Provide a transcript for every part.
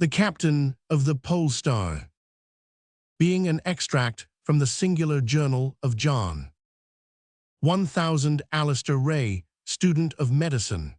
The captain of the Polestar, being an extract from the singular journal of John 1000 Alistair Ray, student of medicine.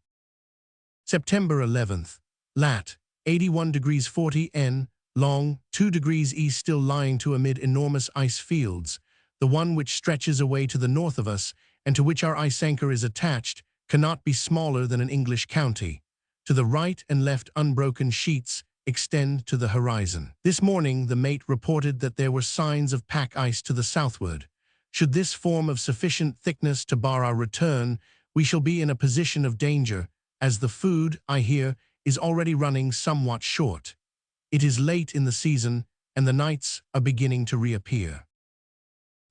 September 11th, lat. 81 degrees 40 N, long, 2 degrees east, still lying to amid enormous ice fields. The one which stretches away to the north of us, and to which our ice anchor is attached, cannot be smaller than an English county. To the right and left unbroken sheets extend to the horizon. This morning the mate reported that there were signs of pack ice to the southward. Should this form of sufficient thickness to bar our return, we shall be in a position of danger, as the food, I hear, is already running somewhat short. It is late in the season, and the nights are beginning to reappear.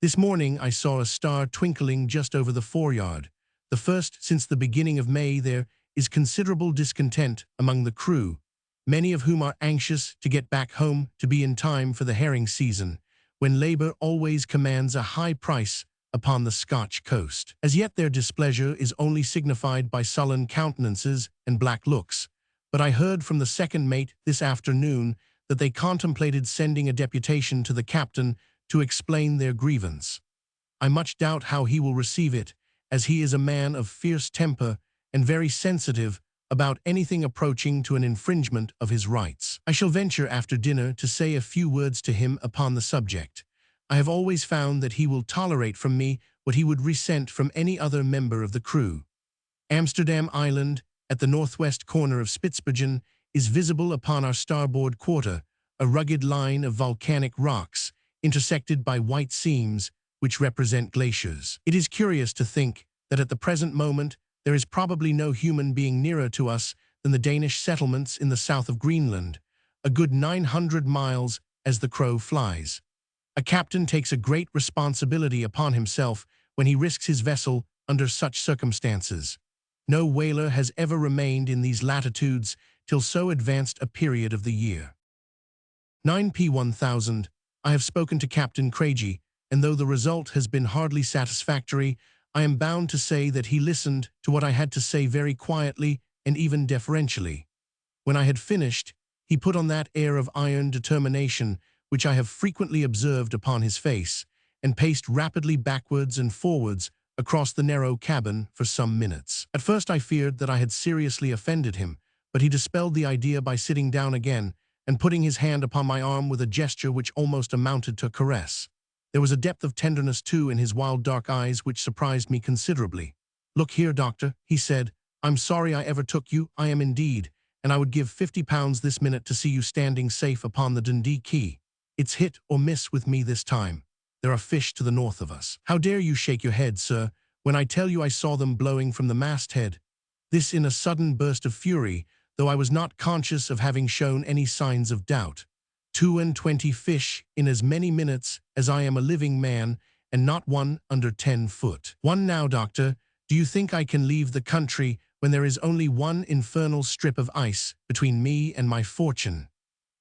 This morning I saw a star twinkling just over the foreyard. The first since the beginning of May. There is considerable discontent among the crew, many of whom are anxious to get back home to be in time for the herring season, when labour always commands a high price upon the Scotch coast. As yet their displeasure is only signified by sullen countenances and black looks, but I heard from the second mate this afternoon that they contemplated sending a deputation to the captain to explain their grievance. I much doubt how he will receive it, as he is a man of fierce temper and very sensitive about anything approaching to an infringement of his rights. I shall venture after dinner to say a few words to him upon the subject. I have always found that he will tolerate from me what he would resent from any other member of the crew. Amsterdam Island, at the northwest corner of Spitzbergen, is visible upon our starboard quarter, a rugged line of volcanic rocks, intersected by white seams, which represent glaciers. It is curious to think that at the present moment there is probably no human being nearer to us than the Danish settlements in the south of Greenland, a good 900 miles as the crow flies. A captain takes a great responsibility upon himself when he risks his vessel under such circumstances. No whaler has ever remained in these latitudes till so advanced a period of the year. 9p1000. I have spoken to Captain Craigie, and though the result has been hardly satisfactory, I am bound to say that he listened to what I had to say very quietly and even deferentially. When I had finished, he put on that air of iron determination which I have frequently observed upon his face, and paced rapidly backwards and forwards across the narrow cabin for some minutes. At first I feared that I had seriously offended him, but he dispelled the idea by sitting down again and putting his hand upon my arm with a gesture which almost amounted to a caress. There was a depth of tenderness, too, in his wild dark eyes which surprised me considerably. "Look here, doctor," he said, "I'm sorry I ever took you, I am indeed, and I would give £50 this minute to see you standing safe upon the Dundee Quay. It's hit or miss with me this time. There are fish to the north of us. How dare you shake your head, sir, when I tell you I saw them blowing from the masthead?" This in a sudden burst of fury, though I was not conscious of having shown any signs of doubt. 22 fish in as many minutes as I am a living man, and not one under 10 foot. One now, doctor, do you think I can leave the country when there is only one infernal strip of ice between me and my fortune?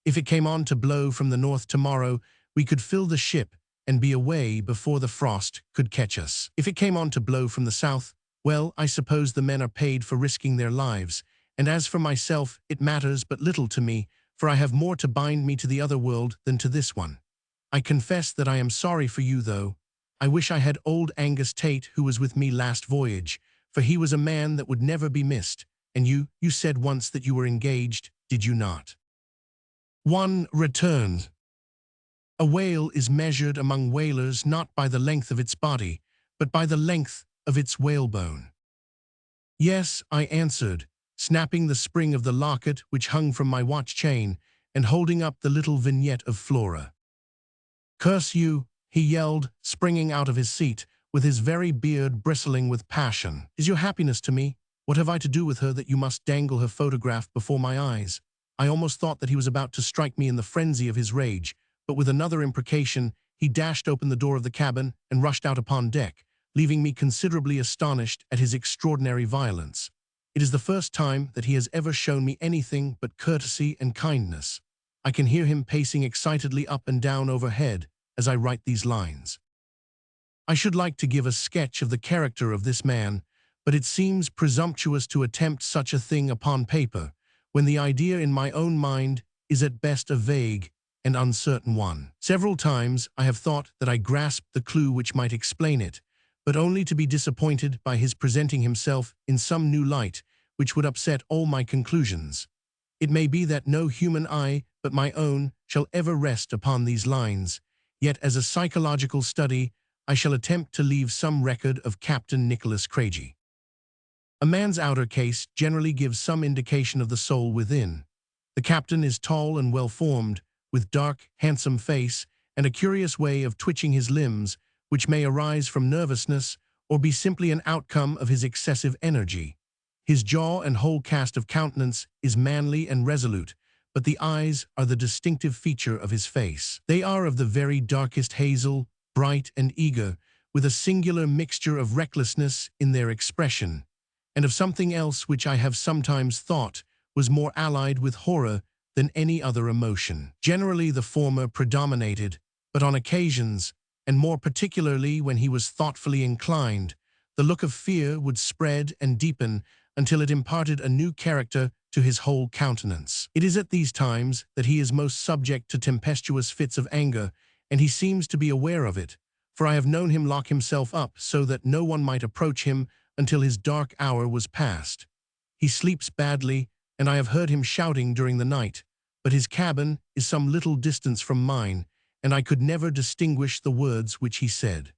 If it came on to blow from the north tomorrow, we could fill the ship and be away before the frost could catch us. If it came on to blow from the south, well, I suppose the men are paid for risking their lives, and as for myself, it matters but little to me, for I have more to bind me to the other world than to this one. I confess that I am sorry for you, though. I wish I had old Angus Tate, who was with me last voyage, for he was a man that would never be missed, and you said once that you were engaged, did you not? One returned. A whale is measured among whalers not by the length of its body, but by the length of its whalebone. Yes, I answered, snapping the spring of the locket which hung from my watch chain and holding up the little vignette of Flora. "Curse you," he yelled, springing out of his seat, with his very beard bristling with passion. "Is your happiness to me? What have I to do with her that you must dangle her photograph before my eyes?" I almost thought that he was about to strike me in the frenzy of his rage, but with another imprecation, he dashed open the door of the cabin and rushed out upon deck, leaving me considerably astonished at his extraordinary violence. It is the first time that he has ever shown me anything but courtesy and kindness. I can hear him pacing excitedly up and down overhead as I write these lines. I should like to give a sketch of the character of this man, but it seems presumptuous to attempt such a thing upon paper, when the idea in my own mind is at best a vague and uncertain one. Several times I have thought that I grasped the clue which might explain it, but only to be disappointed by his presenting himself in some new light which would upset all my conclusions. It may be that no human eye but my own shall ever rest upon these lines, yet as a psychological study I shall attempt to leave some record of Captain Nicholas Craigie. A man's outer case generally gives some indication of the soul within. The captain is tall and well-formed, with dark, handsome face and a curious way of twitching his limbs, which may arise from nervousness or be simply an outcome of his excessive energy. His jaw and whole cast of countenance is manly and resolute, but the eyes are the distinctive feature of his face. They are of the very darkest hazel, bright and eager, with a singular mixture of recklessness in their expression, and of something else which I have sometimes thought was more allied with horror than any other emotion. Generally the former predominated, but on occasions, and more particularly when he was thoughtfully inclined, the look of fear would spread and deepen until it imparted a new character to his whole countenance. It is at these times that he is most subject to tempestuous fits of anger, and he seems to be aware of it, for I have known him lock himself up so that no one might approach him until his dark hour was past. He sleeps badly, and I have heard him shouting during the night, but his cabin is some little distance from mine, and I could never distinguish the words which he said.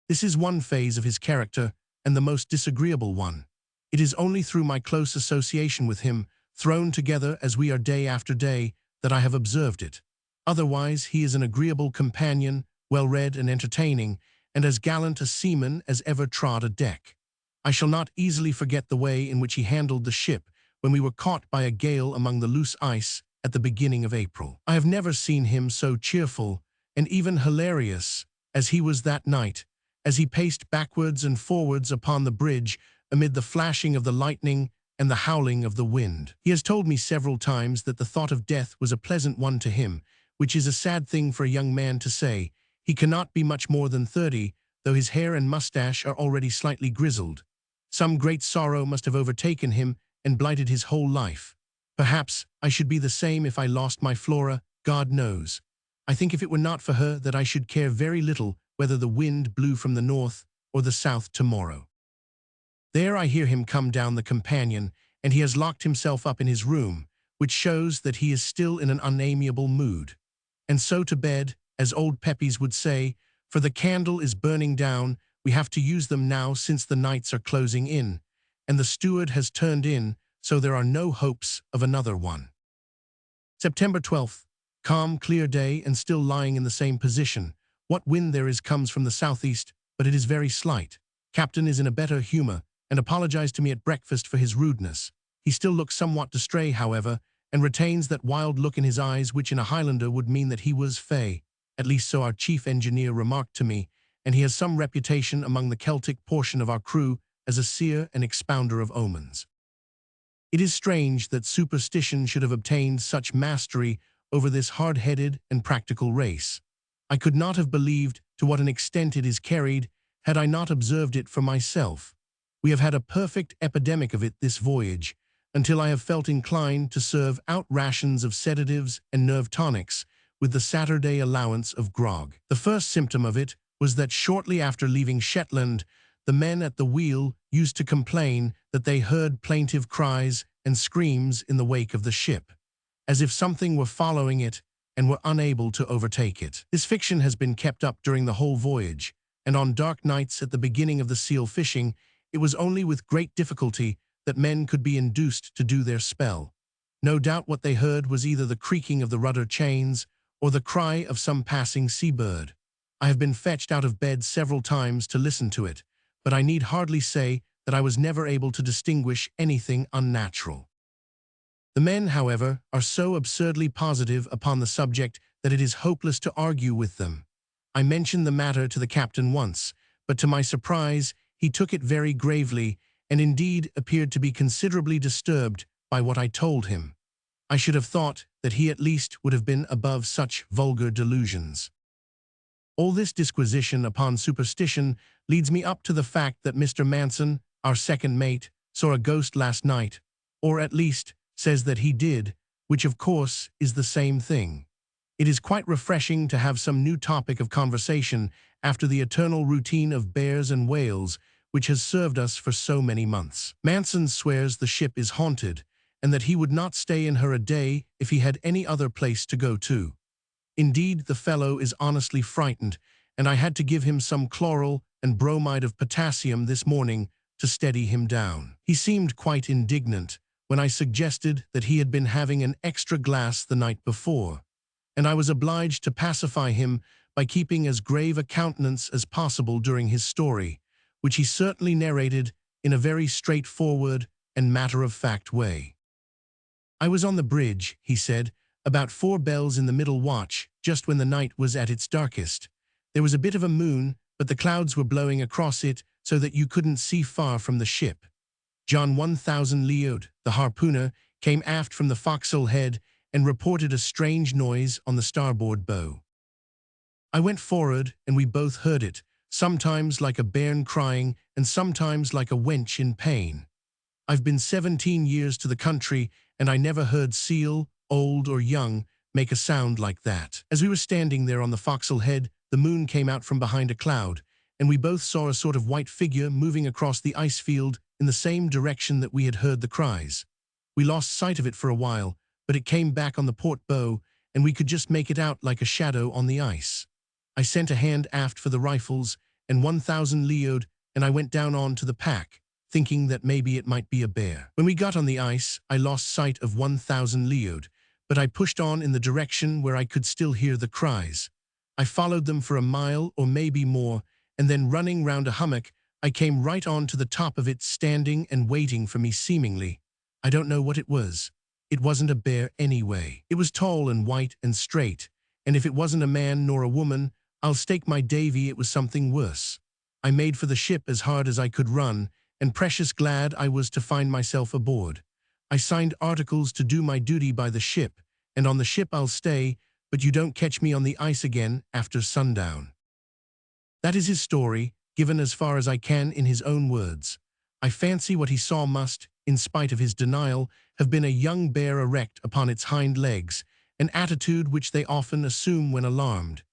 This is one phase of his character, and the most disagreeable one. It is only through my close association with him, thrown together as we are day after day, that I have observed it. Otherwise, he is an agreeable companion, well-read and entertaining, and as gallant a seaman as ever trod a deck. I shall not easily forget the way in which he handled the ship when we were caught by a gale among the loose ice at the beginning of April. I have never seen him so cheerful and even hilarious as he was that night, as he paced backwards and forwards upon the bridge amid the flashing of the lightning and the howling of the wind. He has told me several times that the thought of death was a pleasant one to him, which is a sad thing for a young man to say. He cannot be much more than 30, though his hair and mustache are already slightly grizzled. Some great sorrow must have overtaken him and blighted his whole life. Perhaps I should be the same if I lost my Flora, God knows. I think if it were not for her that I should care very little whether the wind blew from the north or the south tomorrow. There I hear him come down the companion, and he has locked himself up in his room, which shows that he is still in an unamiable mood. And so to bed, as old Pepys would say, for the candle is burning down, we have to use them now since the nights are closing in, and the steward has turned in, so there are no hopes of another one. September 12th. Calm, clear day, and still lying in the same position. What wind there is comes from the southeast, but it is very slight. Captain is in a better humor, and apologized to me at breakfast for his rudeness. He still looks somewhat distrait, however, and retains that wild look in his eyes which in a Highlander would mean that he was fey. At least so our chief engineer remarked to me, and he has some reputation among the Celtic portion of our crew as a seer and expounder of omens. It is strange that superstition should have obtained such mastery over this hard-headed and practical race. I could not have believed to what an extent it is carried had I not observed it for myself. We have had a perfect epidemic of it this voyage, until I have felt inclined to serve out rations of sedatives and nerve tonics with the Saturday allowance of grog. The first symptom of it was that shortly after leaving Shetland, the men at the wheel used to complain that they heard plaintive cries and screams in the wake of the ship, as if something were following it and were unable to overtake it. This fiction has been kept up during the whole voyage, and on dark nights at the beginning of the seal fishing, it was only with great difficulty that men could be induced to do their spell. No doubt what they heard was either the creaking of the rudder chains or the cry of some passing seabird. I have been fetched out of bed several times to listen to it, but I need hardly say that I was never able to distinguish anything unnatural. The men, however, are so absurdly positive upon the subject that it is hopeless to argue with them. I mentioned the matter to the captain once, but to my surprise, he took it very gravely, and indeed appeared to be considerably disturbed by what I told him. I should have thought that he at least would have been above such vulgar delusions. All this disquisition upon superstition leads me up to the fact that Mr. Manson, our second mate, saw a ghost last night, or at least says that he did, which of course is the same thing. It is quite refreshing to have some new topic of conversation after the eternal routine of bears and whales which has served us for so many months. Manson swears the ship is haunted and that he would not stay in her a day if he had any other place to go to. Indeed, the fellow is honestly frightened, and I had to give him some chloral and bromide of potassium this morning to steady him down. He seemed quite indignant when I suggested that he had been having an extra glass the night before, and I was obliged to pacify him by keeping as grave a countenance as possible during his story, which he certainly narrated in a very straightforward and matter-of-fact way. "I was on the bridge," he said, "about 4 bells in the middle watch, just when the night was at its darkest. There was a bit of a moon, but the clouds were blowing across it so that you couldn't see far from the ship. John 1000 Leod, the harpooner, came aft from the forecastle head and reported a strange noise on the starboard bow. I went forward, and we both heard it, sometimes like a bairn crying and sometimes like a wench in pain. I've been 17 years to the country, and I never heard seal, old or young, make a sound like that. As we were standing there on the forecastle head, the moon came out from behind a cloud, and we both saw a sort of white figure moving across the ice field in the same direction that we had heard the cries. We lost sight of it for a while, but it came back on the port bow, and we could just make it out like a shadow on the ice. I sent a hand aft for the rifles, and 1000 Leod, and I went down on to the pack, thinking that maybe it might be a bear. When we got on the ice, I lost sight of 1000 Leod, but I pushed on in the direction where I could still hear the cries. I followed them for a mile or maybe more, and then running round a hummock, I came right on to the top of it, standing and waiting for me seemingly. I don't know what it was. It wasn't a bear anyway. It was tall and white and straight, and if it wasn't a man nor a woman, I'll stake my davy it was something worse. I made for the ship as hard as I could run, and precious glad I was to find myself aboard. I signed articles to do my duty by the ship, and on the ship I'll stay, but you don't catch me on the ice again after sundown." That is his story, given as far as I can in his own words. I fancy what he saw must, in spite of his denial, have been a young bear erect upon its hind legs, an attitude which they often assume when alarmed.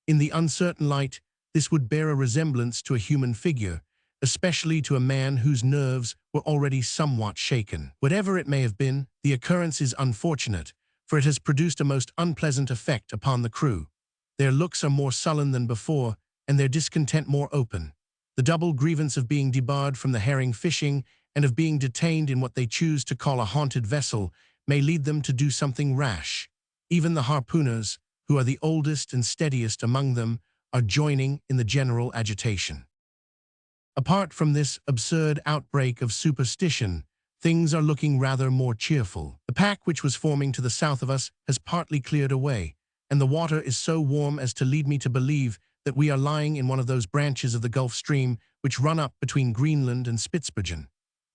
In the uncertain light, this would bear a resemblance to a human figure, especially to a man whose nerves were already somewhat shaken. Whatever it may have been, the occurrence is unfortunate, for it has produced a most unpleasant effect upon the crew. Their looks are more sullen than before, and their discontent more open. The double grievance of being debarred from the herring fishing and of being detained in what they choose to call a haunted vessel may lead them to do something rash. Even the harpooners, who are the oldest and steadiest among them, are joining in the general agitation. Apart from this absurd outbreak of superstition, things are looking rather more cheerful. The pack which was forming to the south of us has partly cleared away, and the water is so warm as to lead me to believe that we are lying in one of those branches of the Gulf Stream which run up between Greenland and Spitzbergen.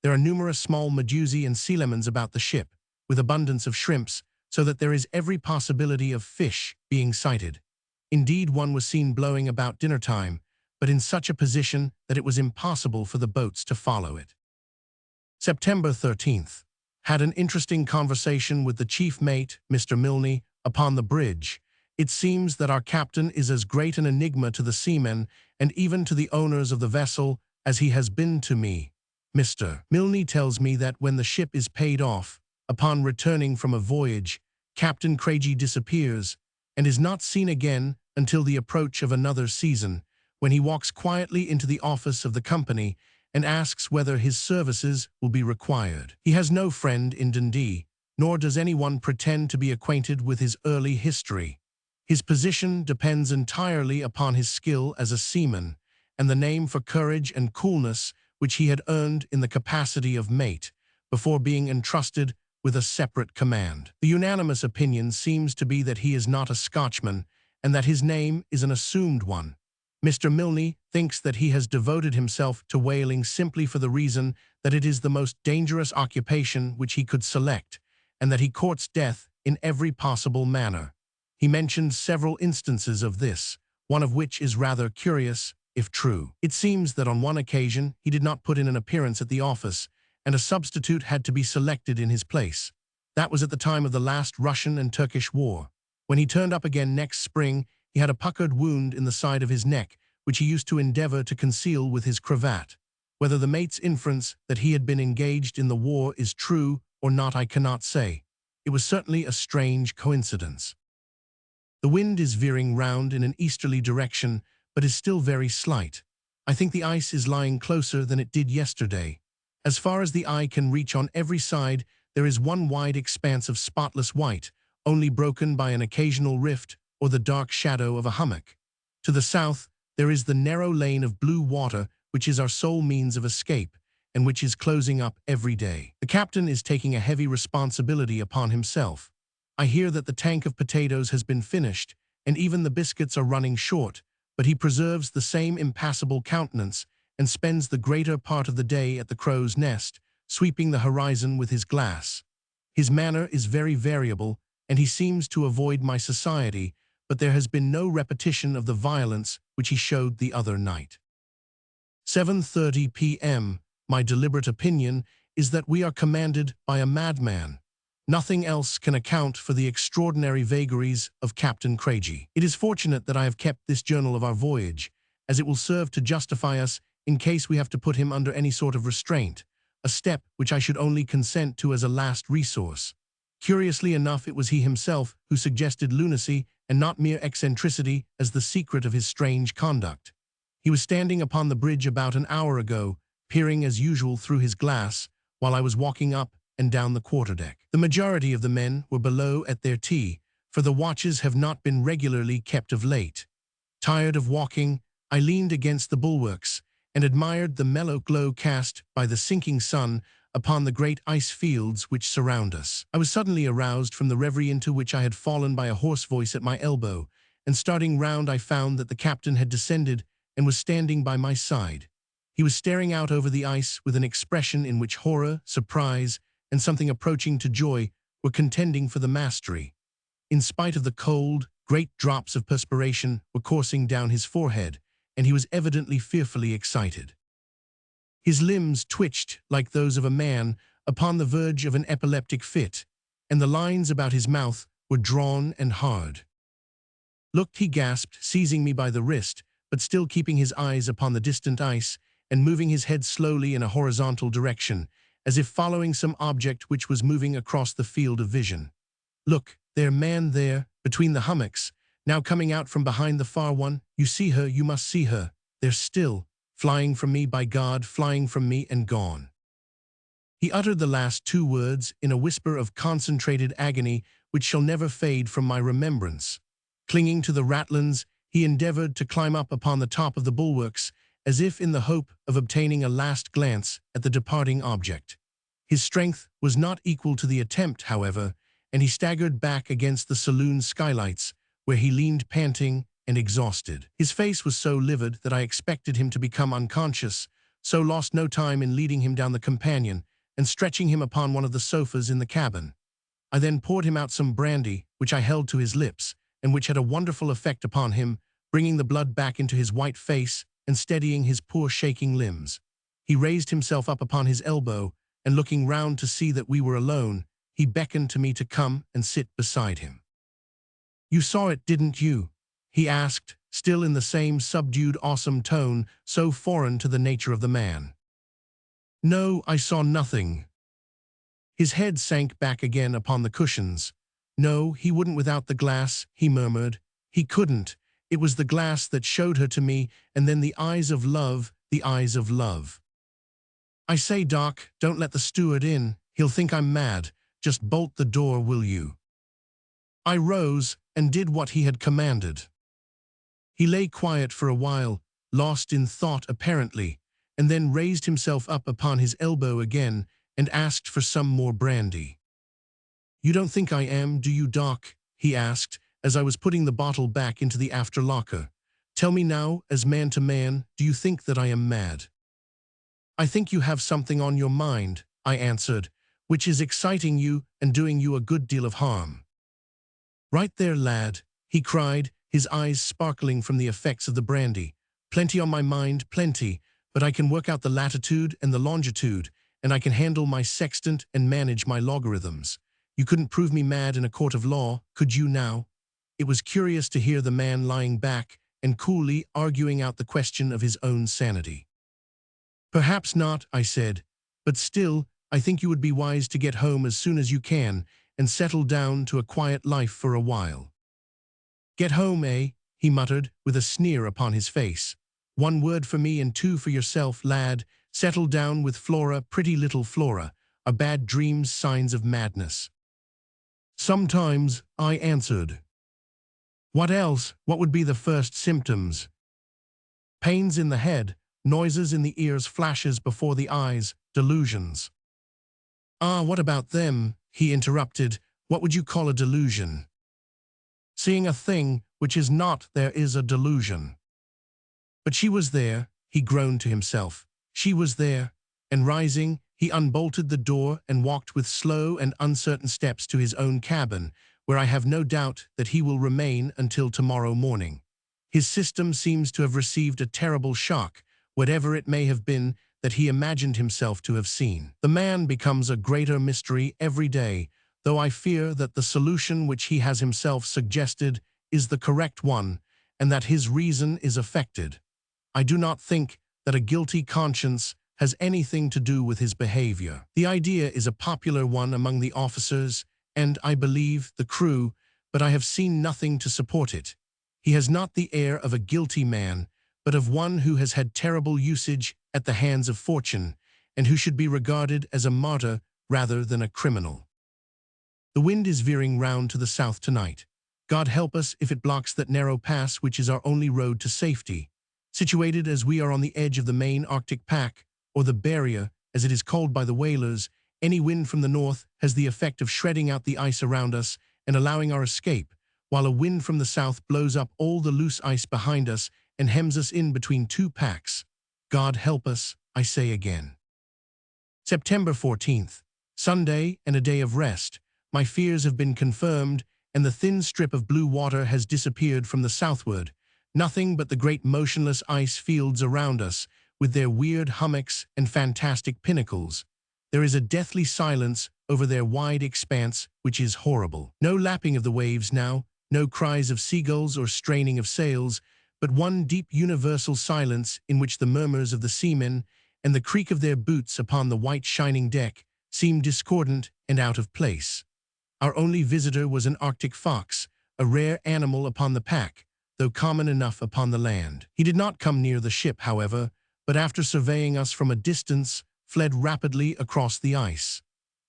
There are numerous small medusae and sea lemons about the ship, with abundance of shrimps, so that there is every possibility of fish being sighted. Indeed, one was seen blowing about dinner time, but in such a position that it was impossible for the boats to follow it. September 13th. Had an interesting conversation with the chief mate, Mr. Milne, upon the bridge. It seems that our captain is as great an enigma to the seamen, and even to the owners of the vessel, as he has been to me. Mr. Milne tells me that when the ship is paid off, upon returning from a voyage, Captain Craigie disappears, and is not seen again until the approach of another season, when he walks quietly into the office of the company and asks whether his services will be required. He has no friend in Dundee, nor does anyone pretend to be acquainted with his early history. His position depends entirely upon his skill as a seaman, and the name for courage and coolness which he had earned in the capacity of mate, before being entrusted with a separate command. The unanimous opinion seems to be that he is not a Scotchman, and that his name is an assumed one. Mr. Milne thinks that he has devoted himself to whaling simply for the reason that it is the most dangerous occupation which he could select, and that he courts death in every possible manner. He mentioned several instances of this, one of which is rather curious, if true. It seems that on one occasion he did not put in an appearance at the office, and a substitute had to be selected in his place. That was at the time of the last Russian and Turkish war. When he turned up again next spring, he had a puckered wound in the side of his neck, which he used to endeavor to conceal with his cravat. Whether the mate's inference that he had been engaged in the war is true or not I cannot say. It was certainly a strange coincidence. The wind is veering round in an easterly direction, but is still very slight. I think the ice is lying closer than it did yesterday. As far as the eye can reach on every side, there is one wide expanse of spotless white, only broken by an occasional rift or the dark shadow of a hummock. To the south, there is the narrow lane of blue water, which is our sole means of escape, and which is closing up every day. The captain is taking a heavy responsibility upon himself. I hear that the tank of potatoes has been finished, and even the biscuits are running short, but he preserves the same impassible countenance and spends the greater part of the day at the crow's nest, sweeping the horizon with his glass. His manner is very variable, and he seems to avoid my society, but there has been no repetition of the violence which he showed the other night. 7:30 p.m. My deliberate opinion is that we are commanded by a madman. Nothing else can account for the extraordinary vagaries of Captain Craigie. It is fortunate that I have kept this journal of our voyage, as it will serve to justify us in case we have to put him under any sort of restraint, a step which I should only consent to as a last resource. Curiously enough, it was he himself who suggested lunacy and not mere eccentricity as the secret of his strange conduct. He was standing upon the bridge about an hour ago, peering as usual through his glass, while I was walking up and down the quarterdeck. The majority of the men were below at their tea, for the watches have not been regularly kept of late. Tired of walking, I leaned against the bulwarks and admired the mellow glow cast by the sinking sun upon the great ice fields which surround us. I was suddenly aroused from the reverie into which I had fallen by a hoarse voice at my elbow, and starting round I found that the captain had descended and was standing by my side. He was staring out over the ice with an expression in which horror, surprise, and something approaching to joy were contending for the mastery. In spite of the cold, great drops of perspiration were coursing down his forehead, and he was evidently fearfully excited. His limbs twitched like those of a man upon the verge of an epileptic fit, and the lines about his mouth were drawn and hard. "Look," he gasped, seizing me by the wrist, but still keeping his eyes upon the distant ice, and moving his head slowly in a horizontal direction, as if following some object which was moving across the field of vision. "Look, there, man, there, between the hummocks, now coming out from behind the far one. You see her, you must see her. They're still, flying from me, by God, flying from me and gone." He uttered the last two words in a whisper of concentrated agony which shall never fade from my remembrance. Clinging to the ratlins, he endeavored to climb up upon the top of the bulwarks, as if in the hope of obtaining a last glance at the departing object. His strength was not equal to the attempt, however, and he staggered back against the saloon skylights, where he leaned panting and exhausted. His face was so livid that I expected him to become unconscious, so lost no time in leading him down the companion and stretching him upon one of the sofas in the cabin. I then poured him out some brandy, which I held to his lips, and which had a wonderful effect upon him, bringing the blood back into his white face and steadying his poor shaking limbs. He raised himself up upon his elbow, and looking round to see that we were alone, he beckoned to me to come and sit beside him. "You saw it, didn't you?" he asked, still in the same subdued, awesome tone so foreign to the nature of the man. "No, I saw nothing." His head sank back again upon the cushions. "No, he wouldn't without the glass," he murmured. "He couldn't. It was the glass that showed her to me, and then the eyes of love, the eyes of love. I say, Doc, don't let the steward in. He'll think I'm mad. Just bolt the door, will you?" I rose and did what he had commanded. He lay quiet for a while, lost in thought apparently, and then raised himself up upon his elbow again and asked for some more brandy. "You don't think I am, do you, Doc?" he asked, as I was putting the bottle back into the after locker. "Tell me now, as man to man, do you think that I am mad?" "I think you have something on your mind," I answered, "which is exciting you and doing you a good deal of harm." "Right there, lad," he cried, his eyes sparkling from the effects of the brandy. "Plenty on my mind, plenty, but I can work out the latitude and the longitude, and I can handle my sextant and manage my logarithms. You couldn't prove me mad in a court of law, could you now? It was curious to hear the man lying back and coolly arguing out the question of his own sanity. Perhaps not, I said, but still, I think you would be wise to get home as soon as you can and settle down to a quiet life for a while. Get home, eh? He muttered, with a sneer upon his face. One word for me and two for yourself, lad. Settle down with Flora, pretty little Flora. Are bad dreams signs of madness? Sometimes, I answered. What else? What would be the first symptoms? Pains in the head, noises in the ears, flashes before the eyes, delusions. Ah, what about them? He interrupted. What would you call a delusion? Seeing a thing which is not, there is a delusion. But she was there, he groaned to himself. She was there, and rising, he unbolted the door and walked with slow and uncertain steps to his own cabin, where I have no doubt that he will remain until tomorrow morning. His system seems to have received a terrible shock, whatever it may have been that he imagined himself to have seen. The man becomes a greater mystery every day, though I fear that the solution which he has himself suggested is the correct one, and that his reason is affected. I do not think that a guilty conscience has anything to do with his behavior. The idea is a popular one among the officers and, I believe, the crew, but I have seen nothing to support it. He has not the air of a guilty man, but of one who has had terrible usage at the hands of fortune, and who should be regarded as a martyr rather than a criminal. The wind is veering round to the south tonight. God help us if it blocks that narrow pass which is our only road to safety. Situated as we are on the edge of the main Arctic pack, or the barrier, as it is called by the whalers, any wind from the north has the effect of shredding out the ice around us and allowing our escape, while a wind from the south blows up all the loose ice behind us and hems us in between two packs. God help us, I say again. September 14th, Sunday and a day of rest. My fears have been confirmed, and the thin strip of blue water has disappeared from the southward. Nothing but the great motionless ice fields around us, with their weird hummocks and fantastic pinnacles. There is a deathly silence over their wide expanse, which is horrible. No lapping of the waves now, no cries of seagulls or straining of sails, but one deep universal silence in which the murmurs of the seamen and the creak of their boots upon the white shining deck seem discordant and out of place. Our only visitor was an Arctic fox, a rare animal upon the pack, though common enough upon the land. He did not come near the ship, however, but after surveying us from a distance, fled rapidly across the ice.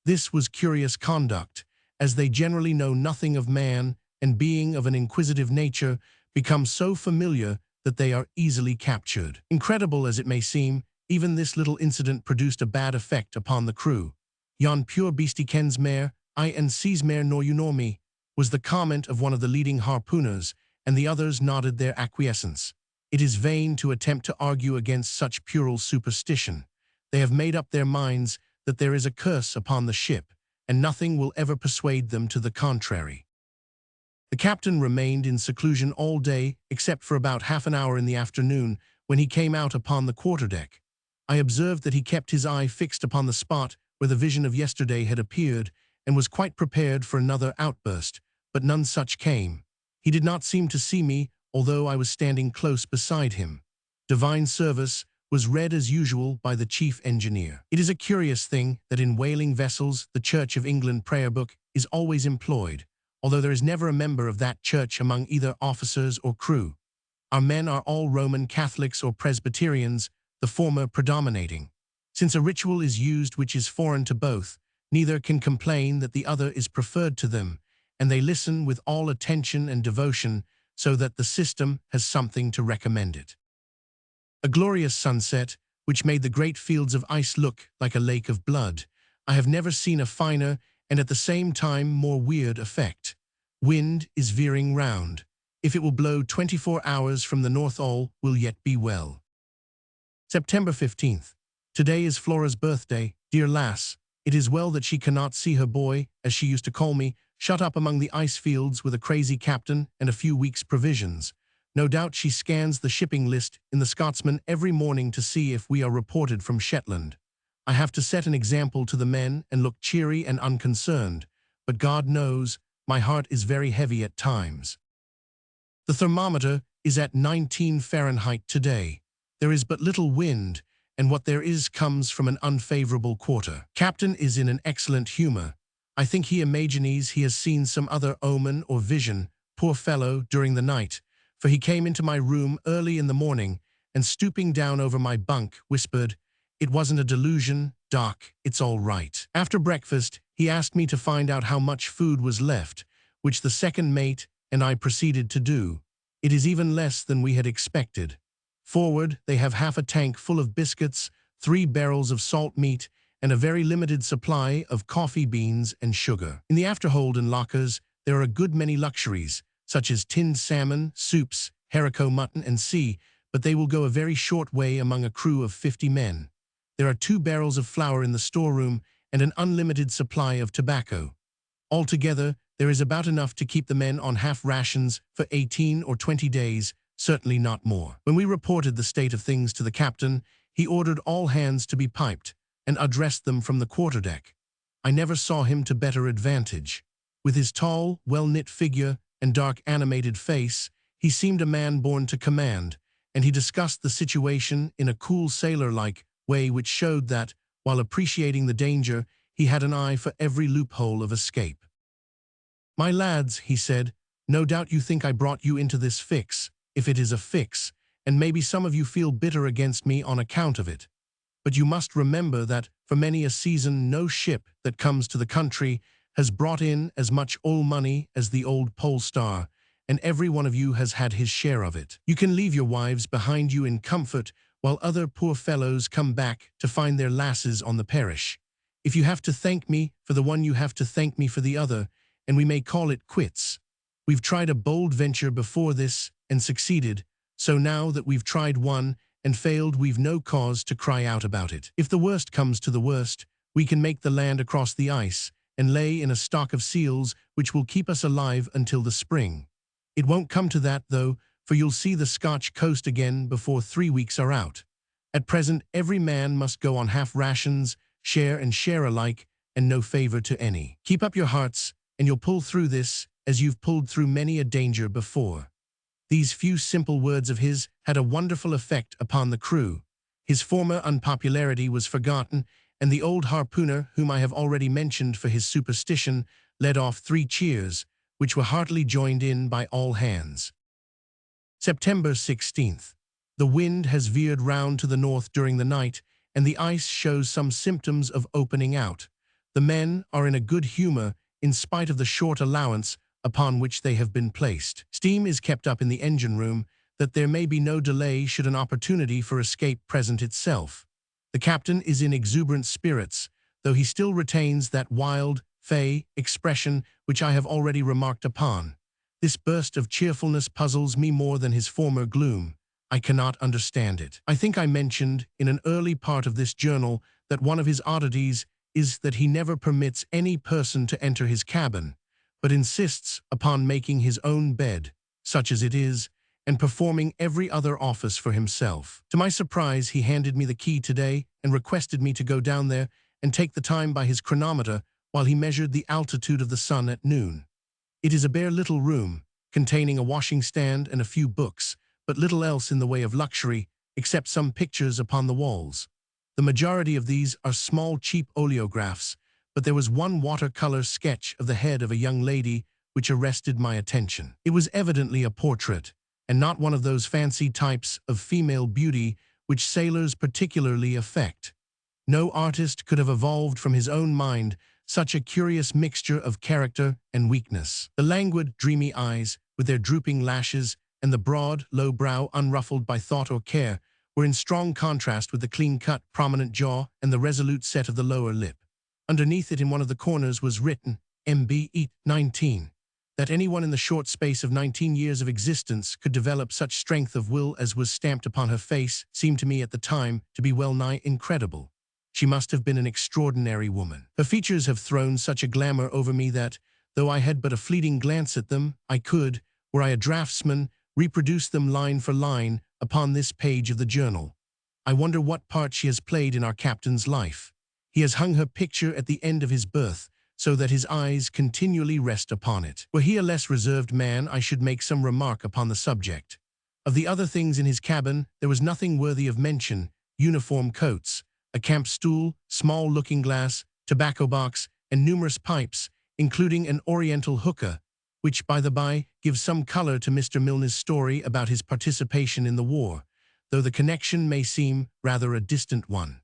This was curious conduct, as they generally know nothing of man, and being of an inquisitive nature, become so familiar that they are easily captured. Incredible as it may seem, even this little incident produced a bad effect upon the crew. "Yon pure beastie kens mair, I and sees mair nor you nor me," was the comment of one of the leading harpooners, and the others nodded their acquiescence. It is vain to attempt to argue against such puerile superstition. They have made up their minds that there is a curse upon the ship, and nothing will ever persuade them to the contrary. The captain remained in seclusion all day, except for about half an hour in the afternoon, when he came out upon the quarterdeck. I observed that he kept his eye fixed upon the spot where the vision of yesterday had appeared, and was quite prepared for another outburst, but none such came. He did not seem to see me, although I was standing close beside him. Divine service was read as usual by the chief engineer. It is a curious thing that in whaling vessels the Church of England prayer book is always employed, although there is never a member of that church among either officers or crew. Our men are all Roman Catholics or Presbyterians, the former predominating. Since a ritual is used which is foreign to both, neither can complain that the other is preferred to them, and they listen with all attention and devotion, so that the system has something to recommend it. A glorious sunset, which made the great fields of ice look like a lake of blood. I have never seen a finer and at the same time more weird effect. Wind is veering round. If it will blow 24 hours from the north, all will yet be well. September 15th. Today is Flora's birthday. Dear lass, it is well that she cannot see her boy, as she used to call me, shut up among the ice fields with a crazy captain and a few weeks' provisions. No doubt she scans the shipping list in the Scotsman every morning to see if we are reported from Shetland. I have to set an example to the men and look cheery and unconcerned, but God knows, my heart is very heavy at times. The thermometer is at 19 Fahrenheit today. There is but little wind, and what there is comes from an unfavorable quarter. Captain is in an excellent humor. I think he imagines he has seen some other omen or vision, poor fellow, during the night, for he came into my room early in the morning and stooping down over my bunk, whispered, "It wasn't a delusion, Doc, it's all right." After breakfast, he asked me to find out how much food was left, which the second mate and I proceeded to do. It is even less than we had expected. Forward, they have half a tank full of biscuits, 3 barrels of salt meat, and a very limited supply of coffee beans and sugar. In the afterhold and lockers, there are a good many luxuries, such as tinned salmon, soups, haricot mutton, and sea, but they will go a very short way among a crew of 50 men. There are 2 barrels of flour in the storeroom and an unlimited supply of tobacco. Altogether, there is about enough to keep the men on half rations for 18 or 20 days, certainly not more. When we reported the state of things to the captain, he ordered all hands to be piped and addressed them from the quarterdeck. I never saw him to better advantage. With his tall, well-knit figure and dark animated face, he seemed a man born to command, and he discussed the situation in a cool sailor-like way which showed that, while appreciating the danger, he had an eye for every loophole of escape. "My lads," he said, "no doubt you think I brought you into this fix, if it is a fix, and maybe some of you feel bitter against me on account of it. But you must remember that for many a season no ship that comes to the country has brought in as much oil money as the old Polestar, and every one of you has had his share of it. You can leave your wives behind you in comfort while other poor fellows come back to find their lasses on the parish. If you have to thank me for the one, you have to thank me for the other, and we may call it quits. We've tried a bold venture before this and succeeded, so now that we've tried one and failed, we've no cause to cry out about it. If the worst comes to the worst, we can make the land across the ice and lay in a stock of seals which will keep us alive until the spring. It won't come to that, though, for you'll see the Scotch coast again before 3 weeks are out. At present, every man must go on half rations, share and share alike, and no favor to any. Keep up your hearts, and you'll pull through this as you've pulled through many a danger before." These few simple words of his had a wonderful effect upon the crew. His former unpopularity was forgotten, and the old harpooner, whom I have already mentioned for his superstition, led off 3 cheers, which were heartily joined in by all hands. September 16th. The wind has veered round to the north during the night, and the ice shows some symptoms of opening out. The men are in a good humor in spite of the short allowance upon which they have been placed. Steam is kept up in the engine room, that there may be no delay should an opportunity for escape present itself. The captain is in exuberant spirits, though he still retains that wild, fey expression which I have already remarked upon. This burst of cheerfulness puzzles me more than his former gloom. I cannot understand it. I think I mentioned in an early part of this journal that one of his oddities is that he never permits any person to enter his cabin, but insists upon making his own bed, such as it is, and performing every other office for himself. To my surprise, he handed me the key today and requested me to go down there and take the time by his chronometer while he measured the altitude of the sun at noon. It is a bare little room, containing a washing stand and a few books, but little else in the way of luxury, except some pictures upon the walls. The majority of these are small, cheap oleographs, but there was one watercolor sketch of the head of a young lady which arrested my attention. It was evidently a portrait, and not one of those fancy types of female beauty which sailors particularly affect. No artist could have evolved from his own mind such a curious mixture of character and weakness. The languid, dreamy eyes, with their drooping lashes, and the broad, low brow unruffled by thought or care, were in strong contrast with the clean-cut, prominent jaw and the resolute set of the lower lip. Underneath it, in one of the corners, was written, "M.B. 19. That anyone in the short space of 19 years of existence could develop such strength of will as was stamped upon her face seemed to me at the time to be well nigh incredible. She must have been an extraordinary woman. Her features have thrown such a glamour over me that, though I had but a fleeting glance at them, I could, were I a draftsman, reproduce them line for line upon this page of the journal. I wonder what part she has played in our captain's life. He has hung her picture at the end of his berth, so that his eyes continually rest upon it. Were he a less reserved man, I should make some remark upon the subject. Of the other things in his cabin, there was nothing worthy of mention: uniform coats, a camp stool, small looking-glass, tobacco box, and numerous pipes, including an oriental hookah, which, by the by, gives some color to Mr. Milner's story about his participation in the war, though the connection may seem rather a distant one.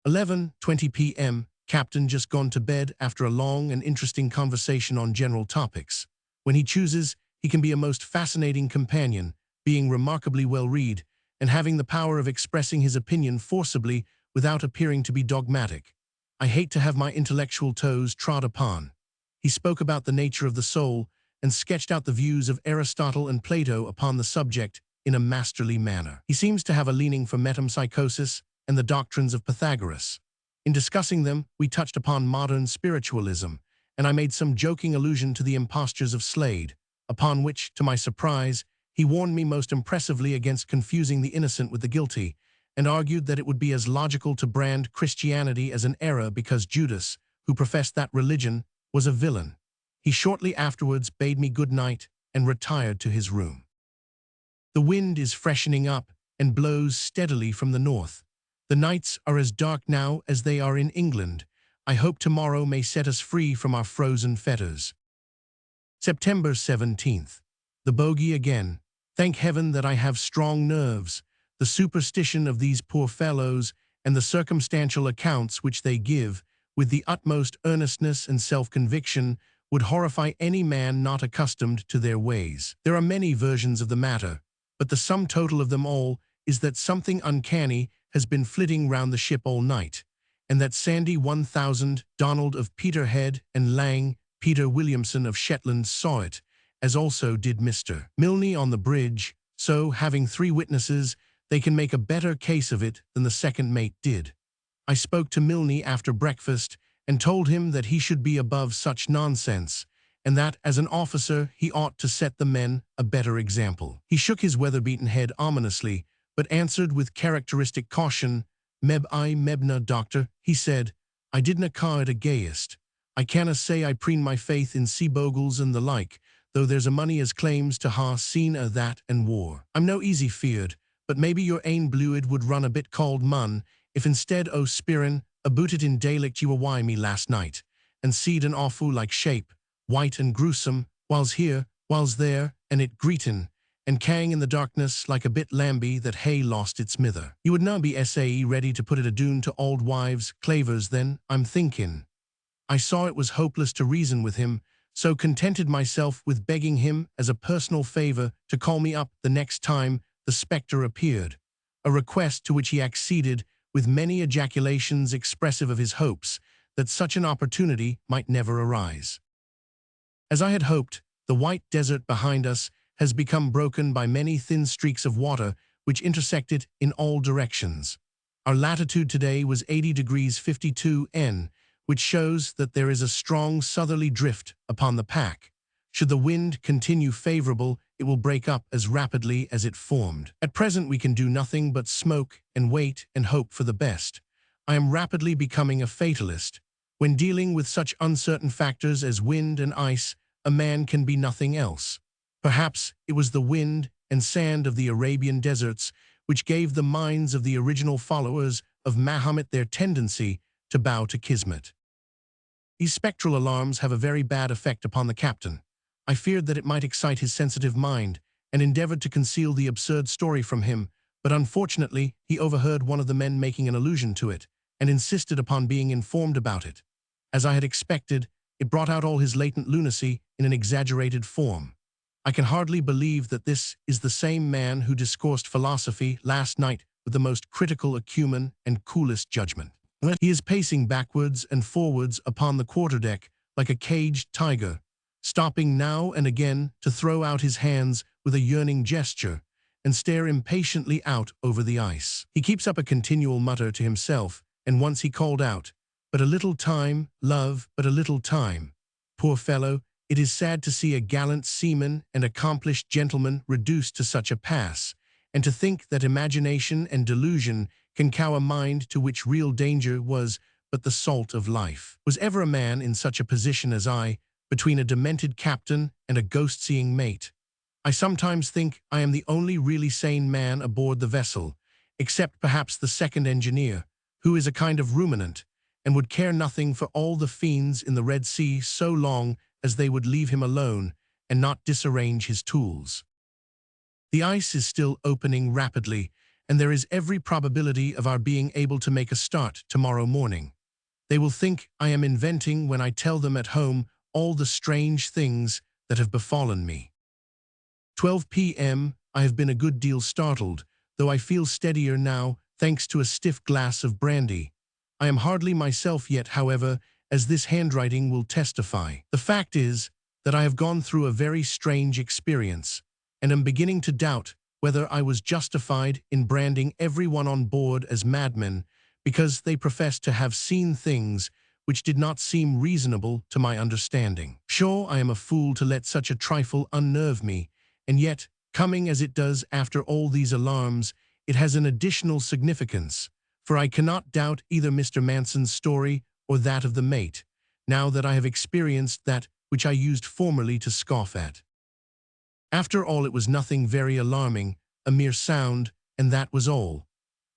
11:20 p.m. Captain just gone to bed after a long and interesting conversation on general topics. When he chooses, he can be a most fascinating companion, being remarkably well-read, and having the power of expressing his opinion forcibly without appearing to be dogmatic. I hate to have my intellectual toes trod upon. He spoke about the nature of the soul and sketched out the views of Aristotle and Plato upon the subject in a masterly manner. He seems to have a leaning for metempsychosis and the doctrines of Pythagoras. In discussing them, we touched upon modern spiritualism, and I made some joking allusion to the impostures of Slade, upon which, to my surprise, he warned me most impressively against confusing the innocent with the guilty, and argued that it would be as logical to brand Christianity as an error because Judas, who professed that religion, was a villain. He shortly afterwards bade me good night and retired to his room. The wind is freshening up and blows steadily from the north. The nights are as dark now as they are in England. I hope tomorrow may set us free from our frozen fetters. September 17th. The bogey again. Thank heaven that I have strong nerves. The superstition of these poor fellows and the circumstantial accounts which they give, with the utmost earnestness and self-conviction, would horrify any man not accustomed to their ways. There are many versions of the matter, but the sum total of them all is that something uncanny has been flitting round the ship all night, and that Sandy 1000, Donald of Peterhead, and Lang, Peter Williamson of Shetland saw it, as also did Mr. Milne on the bridge, so, having 3 witnesses, they can make a better case of it than the second mate did. I spoke to Milne after breakfast and told him that he should be above such nonsense, and that, as an officer, he ought to set the men a better example. He shook his weather-beaten head ominously, but answered with characteristic caution. "Meb I mebna, doctor," he said. "I didna ca' it a gayest. I canna say I preen my faith in sea bogles and the like, though there's a money as claims to ha' seen a that and war. I'm no easy feared, but maybe your ain bluid would run a bit cold mun, if instead o' spirin aboot it in Gaelic you were wy me last night, and seed an awfu like shape, white and gruesome, whiles here, whiles there, and it greetin', and cang in the darkness like a bit lamby that hay lost its mither. You would now be sae ready to put it adoon to auld wives' clavers then, I'm thinkin'." I saw it was hopeless to reason with him, so contented myself with begging him as a personal favor to call me up the next time the spectre appeared, a request to which he acceded with many ejaculations expressive of his hopes that such an opportunity might never arise. As I had hoped, the white desert behind us has become broken by many thin streaks of water which intersect it in all directions. Our latitude today was 80 degrees 52 N, which shows that there is a strong southerly drift upon the pack. Should the wind continue favorable, it will break up as rapidly as it formed. At present we can do nothing but smoke and wait and hope for the best. I am rapidly becoming a fatalist. When dealing with such uncertain factors as wind and ice, a man can be nothing else. Perhaps it was the wind and sand of the Arabian deserts which gave the minds of the original followers of Mahomet their tendency to bow to Kismet. These spectral alarms have a very bad effect upon the captain. I feared that it might excite his sensitive mind, and endeavored to conceal the absurd story from him, but unfortunately he overheard one of the men making an allusion to it, and insisted upon being informed about it. As I had expected, it brought out all his latent lunacy in an exaggerated form. I can hardly believe that this is the same man who discoursed philosophy last night with the most critical acumen and coolest judgment. He is pacing backwards and forwards upon the quarterdeck like a caged tiger, stopping now and again to throw out his hands with a yearning gesture and stare impatiently out over the ice. He keeps up a continual mutter to himself, and once he called out, "But a little time, love, but a little time." Poor fellow, it is sad to see a gallant seaman and accomplished gentleman reduced to such a pass, and to think that imagination and delusion can cow a mind to which real danger was but the salt of life. Was ever a man in such a position as I, between a demented captain and a ghost-seeing mate? I sometimes think I am the only really sane man aboard the vessel, except perhaps the second engineer, who is a kind of ruminant, and would care nothing for all the fiends in the Red Sea so long as they would leave him alone and not disarrange his tools. The ice is still opening rapidly, and there is every probability of our being able to make a start tomorrow morning. They will think I am inventing when I tell them at home all the strange things that have befallen me. 12 p.m. I have been a good deal startled, though I feel steadier now thanks to a stiff glass of brandy. I am hardly myself yet, however, as this handwriting will testify. The fact is that I have gone through a very strange experience, and am beginning to doubt whether I was justified in branding everyone on board as madmen because they professed to have seen things which did not seem reasonable to my understanding. Sure, I am a fool to let such a trifle unnerve me, and yet, coming as it does after all these alarms, it has an additional significance, for I cannot doubt either Mr. Manson's story or that of the mate, now that I have experienced that which I used formerly to scoff at. After all, it was nothing very alarming, a mere sound, and that was all.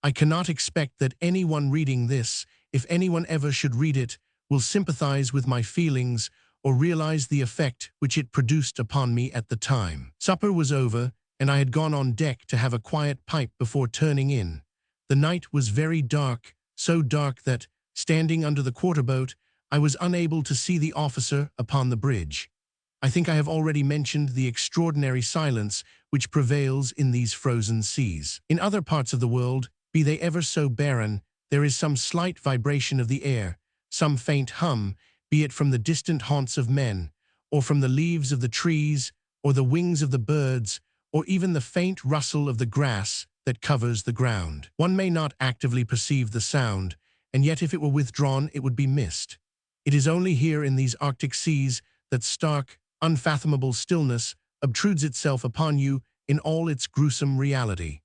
I cannot expect that anyone reading this, if anyone ever should read it, will sympathize with my feelings or realize the effect which it produced upon me at the time. Supper was over, and I had gone on deck to have a quiet pipe before turning in. The night was very dark, so dark that, standing under the quarterboat, I was unable to see the officer upon the bridge. I think I have already mentioned the extraordinary silence which prevails in these frozen seas. In other parts of the world, be they ever so barren, there is some slight vibration of the air, some faint hum, be it from the distant haunts of men, or from the leaves of the trees, or the wings of the birds, or even the faint rustle of the grass that covers the ground. One may not actively perceive the sound, and yet if it were withdrawn it would be missed. It is only here in these Arctic seas that stark, unfathomable stillness obtrudes itself upon you in all its gruesome reality.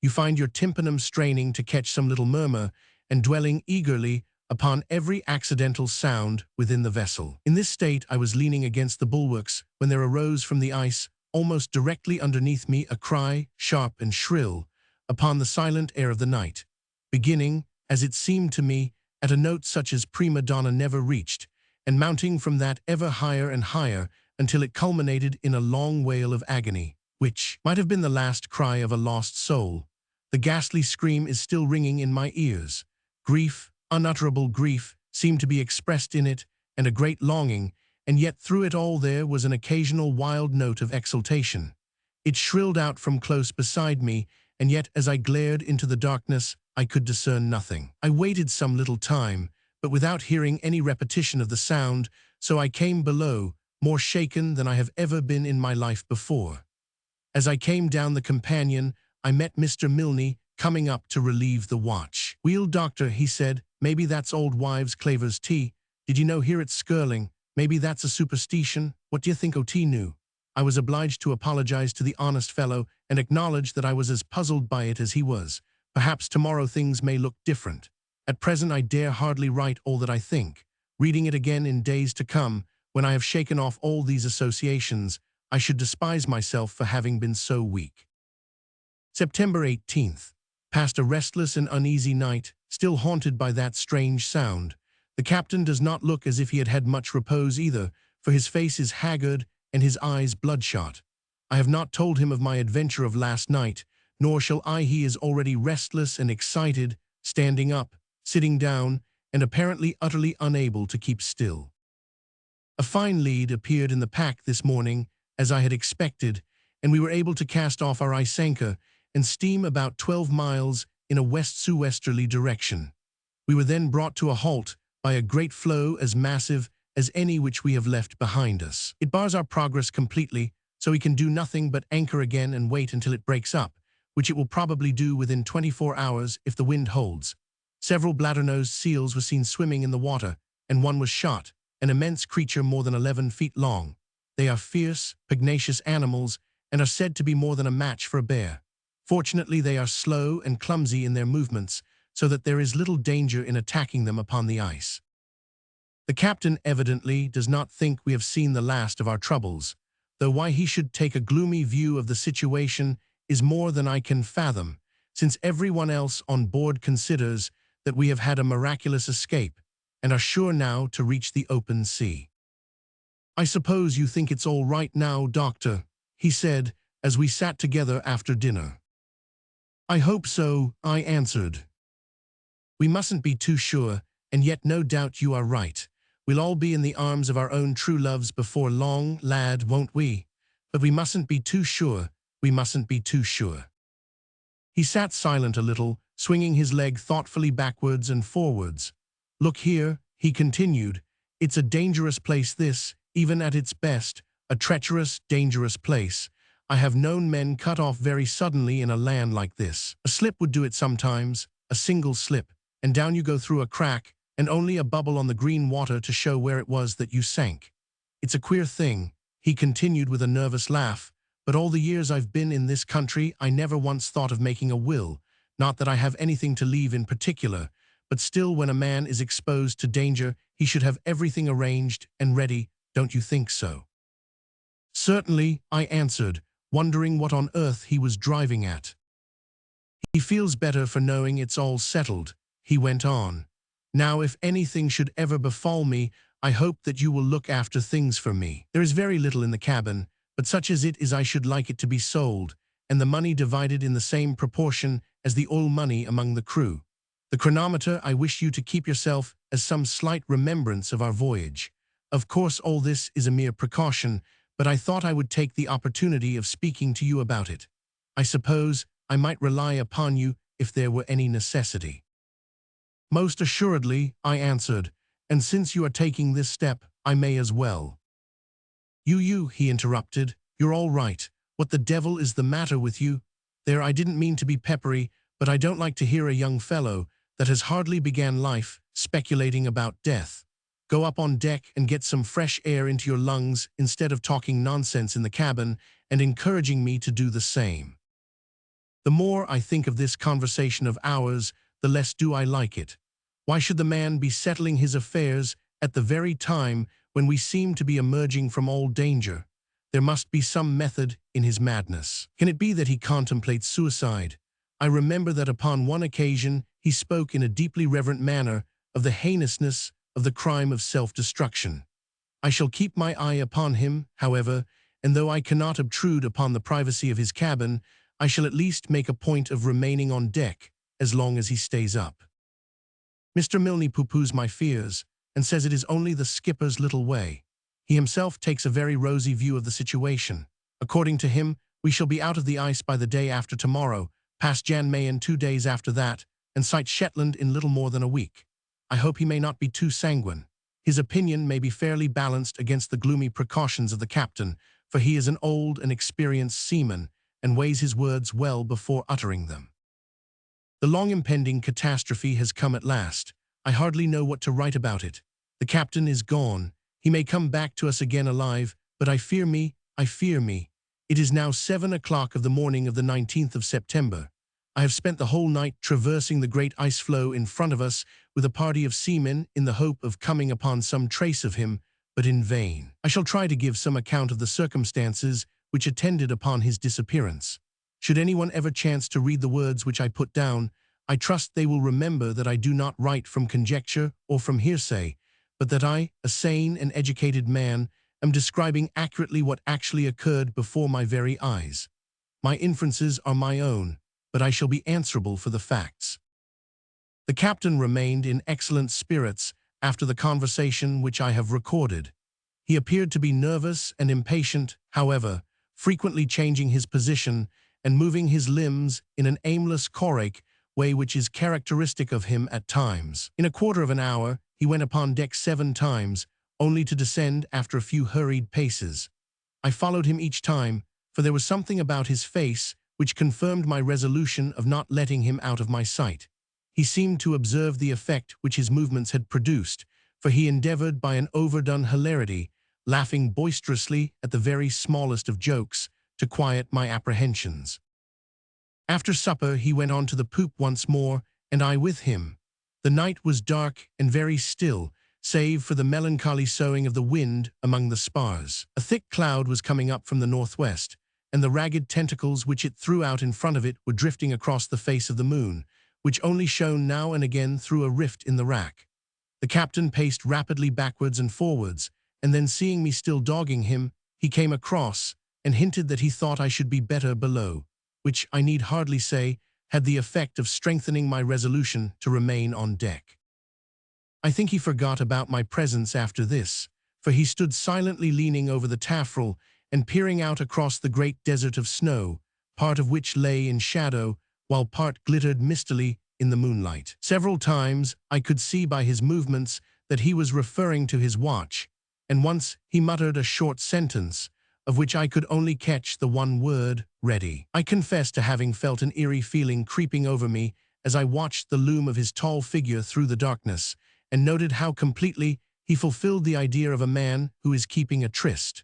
You find your tympanum straining to catch some little murmur and dwelling eagerly upon every accidental sound within the vessel. In this state I was leaning against the bulwarks when there arose from the ice almost directly underneath me a cry, sharp and shrill, upon the silent air of the night, beginning, as it seemed to me, at a note such as prima donna never reached, and mounting from that ever higher and higher until it culminated in a long wail of agony, which might have been the last cry of a lost soul. The ghastly scream is still ringing in my ears. Grief, unutterable grief, seemed to be expressed in it, and a great longing, and yet through it all there was an occasional wild note of exultation. It shrilled out from close beside me, and yet as I glared into the darkness, I could discern nothing. I waited some little time, but without hearing any repetition of the sound, so I came below, more shaken than I have ever been in my life before. As I came down the companion, I met Mr. Milne coming up to relieve the watch. "Weel, doctor," he said, "maybe that's old wives' Claver's tea. Did you no hear it skirling? Maybe that's a superstition. What do you think o' tea new?" I was obliged to apologize to the honest fellow and acknowledge that I was as puzzled by it as he was. Perhaps tomorrow things may look different. At present I dare hardly write all that I think. Reading it again in days to come, when I have shaken off all these associations, I should despise myself for having been so weak. September 18th. Passed a restless and uneasy night, still haunted by that strange sound. The captain does not look as if he had had much repose either, for his face is haggard and his eyes bloodshot. I have not told him of my adventure of last night, nor shall I. He is already restless and excited, standing up, sitting down, and apparently utterly unable to keep still. A fine lead appeared in the pack this morning, as I had expected, and we were able to cast off our ice anchor and steam about 12 miles in a west-southwesterly direction. We were then brought to a halt by a great floe as massive as any which we have left behind us. It bars our progress completely, so we can do nothing but anchor again and wait until it breaks up, which it will probably do within 24 hours if the wind holds. Several bladder-nosed seals were seen swimming in the water, and one was shot, an immense creature more than 11 feet long. They are fierce, pugnacious animals, and are said to be more than a match for a bear. Fortunately, they are slow and clumsy in their movements, so that there is little danger in attacking them upon the ice. The captain evidently does not think we have seen the last of our troubles, though why he should take a gloomy view of the situation is more than I can fathom, since everyone else on board considers that we have had a miraculous escape and are sure now to reach the open sea. "I suppose you think it's all right now, Doctor," he said as we sat together after dinner. "I hope so," I answered. "We mustn't be too sure, and yet no doubt you are right. We'll all be in the arms of our own true loves before long, lad, won't we? But we mustn't be too sure, we mustn't be too sure." He sat silent a little, swinging his leg thoughtfully backwards and forwards. "Look here," he continued, "it's a dangerous place this, even at its best, a treacherous, dangerous place. I have known men cut off very suddenly in a land like this. A slip would do it sometimes, a single slip, and down you go through a crack, and only a bubble on the green water to show where it was that you sank. It's a queer thing," he continued with a nervous laugh, "but all the years I've been in this country I never once thought of making a will, not that I have anything to leave in particular, but still when a man is exposed to danger he should have everything arranged and ready, don't you think so?" "Certainly," I answered, wondering what on earth he was driving at. "He feels better for knowing it's all settled," he went on. "Now if anything should ever befall me, I hope that you will look after things for me. There is very little in the cabin, but such as it is I should like it to be sold, and the money divided in the same proportion as the oil money among the crew. The chronometer I wish you to keep yourself as some slight remembrance of our voyage. Of course all this is a mere precaution, but I thought I would take the opportunity of speaking to you about it. I suppose I might rely upon you if there were any necessity." "Most assuredly," I answered, "and since you are taking this step, I may as well." You, he interrupted, "you're all right. What the devil is the matter with you? There, I didn't mean to be peppery, but I don't like to hear a young fellow that has hardly began life speculating about death. Go up on deck and get some fresh air into your lungs instead of talking nonsense in the cabin and encouraging me to do the same. The more I think of this conversation of ours, the less do I like it. Why should the man be settling his affairs at the very time when we seem to be emerging from all danger? There must be some method in his madness. Can it be that he contemplates suicide? I remember that upon one occasion he spoke in a deeply reverent manner of the heinousness of the crime of self-destruction. I shall keep my eye upon him, however, and though I cannot obtrude upon the privacy of his cabin, I shall at least make a point of remaining on deck as long as he stays up. Mr. Milne pooh-poohs my fears and says it is only the skipper's little way. He himself takes a very rosy view of the situation. According to him, we shall be out of the ice by the day after tomorrow, past Jan Mayen 2 days after that, and sight Shetland in little more than a week. I hope he may not be too sanguine. His opinion may be fairly balanced against the gloomy precautions of the captain, for he is an old and experienced seaman, and weighs his words well before uttering them. The long impending catastrophe has come at last. I hardly know what to write about it. The captain is gone. He may come back to us again alive, but I fear me. It is now 7 o'clock of the morning of the 19th of September. I have spent the whole night traversing the great ice floe in front of us with a party of seamen in the hope of coming upon some trace of him, but in vain. I shall try to give some account of the circumstances which attended upon his disappearance. Should anyone ever chance to read the words which I put down, I trust they will remember that I do not write from conjecture or from hearsay, but that I, a sane and educated man, am describing accurately what actually occurred before my very eyes. My inferences are my own, but I shall be answerable for the facts. The captain remained in excellent spirits after the conversation which I have recorded. He appeared to be nervous and impatient, however, frequently changing his position and moving his limbs in an aimless choric way which is characteristic of him at times. In a quarter of an hour, he went upon deck 7 times, only to descend after a few hurried paces. I followed him each time, for there was something about his face which confirmed my resolution of not letting him out of my sight. He seemed to observe the effect which his movements had produced, for he endeavored by an overdone hilarity, laughing boisterously at the very smallest of jokes, to quiet my apprehensions. After supper he went on to the poop once more and I with him. The night was dark and very still, save for the melancholy soughing of the wind among the spars. A thick cloud was coming up from the northwest, and the ragged tentacles which it threw out in front of it were drifting across the face of the moon, which only shone now and again through a rift in the rack. The captain paced rapidly backwards and forwards, and then seeing me still dogging him, he came across and hinted that he thought I should be better below, which, I need hardly say, had the effect of strengthening my resolution to remain on deck. I think he forgot about my presence after this, for he stood silently leaning over the taffrail and peering out across the great desert of snow, part of which lay in shadow, while part glittered mistily in the moonlight. Several times I could see by his movements that he was referring to his watch, and once he muttered a short sentence, of which I could only catch the one word, ready. I confess to having felt an eerie feeling creeping over me as I watched the loom of his tall figure through the darkness, and noted how completely he fulfilled the idea of a man who is keeping a tryst.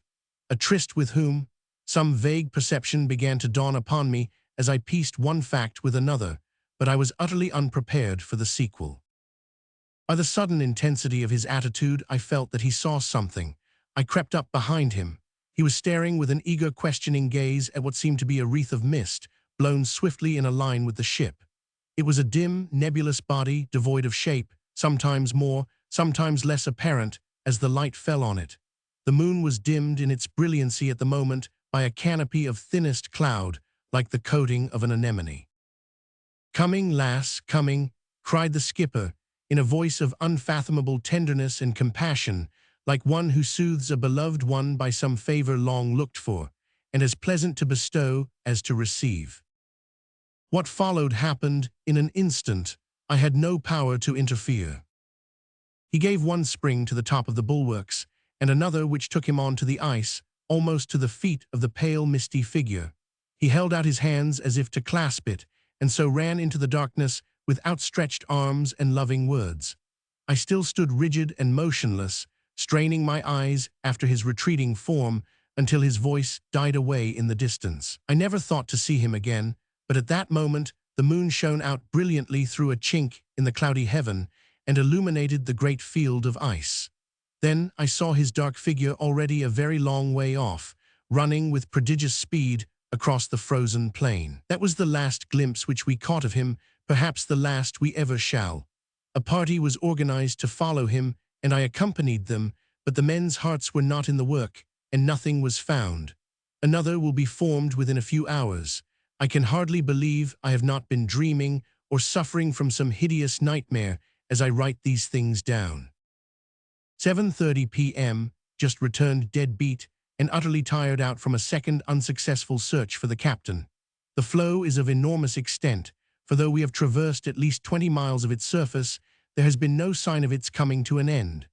A tryst with whom? Some vague perception began to dawn upon me as I pieced one fact with another, but I was utterly unprepared for the sequel. By the sudden intensity of his attitude, I felt that he saw something. I crept up behind him. He was staring with an eager, questioning gaze at what seemed to be a wreath of mist, blown swiftly in a line with the ship. It was a dim, nebulous body, devoid of shape, sometimes more, sometimes less apparent, as the light fell on it. The moon was dimmed in its brilliancy at the moment by a canopy of thinnest cloud, like the coating of an anemone. "Coming, lass, coming," cried the skipper, in a voice of unfathomable tenderness and compassion, like one who soothes a beloved one by some favor long looked for, and as pleasant to bestow as to receive. What followed happened in an instant. I had no power to interfere. He gave one spring to the top of the bulwarks, and another which took him on to the ice, almost to the feet of the pale, misty figure. He held out his hands as if to clasp it, and so ran into the darkness with outstretched arms and loving words. I still stood rigid and motionless, straining my eyes after his retreating form until his voice died away in the distance. I never thought to see him again, but at that moment the moon shone out brilliantly through a chink in the cloudy heaven and illuminated the great field of ice. Then I saw his dark figure already a very long way off, running with prodigious speed across the frozen plain. That was the last glimpse which we caught of him, perhaps the last we ever shall. A party was organized to follow him, and I accompanied them, but the men's hearts were not in the work, and nothing was found. Another will be formed within a few hours. I can hardly believe I have not been dreaming or suffering from some hideous nightmare as I write these things down. 7:30 p.m., just returned dead beat and utterly tired out from a second unsuccessful search for the captain. The floe is of enormous extent, for though we have traversed at least 20 miles of its surface, there has been no sign of its coming to an end.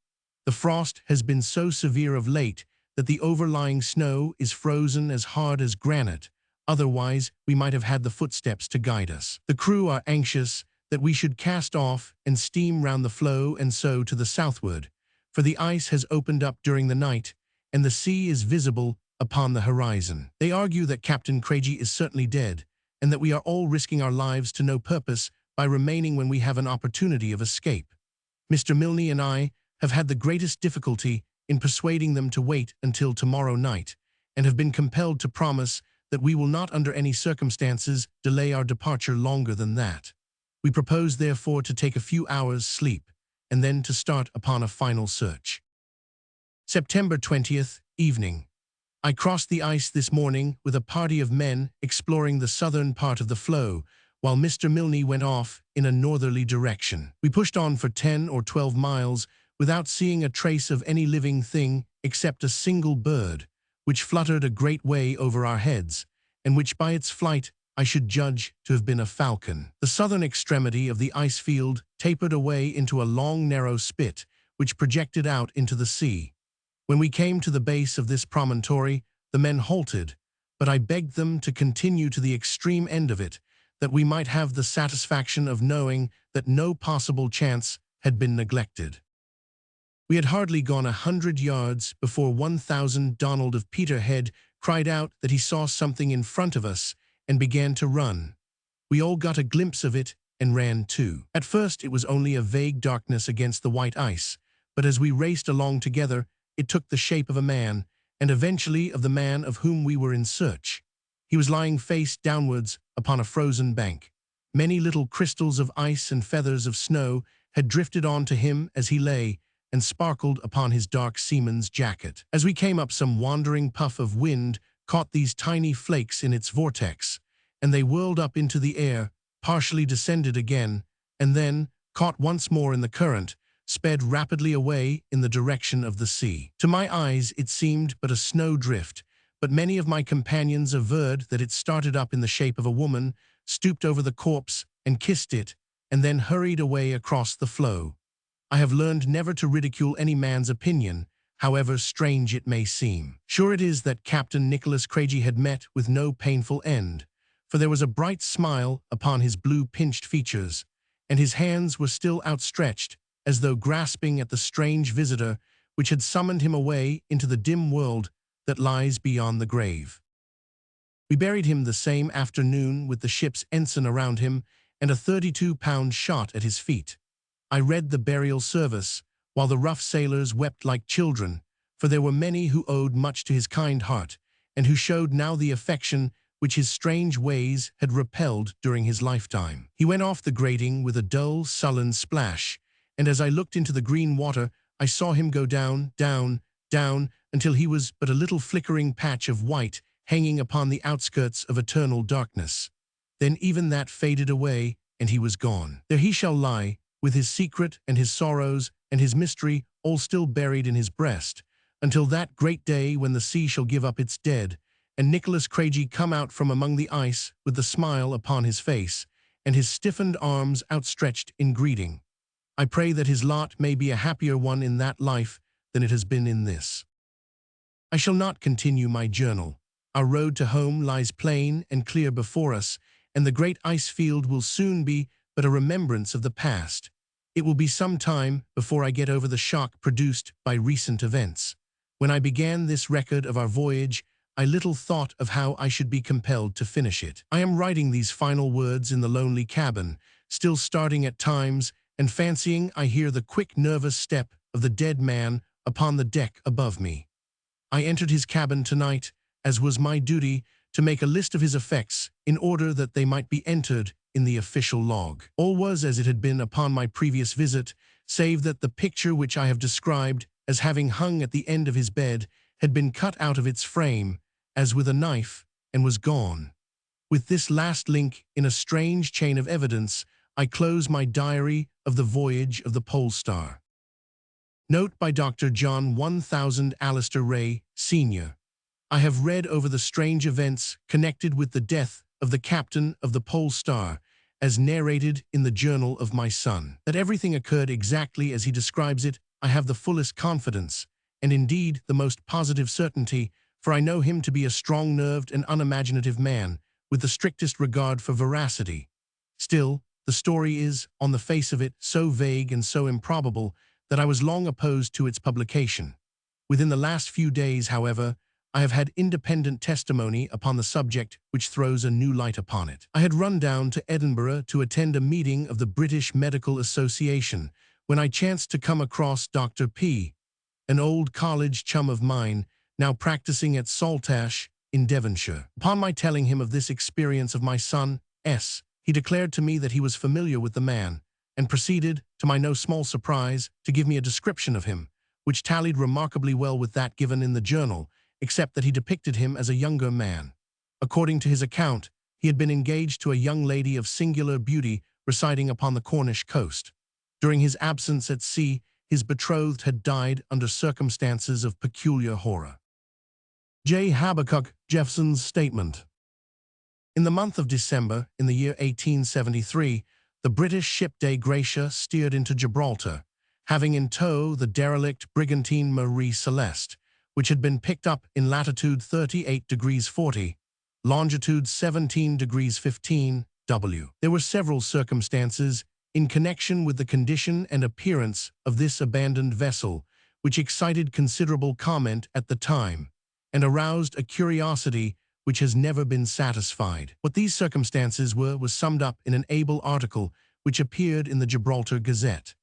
The frost has been so severe of late that the overlying snow is frozen as hard as granite. Otherwise, we might have had the footsteps to guide us. The crew are anxious that we should cast off and steam round the floe and so to the southward, for the ice has opened up during the night, and the sea is visible upon the horizon. They argue that Captain Craigie is certainly dead, and that we are all risking our lives to no purpose by remaining when we have an opportunity of escape. Mr. Milne and I have had the greatest difficulty in persuading them to wait until tomorrow night, and have been compelled to promise that we will not under any circumstances delay our departure longer than that. We propose therefore to take a few hours' sleep, and then to start upon a final search. September 20th, evening. I crossed the ice this morning with a party of men exploring the southern part of the floe, while Mr. Milne went off in a northerly direction. We pushed on for 10 or 12 miles without seeing a trace of any living thing except a single bird, which fluttered a great way over our heads, and which by its flight I should judge to have been a falcon. The southern extremity of the ice field tapered away into a long, narrow spit, which projected out into the sea. When we came to the base of this promontory, the men halted, but I begged them to continue to the extreme end of it, that we might have the satisfaction of knowing that no possible chance had been neglected. We had hardly gone 100 yards before 1000 Donald of Peterhead cried out that he saw something in front of us and began to run. We all got a glimpse of it and ran too. At first it was only a vague darkness against the white ice, but as we raced along together, it took the shape of a man, and eventually of the man of whom we were in search. He was lying face downwards upon a frozen bank. Many little crystals of ice and feathers of snow had drifted on to him as he lay, and sparkled upon his dark seaman's jacket. As we came up, some wandering puff of wind caught these tiny flakes in its vortex, and they whirled up into the air, partially descended again, and then, caught once more in the current, sped rapidly away in the direction of the sea. To my eyes it seemed but a snowdrift, but many of my companions averred that it started up in the shape of a woman, stooped over the corpse and kissed it, and then hurried away across the floe. I have learned never to ridicule any man's opinion, however strange it may seem. Sure it is that Captain Nicholas Craigie had met with no painful end, for there was a bright smile upon his blue-pinched features, and his hands were still outstretched, as though grasping at the strange visitor which had summoned him away into the dim world that lies beyond the grave. We buried him the same afternoon with the ship's ensign around him and a 32-pound shot at his feet. I read the burial service, while the rough sailors wept like children, for there were many who owed much to his kind heart, and who showed now the affection which his strange ways had repelled during his lifetime. He went off the grating with a dull, sullen splash, and as I looked into the green water, I saw him go down, down, down, until he was but a little flickering patch of white hanging upon the outskirts of eternal darkness. Then even that faded away, and he was gone. There he shall lie, with his secret and his sorrows and his mystery all still buried in his breast, until that great day when the sea shall give up its dead, and Nicholas Craigie come out from among the ice with the smile upon his face, and his stiffened arms outstretched in greeting. I pray that his lot may be a happier one in that life than it has been in this. I shall not continue my journal. Our road to home lies plain and clear before us, and the great ice field will soon be but a remembrance of the past. It will be some time before I get over the shock produced by recent events. When I began this record of our voyage, I little thought of how I should be compelled to finish it. I am writing these final words in the lonely cabin, still starting at times and fancying I hear the quick, nervous step of the dead man upon the deck above me. I entered his cabin tonight, as was my duty, to make a list of his effects in order that they might be entered in the official log. All was as it had been upon my previous visit, save that the picture which I have described as having hung at the end of his bed had been cut out of its frame, as with a knife, and was gone. With this last link in a strange chain of evidence, I close my diary of the voyage of the Polestar. Note by Dr. John 1000 Alistair Ray, Sr. I have read over the strange events connected with the death of the captain of the Polestar, as narrated in the journal of my son. That everything occurred exactly as he describes it, I have the fullest confidence, and indeed the most positive certainty, for I know him to be a strong-nerved and unimaginative man, with the strictest regard for veracity. Still, the story is, on the face of it, so vague and so improbable that I was long opposed to its publication. Within the last few days, however, I have had independent testimony upon the subject which throws a new light upon it. I had run down to Edinburgh to attend a meeting of the British Medical Association when I chanced to come across Dr. P., an old college chum of mine, now practicing at Saltash in Devonshire. Upon my telling him of this experience of my son, S., he declared to me that he was familiar with the man, and proceeded, to my no small surprise, to give me a description of him, which tallied remarkably well with that given in the journal, except that he depicted him as a younger man. According to his account, he had been engaged to a young lady of singular beauty residing upon the Cornish coast. During his absence at sea, his betrothed had died under circumstances of peculiar horror. J. Habakkuk Jeffson's statement. In the month of December, in the year 1873, the British ship Dei Gratia steered into Gibraltar, having in tow the derelict brigantine Marie Celeste, which had been picked up in latitude 38 degrees 40, longitude 17 degrees 15 W. There were several circumstances in connection with the condition and appearance of this abandoned vessel, which excited considerable comment at the time, and aroused a curiosity which has never been satisfied. What these circumstances were was summed up in an able article which appeared in the Gibraltar Gazette.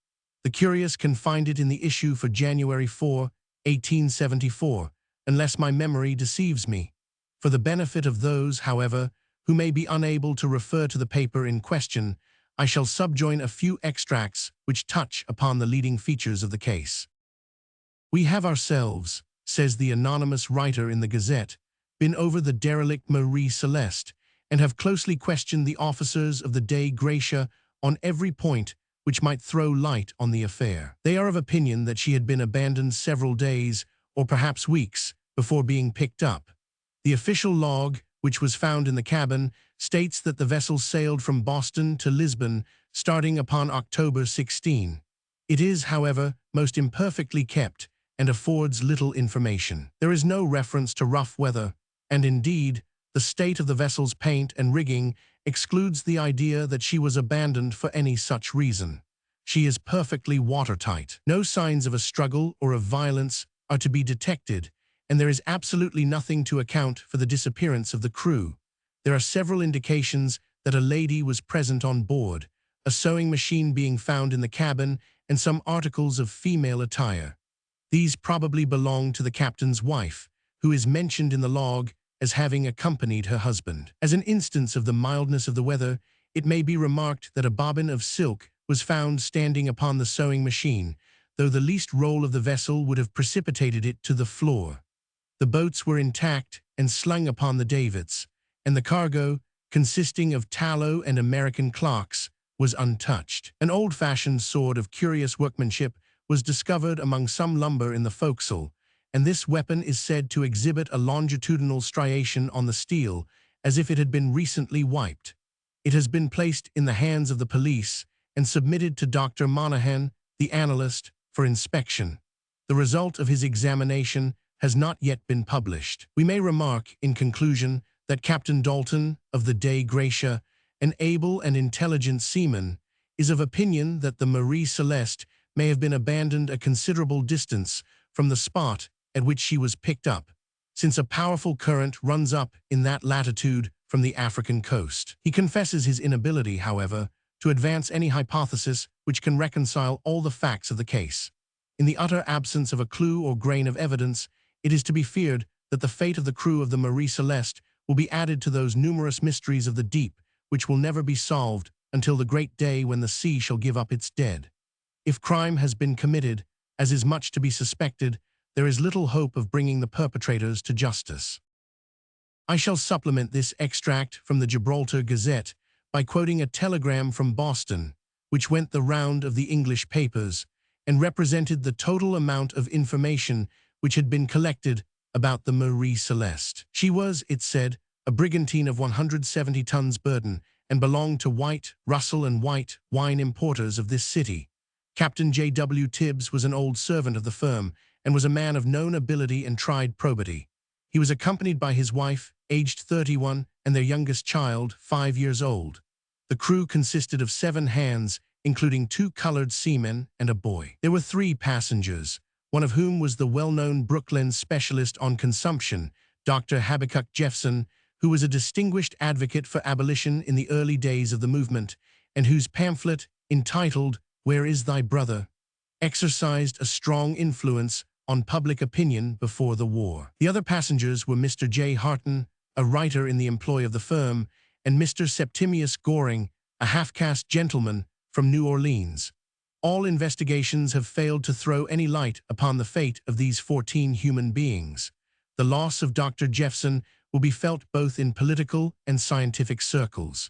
The curious can find it in the issue for January 4, 1874, unless my memory deceives me. For the benefit of those, however, who may be unable to refer to the paper in question, I shall subjoin a few extracts which touch upon the leading features of the case. "We have ourselves," says the anonymous writer in the Gazette, "been over the derelict Marie Celeste, and have closely questioned the officers of the Dei Gratia on every point which might throw light on the affair. They are of opinion that she had been abandoned several days, or perhaps weeks, before being picked up. The official log, which was found in the cabin, states that the vessel sailed from Boston to Lisbon starting upon October 16. It is, however, most imperfectly kept and affords little information. There is no reference to rough weather, and indeed, the state of the vessel's paint and rigging excludes the idea that she was abandoned for any such reason. She is perfectly watertight. No signs of a struggle or of violence are to be detected, and there is absolutely nothing to account for the disappearance of the crew. There are several indications that a lady was present on board, a sewing machine being found in the cabin, and some articles of female attire. These probably belong to the captain's wife, who is mentioned in the log as having accompanied her husband. As an instance of the mildness of the weather, it may be remarked that a bobbin of silk was found standing upon the sewing machine, though the least roll of the vessel would have precipitated it to the floor. The boats were intact and slung upon the davits, and the cargo, consisting of tallow and American clocks, was untouched. An old-fashioned sword of curious workmanship was discovered among some lumber in the forecastle, and this weapon is said to exhibit a longitudinal striation on the steel, as if it had been recently wiped. It has been placed in the hands of the police and submitted to Dr. Monaghan, the analyst, for inspection. The result of his examination has not yet been published. We may remark, in conclusion, that Captain Dalton, of the Dei Gratia, an able and intelligent seaman, is of opinion that the Marie Celeste may have been abandoned a considerable distance from the spot at which she was picked up, since a powerful current runs up in that latitude from the African coast. He confesses his inability, however, to advance any hypothesis which can reconcile all the facts of the case. In the utter absence of a clue or grain of evidence, it is to be feared that the fate of the crew of the Marie Celeste will be added to those numerous mysteries of the deep which will never be solved until the great day when the sea shall give up its dead. If crime has been committed, as is much to be suspected, there is little hope of bringing the perpetrators to justice. I shall supplement this extract from the Gibraltar Gazette by quoting a telegram from Boston, which went the round of the English papers and represented the total amount of information which had been collected about the Marie Celeste. She was, it said, a brigantine of 170 tons burden and belonged to White, Russell and White, wine importers of this city. Captain J.W. Tibbs was an old servant of the firm and was a man of known ability and tried probity. He was accompanied by his wife, aged 31, and their youngest child, 5 years old. The crew consisted of 7 hands, including 2 colored seamen and a boy. There were 3 passengers, one of whom was the well-known Brooklyn specialist on consumption, Dr. Habakkuk Jeffson, who was a distinguished advocate for abolition in the early days of the movement, and whose pamphlet, entitled "Where is Thy Brother?" exercised a strong influence on public opinion before the war. The other passengers were Mr. J. Harton, a writer in the employ of the firm, and Mr. Septimius Goring, a half-caste gentleman from New Orleans. All investigations have failed to throw any light upon the fate of these 14 human beings. The loss of Dr. Jeffson will be felt both in political and scientific circles.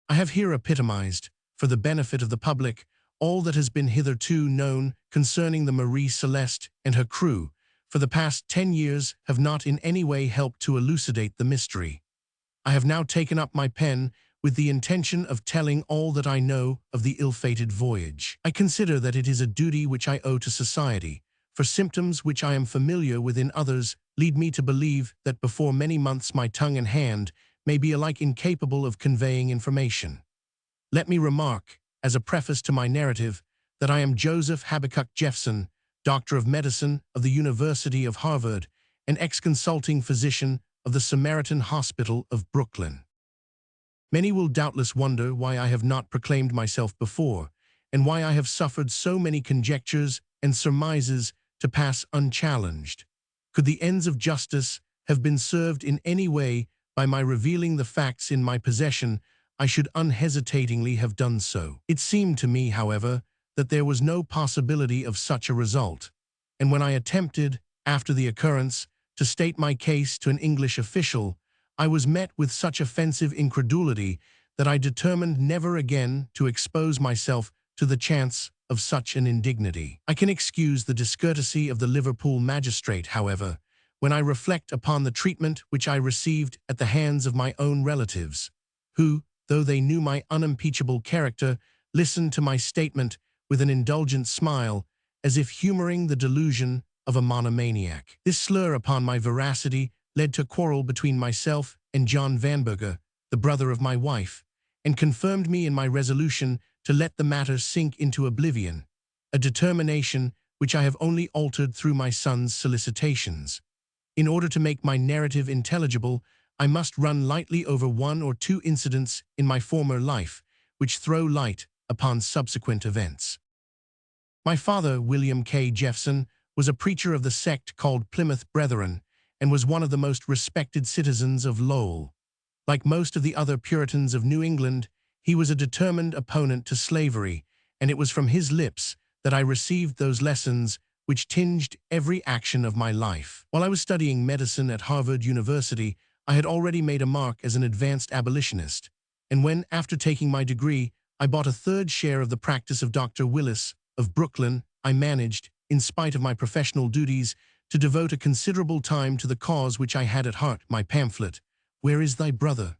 I have here epitomized, for the benefit of the public, all that has been hitherto known concerning the Marie Celeste and her crew, for the past 10 years have not in any way helped to elucidate the mystery. I have now taken up my pen with the intention of telling all that I know of the ill-fated voyage. I consider that it is a duty which I owe to society, for symptoms which I am familiar with in others lead me to believe that before many months my tongue and hand may be alike incapable of conveying information. Let me remark, as a preface to my narrative, that I am Joseph Habakkuk Jeffson, Doctor of Medicine of the University of Harvard, and ex-consulting physician of the Samaritan Hospital of Brooklyn. Many will doubtless wonder why I have not proclaimed myself before, and why I have suffered so many conjectures and surmises to pass unchallenged. Could the ends of justice have been served in any way by my revealing the facts in my possession, I should unhesitatingly have done so. It seemed to me, however, that there was no possibility of such a result, and when I attempted, after the occurrence, to state my case to an English official, I was met with such offensive incredulity that I determined never again to expose myself to the chance of such an indignity. I can excuse the discourtesy of the Liverpool magistrate, however, when I reflect upon the treatment which I received at the hands of my own relatives, who, though they knew my unimpeachable character, listened to my statement with an indulgent smile, as if humoring the delusion of a monomaniac. This slur upon my veracity led to a quarrel between myself and John Vanberger, the brother of my wife, and confirmed me in my resolution to let the matter sink into oblivion, a determination which I have only altered through my son's solicitations. In order to make my narrative intelligible, I must run lightly over one or two incidents in my former life, which throw light upon subsequent events. My father, William K. Jeffson, was a preacher of the sect called Plymouth Brethren, and was one of the most respected citizens of Lowell. Like most of the other Puritans of New England, he was a determined opponent to slavery, and it was from his lips that I received those lessons which tinged every action of my life. While I was studying medicine at Harvard University, I had already made a mark as an advanced abolitionist, and when, after taking my degree, I bought a third share of the practice of Dr. Willis of Brooklyn, I managed, in spite of my professional duties, to devote a considerable time to the cause which I had at heart, my pamphlet, Where is Thy Brother?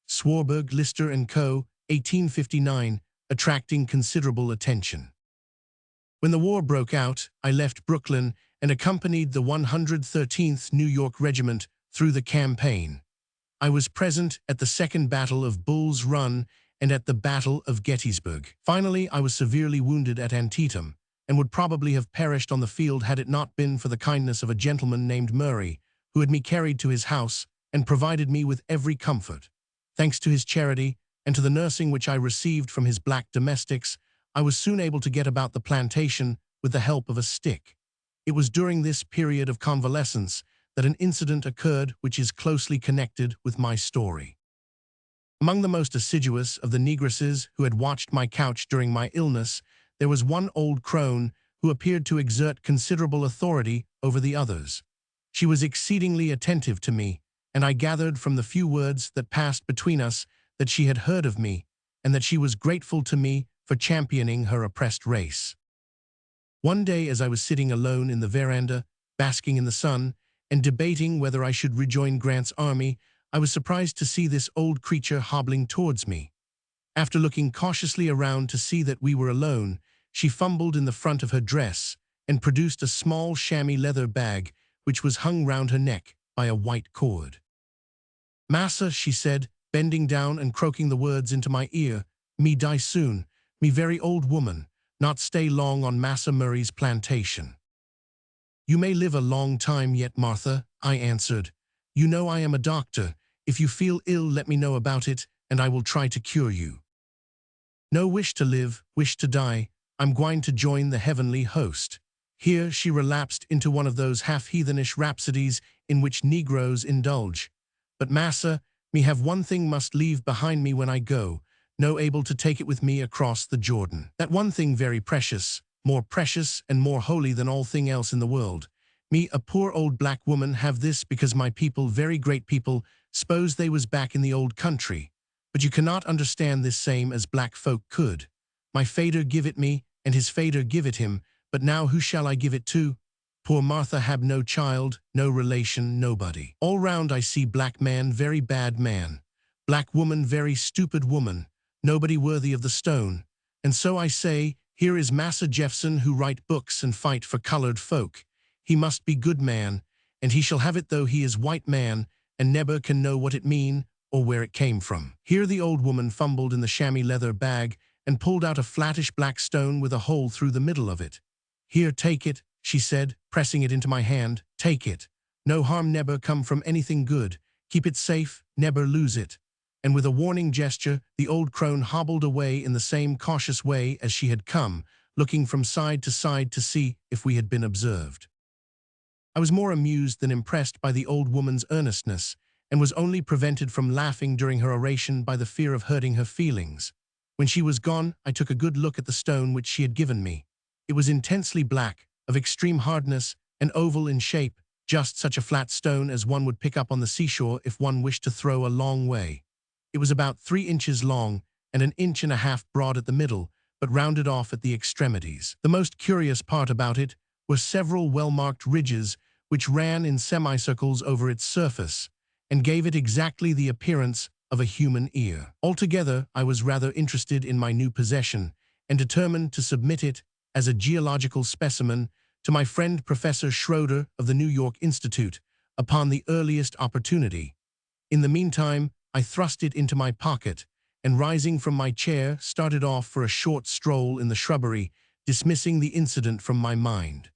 Swarberg, Lister & Co., 1859, attracting considerable attention. When the war broke out, I left Brooklyn and accompanied the 113th New York Regiment through the campaign. I was present at the Second Battle of Bull's Run and at the Battle of Gettysburg. Finally, I was severely wounded at Antietam, and would probably have perished on the field had it not been for the kindness of a gentleman named Murray, who had me carried to his house and provided me with every comfort. Thanks to his charity, and to the nursing which I received from his black domestics, I was soon able to get about the plantation with the help of a stick. It was during this period of convalescence that an incident occurred which is closely connected with my story. Among the most assiduous of the negresses who had watched my couch during my illness, there was one old crone who appeared to exert considerable authority over the others. She was exceedingly attentive to me, and I gathered from the few words that passed between us that she had heard of me, and that she was grateful to me for championing her oppressed race. One day, as I was sitting alone in the veranda, basking in the sun, and debating whether I should rejoin Grant's army, I was surprised to see this old creature hobbling towards me. After looking cautiously around to see that we were alone, she fumbled in the front of her dress and produced a small chamois leather bag which was hung round her neck by a white cord. "Massa," she said, bending down and croaking the words into my ear, "me die soon, me very old woman, not stay long on Massa Murray's plantation." "You may live a long time yet, Martha," I answered. "You know I am a doctor. If you feel ill, let me know about it, and I will try to cure you." "No wish to live, wish to die. I'm gwine to join the heavenly host." Here she relapsed into one of those half-heathenish rhapsodies in which Negroes indulge. "But massa, me have one thing must leave behind me when I go, no able to take it with me across the Jordan. That one thing very precious, more precious and more holy than all thing else in the world. Me, a poor old black woman, have this because my people, very great people, s'pose they was back in the old country. But you cannot understand this same as black folk could. My fader give it me, and his fader give it him, but now who shall I give it to? Poor Martha have no child, no relation, nobody. All round I see black man, very bad man. Black woman, very stupid woman, nobody worthy of the stone. And so I say, here is Massa Jeffson who write books and fight for colored folk. He must be good man, and he shall have it though he is white man, and never can know what it mean or where it came from." Here the old woman fumbled in the chamois leather bag and pulled out a flattish black stone with a hole through the middle of it. "Here, take it," she said, pressing it into my hand. "Take it. No harm never come from anything good. Keep it safe, never lose it. and with a warning gesture, the old crone hobbled away in the same cautious way as she had come, looking from side to side to see if we had been observed. I was more amused than impressed by the old woman's earnestness, and was only prevented from laughing during her oration by the fear of hurting her feelings. When she was gone, I took a good look at the stone which she had given me. It was intensely black, of extreme hardness, and oval in shape, just such a flat stone as one would pick up on the seashore if one wished to throw a long way. It was about 3 inches long and 1.5 inches broad at the middle, but rounded off at the extremities. The most curious part about it were several well-marked ridges which ran in semicircles over its surface, and gave it exactly the appearance of a human ear. Altogether, I was rather interested in my new possession, and determined to submit it as a geological specimen to my friend Professor Schroeder of the New York Institute upon the earliest opportunity. In the meantime, I thrust it into my pocket, and rising from my chair, started off for a short stroll in the shrubbery, dismissing the incident from my mind.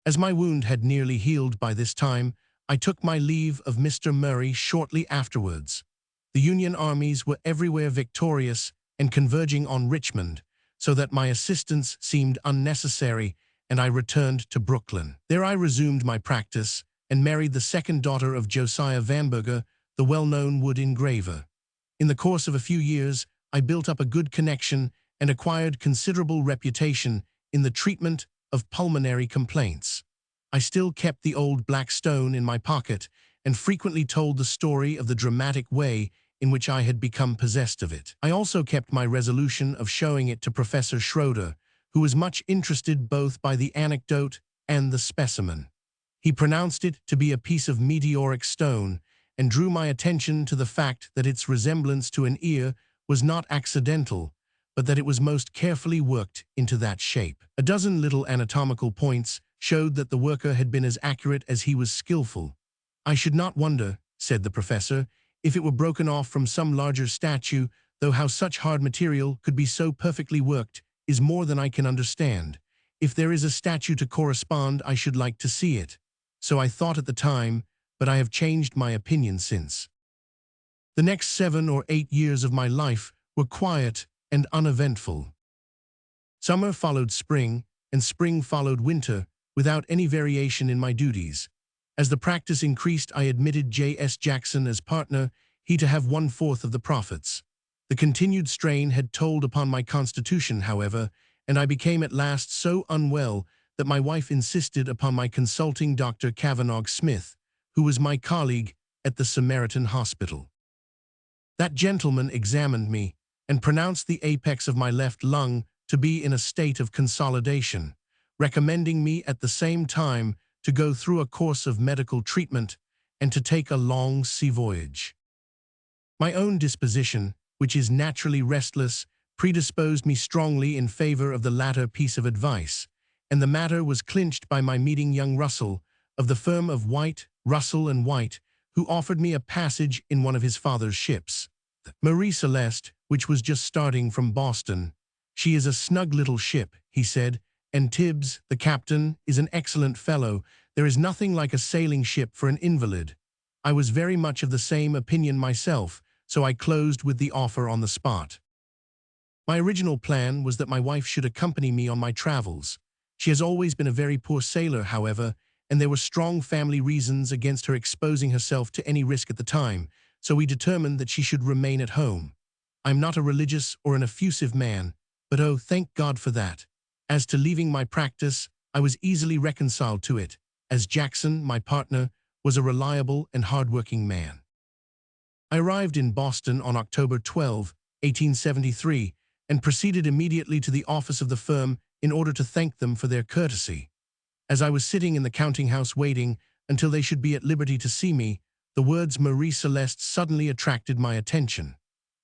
As my wound had nearly healed by this time, I took my leave of Mr. Murray shortly afterwards. The Union armies were everywhere victorious and converging on Richmond, so that my assistance seemed unnecessary, and I returned to Brooklyn. There I resumed my practice, and married the second daughter of Josiah Vanberger, the well-known wood engraver. In the course of a few years, I built up a good connection and acquired considerable reputation in the treatment of pulmonary complaints. I still kept the old black stone in my pocket, and frequently told the story of the dramatic way in which I had become possessed of it. I also kept my resolution of showing it to Professor Schroeder, who was much interested both by the anecdote and the specimen. He pronounced it to be a piece of meteoric stone, and drew my attention to the fact that its resemblance to an ear was not accidental, but that it was most carefully worked into that shape. A dozen little anatomical points showed that the worker had been as accurate as he was skillful. "I should not wonder," said the professor, "if it were broken off from some larger statue, though how such hard material could be so perfectly worked is more than I can understand. If there is a statue to correspond, I should like to see it. So I thought at the time, but I have changed my opinion since." The next 7 or 8 years of my life were quiet and uneventful. Summer followed spring, and spring followed winter, without any variation in my duties. As the practice increased, I admitted J.S. Jackson as partner, he to have 1/4 of the profits. The continued strain had told upon my constitution, however, and I became at last so unwell that my wife insisted upon my consulting Dr. Kavanagh Smith, who was my colleague at the Samaritan Hospital. That gentleman examined me, and pronounced the apex of my left lung to be in a state of consolidation, recommending me at the same time to go through a course of medical treatment and to take a long sea voyage. My own disposition, which is naturally restless, predisposed me strongly in favor of the latter piece of advice, and the matter was clinched by my meeting young Russell, of the firm of White, Russell and White, who offered me a passage in one of his father's ships, the Marie Celeste, which was just starting from Boston. "She is a snug little ship," he said, "and Tibbs, the captain, is an excellent fellow. There is nothing like a sailing ship for an invalid." I was very much of the same opinion myself, so I closed with the offer on the spot. My original plan was that my wife should accompany me on my travels. She has always been a very poor sailor, however, and there were strong family reasons against her exposing herself to any risk at the time, so we determined that she should remain at home. I am not a religious or an effusive man, but oh, thank God for that. As to leaving my practice, I was easily reconciled to it, as Jackson, my partner, was a reliable and hard-working man. I arrived in Boston on October 12, 1873, and proceeded immediately to the office of the firm in order to thank them for their courtesy. As I was sitting in the counting-house waiting until they should be at liberty to see me, the words Marie Celeste suddenly attracted my attention.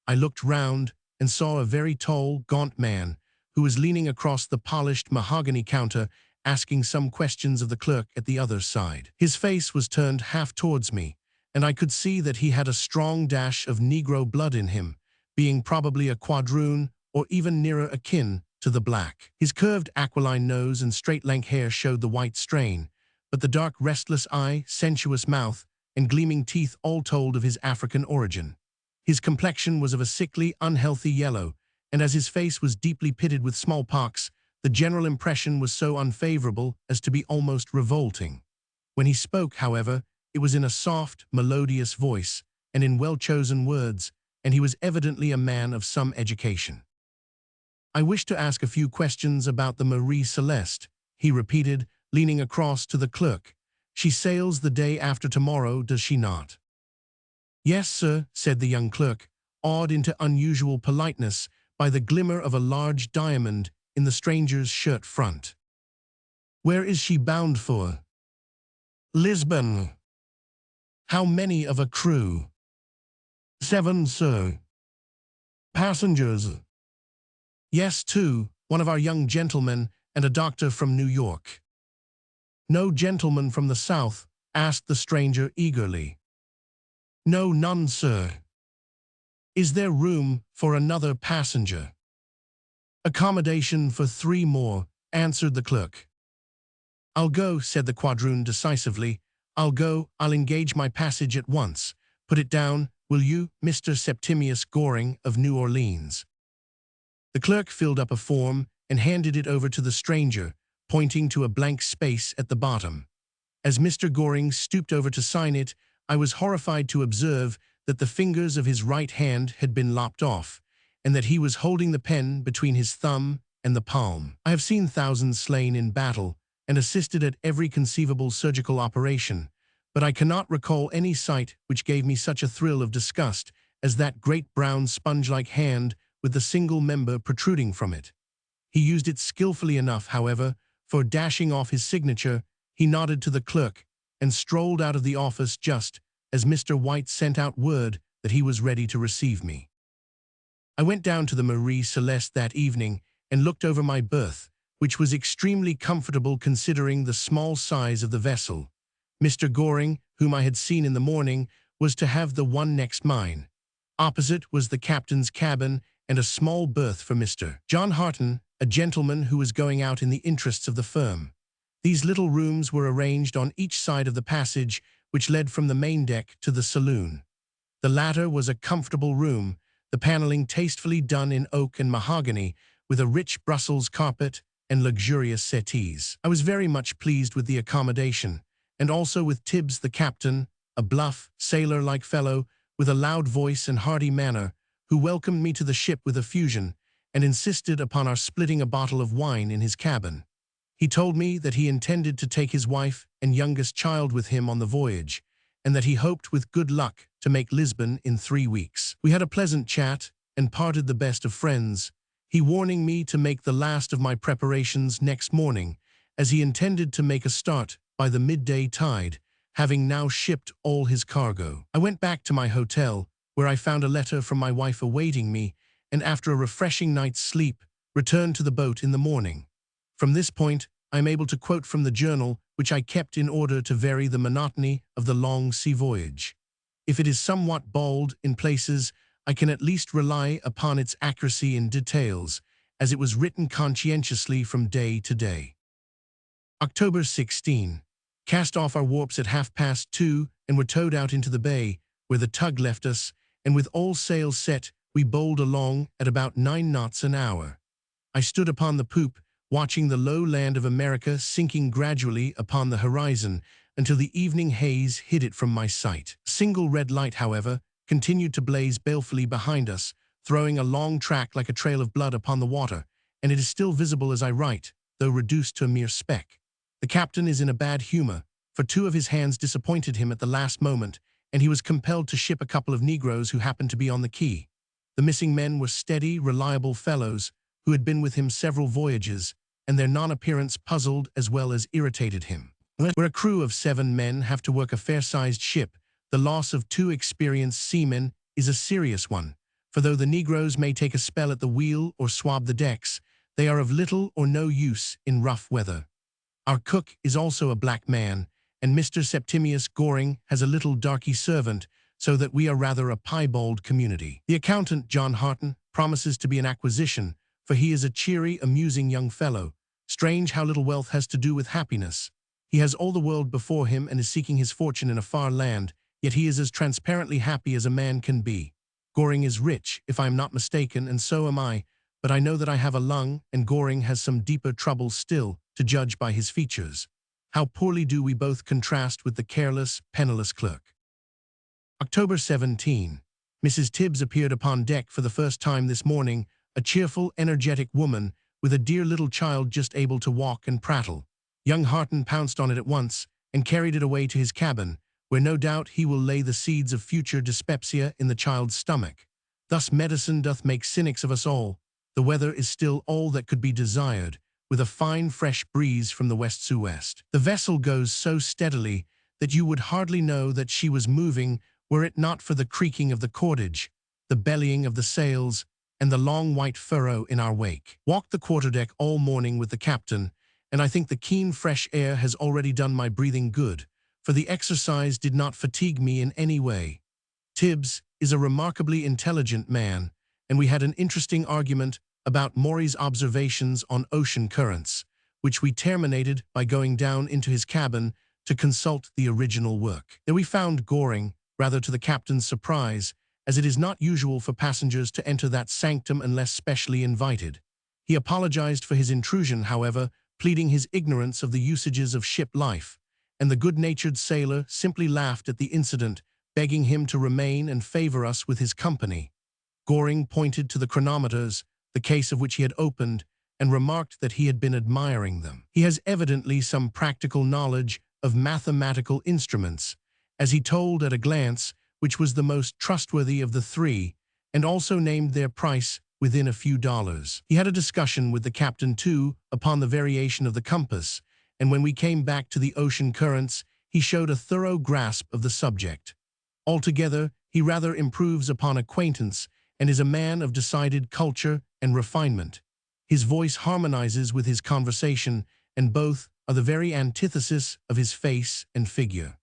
I looked round and saw a very tall, gaunt man, who was leaning across the polished mahogany counter, asking some questions of the clerk at the other side. His face was turned half towards me, and I could see that he had a strong dash of Negro blood in him, being probably a quadroon or even nearer akin to the black. His curved aquiline nose and straight lank hair showed the white strain, but the dark restless eye, sensuous mouth, and gleaming teeth all told of his African origin. His complexion was of a sickly, unhealthy yellow, and as his face was deeply pitted with smallpox, the general impression was so unfavorable as to be almost revolting. When he spoke, however, it was in a soft, melodious voice, and in well-chosen words, and he was evidently a man of some education. "I wish to ask a few questions about the Marie Celeste," he repeated, leaning across to the clerk. "She sails the day after tomorrow, does she not?" "Yes, sir," said the young clerk, awed into unusual politeness by the glimmer of a large diamond in the stranger's shirt front. "Where is she bound for?" "Lisbon." "How many of a crew?" "7, sir." "Passengers?" "Yes, 2, one of our young gentlemen and a doctor from New York." "No gentleman from the South?" asked the stranger eagerly. "No, none, sir." "Is there room for another passenger?" "Accommodation for 3 more," answered the clerk. "I'll go," said the quadroon decisively. "I'll go. I'll engage my passage at once. Put it down, will you, Mr. Septimius Goring of New Orleans." The clerk filled up a form and handed it over to the stranger, pointing to a blank space at the bottom. As Mr. Goring stooped over to sign it, I was horrified to observe that the fingers of his right hand had been lopped off, and that he was holding the pen between his thumb and the palm. I have seen thousands slain in battle, and assisted at every conceivable surgical operation, but I cannot recall any sight which gave me such a thrill of disgust as that great brown sponge-like hand with the single member protruding from it. He used it skillfully enough, however, for, dashing off his signature, he nodded to the clerk and strolled out of the office just as Mr. White sent out word that he was ready to receive me. I went down to the Marie Celeste that evening and looked over my berth, which was extremely comfortable considering the small size of the vessel. Mr. Goring, whom I had seen in the morning, was to have the one next mine. Opposite was the captain's cabin and a small berth for Mr. John Harton, a gentleman who was going out in the interests of the firm. These little rooms were arranged on each side of the passage which led from the main deck to the saloon. The latter was a comfortable room, the paneling tastefully done in oak and mahogany, with a rich Brussels carpet and luxurious settees. I was very much pleased with the accommodation, and also with Tibbs the captain, a bluff, sailor-like fellow with a loud voice and hearty manner, who welcomed me to the ship with effusion, and insisted upon our splitting a bottle of wine in his cabin. He told me that he intended to take his wife and youngest child with him on the voyage, and that he hoped with good luck to make Lisbon in 3 weeks. We had a pleasant chat and parted the best of friends, he warning me to make the last of my preparations next morning, as he intended to make a start by the midday tide, having now shipped all his cargo. I went back to my hotel, where I found a letter from my wife awaiting me, and after a refreshing night's sleep, returned to the boat in the morning. From this point, I am able to quote from the journal, which I kept in order to vary the monotony of the long sea voyage. If it is somewhat bald in places, I can at least rely upon its accuracy in details, as it was written conscientiously from day to day. October 16. Cast off our warps at 2:30 and were towed out into the bay, where the tug left us, and with all sails set, we bowled along at about 9 knots an hour. I stood upon the poop, watching the low land of America sinking gradually upon the horizon until the evening haze hid it from my sight. A single red light, however, continued to blaze balefully behind us, throwing a long track like a trail of blood upon the water, and it is still visible as I write, though reduced to a mere speck. The captain is in a bad humor, for 2 of his hands disappointed him at the last moment, and he was compelled to ship a couple of Negroes who happened to be on the quay. The missing men were steady, reliable fellows who had been with him several voyages, and their non-appearance puzzled as well as irritated him. Where a crew of 7 men have to work a fair-sized ship, the loss of 2 experienced seamen is a serious one, for though the Negroes may take a spell at the wheel or swab the decks, they are of little or no use in rough weather. Our cook is also a black man, and Mr. Septimius Goring has a little darky servant, so that we are rather a piebald community. The accountant, John Harton, promises to be an acquisition, for he is a cheery, amusing young fellow. Strange how little wealth has to do with happiness. He has all the world before him and is seeking his fortune in a far land, yet he is as transparently happy as a man can be. Goring is rich, if I am not mistaken, and so am I, but I know that I have a lung, and Goring has some deeper trouble still, to judge by his features. How poorly do we both contrast with the careless, penniless clerk. October 17. Mrs. Tibbs appeared upon deck for the first time this morning, a cheerful, energetic woman, with a dear little child just able to walk and prattle. Young Harton pounced on it at once, and carried it away to his cabin, where no doubt he will lay the seeds of future dyspepsia in the child's stomach. Thus medicine doth make cynics of us all. The weather is still all that could be desired, with a fine fresh breeze from the west-southwest. The vessel goes so steadily that you would hardly know that she was moving were it not for the creaking of the cordage, the bellying of the sails, and the long white furrow in our wake. Walked the quarterdeck all morning with the captain, and I think the keen fresh air has already done my breathing good, for the exercise did not fatigue me in any way. Tibbs is a remarkably intelligent man, and we had an interesting argument about Maury's observations on ocean currents, which we terminated by going down into his cabin to consult the original work. There we found Goring, rather to the captain's surprise, as it is not usual for passengers to enter that sanctum unless specially invited. He apologized for his intrusion, however, pleading his ignorance of the usages of ship life, and the good-natured sailor simply laughed at the incident, begging him to remain and favor us with his company. Goring pointed to the chronometers, the case of which he had opened, and remarked that he had been admiring them. He has evidently some practical knowledge of mathematical instruments, as he told at a glance which was the most trustworthy of the three, and also named their price within a few dollars. He had a discussion with the captain, too, upon the variation of the compass, and when we came back to the ocean currents, he showed a thorough grasp of the subject. Altogether, he rather improves upon acquaintance, and is a man of decided culture and refinement. His voice harmonizes with his conversation, and both are the very antithesis of his face and figure.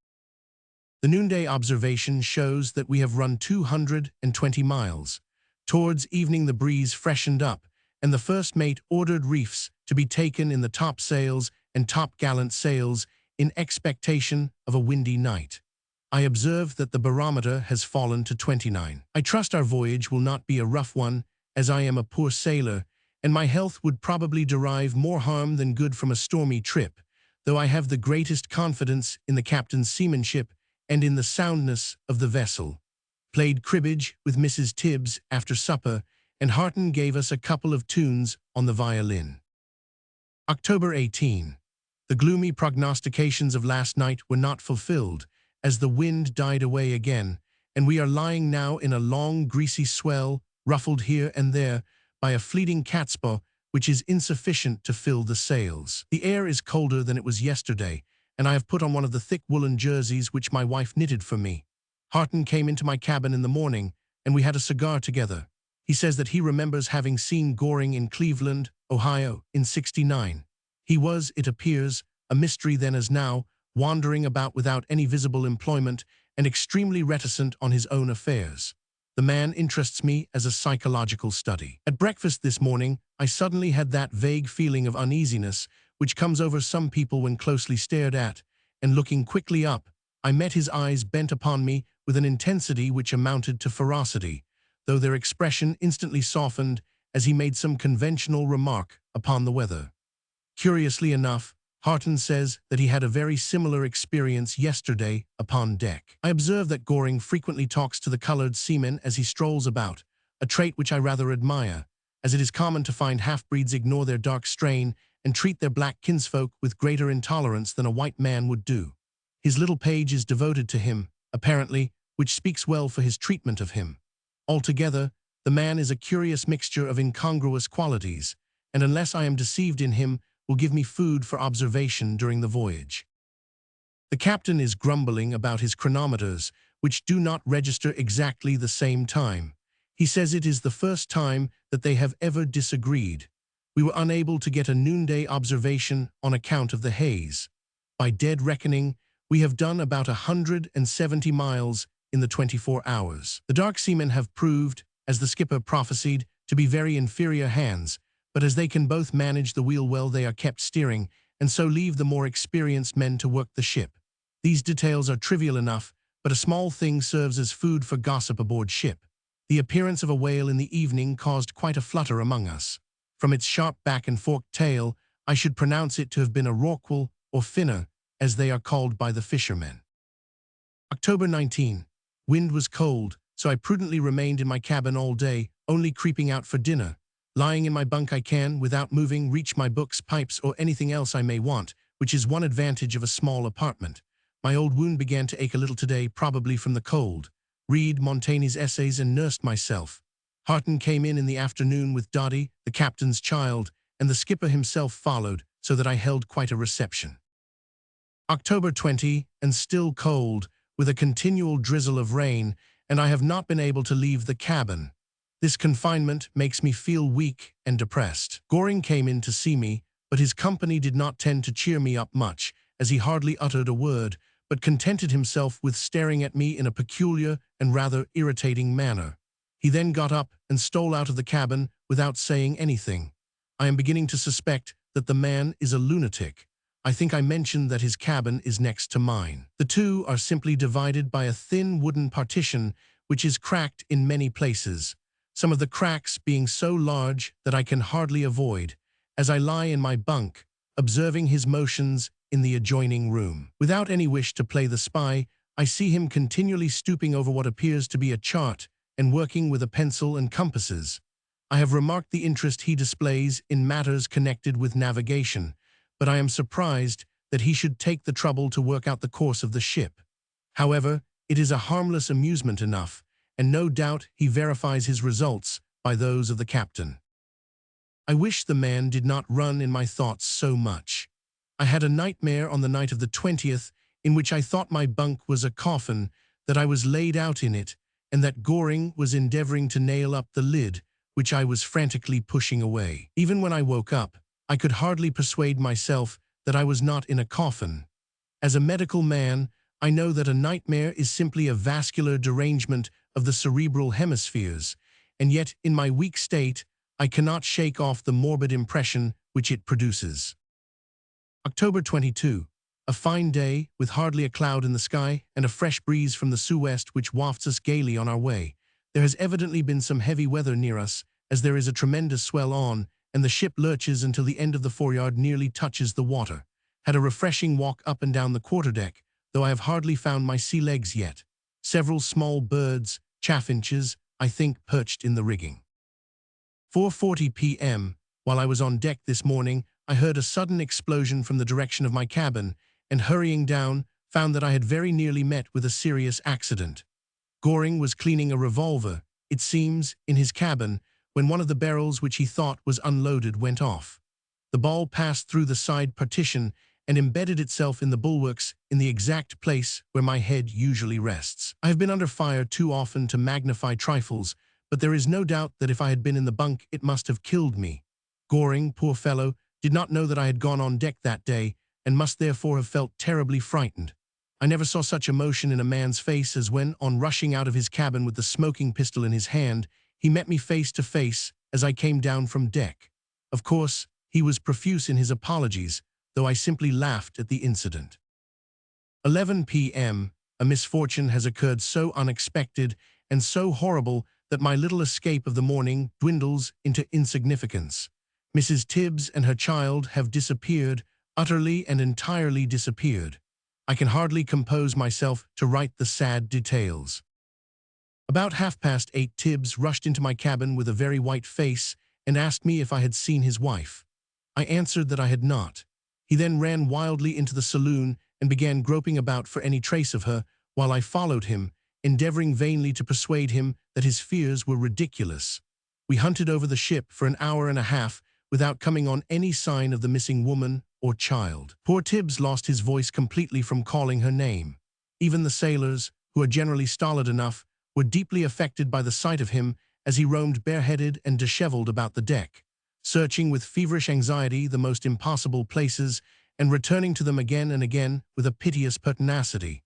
The noonday observation shows that we have run 220 miles. Towards evening the breeze freshened up, and the first mate ordered reefs to be taken in the topsails and topgallant sails in expectation of a windy night. I observe that the barometer has fallen to 29. I trust our voyage will not be a rough one, as I am a poor sailor, and my health would probably derive more harm than good from a stormy trip, though I have the greatest confidence in the captain's seamanship and in the soundness of the vessel. Played cribbage with Mrs. Tibbs after supper, and Harton gave us a couple of tunes on the violin. October 18. The gloomy prognostications of last night were not fulfilled, as the wind died away again, and we are lying now in a long greasy swell, ruffled here and there by a fleeting catspaw which is insufficient to fill the sails. The air is colder than it was yesterday, and I have put on one of the thick woolen jerseys which my wife knitted for me. Harton came into my cabin in the morning, and we had a cigar together. He says that he remembers having seen Goring in Cleveland, Ohio, in '69. He was, it appears, a mystery then as now, wandering about without any visible employment and extremely reticent on his own affairs. The man interests me as a psychological study. At breakfast this morning, I suddenly had that vague feeling of uneasiness which comes over some people when closely stared at, and looking quickly up, I met his eyes bent upon me with an intensity which amounted to ferocity, though their expression instantly softened as he made some conventional remark upon the weather. Curiously enough, Harton says that he had a very similar experience yesterday upon deck. I observe that Goring frequently talks to the colored seamen as he strolls about, a trait which I rather admire, as it is common to find half-breeds ignore their dark strain and treat their black kinsfolk with greater intolerance than a white man would do. His little page is devoted to him, apparently, which speaks well for his treatment of him. Altogether, the man is a curious mixture of incongruous qualities, and unless I am deceived in him, will give me food for observation during the voyage. The captain is grumbling about his chronometers, which do not register exactly the same time. He says it is the first time that they have ever disagreed. We were unable to get a noonday observation on account of the haze. By dead reckoning, we have done about 170 miles in the 24 hours. The dark seamen have proved, as the skipper prophesied, to be very inferior hands, but as they can both manage the wheel well, they are kept steering, and so leave the more experienced men to work the ship. These details are trivial enough, but a small thing serves as food for gossip aboard ship. The appearance of a whale in the evening caused quite a flutter among us. From its sharp back and forked tail, I should pronounce it to have been a rorqual or finner, as they are called by the fishermen. October 19. Wind was cold, so I prudently remained in my cabin all day, only creeping out for dinner. Lying in my bunk I can, without moving, reach my books, pipes, or anything else I may want, which is one advantage of a small apartment. My old wound began to ache a little today, probably from the cold. Read Montaigne's essays and nursed myself. Harton came in the afternoon with Dotty, the captain's child, and the skipper himself followed, so that I held quite a reception. October 20, and still cold, with a continual drizzle of rain, and I have not been able to leave the cabin. This confinement makes me feel weak and depressed. Goring came in to see me, but his company did not tend to cheer me up much, as he hardly uttered a word, but contented himself with staring at me in a peculiar and rather irritating manner. He then got up and stole out of the cabin without saying anything. I am beginning to suspect that the man is a lunatic. I think I mentioned that his cabin is next to mine. The two are simply divided by a thin wooden partition which is cracked in many places, some of the cracks being so large that I can hardly avoid, as I lie in my bunk, observing his motions in the adjoining room. Without any wish to play the spy, I see him continually stooping over what appears to be a chart and working with a pencil and compasses. I have remarked the interest he displays in matters connected with navigation, but I am surprised that he should take the trouble to work out the course of the ship. However, it is a harmless amusement enough, and no doubt he verifies his results by those of the captain. I wish the man did not run in my thoughts so much. I had a nightmare on the night of the 20th in which I thought my bunk was a coffin, that I was laid out in it, and that Goring was endeavoring to nail up the lid, which I was frantically pushing away. Even when I woke up, I could hardly persuade myself that I was not in a coffin. As a medical man, I know that a nightmare is simply a vascular derangement of the cerebral hemispheres, and yet in my weak state, I cannot shake off the morbid impression which it produces. October 22. A fine day, with hardly a cloud in the sky, and a fresh breeze from the southwest which wafts us gaily on our way. There has evidently been some heavy weather near us, as there is a tremendous swell on, and the ship lurches until the end of the foreyard nearly touches the water. Had a refreshing walk up and down the quarterdeck, though I have hardly found my sea legs yet. Several small birds, chaffinches, I think, perched in the rigging. 4:40 p.m. While I was on deck this morning, I heard a sudden explosion from the direction of my cabin, and hurrying down, found that I had very nearly met with a serious accident. Goring was cleaning a revolver, it seems, in his cabin, when one of the barrels which he thought was unloaded went off. The ball passed through the side partition and embedded itself in the bulwarks in the exact place where my head usually rests. I have been under fire too often to magnify trifles, but there is no doubt that if I had been in the bunk it must have killed me. Goring, poor fellow, did not know that I had gone on deck that day, and must therefore have felt terribly frightened. I never saw such emotion in a man's face as when, on rushing out of his cabin with the smoking pistol in his hand, he met me face to face as I came down from deck. Of course, he was profuse in his apologies, though I simply laughed at the incident. 11 p.m. A misfortune has occurred so unexpected and so horrible that my little escape of the morning dwindles into insignificance. Mrs. Tibbs and her child have disappeared, utterly and entirely disappeared. I can hardly compose myself to write the sad details. About 8:30, Tibbs rushed into my cabin with a very white face and asked me if I had seen his wife. I answered that I had not. He then ran wildly into the saloon and began groping about for any trace of her, while I followed him, endeavoring vainly to persuade him that his fears were ridiculous. We hunted over the ship for an hour and a half without coming on any sign of the missing woman or child. Poor Tibbs lost his voice completely from calling her name. Even the sailors, who are generally stolid enough, were deeply affected by the sight of him as he roamed bareheaded and disheveled about the deck, searching with feverish anxiety the most impossible places and returning to them again and again with a piteous pertinacity.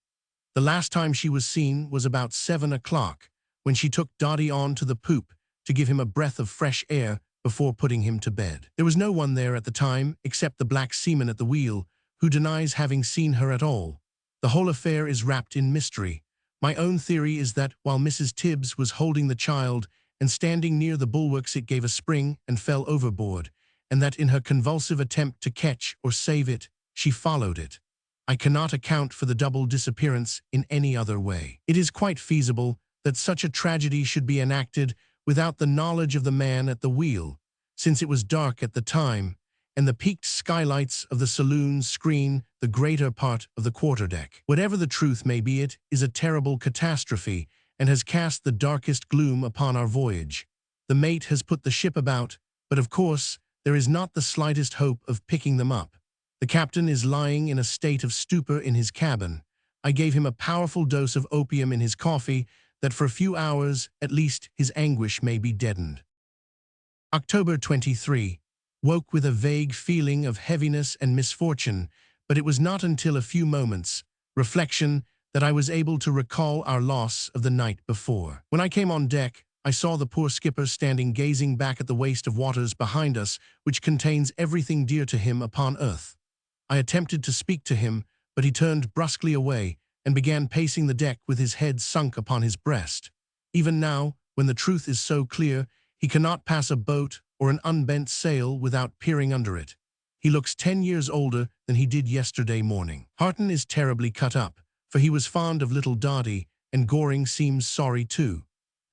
The last time she was seen was about 7 o'clock, when she took Dotty on to the poop to give him a breath of fresh air before putting him to bed. There was no one there at the time except the black seaman at the wheel, who denies having seen her at all. The whole affair is wrapped in mystery. My own theory is that while Mrs. Tibbs was holding the child and standing near the bulwarks, it gave a spring and fell overboard, and that in her convulsive attempt to catch or save it, she followed it. I cannot account for the double disappearance in any other way. It is quite feasible that such a tragedy should be enacted without the knowledge of the man at the wheel, since it was dark at the time, and the peaked skylights of the saloon screen the greater part of the quarterdeck. Whatever the truth may be, it is a terrible catastrophe and has cast the darkest gloom upon our voyage. The mate has put the ship about, but of course there is not the slightest hope of picking them up. The captain is lying in a state of stupor in his cabin. I gave him a powerful dose of opium in his coffee, that for a few hours at least his anguish may be deadened. October 23. Woke with a vague feeling of heaviness and misfortune, but it was not until a few moments' reflection that I was able to recall our loss of the night before. When I came on deck, I saw the poor skipper standing gazing back at the waste of waters behind us, which contains everything dear to him upon earth. I attempted to speak to him, but he turned brusquely away and began pacing the deck with his head sunk upon his breast. Even now, when the truth is so clear, he cannot pass a boat or an unbent sail without peering under it. He looks 10 years older than he did yesterday morning. Harton is terribly cut up, for he was fond of little Dotty, and Goring seems sorry too.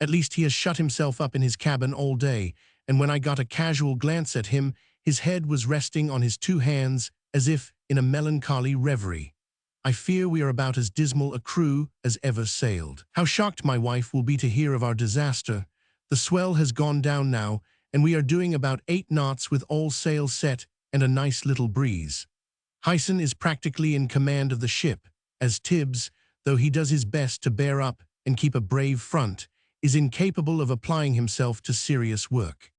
At least he has shut himself up in his cabin all day, and when I got a casual glance at him, his head was resting on his two hands as if in a melancholy reverie. I fear we are about as dismal a crew as ever sailed. How shocked my wife will be to hear of our disaster. The swell has gone down now, and we are doing about 8 knots with all sails set and a nice little breeze. Hyson is practically in command of the ship, as Tibbs, though he does his best to bear up and keep a brave front, is incapable of applying himself to serious work.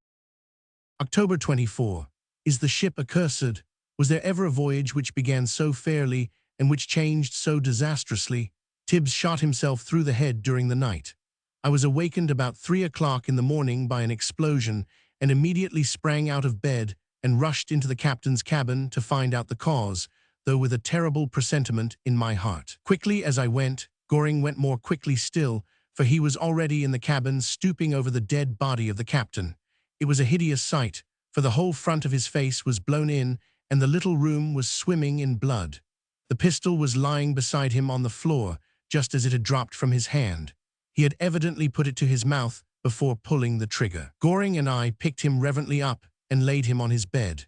October 24. Is the ship accursed? Was there ever a voyage which began so fairly and which changed so disastrously? Tibbs shot himself through the head during the night. I was awakened about 3 o'clock in the morning by an explosion and immediately sprang out of bed and rushed into the captain's cabin to find out the cause, though with a terrible presentiment in my heart. Quickly as I went, Goring went more quickly still, for he was already in the cabin stooping over the dead body of the captain. It was a hideous sight, for the whole front of his face was blown in and the little room was swimming in blood. The pistol was lying beside him on the floor, just as it had dropped from his hand. He had evidently put it to his mouth before pulling the trigger. Goring and I picked him reverently up and laid him on his bed.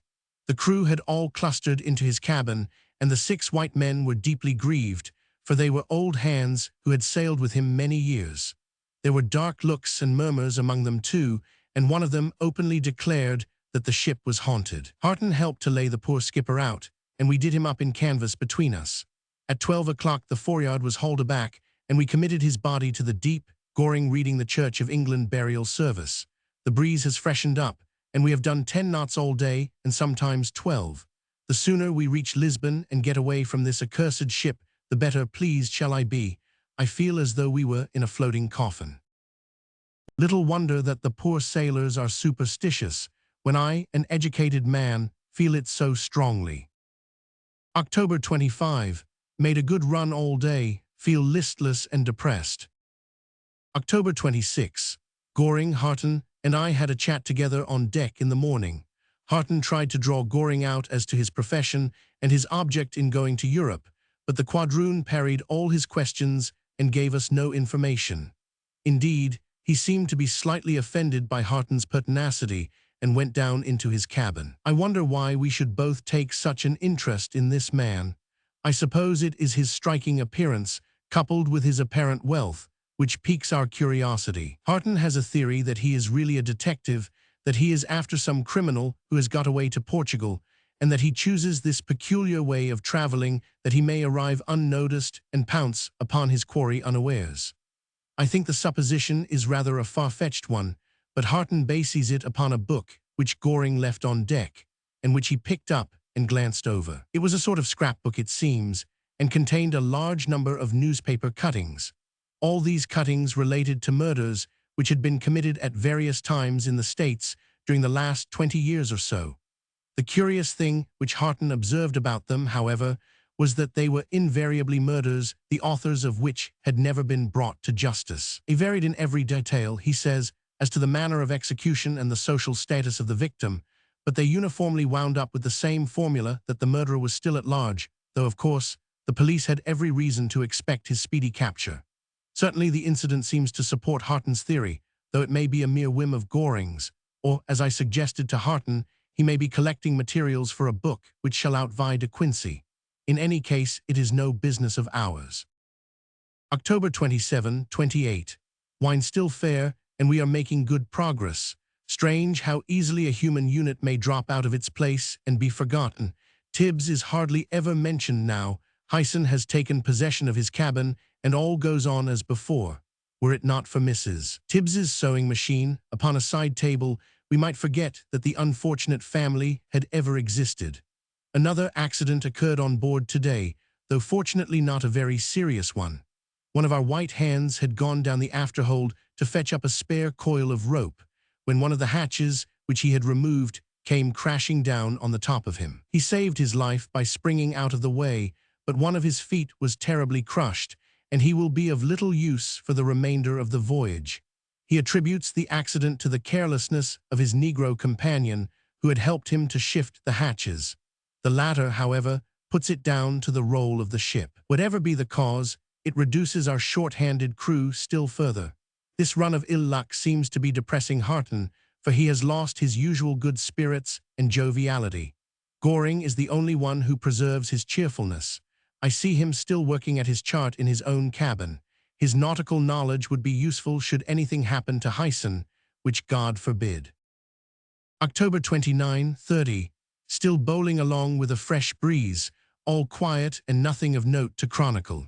The crew had all clustered into his cabin, and the 6 white men were deeply grieved, for they were old hands who had sailed with him many years. There were dark looks and murmurs among them too, and one of them openly declared that the ship was haunted. Harton helped to lay the poor skipper out, and we did him up in canvas between us. At 12 o'clock the foreyard was hauled aback, and we committed his body to the deep, Goring reading the Church of England burial service. The breeze has freshened up, and we have done 10 knots all day, and sometimes 12. The sooner we reach Lisbon and get away from this accursed ship, the better pleased shall I be. I feel as though we were in a floating coffin. Little wonder that the poor sailors are superstitious, when I, an educated man, feel it so strongly. October 25. Made a good run all day, feel listless and depressed. October 26. Goring, Harton, and I had a chat together on deck in the morning. Harton tried to draw Goring out as to his profession and his object in going to Europe, but the quadroon parried all his questions and gave us no information. Indeed, he seemed to be slightly offended by Harton's pertinacity and went down into his cabin. I wonder why we should both take such an interest in this man. I suppose it is his striking appearance, coupled with his apparent wealth, which piques our curiosity. Harton has a theory that he is really a detective, that he is after some criminal who has got away to Portugal, and that he chooses this peculiar way of traveling that he may arrive unnoticed and pounce upon his quarry unawares. I think the supposition is rather a far-fetched one, but Harton bases it upon a book which Goring left on deck, and which he picked up and glanced over. It was a sort of scrapbook, it seems, and contained a large number of newspaper cuttings. All these cuttings related to murders which had been committed at various times in the States during the last 20 years or so. The curious thing which Harton observed about them, however, was that they were invariably murders, the authors of which had never been brought to justice. They varied in every detail, he says, as to the manner of execution and the social status of the victim, but they uniformly wound up with the same formula that the murderer was still at large, though, of course, the police had every reason to expect his speedy capture. Certainly the incident seems to support Harton's theory, though it may be a mere whim of Goring's, or, as I suggested to Harton, he may be collecting materials for a book which shall outvie De Quincey. In any case, it is no business of ours. October 27, 28. Wine still fair, and we are making good progress. Strange how easily a human unit may drop out of its place and be forgotten. Tibbs is hardly ever mentioned now. Hyson has taken possession of his cabin, and all goes on as before. Were it not for Mrs. Tibbs's sewing machine upon a side table, we might forget that the unfortunate family had ever existed. Another accident occurred on board today, though fortunately not a very serious one. One of our white hands had gone down the afterhold to fetch up a spare coil of rope, when one of the hatches, which he had removed, came crashing down on the top of him. He saved his life by springing out of the way, but one of his feet was terribly crushed, and he will be of little use for the remainder of the voyage. He attributes the accident to the carelessness of his Negro companion, who had helped him to shift the hatches. The latter, however, puts it down to the roll of the ship. Whatever be the cause, it reduces our short-handed crew still further. This run of ill luck seems to be depressing Harton, for he has lost his usual good spirits and joviality. Goring is the only one who preserves his cheerfulness. I see him still working at his chart in his own cabin. His nautical knowledge would be useful should anything happen to Hyson, which God forbid. October 29, 30. Still bowling along with a fresh breeze, all quiet and nothing of note to chronicle.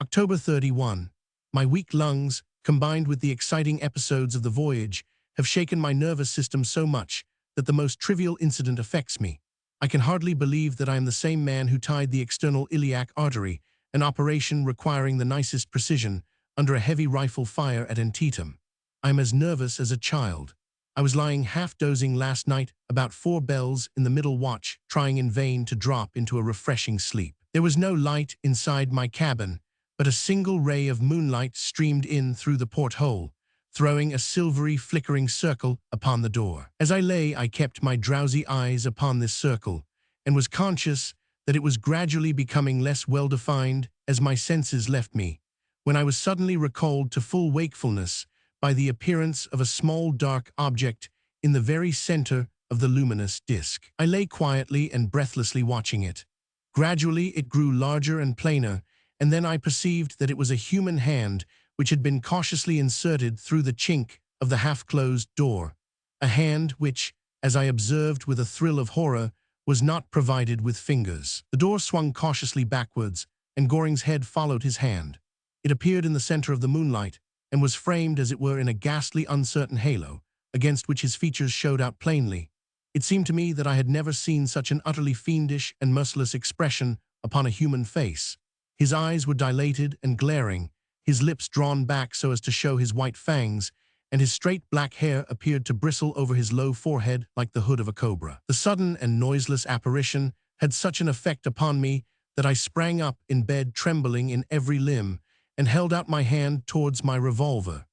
October 31. My weak lungs, combined with the exciting episodes of the voyage, have shaken my nervous system so much that the most trivial incident affects me. I can hardly believe that I am the same man who tied the external iliac artery, an operation requiring the nicest precision, under a heavy rifle fire at Antietam. I am as nervous as a child. I was lying half-dozing last night about 4 bells in the middle watch, trying in vain to drop into a refreshing sleep. There was no light inside my cabin, but a single ray of moonlight streamed in through the porthole, throwing a silvery flickering circle upon the door. As I lay, I kept my drowsy eyes upon this circle, and was conscious that it was gradually becoming less well-defined as my senses left me, when I was suddenly recalled to full wakefulness by the appearance of a small dark object in the very center of the luminous disk. I lay quietly and breathlessly watching it. Gradually it grew larger and plainer, and then I perceived that it was a human hand which had been cautiously inserted through the chink of the half-closed door, a hand which, as I observed with a thrill of horror, was not provided with fingers. The door swung cautiously backwards, and Goring's head followed his hand. It appeared in the center of the moonlight, and was framed as it were in a ghastly uncertain halo, against which his features showed out plainly. It seemed to me that I had never seen such an utterly fiendish and merciless expression upon a human face. His eyes were dilated and glaring, his lips drawn back so as to show his white fangs, and his straight black hair appeared to bristle over his low forehead like the hood of a cobra. The sudden and noiseless apparition had such an effect upon me that I sprang up in bed trembling in every limb, and held out my hand towards my revolver.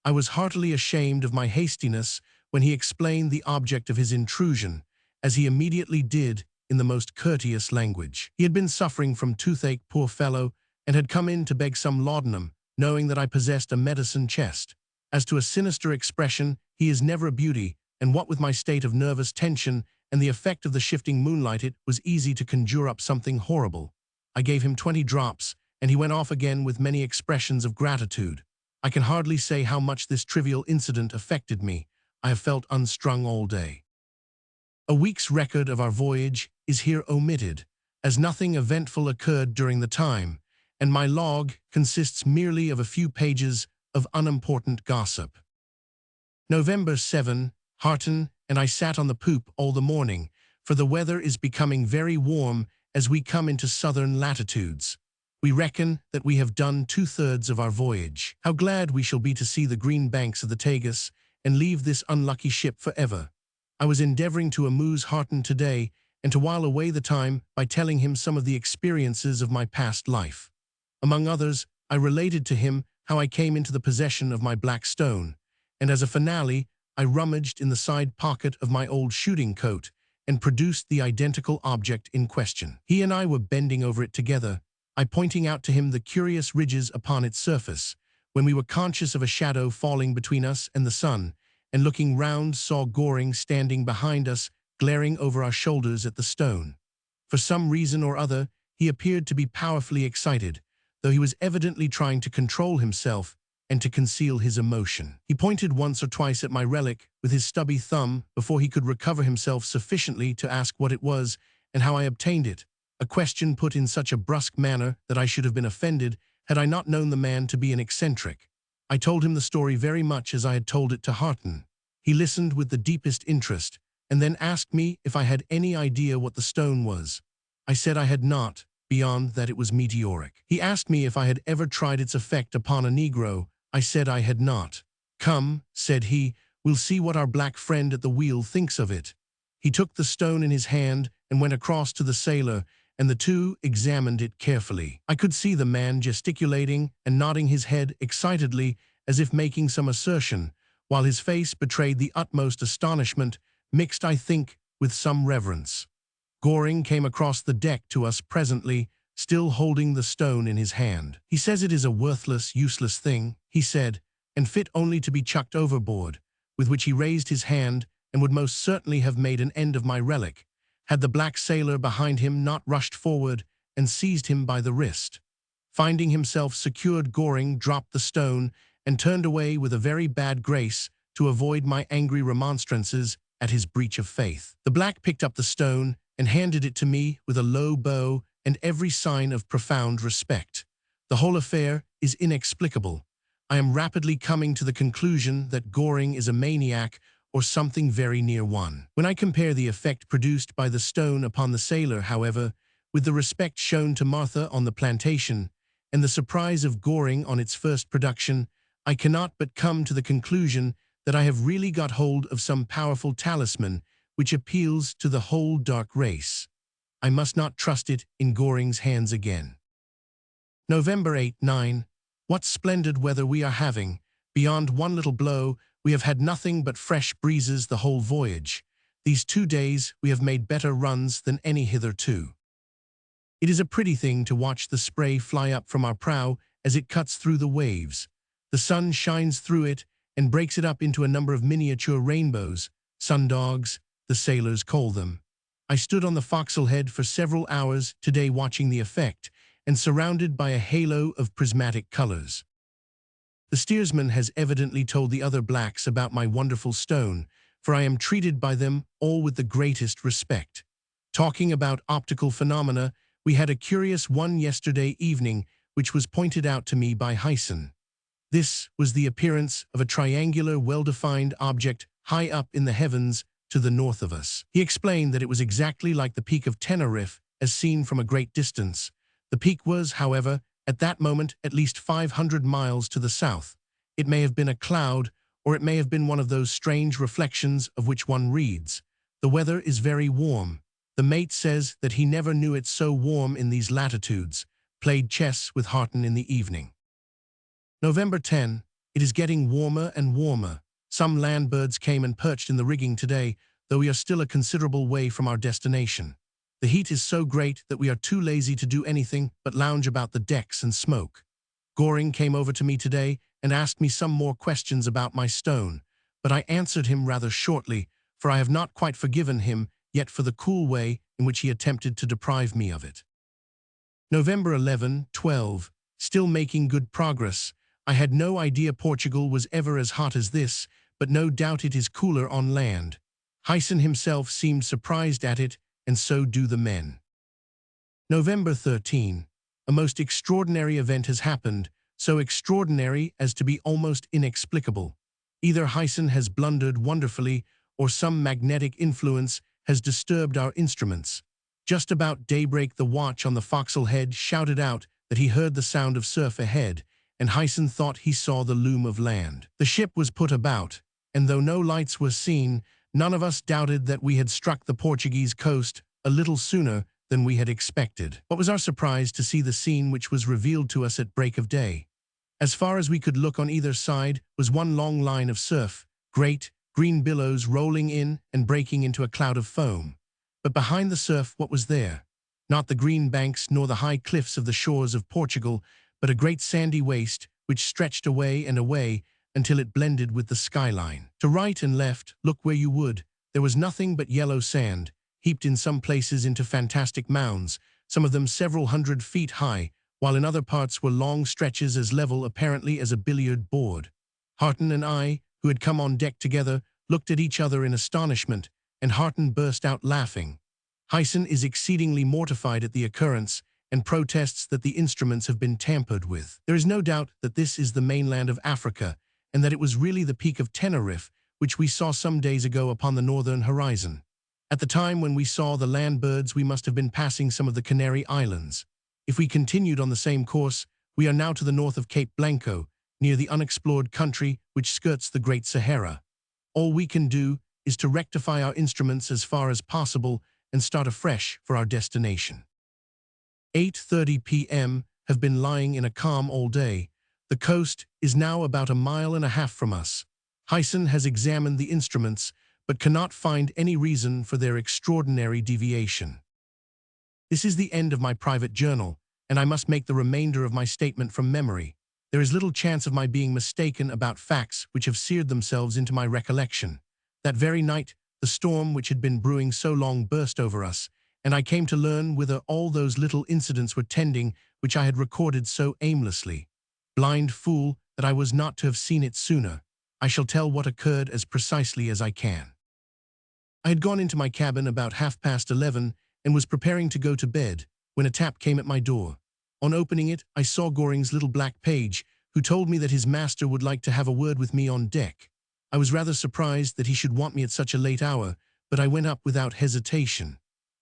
I was heartily ashamed of my hastiness when he explained the object of his intrusion, as he immediately did in the most courteous language. He had been suffering from toothache, poor fellow, and had come in to beg some laudanum, knowing that I possessed a medicine chest. As to a sinister expression, he is never a beauty, and what with my state of nervous tension and the effect of the shifting moonlight, it was easy to conjure up something horrible. I gave him 20 drops, and he went off again with many expressions of gratitude. I can hardly say how much this trivial incident affected me. I have felt unstrung all day. A week's record of our voyage is here omitted, as nothing eventful occurred during the time, and my log consists merely of a few pages of unimportant gossip. November 7. Harton and I sat on the poop all the morning, for the weather is becoming very warm as we come into southern latitudes. We reckon that we have done 2/3 of our voyage. How glad we shall be to see the green banks of the Tagus and leave this unlucky ship forever. I was endeavoring to amuse Harton today, and to while away the time by telling him some of the experiences of my past life. Among others, I related to him how I came into the possession of my black stone, and as a finale, I rummaged in the side pocket of my old shooting coat and produced the identical object in question. He and I were bending over it together, I pointing out to him the curious ridges upon its surface, when we were conscious of a shadow falling between us and the sun, and looking round saw Goring standing behind us, glaring over our shoulders at the stone. For some reason or other, he appeared to be powerfully excited, though he was evidently trying to control himself and to conceal his emotion. He pointed once or twice at my relic with his stubby thumb before he could recover himself sufficiently to ask what it was and how I obtained it, a question put in such a brusque manner that I should have been offended had I not known the man to be an eccentric. I told him the story very much as I had told it to Harton. He listened with the deepest interest, and then asked me if I had any idea what the stone was. I said I had not, beyond that it was meteoric. He asked me if I had ever tried its effect upon a Negro. I said I had not. "Come," said he, "we'll see what our black friend at the wheel thinks of it." He took the stone in his hand and went across to the sailor, and the two examined it carefully. I could see the man gesticulating and nodding his head excitedly as if making some assertion, while his face betrayed the utmost astonishment, mixed, I think, with some reverence. Goring came across the deck to us presently, still holding the stone in his hand. "He says it is a worthless, useless thing," he said, "and fit only to be chucked overboard," with which he raised his hand and would most certainly have made an end of my relic, had the black sailor behind him not rushed forward and seized him by the wrist. Finding himself secured, Goring dropped the stone and turned away with a very bad grace to avoid my angry remonstrances at his breach of faith. The black picked up the stone and handed it to me with a low bow and every sign of profound respect. The whole affair is inexplicable. I am rapidly coming to the conclusion that Goring is a maniac or something very near one. When I compare the effect produced by the stone upon the sailor, however, with the respect shown to Martha on the plantation, and the surprise of Goring on its first production, I cannot but come to the conclusion that I have really got hold of some powerful talisman which appeals to the whole dark race. I must not trust it in Goring's hands again. November 8-9. What splendid weather we are having. Beyond one little blow, we have had nothing but fresh breezes the whole voyage. These 2 days we have made better runs than any hitherto. It is a pretty thing to watch the spray fly up from our prow as it cuts through the waves. The sun shines through it and breaks it up into a number of miniature rainbows, sundogs, the sailors call them. I stood on the forecastle head for several hours today watching the effect, and surrounded by a halo of prismatic colors. The steersman has evidently told the other blacks about my wonderful stone, for I am treated by them all with the greatest respect. Talking about optical phenomena, we had a curious one yesterday evening which was pointed out to me by Hyson. This was the appearance of a triangular, well-defined object high up in the heavens to the north of us. He explained that it was exactly like the peak of Tenerife as seen from a great distance. The peak was, however, at that moment at least 500 miles to the south. It may have been a cloud, or it may have been one of those strange reflections of which one reads. The weather is very warm. The mate says that he never knew it so warm in these latitudes. Played chess with Harton in the evening. November 10. It is getting warmer and warmer. Some land birds came and perched in the rigging today, though we are still a considerable way from our destination. The heat is so great that we are too lazy to do anything but lounge about the decks and smoke. Goring came over to me today and asked me some more questions about my stone, but I answered him rather shortly, for I have not quite forgiven him yet for the cool way in which he attempted to deprive me of it. November 11-12. Still making good progress. I had no idea Portugal was ever as hot as this, but no doubt it is cooler on land. Hyson himself seemed surprised at it, and so do the men. November 13. A most extraordinary event has happened, so extraordinary as to be almost inexplicable. Either Hyson has blundered wonderfully, or some magnetic influence has disturbed our instruments. Just about daybreak, the watch on the forecastle head shouted out that he heard the sound of surf ahead, and Hyson thought he saw the loom of land. The ship was put about, and though no lights were seen, none of us doubted that we had struck the Portuguese coast a little sooner than we had expected. What was our surprise to see the scene which was revealed to us at break of day. As far as we could look on either side was one long line of surf, great, green billows rolling in and breaking into a cloud of foam. But behind the surf, what was there? Not the green banks nor the high cliffs of the shores of Portugal, but a great sandy waste which stretched away and away until it blended with the skyline. To right and left, look where you would, there was nothing but yellow sand, heaped in some places into fantastic mounds, some of them several hundred feet high, while in other parts were long stretches as level apparently as a billiard board. Harton and I, who had come on deck together, looked at each other in astonishment, and Harton burst out laughing. Hyson is exceedingly mortified at the occurrence and protests that the instruments have been tampered with. There is no doubt that this is the mainland of Africa, and that it was really the peak of Tenerife, which we saw some days ago upon the northern horizon. At the time when we saw the land birds, we must have been passing some of the Canary Islands. If we continued on the same course, we are now to the north of Cape Blanco, near the unexplored country which skirts the Great Sahara. All we can do is to rectify our instruments as far as possible and start afresh for our destination. 8:30 p.m. have been lying in a calm all day. The coast is now about a mile and a half from us. Hyson has examined the instruments, but cannot find any reason for their extraordinary deviation. This is the end of my private journal, and I must make the remainder of my statement from memory. There is little chance of my being mistaken about facts which have seared themselves into my recollection. That very night, the storm which had been brewing so long burst over us, and I came to learn whither all those little incidents were tending which I had recorded so aimlessly. Blind fool that I was not to have seen it sooner. I shall tell what occurred as precisely as I can. I had gone into my cabin about 11:30 and was preparing to go to bed when a tap came at my door. On opening it, I saw Goring's little black page, who told me that his master would like to have a word with me on deck. I was rather surprised that he should want me at such a late hour, but I went up without hesitation.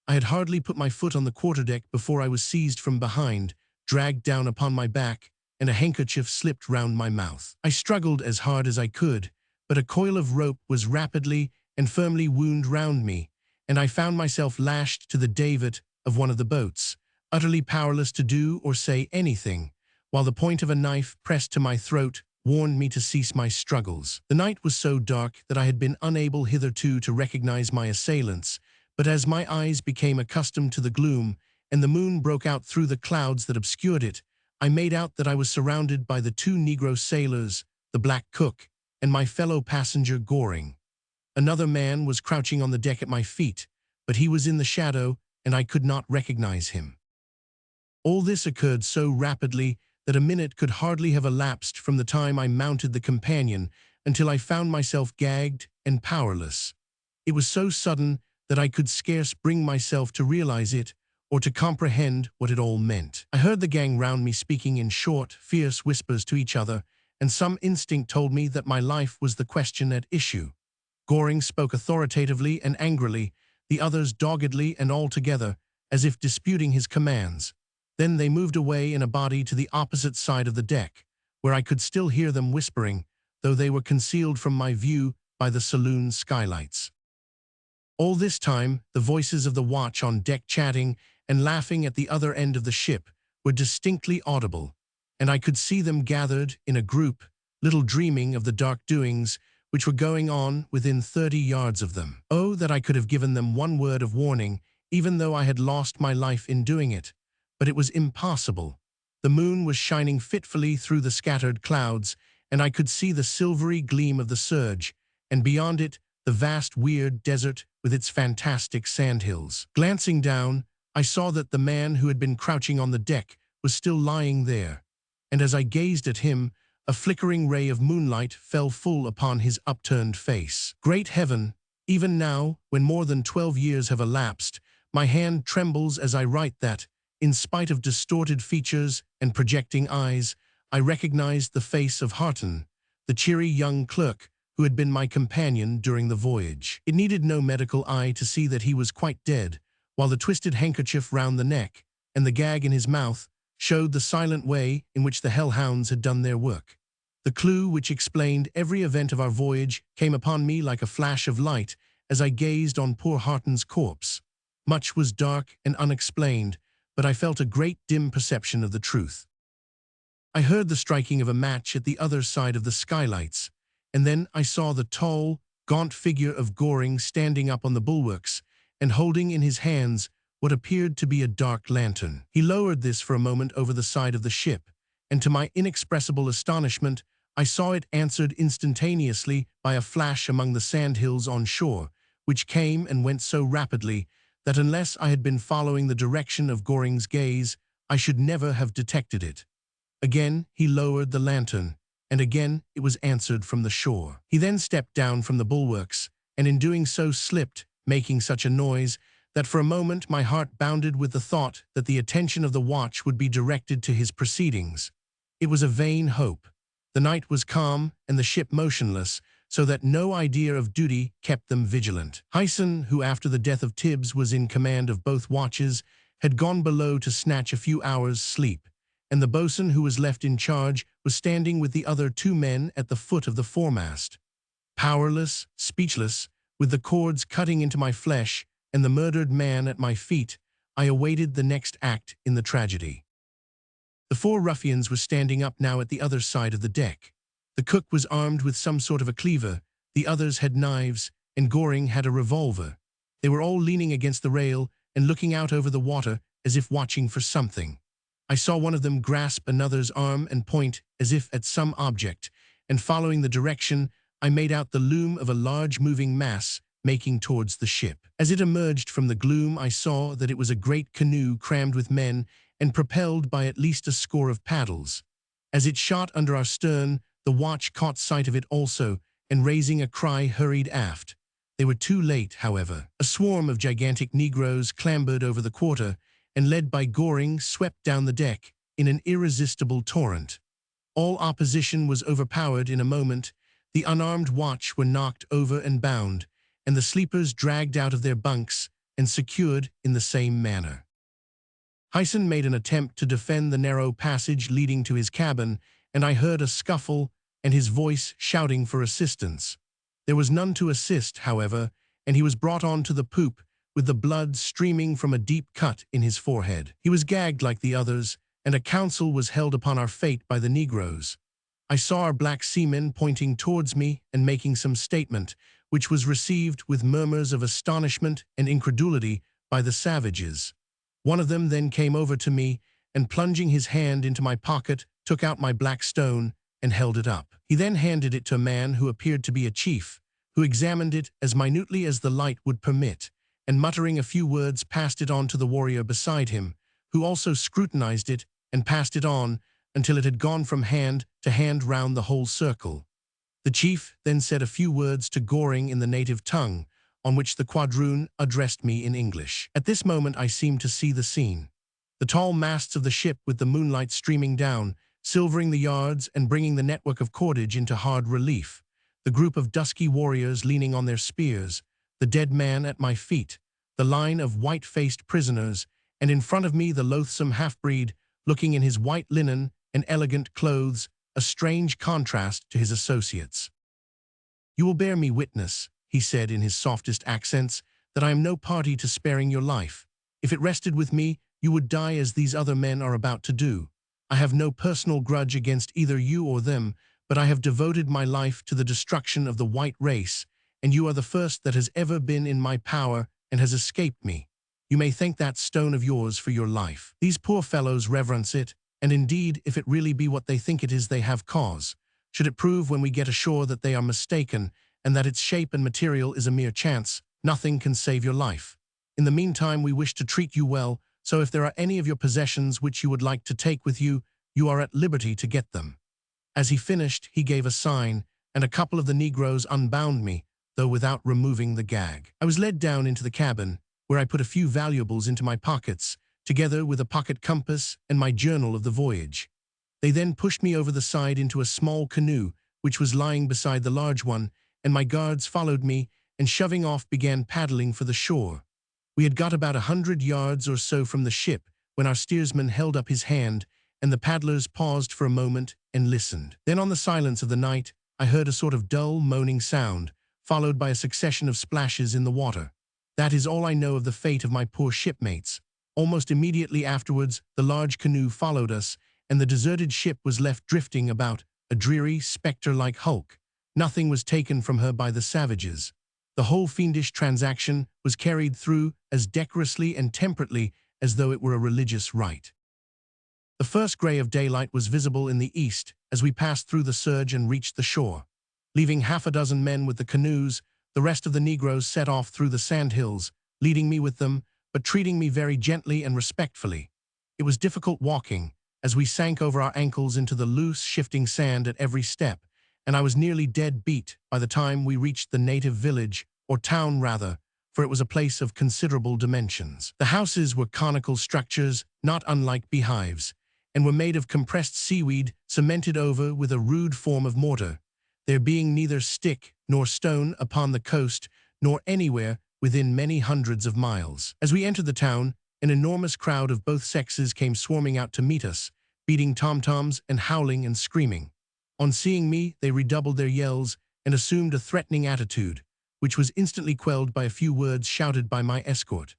I had hardly put my foot on the quarterdeck before I was seized from behind, dragged down upon my back, and a handkerchief slipped round my mouth. I struggled as hard as I could, but a coil of rope was rapidly and firmly wound round me, and I found myself lashed to the davit of one of the boats, utterly powerless to do or say anything, while the point of a knife pressed to my throat warned me to cease my struggles. The night was so dark that I had been unable hitherto to recognize my assailants, but as my eyes became accustomed to the gloom, and the moon broke out through the clouds that obscured it, I made out that I was surrounded by the two Negro sailors, the black cook, and my fellow passenger Goring. Another man was crouching on the deck at my feet, but he was in the shadow, and I could not recognize him. All this occurred so rapidly that a minute could hardly have elapsed from the time I mounted the companion until I found myself gagged and powerless. It was so sudden that I could scarce bring myself to realize it or to comprehend what it all meant. I heard the gang round me speaking in short, fierce whispers to each other, and some instinct told me that my life was the question at issue. Goring spoke authoritatively and angrily, the others doggedly and all together, as if disputing his commands. Then they moved away in a body to the opposite side of the deck, where I could still hear them whispering, though they were concealed from my view by the saloon skylights. All this time, the voices of the watch on deck chatting and laughing at the other end of the ship were distinctly audible, and I could see them gathered in a group, little dreaming of the dark doings which were going on within 30 yards of them. Oh, that I could have given them one word of warning, even though I had lost my life in doing it. But it was impossible. The moon was shining fitfully through the scattered clouds, and I could see the silvery gleam of the surge, and beyond it, the vast weird desert with its fantastic sandhills. Glancing down, I saw that the man who had been crouching on the deck was still lying there, and as I gazed at him, a flickering ray of moonlight fell full upon his upturned face. Great heaven! Even now, when more than 12 years have elapsed, my hand trembles as I write that, in spite of distorted features and projecting eyes, I recognized the face of Harton, the cheery young clerk who had been my companion during the voyage. It needed no medical eye to see that he was quite dead, while the twisted handkerchief round the neck and the gag in his mouth showed the silent way in which the hellhounds had done their work. The clue which explained every event of our voyage came upon me like a flash of light as I gazed on poor Harton's corpse. Much was dark and unexplained, but I felt a great dim perception of the truth. I heard the striking of a match at the other side of the skylights, and then I saw the tall, gaunt figure of Goring standing up on the bulwarks and holding in his hands what appeared to be a dark lantern. He lowered this for a moment over the side of the ship, and to my inexpressible astonishment, I saw it answered instantaneously by a flash among the sandhills on shore, which came and went so rapidly that unless I had been following the direction of Goring's gaze, I should never have detected it. Again he lowered the lantern, and again it was answered from the shore. He then stepped down from the bulwarks, and in doing so slipped, making such a noise that for a moment my heart bounded with the thought that the attention of the watch would be directed to his proceedings. It was a vain hope. The night was calm and the ship motionless, so that no idea of duty kept them vigilant. Hyson, who after the death of Tibbs was in command of both watches, had gone below to snatch a few hours' sleep, and the boatswain who was left in charge was standing with the other two men at the foot of the foremast. Powerless, speechless, with the cords cutting into my flesh and the murdered man at my feet, I awaited the next act in the tragedy. The four ruffians were standing up now at the other side of the deck. The cook was armed with some sort of a cleaver, the others had knives, and Goring had a revolver. They were all leaning against the rail and looking out over the water as if watching for something. I saw one of them grasp another's arm and point as if at some object, and following the direction, I made out the loom of a large moving mass making towards the ship. As it emerged from the gloom, I saw that it was a great canoe crammed with men and propelled by at least a score of paddles. As it shot under our stern, the watch caught sight of it also, and raising a cry hurried aft. They were too late, however. A swarm of gigantic Negroes clambered over the quarter, and led by Goring swept down the deck in an irresistible torrent. All opposition was overpowered in a moment. The unarmed watch were knocked over and bound, and the sleepers dragged out of their bunks and secured in the same manner. Hyson made an attempt to defend the narrow passage leading to his cabin, and I heard a scuffle and his voice shouting for assistance. There was none to assist, however, and he was brought on to the poop with the blood streaming from a deep cut in his forehead. He was gagged like the others, and a council was held upon our fate by the Negroes. I saw our black seamen pointing towards me and making some statement, which was received with murmurs of astonishment and incredulity by the savages. One of them then came over to me, and plunging his hand into my pocket, took out my black stone and held it up. He then handed it to a man who appeared to be a chief, who examined it as minutely as the light would permit, and muttering a few words passed it on to the warrior beside him, who also scrutinized it and passed it on until it had gone from hand to hand round the whole circle. The chief then said a few words to Goring in the native tongue, on which the quadroon addressed me in English. At this moment I seemed to see the scene. The tall masts of the ship with the moonlight streaming down, silvering the yards and bringing the network of cordage into hard relief, the group of dusky warriors leaning on their spears, the dead man at my feet, the line of white-faced prisoners, and in front of me the loathsome half-breed, looking in his white linen and elegant clothes, a strange contrast to his associates. "You will bear me witness," he said in his softest accents, "that I am no party to sparing your life. If it rested with me, you would die as these other men are about to do. I have no personal grudge against either you or them, but I have devoted my life to the destruction of the white race, and you are the first that has ever been in my power and has escaped me. You may thank that stone of yours for your life. These poor fellows reverence it, and indeed, if it really be what they think it is, they have cause. Should it prove when we get ashore that they are mistaken, and that its shape and material is a mere chance, nothing can save your life. In the meantime, we wish to treat you well, so if there are any of your possessions which you would like to take with you, you are at liberty to get them." As he finished, he gave a sign, and a couple of the Negroes unbound me, though without removing the gag. I was led down into the cabin, where I put a few valuables into my pockets, together with a pocket compass and my journal of the voyage. They then pushed me over the side into a small canoe, which was lying beside the large one, and my guards followed me, and shoving off began paddling for the shore. We had got about 100 yards or so from the ship when our steersman held up his hand, and the paddlers paused for a moment and listened. Then on the silence of the night, I heard a sort of dull, moaning sound, followed by a succession of splashes in the water. That is all I know of the fate of my poor shipmates. Almost immediately afterwards, the large canoe followed us, and the deserted ship was left drifting about, a dreary, spectre-like hulk. Nothing was taken from her by the savages. The whole fiendish transaction was carried through as decorously and temperately as though it were a religious rite. The first grey of daylight was visible in the east as we passed through the surge and reached the shore. Leaving half a dozen men with the canoes, the rest of the Negroes set off through the sandhills, leading me with them, but treating me very gently and respectfully. It was difficult walking, as we sank over our ankles into the loose, shifting sand at every step, and I was nearly dead beat by the time we reached the native village, or town rather, for it was a place of considerable dimensions. The houses were conical structures, not unlike beehives, and were made of compressed seaweed cemented over with a rude form of mortar, there being neither stick nor stone upon the coast, nor anywhere within many hundreds of miles. As we entered the town, an enormous crowd of both sexes came swarming out to meet us, beating tom-toms and howling and screaming. On seeing me, they redoubled their yells and assumed a threatening attitude, which was instantly quelled by a few words shouted by my escort.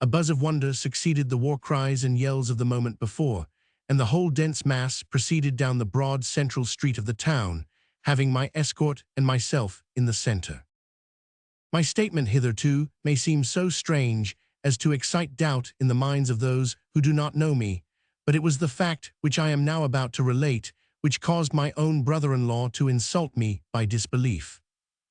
A buzz of wonder succeeded the war cries and yells of the moment before, and the whole dense mass proceeded down the broad central street of the town, having my escort and myself in the center. My statement hitherto may seem so strange as to excite doubt in the minds of those who do not know me, but it was the fact which I am now about to relate which caused my own brother-in-law to insult me by disbelief.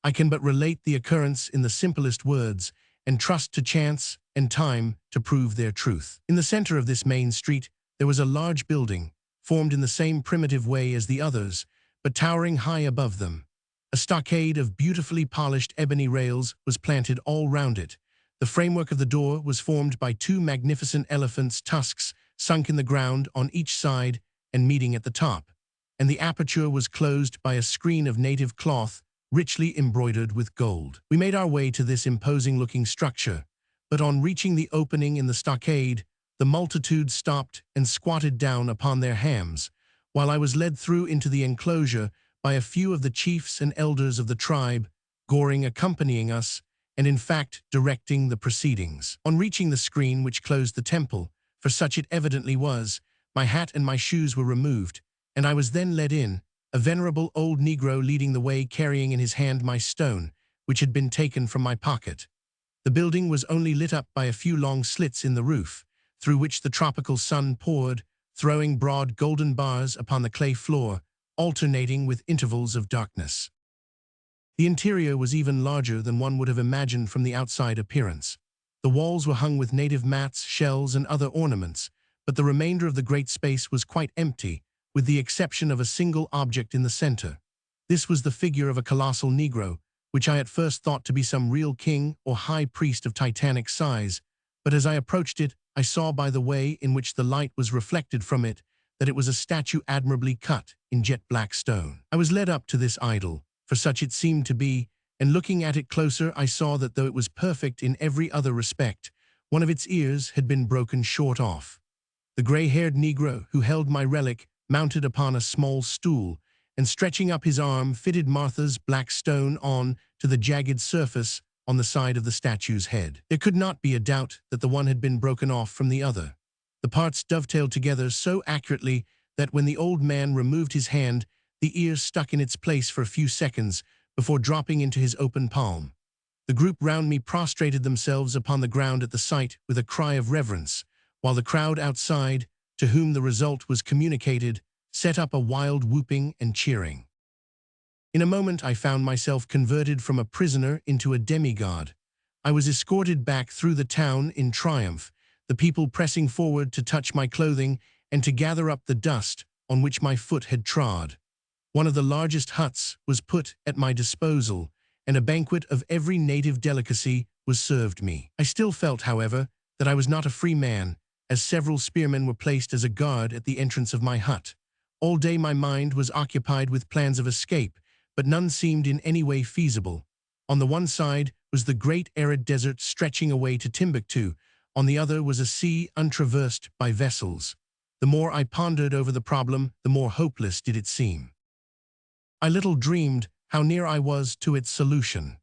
I can but relate the occurrence in the simplest words, and trust to chance and time to prove their truth. In the center of this main street, there was a large building, formed in the same primitive way as the others, but towering high above them. A stockade of beautifully polished ebony rails was planted all round it. The framework of the door was formed by two magnificent elephants' tusks sunk in the ground on each side and meeting at the top, and the aperture was closed by a screen of native cloth richly embroidered with gold. We made our way to this imposing-looking structure, but on reaching the opening in the stockade, the multitude stopped and squatted down upon their hams, while I was led through into the enclosure by a few of the chiefs and elders of the tribe, Goring accompanying us, and in fact directing the proceedings. On reaching the screen which closed the temple, for such it evidently was, my hat and my shoes were removed, and I was then led in, a venerable old Negro leading the way carrying in his hand my stone, which had been taken from my pocket. The building was only lit up by a few long slits in the roof, through which the tropical sun poured, throwing broad golden bars upon the clay floor, alternating with intervals of darkness. The interior was even larger than one would have imagined from the outside appearance. The walls were hung with native mats, shells, and other ornaments, but the remainder of the great space was quite empty, with the exception of a single object in the center. This was the figure of a colossal Negro, which I at first thought to be some real king or high priest of titanic size, but as I approached it, I saw by the way in which the light was reflected from it that it was a statue admirably cut in jet-black stone. I was led up to this idol, for such it seemed to be, and looking at it closer I saw that though it was perfect in every other respect, one of its ears had been broken short off. The gray-haired Negro who held my relic mounted upon a small stool, and stretching up his arm fitted Martha's black stone on to the jagged surface on the side of the statue's head. There could not be a doubt that the one had been broken off from the other. The parts dovetailed together so accurately that when the old man removed his hand, the ear stuck in its place for a few seconds before dropping into his open palm. The group round me prostrated themselves upon the ground at the sight with a cry of reverence, while the crowd outside, to whom the result was communicated, set up a wild whooping and cheering. In a moment I found myself converted from a prisoner into a demigod. I was escorted back through the town in triumph, the people pressing forward to touch my clothing and to gather up the dust on which my foot had trod. One of the largest huts was put at my disposal, and a banquet of every native delicacy was served me. I still felt, however, that I was not a free man, as several spearmen were placed as a guard at the entrance of my hut. All day my mind was occupied with plans of escape, but none seemed in any way feasible. On the one side was the great arid desert stretching away to Timbuktu, on the other was a sea untraversed by vessels. The more I pondered over the problem, the more hopeless did it seem. I little dreamed how near I was to its solution.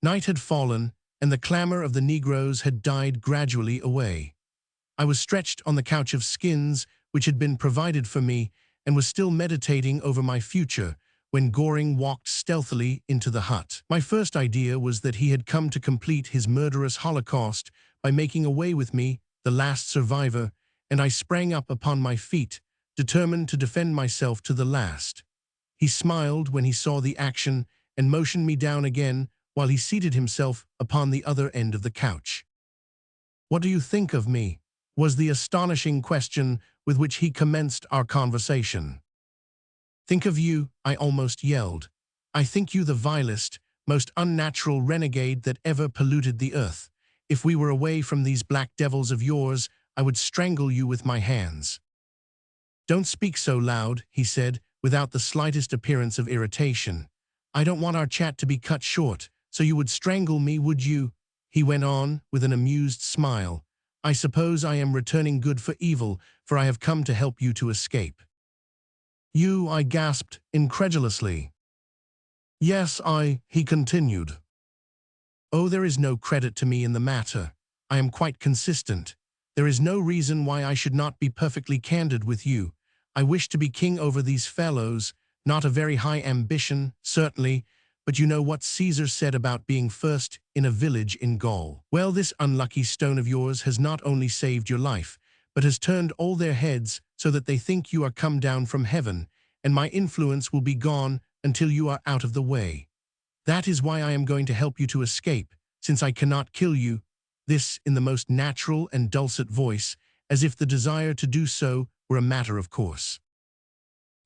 Night had fallen, and the clamor of the Negroes had died gradually away. I was stretched on the couch of skins which had been provided for me and was still meditating over my future when Goring walked stealthily into the hut. My first idea was that he had come to complete his murderous holocaust by making away with me, the last survivor, and I sprang up upon my feet, determined to defend myself to the last. He smiled when he saw the action and motioned me down again while he seated himself upon the other end of the couch. "What do you think of me?" was the astonishing question with which he commenced our conversation. "Think of you," I almost yelled. "I think you the vilest, most unnatural renegade that ever polluted the earth. If we were away from these black devils of yours, I would strangle you with my hands." "Don't speak so loud," he said, without the slightest appearance of irritation. "I don't want our chat to be cut short, so you would strangle me, would you?" he went on, with an amused smile. "I suppose I am returning good for evil, for I have come to help you to escape." "You," I gasped incredulously. "Yes, he continued. "Oh, there is no credit to me in the matter. I am quite consistent. There is no reason why I should not be perfectly candid with you. I wish to be king over these fellows, not a very high ambition, certainly, but you know what Caesar said about being first in a village in Gaul. Well, this unlucky stone of yours has not only saved your life, but has turned all their heads so that they think you are come down from heaven, and my influence will be gone until you are out of the way. That is why I am going to help you to escape, since I cannot kill you," this in the most natural and dulcet voice, as if the desire to do so were a matter of course.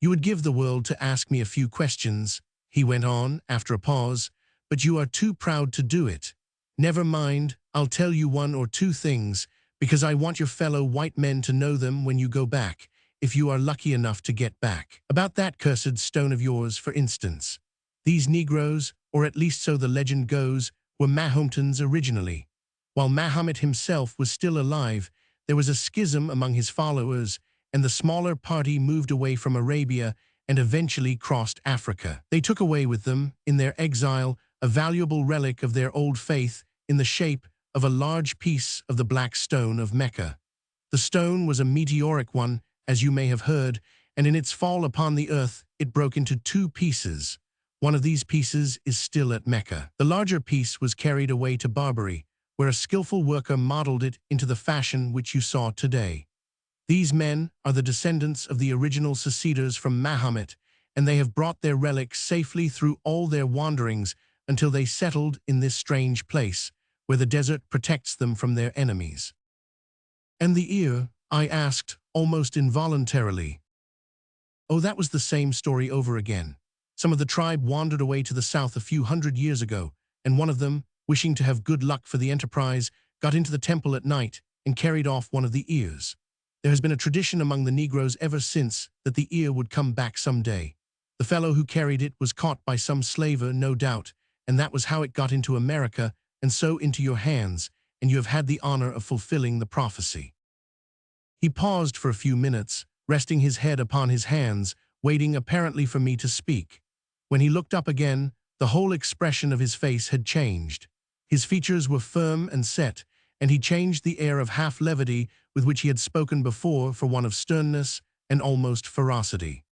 "You would give the world to ask me a few questions," he went on after a pause, "but you are too proud to do it. Never mind, I'll tell you one or two things, because I want your fellow white men to know them when you go back, if you are lucky enough to get back. About that cursed stone of yours, for instance. These Negroes, or at least so the legend goes, were Mahometans originally. While Mahomet himself was still alive, there was a schism among his followers, and the smaller party moved away from Arabia and eventually crossed Africa. They took away with them, in their exile, a valuable relic of their old faith in the shape of a large piece of the Black Stone of Mecca. The stone was a meteoric one, as you may have heard, and in its fall upon the earth it broke into two pieces. One of these pieces is still at Mecca. The larger piece was carried away to Barbary, where a skillful worker modeled it into the fashion which you saw today. These men are the descendants of the original seceders from Mahomet, and they have brought their relic safely through all their wanderings until they settled in this strange place, where the desert protects them from their enemies." "And the ear?" I asked, almost involuntarily. "Oh, that was the same story over again. Some of the tribe wandered away to the south a few hundred years ago, and one of them, wishing to have good luck for the enterprise, got into the temple at night and carried off one of the ears. There has been a tradition among the Negroes ever since that the ear would come back someday. The fellow who carried it was caught by some slaver, no doubt, and that was how it got into America and so into your hands, and you have had the honor of fulfilling the prophecy." He paused for a few minutes, resting his head upon his hands, waiting apparently for me to speak. When he looked up again, the whole expression of his face had changed. His features were firm and set, and he changed the air of half-levity with which he had spoken before for one of sternness and almost ferocity.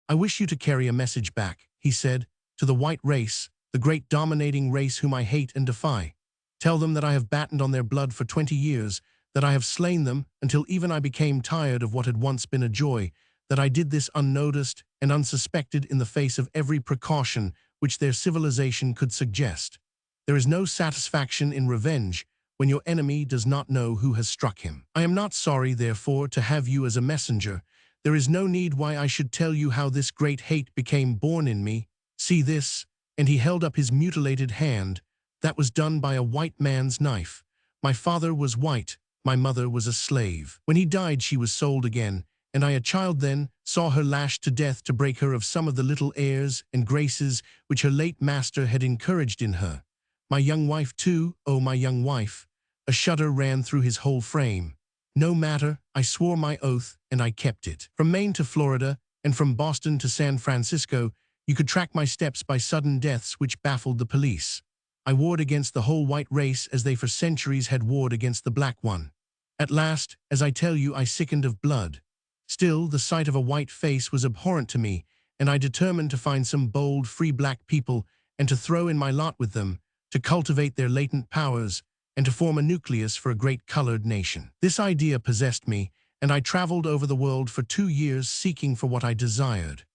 "I wish you to carry a message back," he said, "to the white race, the great dominating race whom I hate and defy. Tell them that I have battened on their blood for 20 years, that I have slain them until even I became tired of what had once been a joy, that I did this unnoticed and unsuspected in the face of every precaution which their civilization could suggest. There is no satisfaction in revenge when your enemy does not know who has struck him. I am not sorry, therefore, to have you as a messenger. There is no need why I should tell you how this great hate became born in me. See this," and he held up his mutilated hand. "That was done by a white man's knife. My father was white, my mother was a slave. When he died, she was sold again, and I, a child then, saw her lashed to death to break her of some of the little airs and graces which her late master had encouraged in her. My young wife too, oh my young wife." A shudder ran through his whole frame. "No matter, I swore my oath, and I kept it. From Maine to Florida, and from Boston to San Francisco, you could track my steps by sudden deaths which baffled the police. I warred against the whole white race as they for centuries had warred against the black one. At last, as I tell you, I sickened of blood. Still, the sight of a white face was abhorrent to me, and I determined to find some bold, free black people and to throw in my lot with them, to cultivate their latent powers, and to form a nucleus for a great colored nation. This idea possessed me, and I traveled over the world for 2 years seeking for what I desired.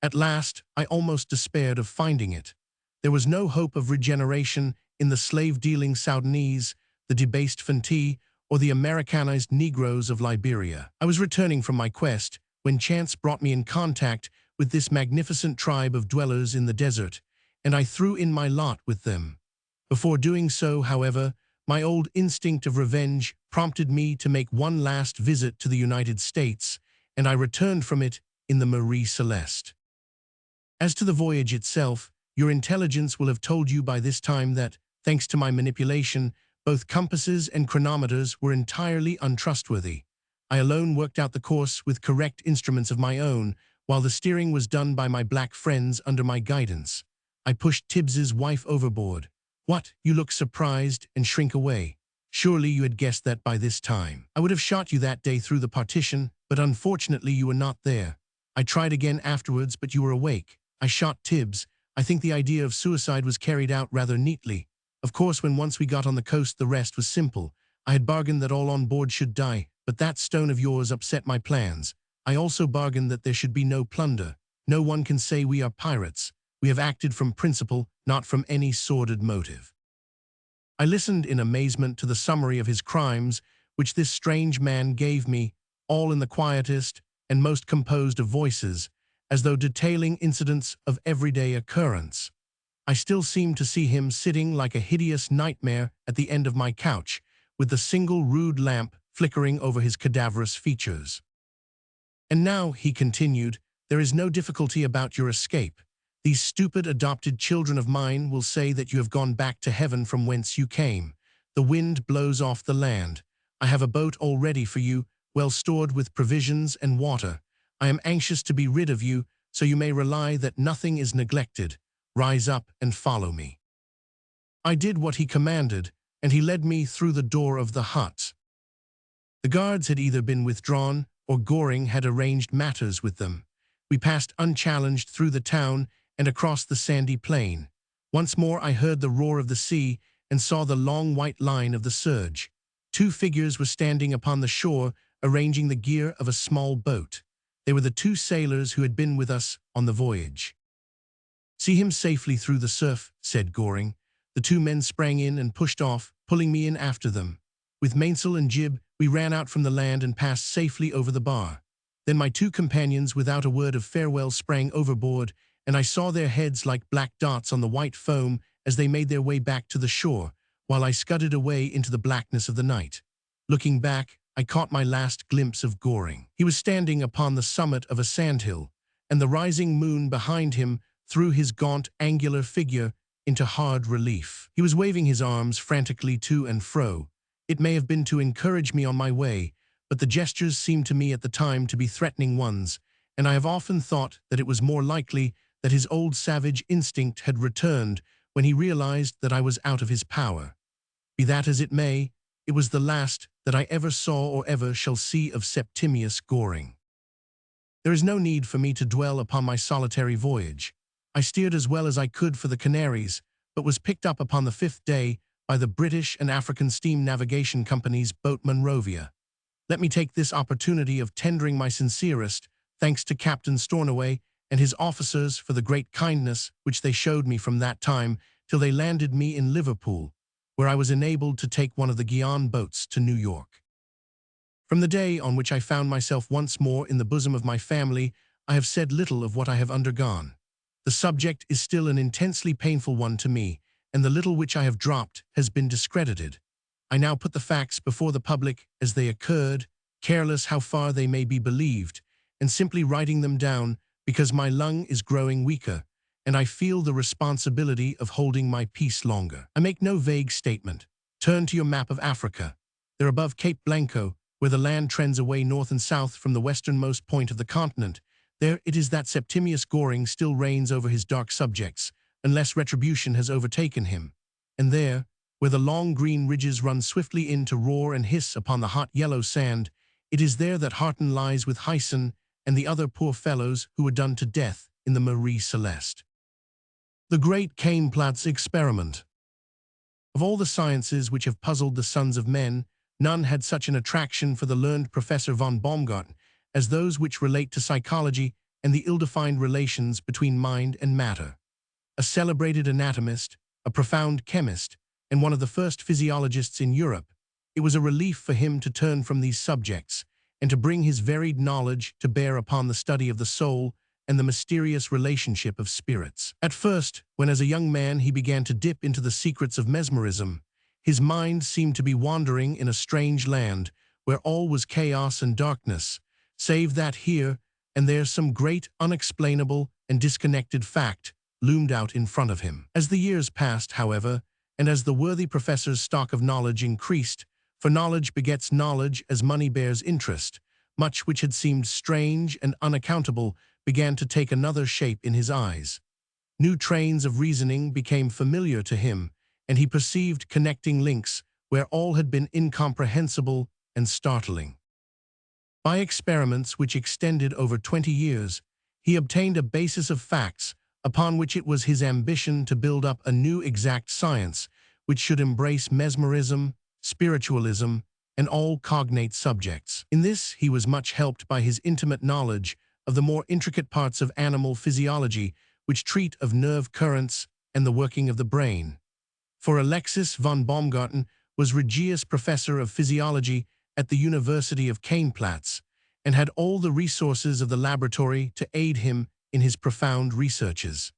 At last, I almost despaired of finding it. There was no hope of regeneration in the slave-dealing Soudanese, the debased Fanti, or the Americanized Negroes of Liberia. I was returning from my quest when chance brought me in contact with this magnificent tribe of dwellers in the desert, and I threw in my lot with them. Before doing so, however, my old instinct of revenge prompted me to make one last visit to the United States, and I returned from it in the Marie Celeste. As to the voyage itself, your intelligence will have told you by this time that, thanks to my manipulation, both compasses and chronometers were entirely untrustworthy. I alone worked out the course with correct instruments of my own, while the steering was done by my black friends under my guidance. I pushed Tibbs's wife overboard. What, you look surprised and shrink away. Surely you had guessed that by this time. I would have shot you that day through the partition, but unfortunately you were not there. I tried again afterwards, but you were awake. I shot Tibbs. I think the idea of suicide was carried out rather neatly. Of course, when once we got on the coast, the rest was simple. I had bargained that all on board should die, but that stone of yours upset my plans. I also bargained that there should be no plunder. No one can say we are pirates. We have acted from principle, not from any sordid motive. I listened in amazement to the summary of his crimes, which this strange man gave me, all in the quietest and most composed of voices, as though detailing incidents of everyday occurrence. I still seemed to see him sitting like a hideous nightmare at the end of my couch, with the single rude lamp flickering over his cadaverous features. And now, he continued, there is no difficulty about your escape. These stupid adopted children of mine will say that you have gone back to heaven from whence you came. The wind blows off the land. I have a boat all ready for you, well stored with provisions and water. I am anxious to be rid of you, so you may rely that nothing is neglected. Rise up and follow me. I did what he commanded, and he led me through the door of the hut. The guards had either been withdrawn, or Goring had arranged matters with them. We passed unchallenged through the town and across the sandy plain. Once more I heard the roar of the sea and saw the long white line of the surge. 2 figures were standing upon the shore, arranging the gear of a small boat. They were the 2 sailors who had been with us on the voyage. See him safely through the surf, said Goring. The 2 men sprang in and pushed off, pulling me in after them. With mainsail and jib, we ran out from the land and passed safely over the bar. Then my 2 companions, without a word of farewell, sprang overboard, and I saw their heads like black dots on the white foam as they made their way back to the shore, while I scudded away into the blackness of the night. Looking back, I caught my last glimpse of Goring. He was standing upon the summit of a sandhill, and the rising moon behind him threw his gaunt, angular figure into hard relief. He was waving his arms frantically to and fro. It may have been to encourage me on my way, but the gestures seemed to me at the time to be threatening ones, and I have often thought that it was more likely that his old savage instinct had returned when he realized that I was out of his power. Be that as it may, it was the last that I ever saw or ever shall see of Septimius Goring. There is no need for me to dwell upon my solitary voyage. I steered as well as I could for the Canaries, but was picked up upon the 5th day by the British and African Steam Navigation Company's boat Monrovia. Let me take this opportunity of tendering my sincerest thanks to Captain Stornoway and his officers for the great kindness which they showed me from that time till they landed me in Liverpool, where I was enabled to take one of the Guiana boats to New York. From the day on which I found myself once more in the bosom of my family, I have said little of what I have undergone. The subject is still an intensely painful one to me, and the little which I have dropped has been discredited. I now put the facts before the public as they occurred, careless how far they may be believed, and simply writing them down because my lung is growing weaker, and I feel the responsibility of holding my peace longer. I make no vague statement. Turn to your map of Africa. There above Cape Blanco, where the land trends away north and south from the westernmost point of the continent, there it is that Septimius Goring still reigns over his dark subjects, unless retribution has overtaken him. and there, where the long green ridges run swiftly in to roar and hiss upon the hot yellow sand, it is there that Harton lies with Hyson and the other poor fellows who were done to death in the Marie Celeste. The great Cainplatz experiment. Of all the sciences which have puzzled the sons of men, none had such an attraction for the learned Professor von Baumgarten as those which relate to psychology and the ill-defined relations between mind and matter. A celebrated anatomist, a profound chemist, and one of the first physiologists in Europe, it was a relief for him to turn from these subjects and to bring his varied knowledge to bear upon the study of the soul and the mysterious relationship of spirits. At first, when as a young man he began to dip into the secrets of mesmerism, his mind seemed to be wandering in a strange land where all was chaos and darkness, save that here and there some great, unexplainable, and disconnected fact loomed out in front of him. As the years passed, however, and as the worthy professor's stock of knowledge increased, for knowledge begets knowledge as money bears interest, much which had seemed strange and unaccountable began to take another shape in his eyes. New trains of reasoning became familiar to him, and he perceived connecting links where all had been incomprehensible and startling. By experiments which extended over 20 years, he obtained a basis of facts upon which it was his ambition to build up a new exact science which should embrace mesmerism, spiritualism, and all cognate subjects. In this he was much helped by his intimate knowledge of the more intricate parts of animal physiology which treat of nerve currents and the working of the brain. For Alexis von Baumgarten was Regius Professor of Physiology at the University of Cainplatz and had all the resources of the laboratory to aid him in his profound researches.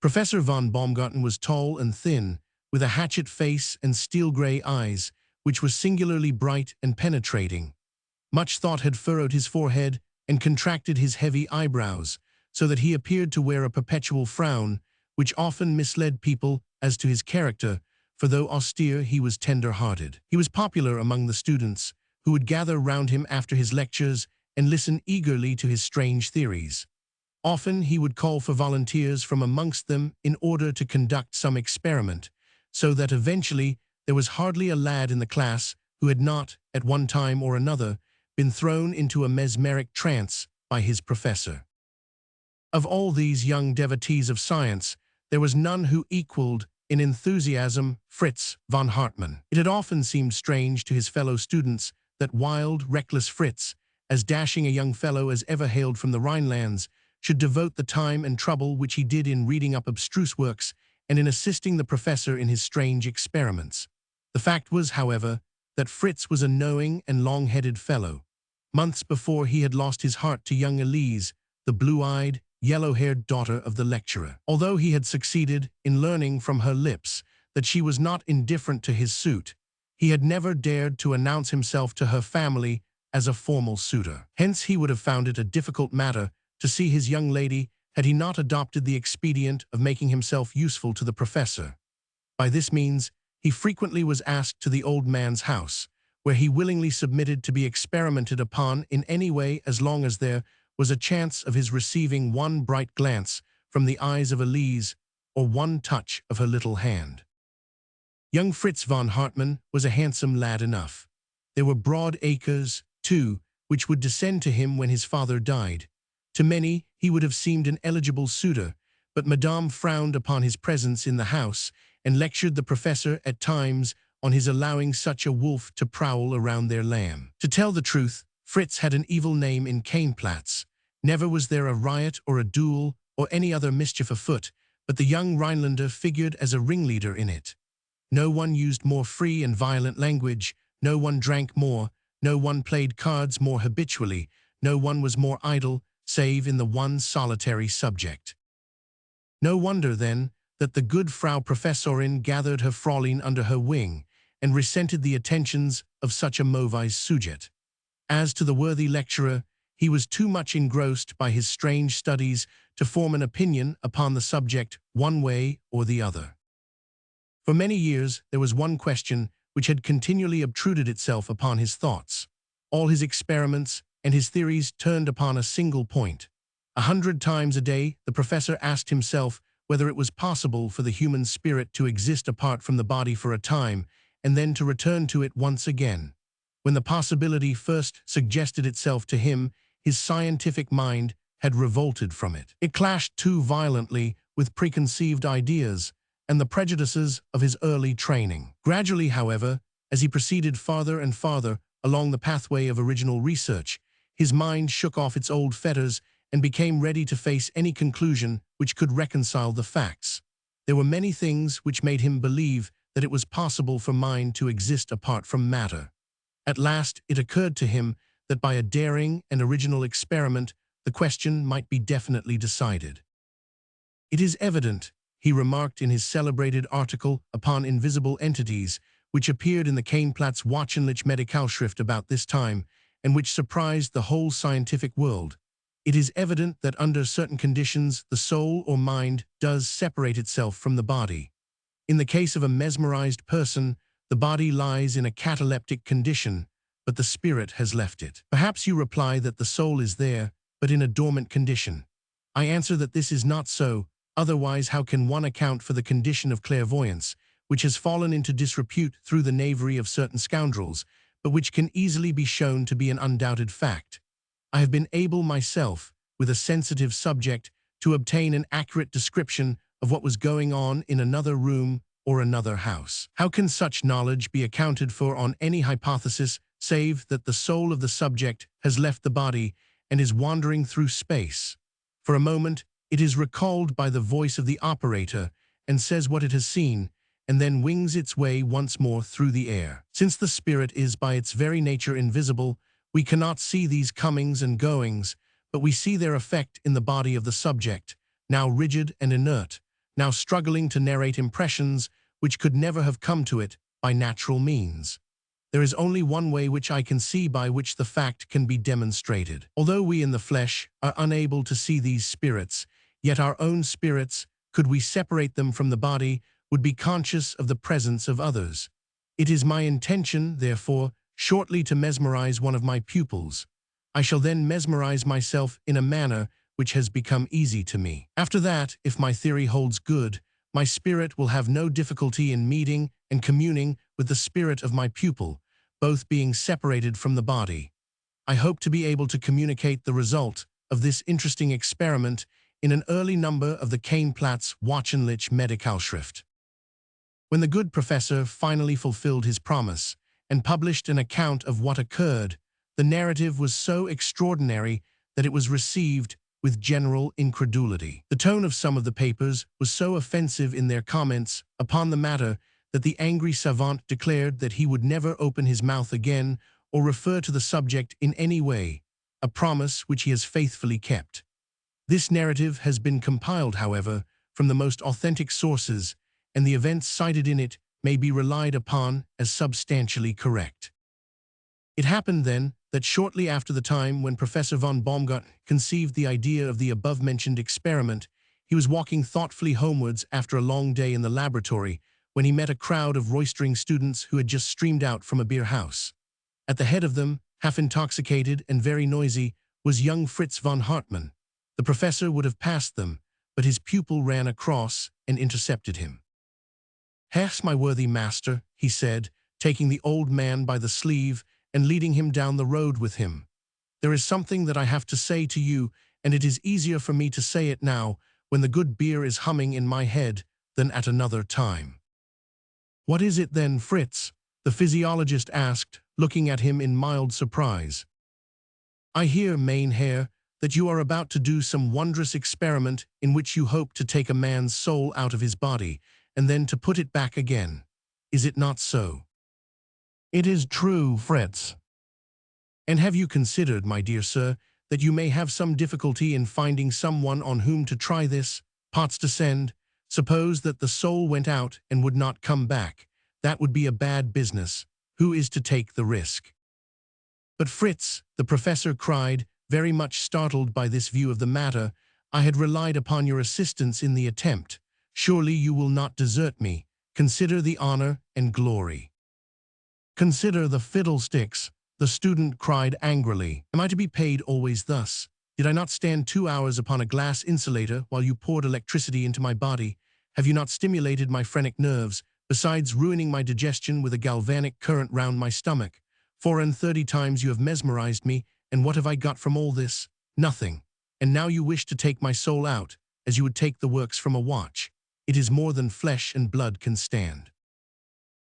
Professor von Baumgarten was tall and thin, with a hatchet face and steel-gray eyes, which were singularly bright and penetrating. Much thought had furrowed his forehead and contracted his heavy eyebrows, so that he appeared to wear a perpetual frown, which often misled people as to his character, for though austere he was tender-hearted. He was popular among the students, who would gather round him after his lectures and listen eagerly to his strange theories. Often he would call for volunteers from amongst them in order to conduct some experiment, so that eventually there was hardly a lad in the class who had not, at one time or another, been thrown into a mesmeric trance by his professor. Of all these young devotees of science, there was none who equaled, in enthusiasm, Fritz von Hartmann. It had often seemed strange to his fellow students that wild, reckless Fritz, as dashing a young fellow as ever hailed from the Rhinelands, should devote the time and trouble which he did in reading up abstruse works and in assisting the professor in his strange experiments. The fact was, however, that Fritz was a knowing and long-headed fellow. Months before he had lost his heart to young Elise, the blue-eyed, yellow-haired daughter of the lecturer. Although he had succeeded in learning from her lips that she was not indifferent to his suit, he had never dared to announce himself to her family as a formal suitor. Hence he would have found it a difficult matter to see his young lady had he not adopted the expedient of making himself useful to the professor. By this means, he frequently was asked to the old man's house, where he willingly submitted to be experimented upon in any way as long as there was a chance of his receiving one bright glance from the eyes of Elise or one touch of her little hand. Young Fritz von Hartmann was a handsome lad enough. There were broad acres, too, which would descend to him when his father died. To many, he would have seemed an eligible suitor, but Madame frowned upon his presence in the house and lectured the professor at times on his allowing such a wolf to prowl around their lamb. To tell the truth, Fritz had an evil name in Cainplatz. Never was there a riot or a duel or any other mischief afoot, but the young Rhinelander figured as a ringleader in it. No one used more free and violent language, no one drank more, no one played cards more habitually, no one was more idle, save in the one solitary subject. No wonder, then, that the good Frau Professorin gathered her Fräulein under her wing and resented the attentions of such a mauvais sujet. As to the worthy lecturer, he was too much engrossed by his strange studies to form an opinion upon the subject one way or the other. For many years there was one question which had continually obtruded itself upon his thoughts. All his experiments and his theories turned upon a single point. 100 times a day the professor asked himself whether it was possible for the human spirit to exist apart from the body for a time, and then to return to it once again. When the possibility first suggested itself to him, his scientific mind had revolted from it. It clashed too violently with preconceived ideas and the prejudices of his early training. Gradually, however, as he proceeded farther and farther along the pathway of original research, his mind shook off its old fetters and became ready to face any conclusion which could reconcile the facts. There were many things which made him believe that it was possible for mind to exist apart from matter. At last, it occurred to him that by a daring and original experiment, the question might be definitely decided. "It is evident," he remarked in his celebrated article upon invisible entities, which appeared in the Kahnplatz Wochenliche Medikalschrift about this time, and which surprised the whole scientific world. "It is evident that under certain conditions the soul or mind does separate itself from the body. In the case of a mesmerized person, the body lies in a cataleptic condition, but the spirit has left it. Perhaps you reply that the soul is there, but in a dormant condition. I answer that this is not so, otherwise how can one account for the condition of clairvoyance, which has fallen into disrepute through the knavery of certain scoundrels, but which can easily be shown to be an undoubted fact. I have been able myself, with a sensitive subject, to obtain an accurate description of what was going on in another room or another house. How can such knowledge be accounted for on any hypothesis save that the soul of the subject has left the body and is wandering through space? For a moment, it is recalled by the voice of the operator and says what it has seen, and then wings its way once more through the air. Since the spirit is by its very nature invisible, we cannot see these comings and goings, but we see their effect in the body of the subject, now rigid and inert, now struggling to narrate impressions which could never have come to it by natural means. There is only one way which I can see by which the fact can be demonstrated. Although we in the flesh are unable to see these spirits, yet our own spirits, could we separate them from the body, would be conscious of the presence of others. It is my intention, therefore, shortly to mesmerize one of my pupils. I shall then mesmerize myself in a manner which has become easy to me. After that, if my theory holds good, my spirit will have no difficulty in meeting and communing with the spirit of my pupil, both being separated from the body. I hope to be able to communicate the result of this interesting experiment in an early number of the Kahnplatz Wochenliche Medikalschrift. When the good professor finally fulfilled his promise and published an account of what occurred, the narrative was so extraordinary that it was received with general incredulity. The tone of some of the papers was so offensive in their comments upon the matter that the angry savant declared that he would never open his mouth again or refer to the subject in any way, a promise which he has faithfully kept. This narrative has been compiled, however, from the most authentic sources, and the events cited in it may be relied upon as substantially correct. It happened then that shortly after the time when Professor von Baumgart conceived the idea of the above-mentioned experiment, he was walking thoughtfully homewards after a long day in the laboratory when he met a crowd of roistering students who had just streamed out from a beer house. At the head of them, half intoxicated and very noisy, was young Fritz von Hartmann. The professor would have passed them, but his pupil ran across and intercepted him. "Yes, my worthy master," he said, taking the old man by the sleeve and leading him down the road with him. "There is something that I have to say to you, and it is easier for me to say it now, when the good beer is humming in my head, than at another time." "What is it then, Fritz?" the physiologist asked, looking at him in mild surprise. "I hear, mein Herr, that you are about to do some wondrous experiment in which you hope to take a man's soul out of his body, and then to put it back again. Is it not so?" "It is true, Fritz." "And have you considered, my dear sir, that you may have some difficulty in finding someone on whom to try this? Pots descend. Suppose that the soul went out and would not come back. That would be a bad business. Who is to take the risk?" "But Fritz," the professor cried, very much startled by this view of the matter, "I had relied upon your assistance in the attempt. Surely you will not desert me. Consider the honor and glory." "Consider the fiddlesticks," the student cried angrily. "Am I to be paid always thus? Did I not stand 2 hours upon a glass insulator while you poured electricity into my body? Have you not stimulated my phrenic nerves, besides ruining my digestion with a galvanic current round my stomach? 34 times you have mesmerized me, and what have I got from all this? Nothing. And now you wish to take my soul out, as you would take the works from a watch. It is more than flesh and blood can stand.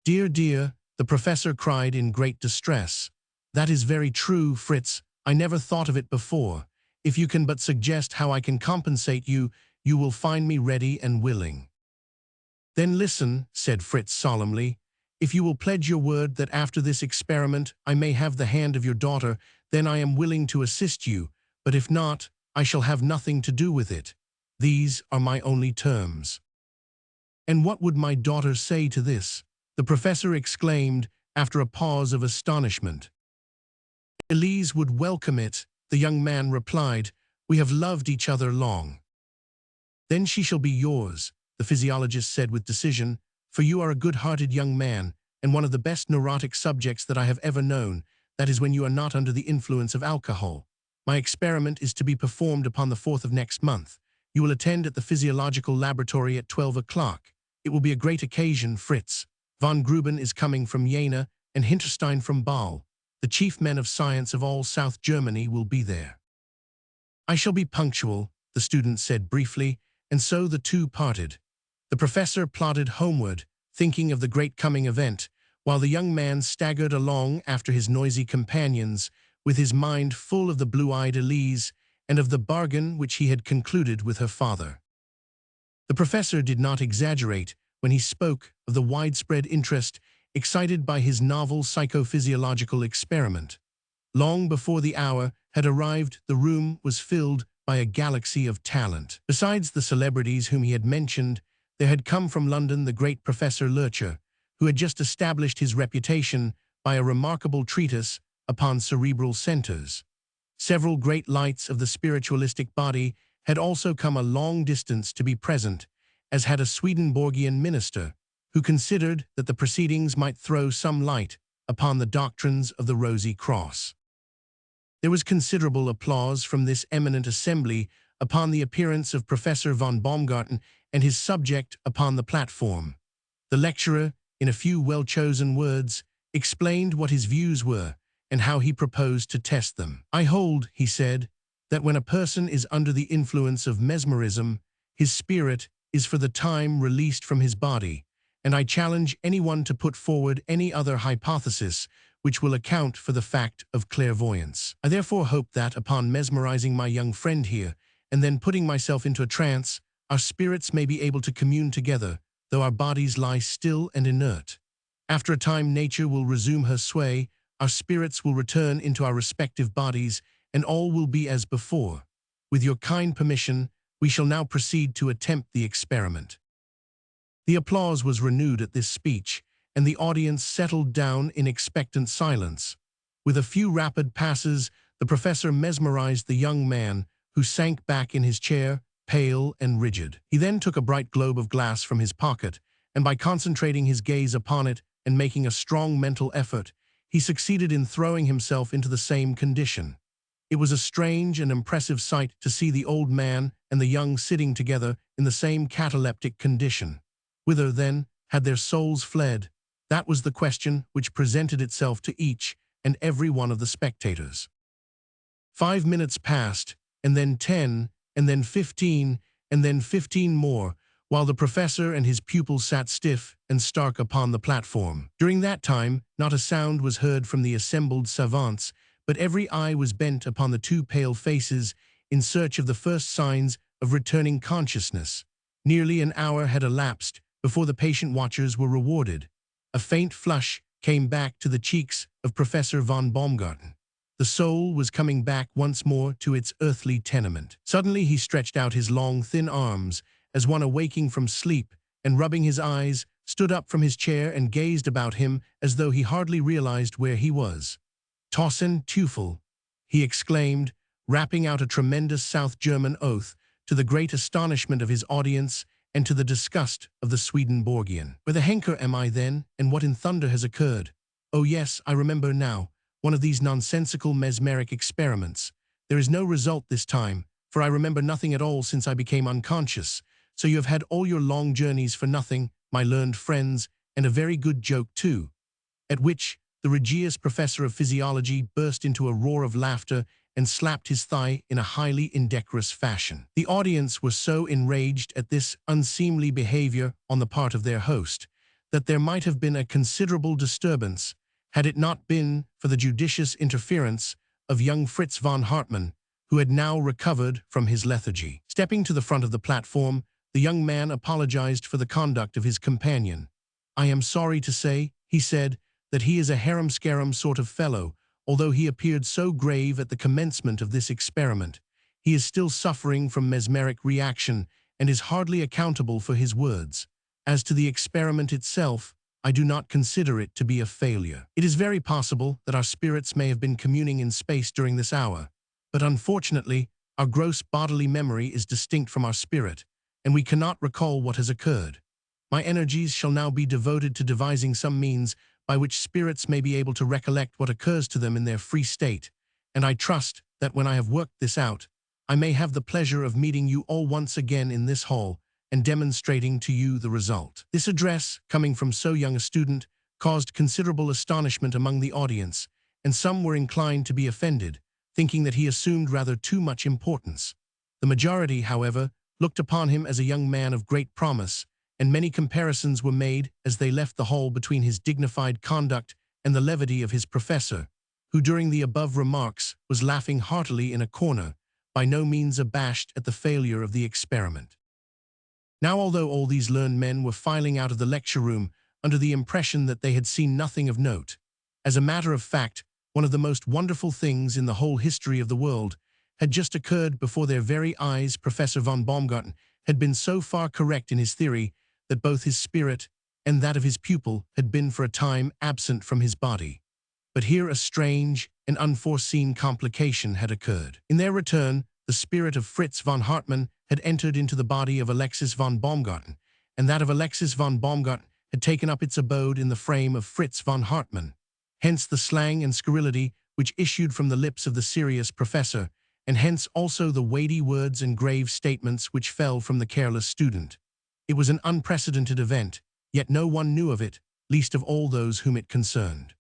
Dear, dear, the professor cried in great distress. That is very true, Fritz. I never thought of it before. If you can but suggest how I can compensate you, you will find me ready and willing. Then listen, said Fritz solemnly. If you will pledge your word that after this experiment I may have the hand of your daughter, then I am willing to assist you, but if not, I shall have nothing to do with it. These are my only terms. And what would my daughter say to this? The professor exclaimed after a pause of astonishment. Elise would welcome it, the young man replied. We have loved each other long. Then she shall be yours, the physiologist said with decision, for you are a good-hearted young man, and one of the best neurotic subjects that I have ever known, that is when you are not under the influence of alcohol. My experiment is to be performed upon the 4th of next month. You will attend at the physiological laboratory at 12 o'clock. It will be a great occasion, Fritz. Von Gruben is coming from Jena, and Hinterstein from Bâle. The chief men of science of all South Germany will be there. I shall be punctual, the student said briefly, and so the two parted. The professor plodded homeward, thinking of the great coming event, while the young man staggered along after his noisy companions, with his mind full of the blue-eyed Elise and of the bargain which he had concluded with her father. The professor did not exaggerate when he spoke of the widespread interest excited by his novel psychophysiological experiment. Long before the hour had arrived, the room was filled by a galaxy of talent. Besides the celebrities whom he had mentioned, there had come from London the great Professor Lurcher, who had just established his reputation by a remarkable treatise upon cerebral centers. Several great lights of the spiritualistic body had also come a long distance to be present, as had a Swedenborgian minister, who considered that the proceedings might throw some light upon the doctrines of the Rosy Cross. There was considerable applause from this eminent assembly upon the appearance of Professor von Baumgarten and his subject upon the platform. The lecturer, in a few well-chosen words, explained what his views were and how he proposed to test them. I hold, he said, that when a person is under the influence of mesmerism, his spirit is for the time released from his body, and I challenge anyone to put forward any other hypothesis which will account for the fact of clairvoyance. I therefore hope that, upon mesmerizing my young friend here, and then putting myself into a trance, our spirits may be able to commune together, though our bodies lie still and inert. After a time nature will resume her sway, our spirits will return into our respective bodies, and all will be as before. With your kind permission, we shall now proceed to attempt the experiment. The applause was renewed at this speech, and the audience settled down in expectant silence. With a few rapid passes, the professor mesmerized the young man, who sank back in his chair, pale and rigid. He then took a bright globe of glass from his pocket, and by concentrating his gaze upon it and making a strong mental effort, he succeeded in throwing himself into the same condition. It was a strange and impressive sight to see the old man and the young sitting together in the same cataleptic condition. Whither, then, had their souls fled? That was the question which presented itself to each and every one of the spectators. 5 minutes passed, and then 10, and then 15, and then 15 more, while the professor and his pupils sat stiff and stark upon the platform. During that time, not a sound was heard from the assembled savants, but every eye was bent upon the two pale faces in search of the first signs of returning consciousness. Nearly an hour had elapsed before the patient watchers were rewarded. A faint flush came back to the cheeks of Professor von Baumgarten. The soul was coming back once more to its earthly tenement. Suddenly he stretched out his long, thin arms, as one awaking from sleep, and rubbing his eyes, stood up from his chair and gazed about him as though he hardly realized where he was. "Tausend Teufel," he exclaimed, rapping out a tremendous South German oath, to the great astonishment of his audience and to the disgust of the Swedenborgian. "Where the Henker am I then, and what in thunder has occurred? Oh yes, I remember now, one of these nonsensical mesmeric experiments. There is no result this time, for I remember nothing at all since I became unconscious. So you have had all your long journeys for nothing, my learned friends, and a very good joke too." At which, the Regius professor of physiology burst into a roar of laughter and slapped his thigh in a highly indecorous fashion. The audience were so enraged at this unseemly behavior on the part of their host that there might have been a considerable disturbance had it not been for the judicious interference of young Fritz von Hartmann, who had now recovered from his lethargy. Stepping to the front of the platform, the young man apologized for the conduct of his companion. "I am sorry to say," he said, "that he is a harum-scarum sort of fellow. Although he appeared so grave at the commencement of this experiment, he is still suffering from mesmeric reaction and is hardly accountable for his words. As to the experiment itself, I do not consider it to be a failure. It is very possible that our spirits may have been communing in space during this hour, but unfortunately, our gross bodily memory is distinct from our spirit, and we cannot recall what has occurred. My energies shall now be devoted to devising some means by which spirits may be able to recollect what occurs to them in their free state, and I trust that when I have worked this out, I may have the pleasure of meeting you all once again in this hall and demonstrating to you the result." This address, coming from so young a student, caused considerable astonishment among the audience, and some were inclined to be offended, thinking that he assumed rather too much importance. The majority, however, looked upon him as a young man of great promise, and many comparisons were made as they left the hall between his dignified conduct and the levity of his professor, who during the above remarks was laughing heartily in a corner, by no means abashed at the failure of the experiment. Now, although all these learned men were filing out of the lecture room under the impression that they had seen nothing of note, as a matter of fact, one of the most wonderful things in the whole history of the world had just occurred before their very eyes. Professor von Baumgarten had been so far correct in his theory that both his spirit and that of his pupil had been for a time absent from his body. But here a strange and unforeseen complication had occurred. In their return, the spirit of Fritz von Hartmann had entered into the body of Alexis von Baumgarten, and that of Alexis von Baumgarten had taken up its abode in the frame of Fritz von Hartmann. Hence the slang and scurrility which issued from the lips of the serious professor, and hence also the weighty words and grave statements which fell from the careless student. It was an unprecedented event, yet no one knew of it, least of all those whom it concerned.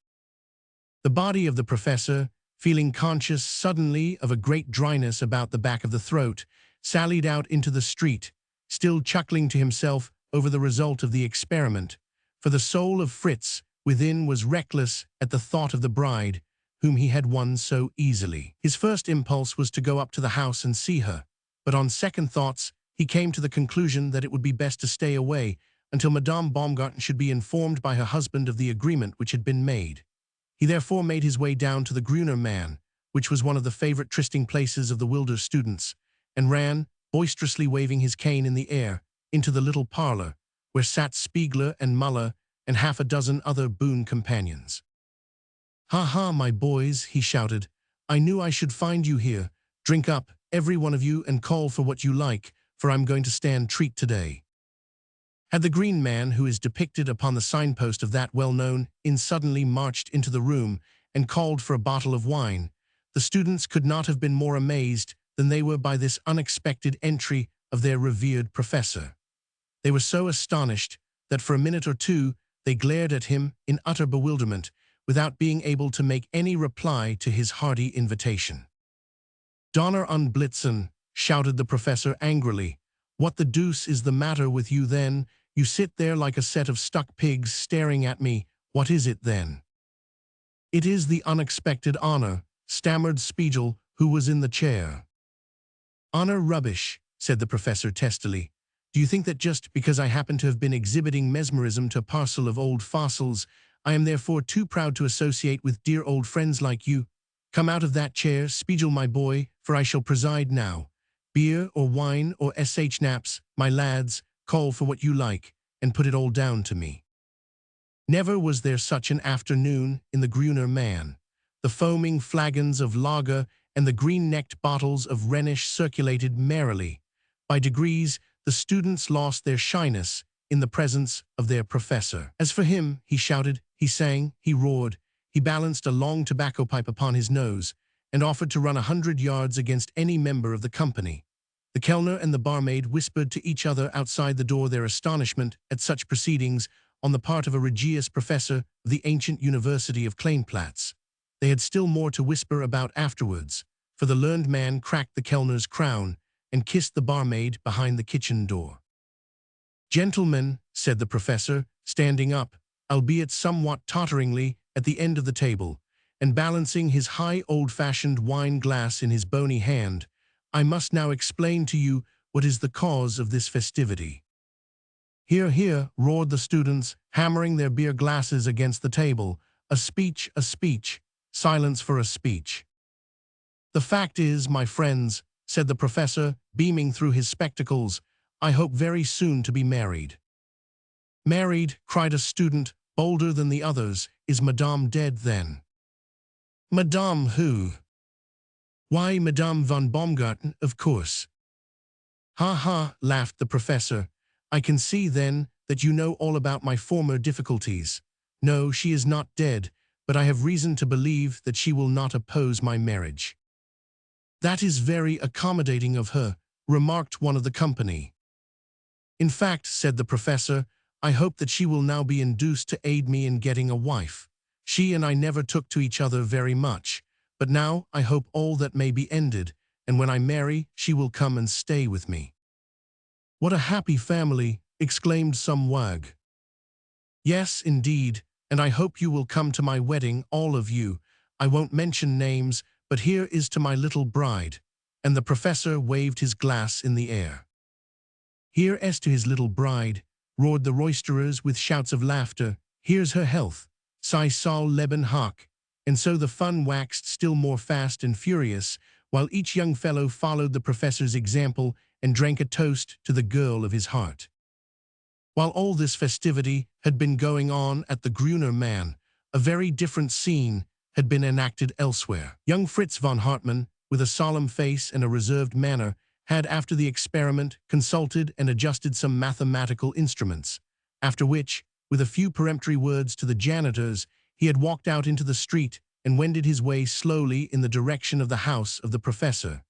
The body of the professor, feeling conscious suddenly of a great dryness about the back of the throat, sallied out into the street, still chuckling to himself over the result of the experiment, for the soul of Fritz within was reckless at the thought of the bride, whom he had won so easily. His first impulse was to go up to the house and see her, but on second thoughts, he came to the conclusion that it would be best to stay away until Madame Baumgarten should be informed by her husband of the agreement which had been made. He therefore made his way down to the Gruner Mann, which was one of the favorite trysting places of the Wilder students, and ran, boisterously waving his cane in the air, into the little parlor, where sat Spiegler and Muller and half a dozen other boon companions. "Ha ha, my boys," he shouted. "I knew I should find you here. Drink up, every one of you, and call for what you like, for I'm going to stand treat today." Had the green man who is depicted upon the signpost of that well-known inn suddenly marched into the room and called for a bottle of wine, the students could not have been more amazed than they were by this unexpected entry of their revered professor. They were so astonished that for a minute or two they glared at him in utter bewilderment, without being able to make any reply to his hearty invitation. "Donner und Blitzen," shouted the professor angrily. "What the deuce is the matter with you then? You sit there like a set of stuck pigs staring at me. What is it then?" "It is the unexpected honor," stammered Spiegel, who was in the chair. "Honor rubbish," said the professor testily. "Do you think that just because I happen to have been exhibiting mesmerism to a parcel of old fossils, I am therefore too proud to associate with dear old friends like you? Come out of that chair, Spiegel, my boy, for I shall preside now. Beer or wine or Naps, my lads, call for what you like, and put it all down to me." Never was there such an afternoon in the Gruner Mann. The foaming flagons of lager and the green-necked bottles of Rhenish circulated merrily. By degrees, the students lost their shyness in the presence of their professor. As for him, he shouted, he sang, he roared, he balanced a long tobacco pipe upon his nose, and offered to run 100 yards against any member of the company. The Kellner and the barmaid whispered to each other outside the door their astonishment at such proceedings on the part of a Regius professor of the ancient University of Kleinplatz. They had still more to whisper about afterwards, for the learned man cracked the Kellner's crown and kissed the barmaid behind the kitchen door. "Gentlemen," said the professor, standing up, albeit somewhat totteringly, at the end of the table, and balancing his high old-fashioned wine glass in his bony hand, "I must now explain to you what is the cause of this festivity." "Hear, hear," roared the students, hammering their beer glasses against the table. A speech, silence for a speech." "The fact is, my friends," said the professor, beaming through his spectacles, "I hope very soon to be married." "Married," cried a student, bolder than the others. "Is Madame dead, then?" "Madame who?" "Why, Madame von Baumgarten, of course." "Ha ha," laughed the professor. "I can see, then, that you know all about my former difficulties. No, she is not dead, but I have reason to believe that she will not oppose my marriage." "That is very accommodating of her," remarked one of the company. "In fact," said the professor, "I hope that she will now be induced to aid me in getting a wife. She and I never took to each other very much, but now I hope all that may be ended, and when I marry, she will come and stay with me." "What a happy family!" exclaimed some wag. "Yes, indeed, and I hope you will come to my wedding, all of you. I won't mention names, but here is to my little bride," and the professor waved his glass in the air. "Here is to his little bride," roared the roisterers with shouts of laughter. "Here's her health, sei soll leben hoch." And so the fun waxed still more fast and furious, while each young fellow followed the professor's example and drank a toast to the girl of his heart. While all this festivity had been going on at the Gruner Mann, a very different scene had been enacted elsewhere. Young Fritz von Hartmann, with a solemn face and a reserved manner, had, after the experiment, consulted and adjusted some mathematical instruments, after which, with a few peremptory words to the janitors, he had walked out into the street and wended his way slowly in the direction of the house of the professor.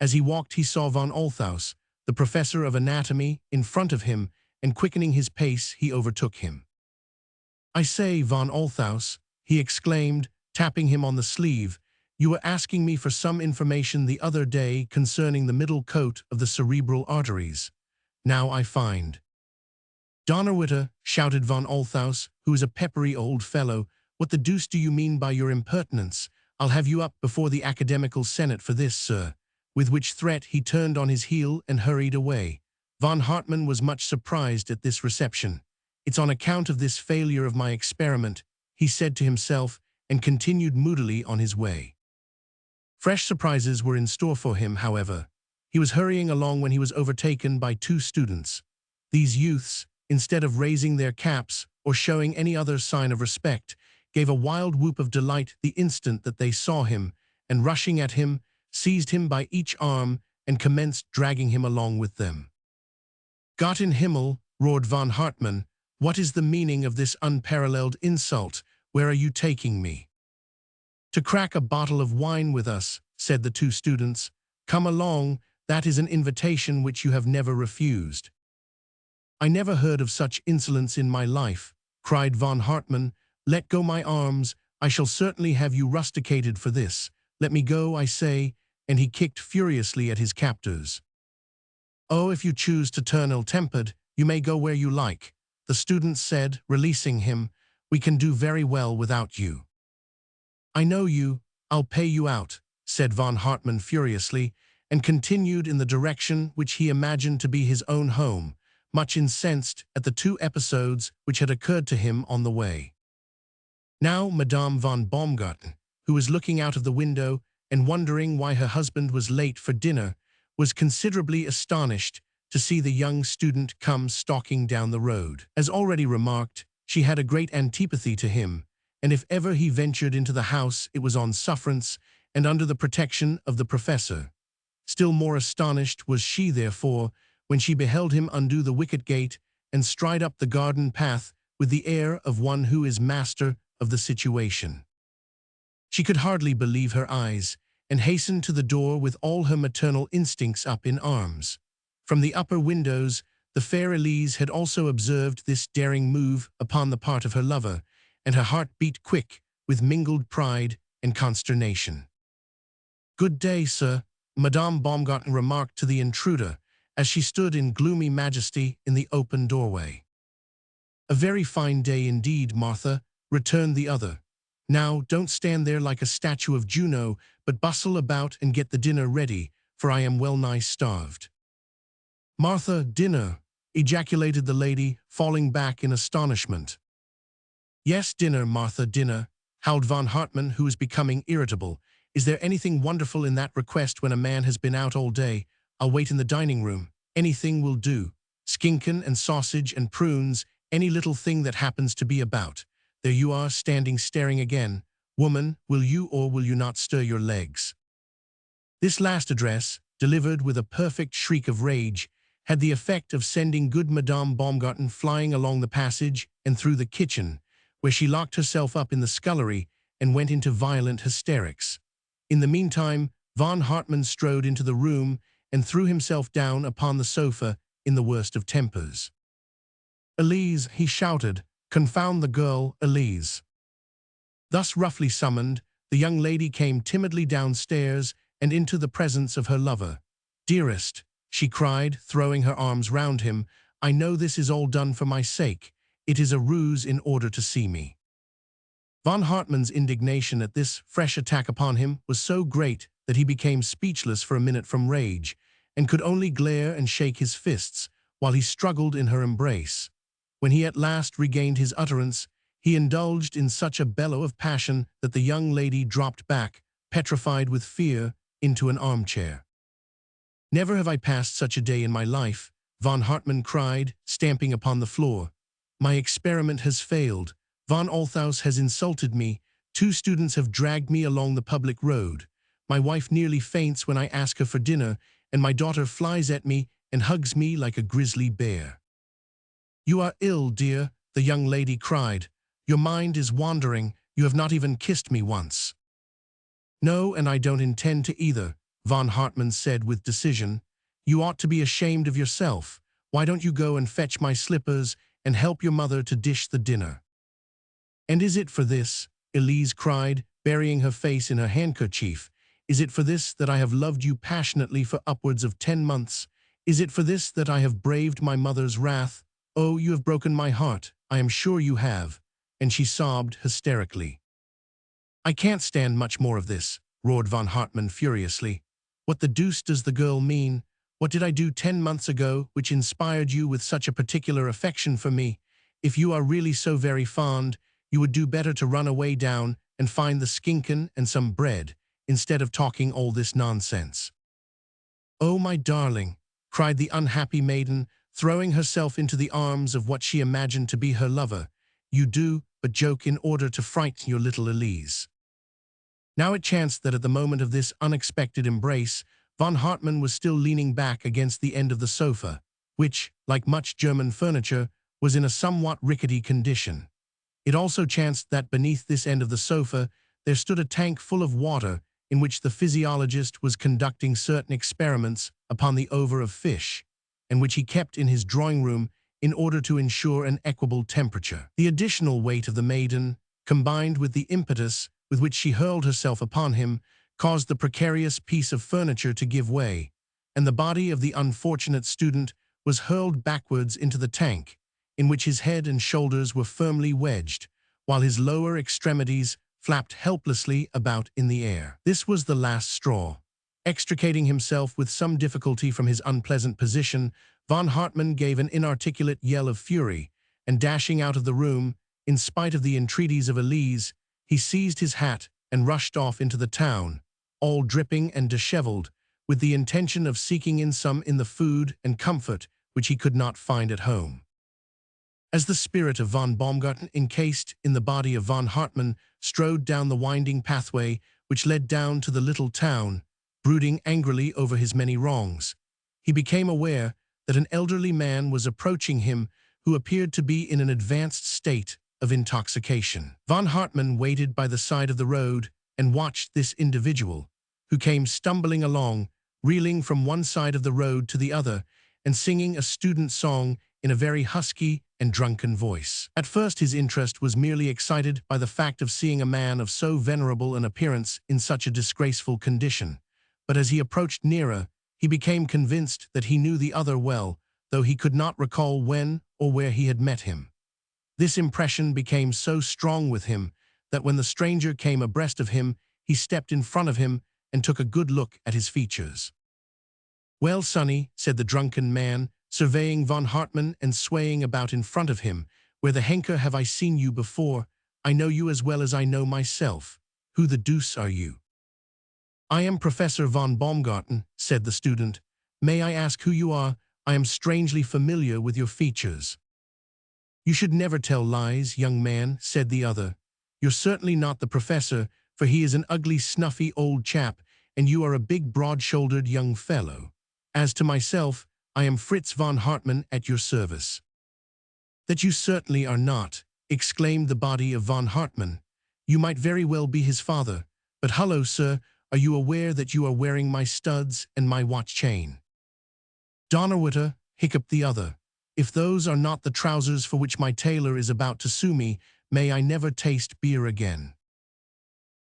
As he walked, he saw von Althaus, the professor of anatomy, in front of him, and quickening his pace, he overtook him. "I say, von Althaus," he exclaimed, tapping him on the sleeve, "you were asking me for some information the other day concerning the middle coat of the cerebral arteries. Now I find." "Donnerwetter," shouted von Althaus, who is a peppery old fellow, "what the deuce do you mean by your impertinence? I'll have you up before the academical senate for this, sir." With which threat he turned on his heel and hurried away. Von Hartmann was much surprised at this reception. "It's on account of this failure of my experiment," he said to himself, and continued moodily on his way. Fresh surprises were in store for him, however. He was hurrying along when he was overtaken by two students. These youths, instead of raising their caps or showing any other sign of respect, gave a wild whoop of delight the instant that they saw him, and rushing at him, seized him by each arm and commenced dragging him along with them. "Gott in Himmel," roared von Hartmann, "what is the meaning of this unparalleled insult? Where are you taking me?" "To crack a bottle of wine with us," said the two students. "Come along, that is an invitation which you have never refused." "I never heard of such insolence in my life," cried von Hartmann. "Let go my arms, I shall certainly have you rusticated for this. Let me go, I say," and he kicked furiously at his captors. "Oh, if you choose to turn ill-tempered, you may go where you like," the student said, releasing him. "We can do very well without you." "I know you, I'll pay you out," said von Hartmann furiously, and continued in the direction which he imagined to be his own home, much incensed at the two episodes which had occurred to him on the way. Now Madame von Baumgarten, who was looking out of the window and wondering why her husband was late for dinner, was considerably astonished to see the young student come stalking down the road. As already remarked, she had a great antipathy to him, and if ever he ventured into the house it was on sufferance and under the protection of the professor. Still more astonished was she, therefore, when she beheld him undo the wicket gate and stride up the garden path with the air of one who is master of the situation. She could hardly believe her eyes, and hastened to the door with all her maternal instincts up in arms. From the upper windows, the fair Elise had also observed this daring move upon the part of her lover, and her heart beat quick with mingled pride and consternation. "Good day, sir," Madame Baumgarten remarked to the intruder, as she stood in gloomy majesty in the open doorway. "A very fine day indeed, Martha," returned the other. "Now, don't stand there like a statue of Juno, but bustle about and get the dinner ready, for I am well-nigh starved." "Martha, dinner!" ejaculated the lady, falling back in astonishment. "Yes, dinner, Martha, dinner," howled von Hartmann, who was becoming irritable. "Is there anything wonderful in that request when a man has been out all day? I'll wait in the dining room. Anything will do. Schinken and sausage and prunes, any little thing that happens to be about. There you are, standing staring again. Woman, will you or will you not stir your legs?" This last address, delivered with a perfect shriek of rage, had the effect of sending good Madame Baumgarten flying along the passage and through the kitchen, where she locked herself up in the scullery and went into violent hysterics. In the meantime, von Hartmann strode into the room and threw himself down upon the sofa in the worst of tempers. "Elise," he shouted, "confound the girl, Elise." Thus roughly summoned, the young lady came timidly downstairs and into the presence of her lover. "Dearest," she cried, throwing her arms round him, "I know this is all done for my sake. It is a ruse in order to see me." Von Hartmann's indignation at this fresh attack upon him was so great that he became speechless for a minute from rage, and could only glare and shake his fists, while he struggled in her embrace. When he at last regained his utterance, he indulged in such a bellow of passion that the young lady dropped back, petrified with fear, into an armchair. "Never have I passed such a day in my life," von Hartmann cried, stamping upon the floor. "My experiment has failed. Von Althaus has insulted me. 2 students have dragged me along the public road. My wife nearly faints when I ask her for dinner, and my daughter flies at me and hugs me like a grizzly bear." "You are ill, dear," the young lady cried. "Your mind is wandering. You have not even kissed me once." "No, and I don't intend to either," von Hartmann said with decision. "You ought to be ashamed of yourself. Why don't you go and fetch my slippers and help your mother to dish the dinner?" "And is it for this," Elise cried, burying her face in her handkerchief, "is it for this that I have loved you passionately for upwards of 10 months? Is it for this that I have braved my mother's wrath? Oh, you have broken my heart, I am sure you have," and she sobbed hysterically. "I can't stand much more of this," roared von Hartmann furiously. "What the deuce does the girl mean? What did I do 10 months ago which inspired you with such a particular affection for me? If you are really so very fond, you would do better to run away down and find the schinken and some bread, instead of talking all this nonsense." "Oh, my darling," cried the unhappy maiden, throwing herself into the arms of what she imagined to be her lover, "you do but joke in order to frighten your little Elise." Now it chanced that at the moment of this unexpected embrace, von Hartmann was still leaning back against the end of the sofa, which, like much German furniture, was in a somewhat rickety condition. It also chanced that beneath this end of the sofa there stood a tank full of water in which the physiologist was conducting certain experiments upon the ova of fish, and which he kept in his drawing-room in order to ensure an equable temperature. The additional weight of the maiden, combined with the impetus with which she hurled herself upon him, caused the precarious piece of furniture to give way, and the body of the unfortunate student was hurled backwards into the tank, in which his head and shoulders were firmly wedged, while his lower extremities flapped helplessly about in the air. This was the last straw. Extricating himself with some difficulty from his unpleasant position, von Hartmann gave an inarticulate yell of fury, and dashing out of the room, in spite of the entreaties of Elise, he seized his hat and rushed off into the town, all dripping and disheveled, with the intention of seeking in the food and comfort which he could not find at home. As the spirit of von Baumgarten, encased in the body of von Hartmann, strode down the winding pathway which led down to the little town, brooding angrily over his many wrongs, he became aware that an elderly man was approaching him who appeared to be in an advanced state of intoxication. Von Hartmann waited by the side of the road and watched this individual, who came stumbling along, reeling from one side of the road to the other, and singing a student song in a very husky and drunken voice. At first his interest was merely excited by the fact of seeing a man of so venerable an appearance in such a disgraceful condition, but as he approached nearer, he became convinced that he knew the other well, though he could not recall when or where he had met him. This impression became so strong with him that when the stranger came abreast of him, he stepped in front of him and took a good look at his features. "Well, Sonny," said the drunken man, surveying von Hartmann and swaying about in front of him, "where the henker have I seen you before? I know you as well as I know myself. Who the deuce are you?" "I am Professor von Baumgarten," said the student. "May I ask who you are? I am strangely familiar with your features." "You should never tell lies, young man," said the other. "You're certainly not the professor, for he is an ugly, snuffy old chap, and you are a big, broad-shouldered young fellow. As to myself, I am Fritz von Hartmann at your service." "That you certainly are not," exclaimed the body of von Hartmann. "You might very well be his father. But hullo, sir, are you aware that you are wearing my studs and my watch chain?" "Donnerwetter," hiccuped the other. "If those are not the trousers for which my tailor is about to sue me, may I never taste beer again."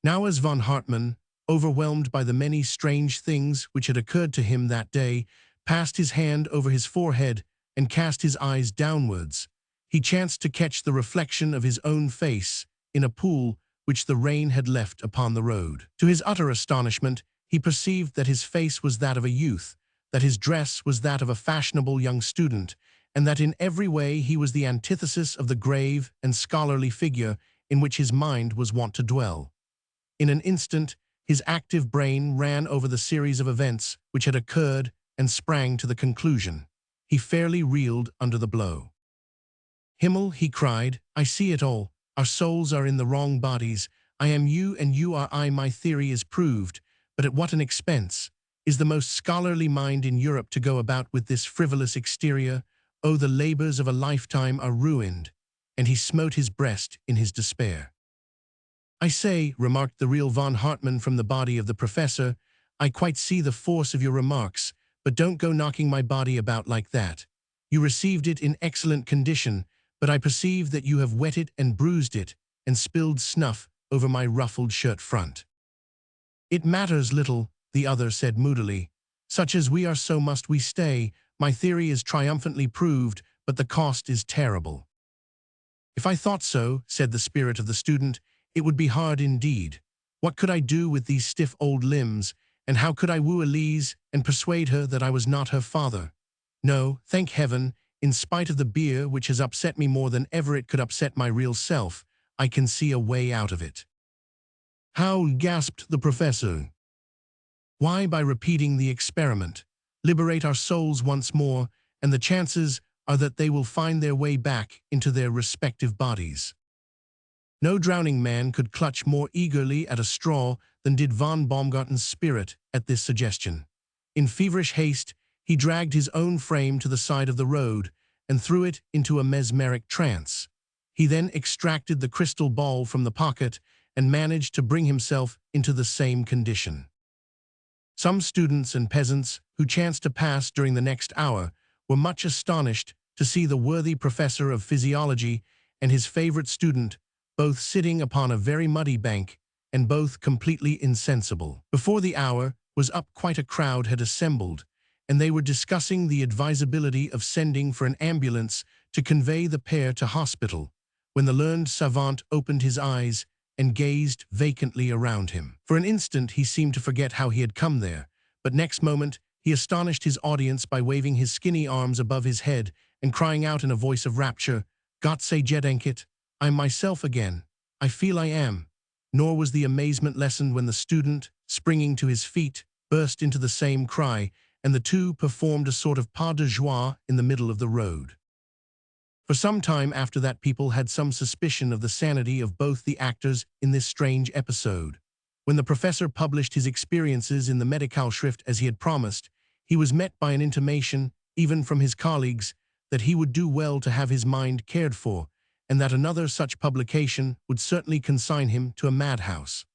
Now as von Hartmann, overwhelmed by the many strange things which had occurred to him that day, passed his hand over his forehead and cast his eyes downwards, he chanced to catch the reflection of his own face in a pool which the rain had left upon the road. To his utter astonishment, he perceived that his face was that of a youth, that his dress was that of a fashionable young student, and that in every way he was the antithesis of the grave and scholarly figure in which his mind was wont to dwell. In an instant, his active brain ran over the series of events which had occurred and sprang to the conclusion. He fairly reeled under the blow. "Himmel," he cried, "I see it all. Our souls are in the wrong bodies. I am you and you are I. My theory is proved, but at what an expense! Is the most scholarly mind in Europe to go about with this frivolous exterior? Oh, the labors of a lifetime are ruined." And he smote his breast in his despair. "I say," remarked the real von Hartmann from the body of the professor, "I quite see the force of your remarks, but don't go knocking my body about like that. You received it in excellent condition, but I perceive that you have wetted and bruised it, and spilled snuff over my ruffled shirt front." "It matters little," the other said moodily. "Such as we are, so must we stay. My theory is triumphantly proved, but the cost is terrible." "If I thought so," said the spirit of the student, "it would be hard indeed. What could I do with these stiff old limbs, and how could I woo Elise and persuade her that I was not her father? No, thank heaven, in spite of the beer which has upset me more than ever it could upset my real self, I can see a way out of it." "How?" gasped the professor. "Why, by repeating the experiment. Liberate our souls once more, and the chances are that they will find their way back into their respective bodies." No drowning man could clutch more eagerly at a straw than did von Baumgarten's spirit at this suggestion. In feverish haste, he dragged his own frame to the side of the road and threw it into a mesmeric trance. He then extracted the crystal ball from the pocket and managed to bring himself into the same condition. Some students and peasants who chanced to pass during the next hour were much astonished to see the worthy professor of physiology and his favorite student both sitting upon a very muddy bank and both completely insensible. Before the hour was up, quite a crowd had assembled, and they were discussing the advisability of sending for an ambulance to convey the pair to hospital, when the learned savant opened his eyes and gazed vacantly around him. For an instant he seemed to forget how he had come there, but next moment he astonished his audience by waving his skinny arms above his head and crying out in a voice of rapture, "Gott sei Dank, I'm myself again. I feel I am." Nor was the amazement lessened when the student, springing to his feet, burst into the same cry, and the two performed a sort of pas de joie in the middle of the road. For some time after that people had some suspicion of the sanity of both the actors in this strange episode. When the professor published his experiences in the Medikalschrift as he had promised, he was met by an intimation, even from his colleagues, that he would do well to have his mind cared for, and that another such publication would certainly consign him to a madhouse.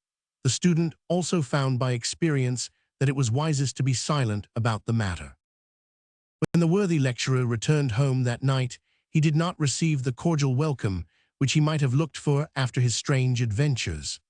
The student also found by experience that it was wisest to be silent about the matter. When the worthy lecturer returned home that night, he did not receive the cordial welcome which he might have looked for after his strange adventures.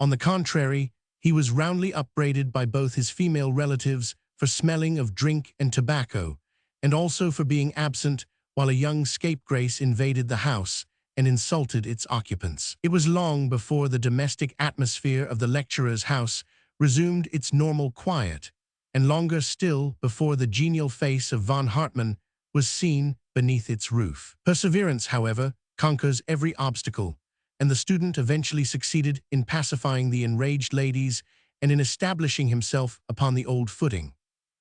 On the contrary, he was roundly upbraided by both his female relatives for smelling of drink and tobacco, and also for being absent while a young scapegrace invaded the house and insulted its occupants. It was long before the domestic atmosphere of the lecturer's house resumed its normal quiet, and longer still before the genial face of von Hartmann was seen beneath its roof. Perseverance, however, conquers every obstacle, and the student eventually succeeded in pacifying the enraged ladies and in establishing himself upon the old footing.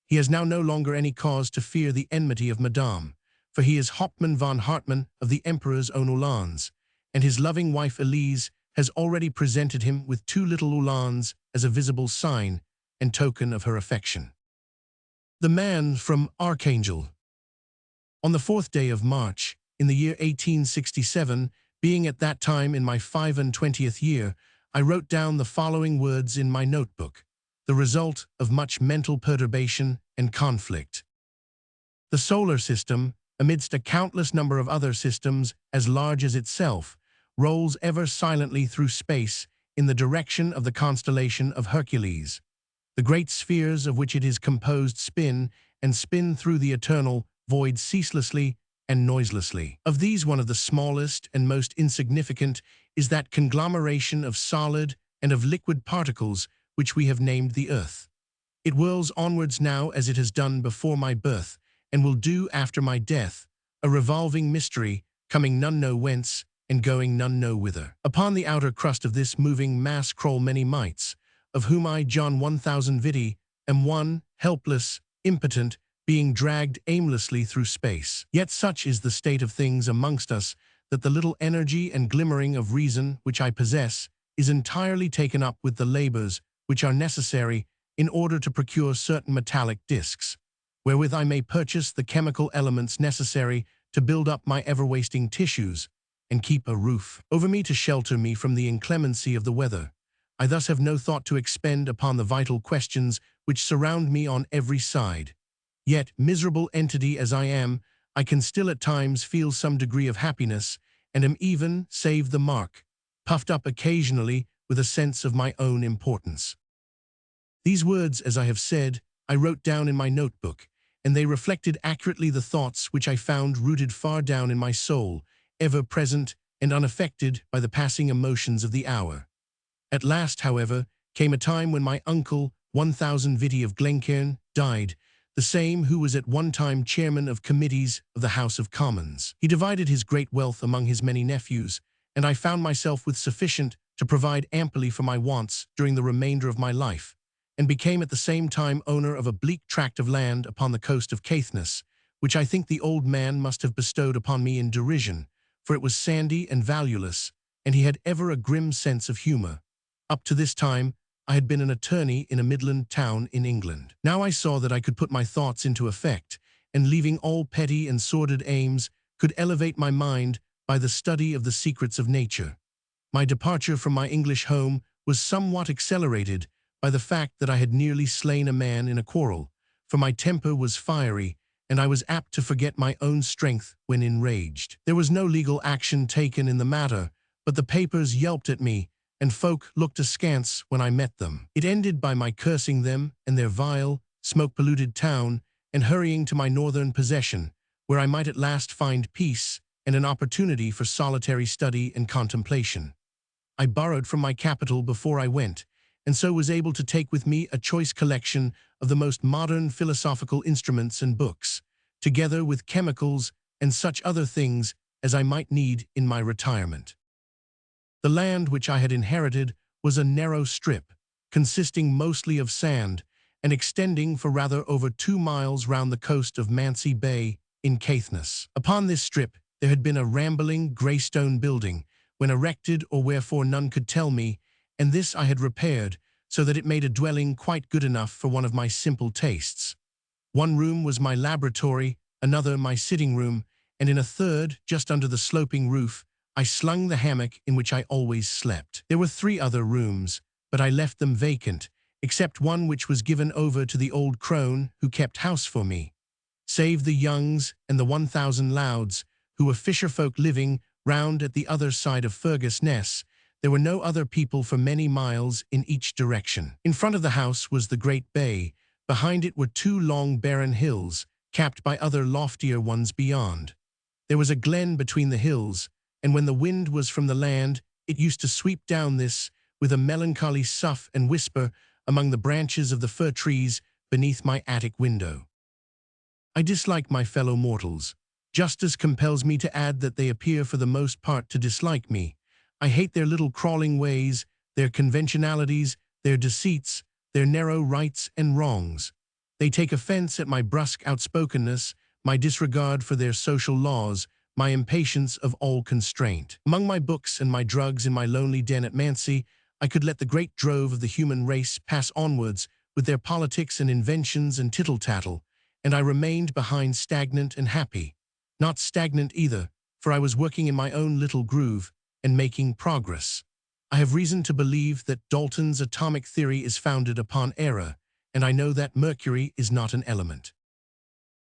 He has now no longer any cause to fear the enmity of Madame, for he is Hauptmann von Hartmann of the Emperor's own Uhlans, and his loving wife Elise has already presented him with 2 little Uhlans as a visible sign and token of her affection. The Man from Archangel. On the 4th day of March, in the year 1867, being at that time in my 25th year, I wrote down the following words in my notebook, the result of much mental perturbation and conflict. The solar system, amidst a countless number of other systems as large as itself, rolls ever silently through space in the direction of the constellation of Hercules. The great spheres of which it is composed spin and spin through the eternal void ceaselessly and noiselessly. Of these, one of the smallest and most insignificant is that conglomeration of solid and of liquid particles which we have named the Earth. It whirls onwards now as it has done before my birth, and will do after my death, a revolving mystery, coming none know whence, and going none know whither. Upon the outer crust of this moving mass crawl many mites, of whom I, John 1000 Vidi, am one, helpless, impotent, being dragged aimlessly through space. Yet such is the state of things amongst us, that the little energy and glimmering of reason which I possess is entirely taken up with the labors which are necessary in order to procure certain metallic discs, wherewith I may purchase the chemical elements necessary to build up my ever-wasting tissues, and keep a roof over me to shelter me from the inclemency of the weather. I thus have no thought to expend upon the vital questions which surround me on every side. Yet, miserable entity as I am, I can still at times feel some degree of happiness, and am even, save the mark, puffed up occasionally with a sense of my own importance. These words, as I have said, I wrote down in my notebook, and they reflected accurately the thoughts which I found rooted far down in my soul, ever present and unaffected by the passing emotions of the hour. At last, however, came a time when my uncle, 1000 Vidi of Glencairn, died, the same who was at one time chairman of committees of the House of Commons. He divided his great wealth among his many nephews, and I found myself with sufficient to provide amply for my wants during the remainder of my life, and became at the same time owner of a bleak tract of land upon the coast of Caithness, which I think the old man must have bestowed upon me in derision, for it was sandy and valueless, and he had ever a grim sense of humor. Up to this time, I had been an attorney in a Midland town in England. Now I saw that I could put my thoughts into effect, and leaving all petty and sordid aims, could elevate my mind by the study of the secrets of nature. My departure from my English home was somewhat accelerated by the fact that I had nearly slain a man in a quarrel, for my temper was fiery, and I was apt to forget my own strength when enraged. There was no legal action taken in the matter, but the papers yelped at me, and folk looked askance when I met them. It ended by my cursing them and their vile, smoke-polluted town, and hurrying to my northern possession, where I might at last find peace and an opportunity for solitary study and contemplation. I borrowed from my capital before I went, and so was able to take with me a choice collection of the most modern philosophical instruments and books, together with chemicals and such other things as I might need in my retirement. The land which I had inherited was a narrow strip, consisting mostly of sand, and extending for rather over 2 miles round the coast of Mancy Bay in Caithness. Upon this strip there had been a rambling grey stone building, when erected or wherefore none could tell me, and this I had repaired, so that it made a dwelling quite good enough for one of my simple tastes. One room was my laboratory, another my sitting room, and in a third, just under the sloping roof, I slung the hammock in which I always slept. There were 3 other rooms, but I left them vacant, except one which was given over to the old crone who kept house for me. Save the youngs and the 1,000 louds, who were fisher folk living round at the other side of Fergus Ness, there were no other people for many miles in each direction. In front of the house was the great bay. Behind it were 2 long barren hills, capped by other loftier ones beyond. There was a glen between the hills, and when the wind was from the land, it used to sweep down this with a melancholy sough and whisper among the branches of the fir trees beneath my attic window. I dislike my fellow mortals. Justice compels me to add that they appear for the most part to dislike me. I hate their little crawling ways, their conventionalities, their deceits, their narrow rights and wrongs. They take offense at my brusque outspokenness, my disregard for their social laws, my impatience of all constraint. Among my books and my drugs in my lonely den at Mancy, I could let the great drove of the human race pass onwards with their politics and inventions and tittle-tattle, and I remained behind stagnant and happy. Not stagnant either, for I was working in my own little groove and making progress. I have reason to believe that Dalton's atomic theory is founded upon error, and I know that mercury is not an element.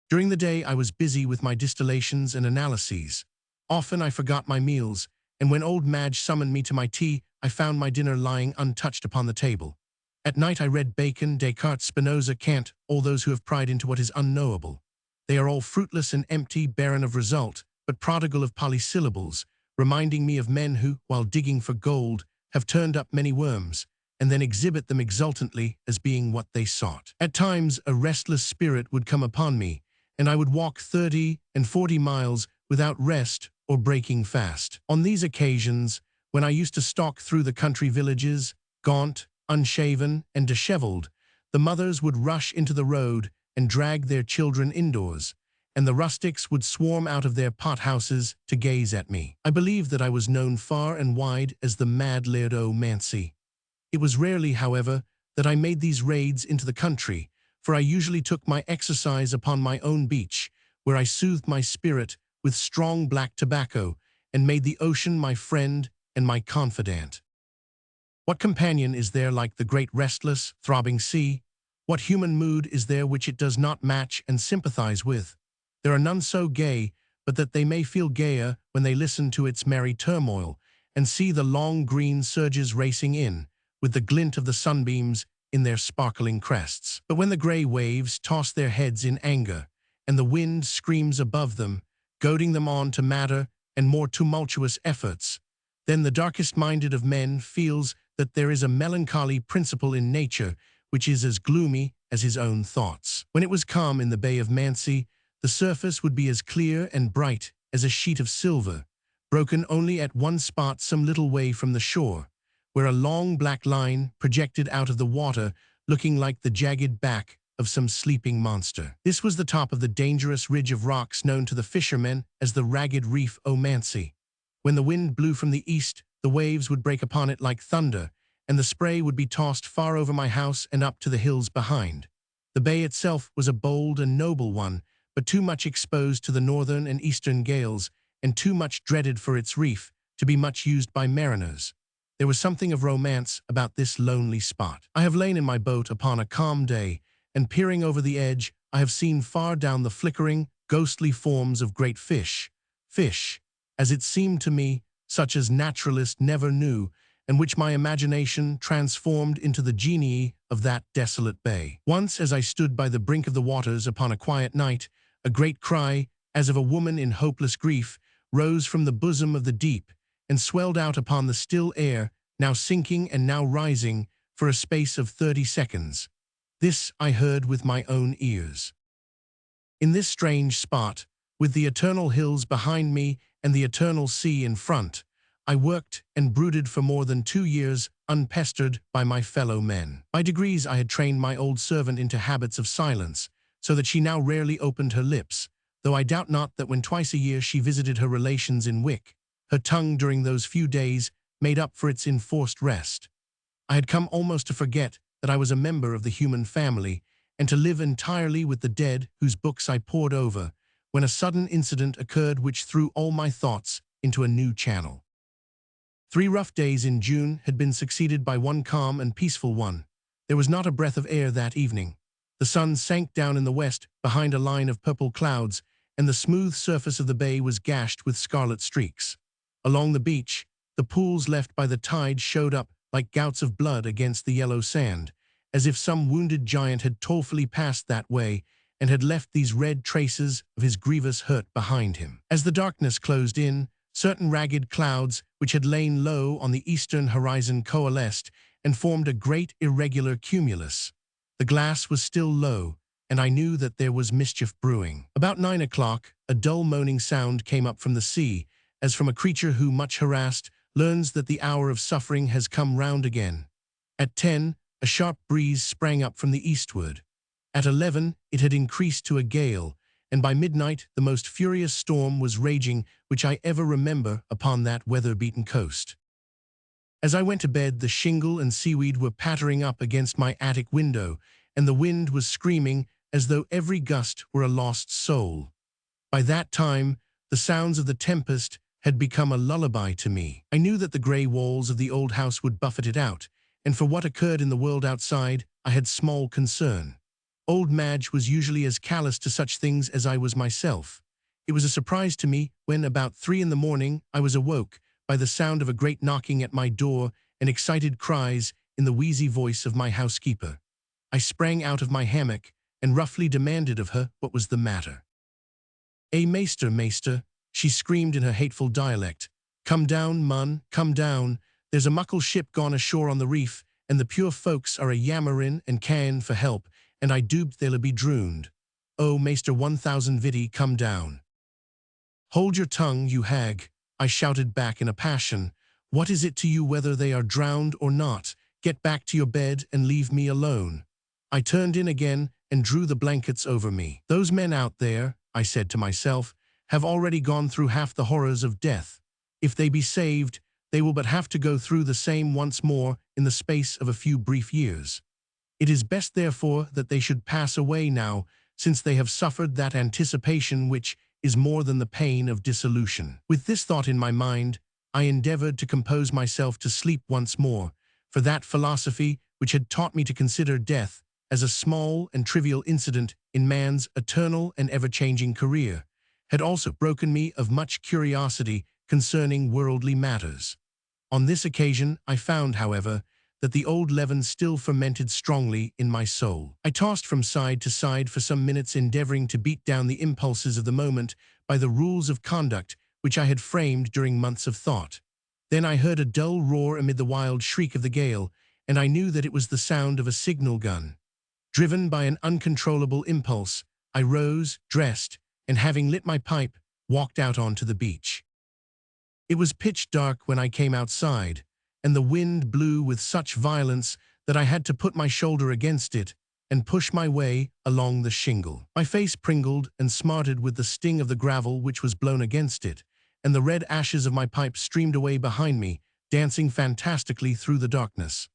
During the day I was busy with my distillations and analyses. Often I forgot my meals, and when old Madge summoned me to my tea, I found my dinner lying untouched upon the table. At night I read Bacon, Descartes, Spinoza, Kant, all those who have pried into what is unknowable. They are all fruitless and empty, barren of result, but prodigal of polysyllables, reminding me of men who, while digging for gold, have turned up many worms, and then exhibit them exultantly as being what they sought. At times a restless spirit would come upon me, and I would walk 30 and 40 miles without rest or breaking fast. On these occasions, when I used to stalk through the country villages, gaunt, unshaven, and disheveled, the mothers would rush into the road and drag their children indoors, and the rustics would swarm out of their pot-houses to gaze at me. I believe that I was known far and wide as the mad Laird o' Mancy. It was rarely, however, that I made these raids into the country, for I usually took my exercise upon my own beach, where I soothed my spirit with strong black tobacco and made the ocean my friend and my confidant. What companion is there like the great restless, throbbing sea? What human mood is there which it does not match and sympathize with? There are none so gay, but that they may feel gayer when they listen to its merry turmoil and see the long green surges racing in, with the glint of the sunbeams in their sparkling crests. But when the grey waves toss their heads in anger, and the wind screams above them, goading them on to madder and more tumultuous efforts, then the darkest-minded of men feels that there is a melancholy principle in nature which is as gloomy as his own thoughts. When it was calm in the Bay of Mancy, the surface would be as clear and bright as a sheet of silver, broken only at one spot some little way from the shore, where a long black line projected out of the water, looking like the jagged back of some sleeping monster. This was the top of the dangerous ridge of rocks known to the fishermen as the Ragged Reef o' Mancy. When the wind blew from the east, the waves would break upon it like thunder, and the spray would be tossed far over my house and up to the hills behind. The bay itself was a bold and noble one, but too much exposed to the northern and eastern gales, and too much dreaded for its reef, to be much used by mariners. There was something of romance about this lonely spot. I have lain in my boat upon a calm day, and peering over the edge, I have seen far down the flickering, ghostly forms of great fish, as it seemed to me, such as naturalists never knew, and which my imagination transformed into the genii of that desolate bay. Once, as I stood by the brink of the waters upon a quiet night, a great cry, as of a woman in hopeless grief, rose from the bosom of the deep, and swelled out upon the still air, now sinking and now rising, for a space of 30 seconds. This I heard with my own ears. In this strange spot, with the eternal hills behind me and the eternal sea in front, I worked and brooded for more than 2 years, unpestered by my fellow men. By degrees I had trained my old servant into habits of silence, so that she now rarely opened her lips, though I doubt not that when twice a year she visited her relations in Wick, her tongue during those few days made up for its enforced rest. I had come almost to forget that I was a member of the human family, and to live entirely with the dead whose books I pored over, when a sudden incident occurred which threw all my thoughts into a new channel. 3 rough days in June had been succeeded by one calm and peaceful one. There was not a breath of air that evening. The sun sank down in the west behind a line of purple clouds, and the smooth surface of the bay was gashed with scarlet streaks. Along the beach, the pools left by the tide showed up like gouts of blood against the yellow sand, as if some wounded giant had toilfully passed that way and had left these red traces of his grievous hurt behind him. As the darkness closed in, certain ragged clouds which had lain low on the eastern horizon coalesced and formed a great irregular cumulus. The glass was still low, and I knew that there was mischief brewing. About 9 o'clock, a dull moaning sound came up from the sea, as from a creature who, much harassed, learns that the hour of suffering has come round again. At 10, a sharp breeze sprang up from the eastward. At 11, it had increased to a gale, and by midnight the most furious storm was raging which I ever remember upon that weather-beaten coast. As I went to bed, the shingle and seaweed were pattering up against my attic window, and the wind was screaming as though every gust were a lost soul. By that time, the sounds of the tempest had become a lullaby to me. I knew that the grey walls of the old house would buffet it out, and for what occurred in the world outside, I had small concern. Old Madge was usually as callous to such things as I was myself. It was a surprise to me when, about 3 in the morning, I was awoke by the sound of a great knocking at my door and excited cries in the wheezy voice of my housekeeper. I sprang out of my hammock and roughly demanded of her what was the matter. Meester, meester," she screamed in her hateful dialect. "Come down, mun, come down. There's a muckle ship gone ashore on the reef, and the pure folks are a yammerin' and cayin' for help, and I doobt they'll be drooned. Oh, Meester 1000 viddy, come down." "Hold your tongue, you hag," I shouted back in a passion. "What is it to you whether they are drowned or not? Get back to your bed and leave me alone." I turned in again and drew the blankets over me. "Those men out there," I said to myself, "have already gone through half the horrors of death. If they be saved, they will but have to go through the same once more in the space of a few brief years. It is best, therefore, that they should pass away now, since they have suffered that anticipation which is more than the pain of dissolution." With this thought in my mind, I endeavored to compose myself to sleep once more, for that philosophy which had taught me to consider death as a small and trivial incident in man's eternal and ever-changing career, had also broken me of much curiosity concerning worldly matters. On this occasion I found, however, that the old leaven still fermented strongly in my soul. I tossed from side to side for some minutes, endeavoring to beat down the impulses of the moment by the rules of conduct which I had framed during months of thought. Then I heard a dull roar amid the wild shriek of the gale, and I knew that it was the sound of a signal gun. Driven by an uncontrollable impulse, I rose, dressed, and having lit my pipe, walked out onto the beach. It was pitch dark when I came outside, and the wind blew with such violence that I had to put my shoulder against it and push my way along the shingle. My face pringled and smarted with the sting of the gravel which was blown against it, and the red ashes of my pipe streamed away behind me, dancing fantastically through the darkness.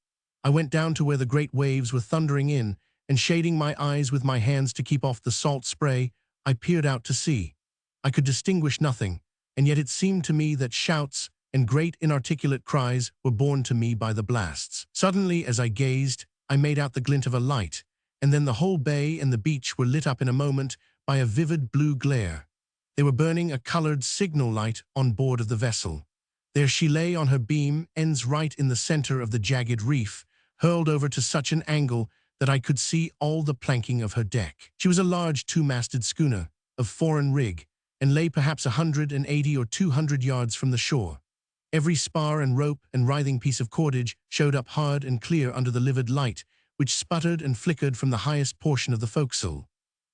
I went down to where the great waves were thundering in, and shading my eyes with my hands to keep off the salt spray, I peered out to sea. I could distinguish nothing, and yet it seemed to me that shouts and great inarticulate cries were borne to me by the blasts. Suddenly, as I gazed, I made out the glint of a light, and then the whole bay and the beach were lit up in a moment by a vivid blue glare. They were burning a colored signal light on board of the vessel. There she lay on her beam ends right in the center of the jagged reef, hurled over to such an angle that I could see all the planking of her deck. She was a large 2-masted schooner of foreign rig, and lay perhaps 180 or 200 yards from the shore. Every spar and rope and writhing piece of cordage showed up hard and clear under the livid light, which sputtered and flickered from the highest portion of the forecastle.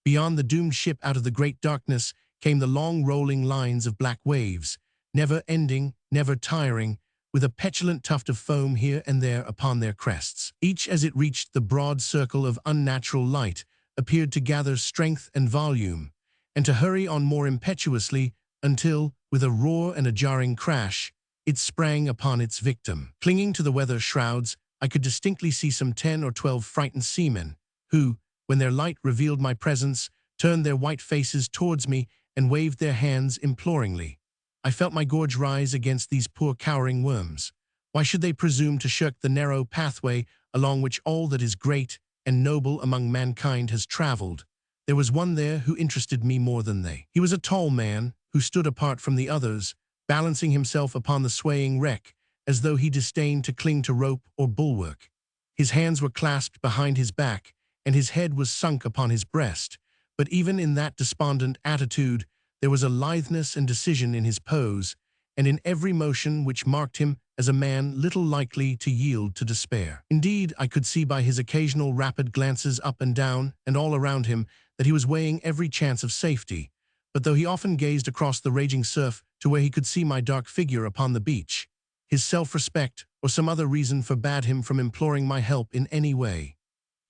Beyond the doomed ship, out of the great darkness, came the long rolling lines of black waves, never ending, never tiring, with a petulant tuft of foam here and there upon their crests. Each, as it reached the broad circle of unnatural light, appeared to gather strength and volume, and to hurry on more impetuously until, with a roar and a jarring crash, it sprang upon its victim. Clinging to the weather shrouds, I could distinctly see some 10 or 12 frightened seamen, who, when their light revealed my presence, turned their white faces towards me and waved their hands imploringly. I felt my gorge rise against these poor cowering worms. Why should they presume to shirk the narrow pathway along which all that is great and noble among mankind has traveled? There was one there who interested me more than they. He was a tall man who stood apart from the others, balancing himself upon the swaying wreck, as though he disdained to cling to rope or bulwark. His hands were clasped behind his back, and his head was sunk upon his breast. But even in that despondent attitude, there was a litheness and decision in his pose, and in every motion which marked him as a man little likely to yield to despair. Indeed, I could see by his occasional rapid glances up and down and all around him that he was weighing every chance of safety. But though he often gazed across the raging surf to where he could see my dark figure upon the beach, his self-respect or some other reason forbade him from imploring my help in any way.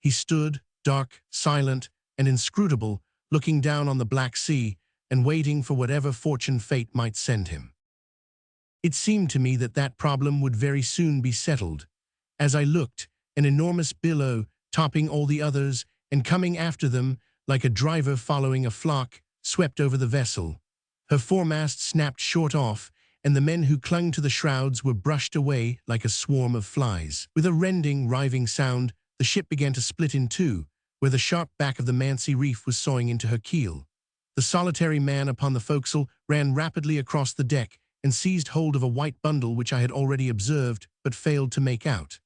He stood, dark, silent, and inscrutable, looking down on the black sea and waiting for whatever fortune fate might send him. It seemed to me that that problem would very soon be settled. As I looked, an enormous billow, topping all the others and coming after them like a driver following a flock, swept over the vessel. Her foremast snapped short off, and the men who clung to the shrouds were brushed away like a swarm of flies. With a rending, riving sound, the ship began to split in two, where the sharp back of the Mancy reef was sawing into her keel. The solitary man upon the forecastle ran rapidly across the deck and seized hold of a white bundle which I had already observed but failed to make out.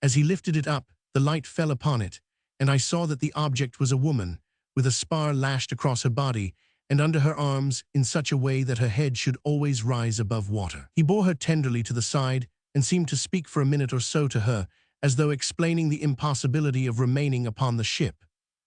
As he lifted it up, the light fell upon it, and I saw that the object was a woman, with a spar lashed across her body and under her arms in such a way that her head should always rise above water. He bore her tenderly to the side and seemed to speak for a minute or so to her, as though explaining the impossibility of remaining upon the ship.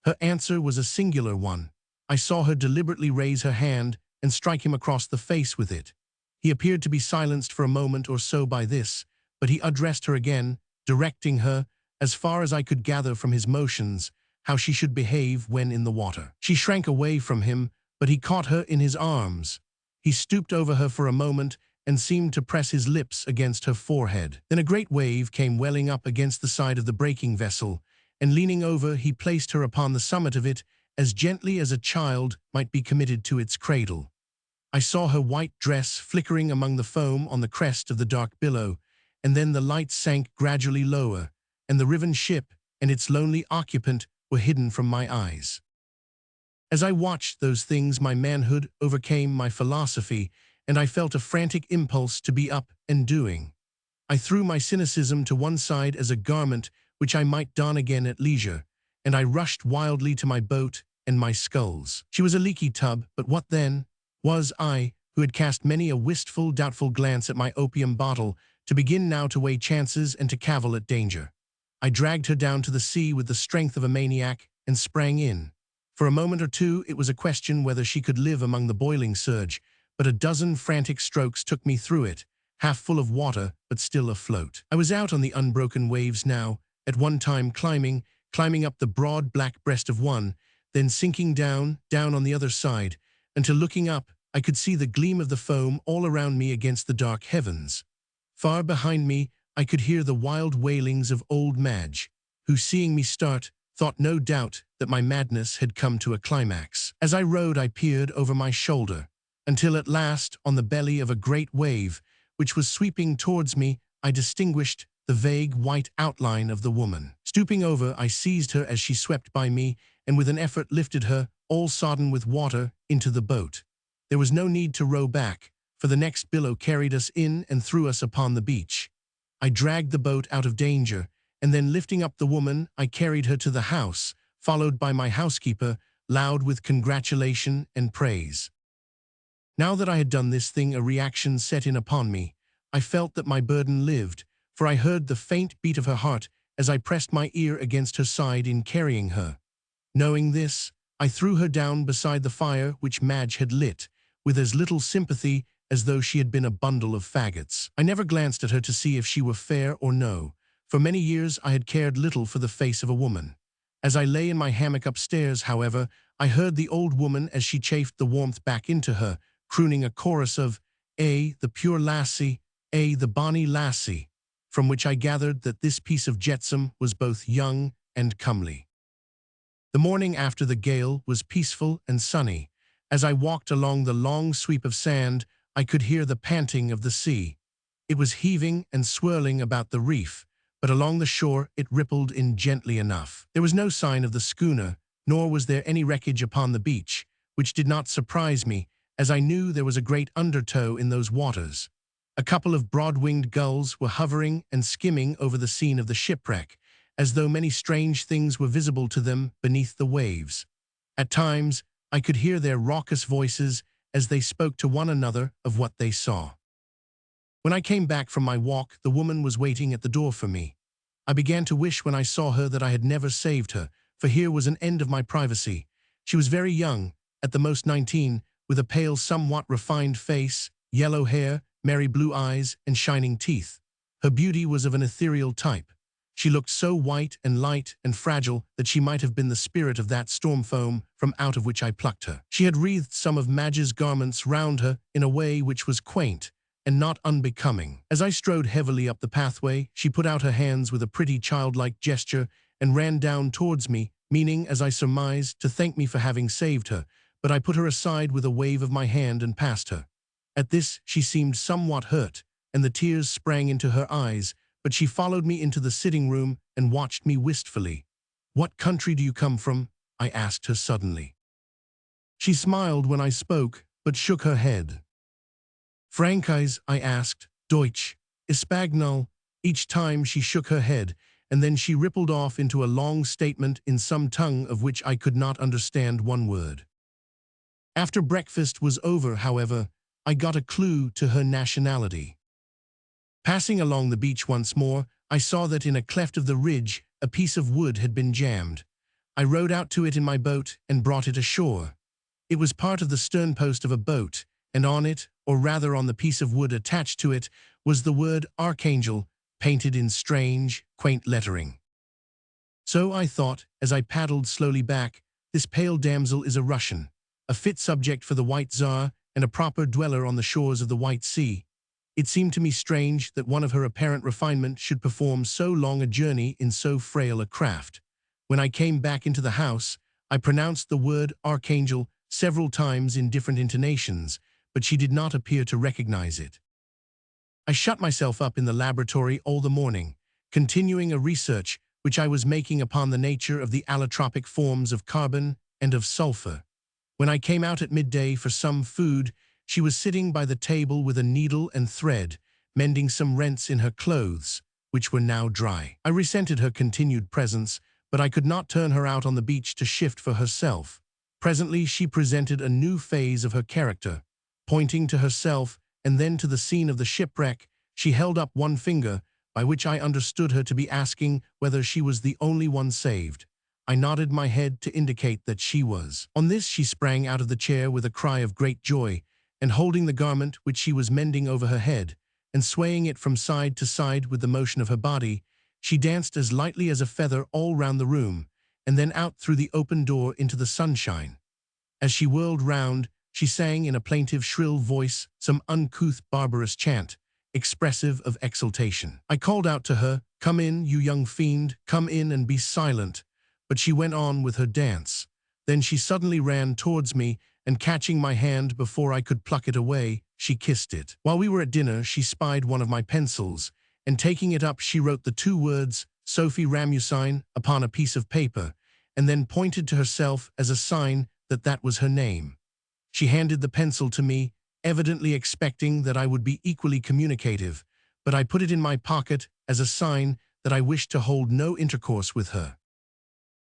Her answer was a singular one. I saw her deliberately raise her hand and strike him across the face with it. He appeared to be silenced for a moment or so by this, but he addressed her again, directing her, as far as I could gather from his motions, how she should behave when in the water. She shrank away from him, but he caught her in his arms. He stooped over her for a moment and seemed to press his lips against her forehead. Then a great wave came welling up against the side of the breaking vessel, and leaning over, he placed her upon the summit of it as gently as a child might be committed to its cradle. I saw her white dress flickering among the foam on the crest of the dark billow, and then the light sank gradually lower, and the riven ship and its lonely occupant were hidden from my eyes. As I watched those things, my manhood overcame my philosophy, and I felt a frantic impulse to be up and doing. I threw my cynicism to one side as a garment which I might don again at leisure, and I rushed wildly to my boat and my sculls. She was a leaky tub, but what then? Was I, who had cast many a wistful, doubtful glance at my opium bottle, to begin now to weigh chances and to cavil at danger? I dragged her down to the sea with the strength of a maniac and sprang in. For a moment or two it was a question whether she could live among the boiling surge, but a dozen frantic strokes took me through it, half full of water but still afloat. I was out on the unbroken waves now, at one time climbing up the broad black breast of one, then sinking down on the other side, until looking up I could see the gleam of the foam all around me against the dark heavens. Far behind me I could hear the wild wailings of old Madge, who, seeing me start, thought no doubt that my madness had come to a climax. As I rowed, I peered over my shoulder, until at last, on the belly of a great wave, which was sweeping towards me, I distinguished the vague white outline of the woman. Stooping over, I seized her as she swept by me, and with an effort lifted her, all sodden with water, into the boat. There was no need to row back, for the next billow carried us in and threw us upon the beach. I dragged the boat out of danger, and then lifting up the woman, I carried her to the house, followed by my housekeeper, loud with congratulation and praise. Now that I had done this thing, a reaction set in upon me. I felt that my burden lived, for I heard the faint beat of her heart as I pressed my ear against her side in carrying her. Knowing this, I threw her down beside the fire which Madge had lit, with as little sympathy as though she had been a bundle of faggots. I never glanced at her to see if she were fair or no. For many years I had cared little for the face of a woman. As I lay in my hammock upstairs, however, I heard the old woman as she chafed the warmth back into her, crooning a chorus of the pure lassie, the bonny lassie," from which I gathered that this piece of jetsam was both young and comely. The morning after the gale was peaceful and sunny. As I walked along the long sweep of sand, I could hear the panting of the sea. It was heaving and swirling about the reef, but along the shore it rippled in gently enough. There was no sign of the schooner, nor was there any wreckage upon the beach, which did not surprise me, as I knew there was a great undertow in those waters. A couple of broad-winged gulls were hovering and skimming over the scene of the shipwreck, as though many strange things were visible to them beneath the waves. At times, I could hear their raucous voices as they spoke to one another of what they saw. When I came back from my walk, the woman was waiting at the door for me. I began to wish when I saw her that I had never saved her, for here was an end of my privacy. She was very young, at the most 19, with a pale, somewhat refined face, yellow hair, merry blue eyes, and shining teeth. Her beauty was of an ethereal type. She looked so white and light and fragile that she might have been the spirit of that storm foam from out of which I plucked her. She had wreathed some of Madge's garments round her in a way which was quaint and not unbecoming. As I strode heavily up the pathway, she put out her hands with a pretty childlike gesture and ran down towards me, meaning, as I surmised, to thank me for having saved her, but I put her aside with a wave of my hand and passed her. At this she seemed somewhat hurt, and the tears sprang into her eyes, but she followed me into the sitting room and watched me wistfully. "What country do you come from?" I asked her suddenly. She smiled when I spoke, but shook her head. "Frankreich," I asked. "Deutsch, Espagnol." Each time she shook her head, and then she rippled off into a long statement in some tongue of which I could not understand one word. After breakfast was over, however, I got a clue to her nationality. Passing along the beach once more, I saw that in a cleft of the ridge a piece of wood had been jammed. I rowed out to it in my boat and brought it ashore. It was part of the sternpost of a boat, and on it, or rather on the piece of wood attached to it, was the word Archangel, painted in strange, quaint lettering. So I thought, as I paddled slowly back, this pale damsel is a Russian, a fit subject for the White Tsar, and a proper dweller on the shores of the White Sea. It seemed to me strange that one of her apparent refinement should perform so long a journey in so frail a craft. When I came back into the house, I pronounced the word Archangel several times in different intonations, but she did not appear to recognize it. I shut myself up in the laboratory all the morning, continuing a research which I was making upon the nature of the allotropic forms of carbon and of sulfur. When I came out at midday for some food, she was sitting by the table with a needle and thread, mending some rents in her clothes, which were now dry. I resented her continued presence, but I could not turn her out on the beach to shift for herself. Presently she presented a new phase of her character. Pointing to herself and then to the scene of the shipwreck, she held up one finger, by which I understood her to be asking whether she was the only one saved. I nodded my head to indicate that she was. On this she sprang out of the chair with a cry of great joy, and holding the garment which she was mending over her head, and swaying it from side to side with the motion of her body, she danced as lightly as a feather all round the room, and then out through the open door into the sunshine. As she whirled round, she sang in a plaintive, shrill voice some uncouth, barbarous chant, expressive of exultation. I called out to her, "Come in, you young fiend, come in and be silent," but she went on with her dance. Then she suddenly ran towards me, and catching my hand before I could pluck it away, she kissed it. While we were at dinner, she spied one of my pencils, and taking it up she wrote the two words, "Sophie Ramusine," upon a piece of paper, and then pointed to herself as a sign that that was her name. She handed the pencil to me, evidently expecting that I would be equally communicative, but I put it in my pocket as a sign that I wished to hold no intercourse with her.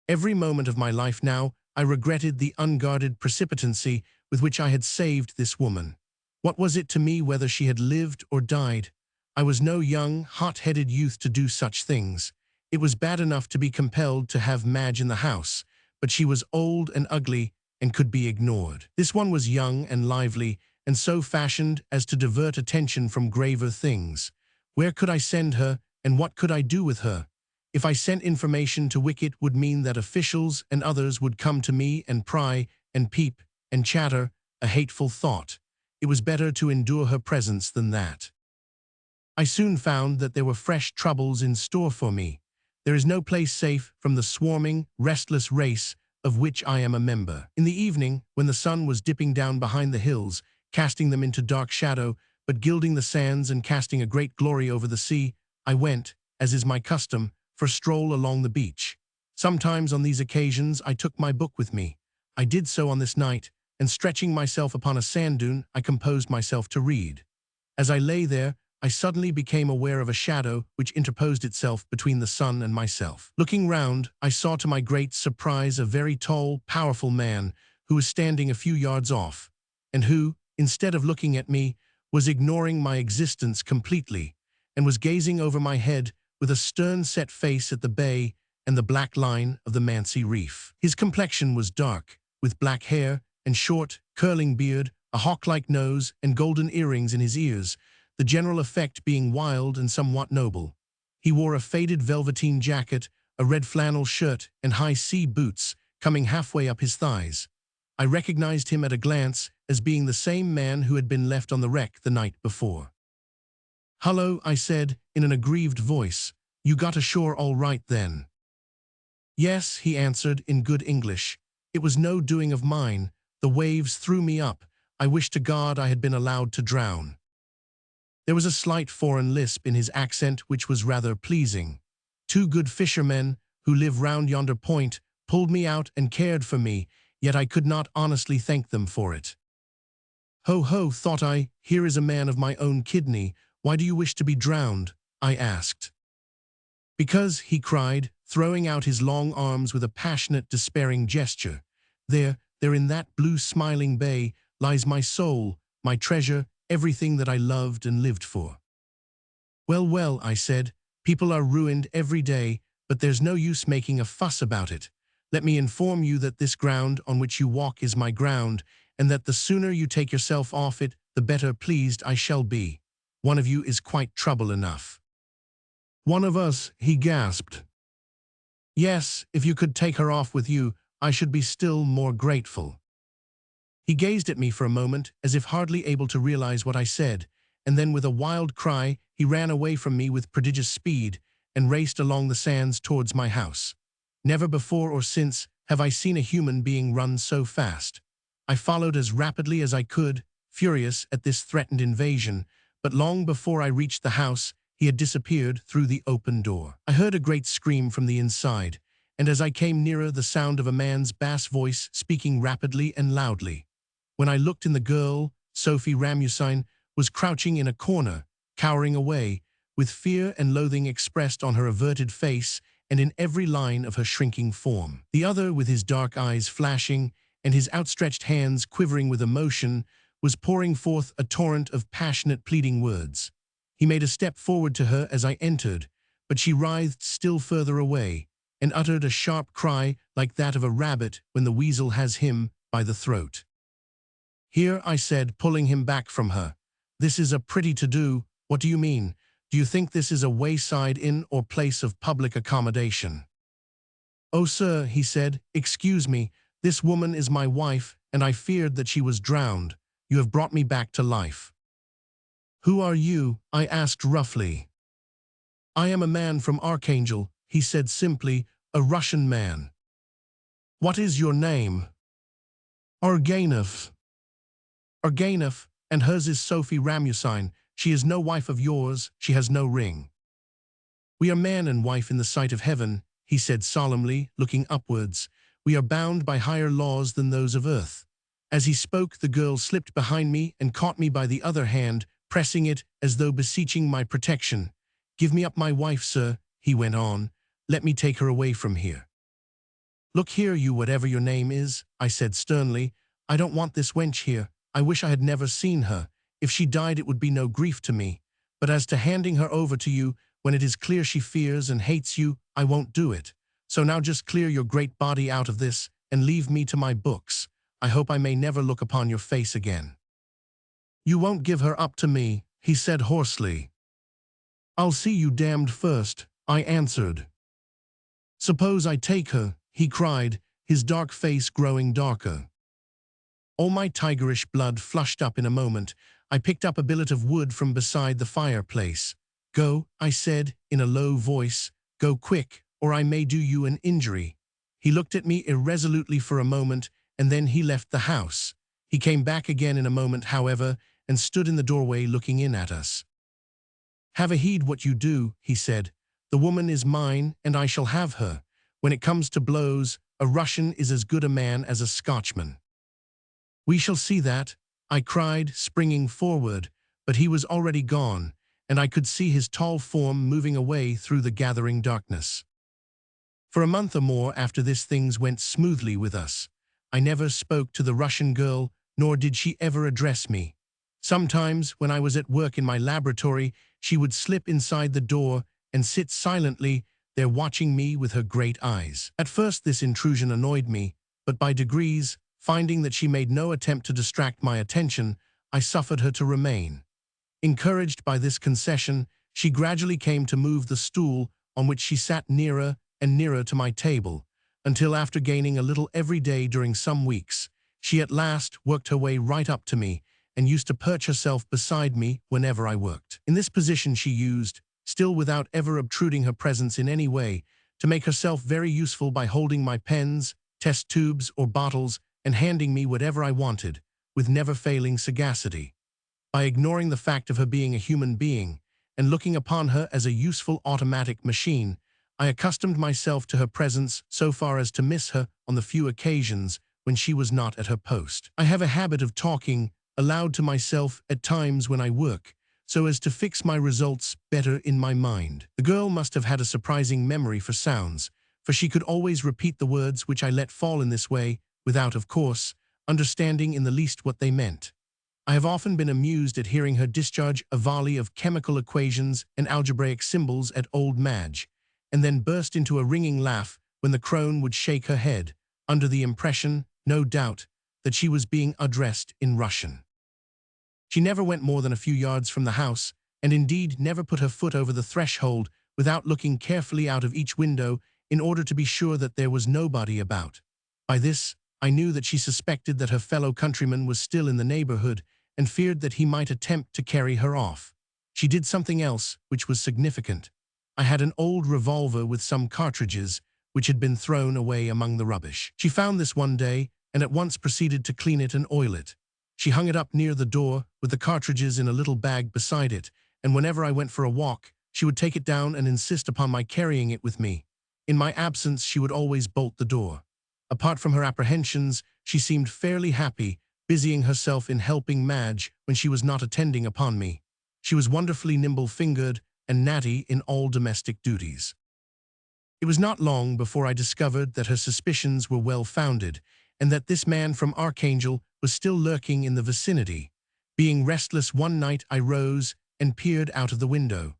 Every moment of my life now, I regretted the unguarded precipitancy with which I had saved this woman. What was it to me whether she had lived or died? I was no young, hot-headed youth to do such things. It was bad enough to be compelled to have Madge in the house, but she was old and ugly and could be ignored. This one was young and lively, and so fashioned as to divert attention from graver things. Where could I send her, and what could I do with her? If I sent information to Wicket would mean that officials and others would come to me and pry and peep and chatter, a hateful thought. It was better to endure her presence than that. I soon found that there were fresh troubles in store for me. There is no place safe from the swarming, restless race of which I am a member. In the evening, when the sun was dipping down behind the hills, casting them into dark shadow, but gilding the sands and casting a great glory over the sea, I went, as is my custom, for a stroll along the beach. Sometimes on these occasions I took my book with me. I did so on this night, and stretching myself upon a sand dune, I composed myself to read. As I lay there, I suddenly became aware of a shadow which interposed itself between the sun and myself. Looking round, I saw to my great surprise a very tall, powerful man who was standing a few yards off, and who, instead of looking at me, was ignoring my existence completely, and was gazing over my head with a stern-set face at the bay and the black line of the Mansi Reef. His complexion was dark, with black hair and short, curling beard, a hawk-like nose, and golden earrings in his ears, the general effect being wild and somewhat noble. He wore a faded velveteen jacket, a red flannel shirt, and high sea boots, coming halfway up his thighs. I recognized him at a glance as being the same man who had been left on the wreck the night before. "Hullo," I said, in an aggrieved voice. "You got ashore all right, then?" "Yes," he answered in good English. "It was no doing of mine. The waves threw me up. I wish to God I had been allowed to drown." There was a slight foreign lisp in his accent which was rather pleasing. "Two good fishermen, who live round yonder point, pulled me out and cared for me, yet I could not honestly thank them for it." "Ho, ho," thought I, "here is a man of my own kidney. Why do you wish to be drowned?" I asked. "Because," he cried, throwing out his long arms with a passionate, despairing gesture, there in that blue smiling bay, lies my soul, my treasure, everything that I loved and lived for." "Well, well," I said, "people are ruined every day, but there's no use making a fuss about it. Let me inform you that this ground on which you walk is my ground, and that the sooner you take yourself off it, the better pleased I shall be. One of you is quite trouble enough." "One of us," he gasped. "Yes, if you could take her off with you, I should be still more grateful." He gazed at me for a moment, as if hardly able to realize what I said, and then with a wild cry, he ran away from me with prodigious speed, and raced along the sands towards my house. Never before or since have I seen a human being run so fast. I followed as rapidly as I could, furious at this threatened invasion, but long before I reached the house, he had disappeared through the open door. I heard a great scream from the inside, and as I came nearer, the sound of a man's bass voice speaking rapidly and loudly. When I looked in, the girl, Sophie Ramusine, was crouching in a corner, cowering away, with fear and loathing expressed on her averted face and in every line of her shrinking form. The other, with his dark eyes flashing and his outstretched hands quivering with emotion, was pouring forth a torrent of passionate pleading words. He made a step forward to her as I entered, but she writhed still further away and uttered a sharp cry like that of a rabbit when the weasel has him by the throat. "Here," I said, pulling him back from her. "This is a pretty to-do. What do you mean? Do you think this is a wayside inn or place of public accommodation?" "Oh, sir," he said, "excuse me. This woman is my wife, and I feared that she was drowned. You have brought me back to life." "Who are you?" I asked roughly. "I am a man from Archangel," he said simply, "a Russian man." "What is your name?" "Arganov." "Arganov, and hers is Sophie Ramusine. She is no wife of yours, she has no ring." "We are man and wife in the sight of heaven," he said solemnly, looking upwards. "We are bound by higher laws than those of earth." As he spoke, the girl slipped behind me and caught me by the other hand, pressing it as though beseeching my protection. "Give me up my wife, sir," he went on. "Let me take her away from here." "Look here, you whatever your name is," I said sternly. "I don't want this wench here. I wish I had never seen her. If she died, it would be no grief to me. But as to handing her over to you, when it is clear she fears and hates you, I won't do it. So now just clear your great body out of this, and leave me to my books. I hope I may never look upon your face again." "You won't give her up to me," he said hoarsely. "I'll see you damned first," I answered. "Suppose I take her," he cried, his dark face growing darker. All my tigerish blood flushed up in a moment. I picked up a billet of wood from beside the fireplace. "Go," I said in a low voice. "Go quick, or I may do you an injury." He looked at me irresolutely for a moment, and then he left the house. He came back again in a moment, however, and stood in the doorway looking in at us. "Have a heed what you do," he said. "The woman is mine, and I shall have her. When it comes to blows, a Russian is as good a man as a Scotchman." "We shall see that," I cried, springing forward, but he was already gone, and I could see his tall form moving away through the gathering darkness. For a month or more after this things went smoothly with us. I never spoke to the Russian girl, nor did she ever address me. Sometimes, when I was at work in my laboratory, she would slip inside the door and sit silently there watching me with her great eyes. At first this intrusion annoyed me, but by degrees, finding that she made no attempt to distract my attention, I suffered her to remain. Encouraged by this concession, she gradually came to move the stool on which she sat nearer and nearer to my table, until after gaining a little every day during some weeks, she at last worked her way right up to me and used to perch herself beside me whenever I worked. In this position she used, still without ever obtruding her presence in any way, to make herself very useful by holding my pens, test tubes, or bottles and handing me whatever I wanted, with never-failing sagacity. By ignoring the fact of her being a human being and looking upon her as a useful automatic machine, I accustomed myself to her presence so far as to miss her on the few occasions when she was not at her post. I have a habit of talking aloud to myself at times when I work, so as to fix my results better in my mind. The girl must have had a surprising memory for sounds, for she could always repeat the words which I let fall in this way, without, of course, understanding in the least what they meant. I have often been amused at hearing her discharge a volley of chemical equations and algebraic symbols at old Madge, and then burst into a ringing laugh when the crone would shake her head, under the impression, no doubt, that she was being addressed in Russian. She never went more than a few yards from the house, and indeed never put her foot over the threshold without looking carefully out of each window in order to be sure that there was nobody about. By this, I knew that she suspected that her fellow countryman was still in the neighborhood and feared that he might attempt to carry her off. She did something else which was significant. I had an old revolver with some cartridges which had been thrown away among the rubbish. She found this one day and at once proceeded to clean it and oil it. She hung it up near the door with the cartridges in a little bag beside it, and whenever I went for a walk, she would take it down and insist upon my carrying it with me. In my absence, she would always bolt the door. Apart from her apprehensions, she seemed fairly happy, busying herself in helping Madge when she was not attending upon me. She was wonderfully nimble-fingered and natty in all domestic duties. It was not long before I discovered that her suspicions were well-founded, and that this man from Archangel was still lurking in the vicinity. Being restless one night, I rose and peered out of the window.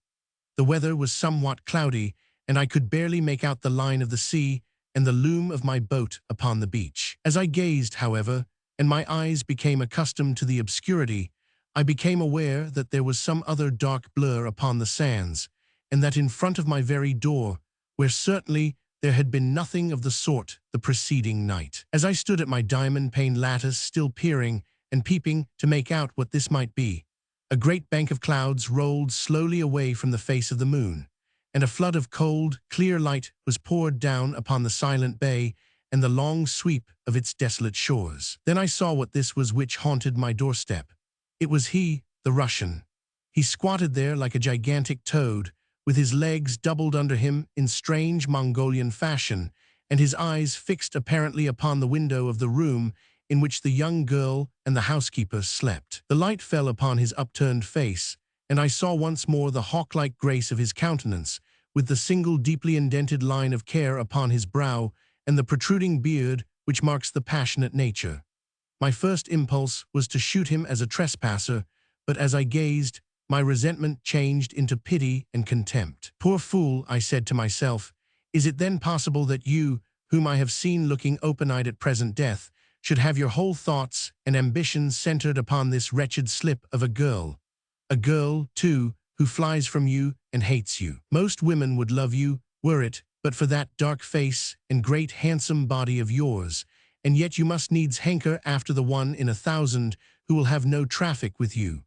The weather was somewhat cloudy, and I could barely make out the line of the sea and the loom of my boat upon the beach. As I gazed, however, and my eyes became accustomed to the obscurity, I became aware that there was some other dark blur upon the sands, and that in front of my very door, where certainly there had been nothing of the sort the preceding night. As I stood at my diamond-paned lattice, still peering and peeping to make out what this might be, a great bank of clouds rolled slowly away from the face of the moon, and a flood of cold, clear light was poured down upon the silent bay and the long sweep of its desolate shores. Then I saw what this was which haunted my doorstep. It was he, the Russian. He squatted there like a gigantic toad, with his legs doubled under him in strange Mongolian fashion, and his eyes fixed apparently upon the window of the room in which the young girl and the housekeeper slept. The light fell upon his upturned face, and I saw once more the hawk-like grace of his countenance, with the single deeply indented line of care upon his brow and the protruding beard which marks the passionate nature. My first impulse was to shoot him as a trespasser, but as I gazed, my resentment changed into pity and contempt. "Poor fool," I said to myself, "is it then possible that you, whom I have seen looking open-eyed at present death, should have your whole thoughts and ambitions centered upon this wretched slip of a girl? A girl, too, who flies from you and hates you. Most women would love you, were it but for that dark face and great handsome body of yours, and yet you must needs hanker after the one in 1,000 who will have no traffic with you."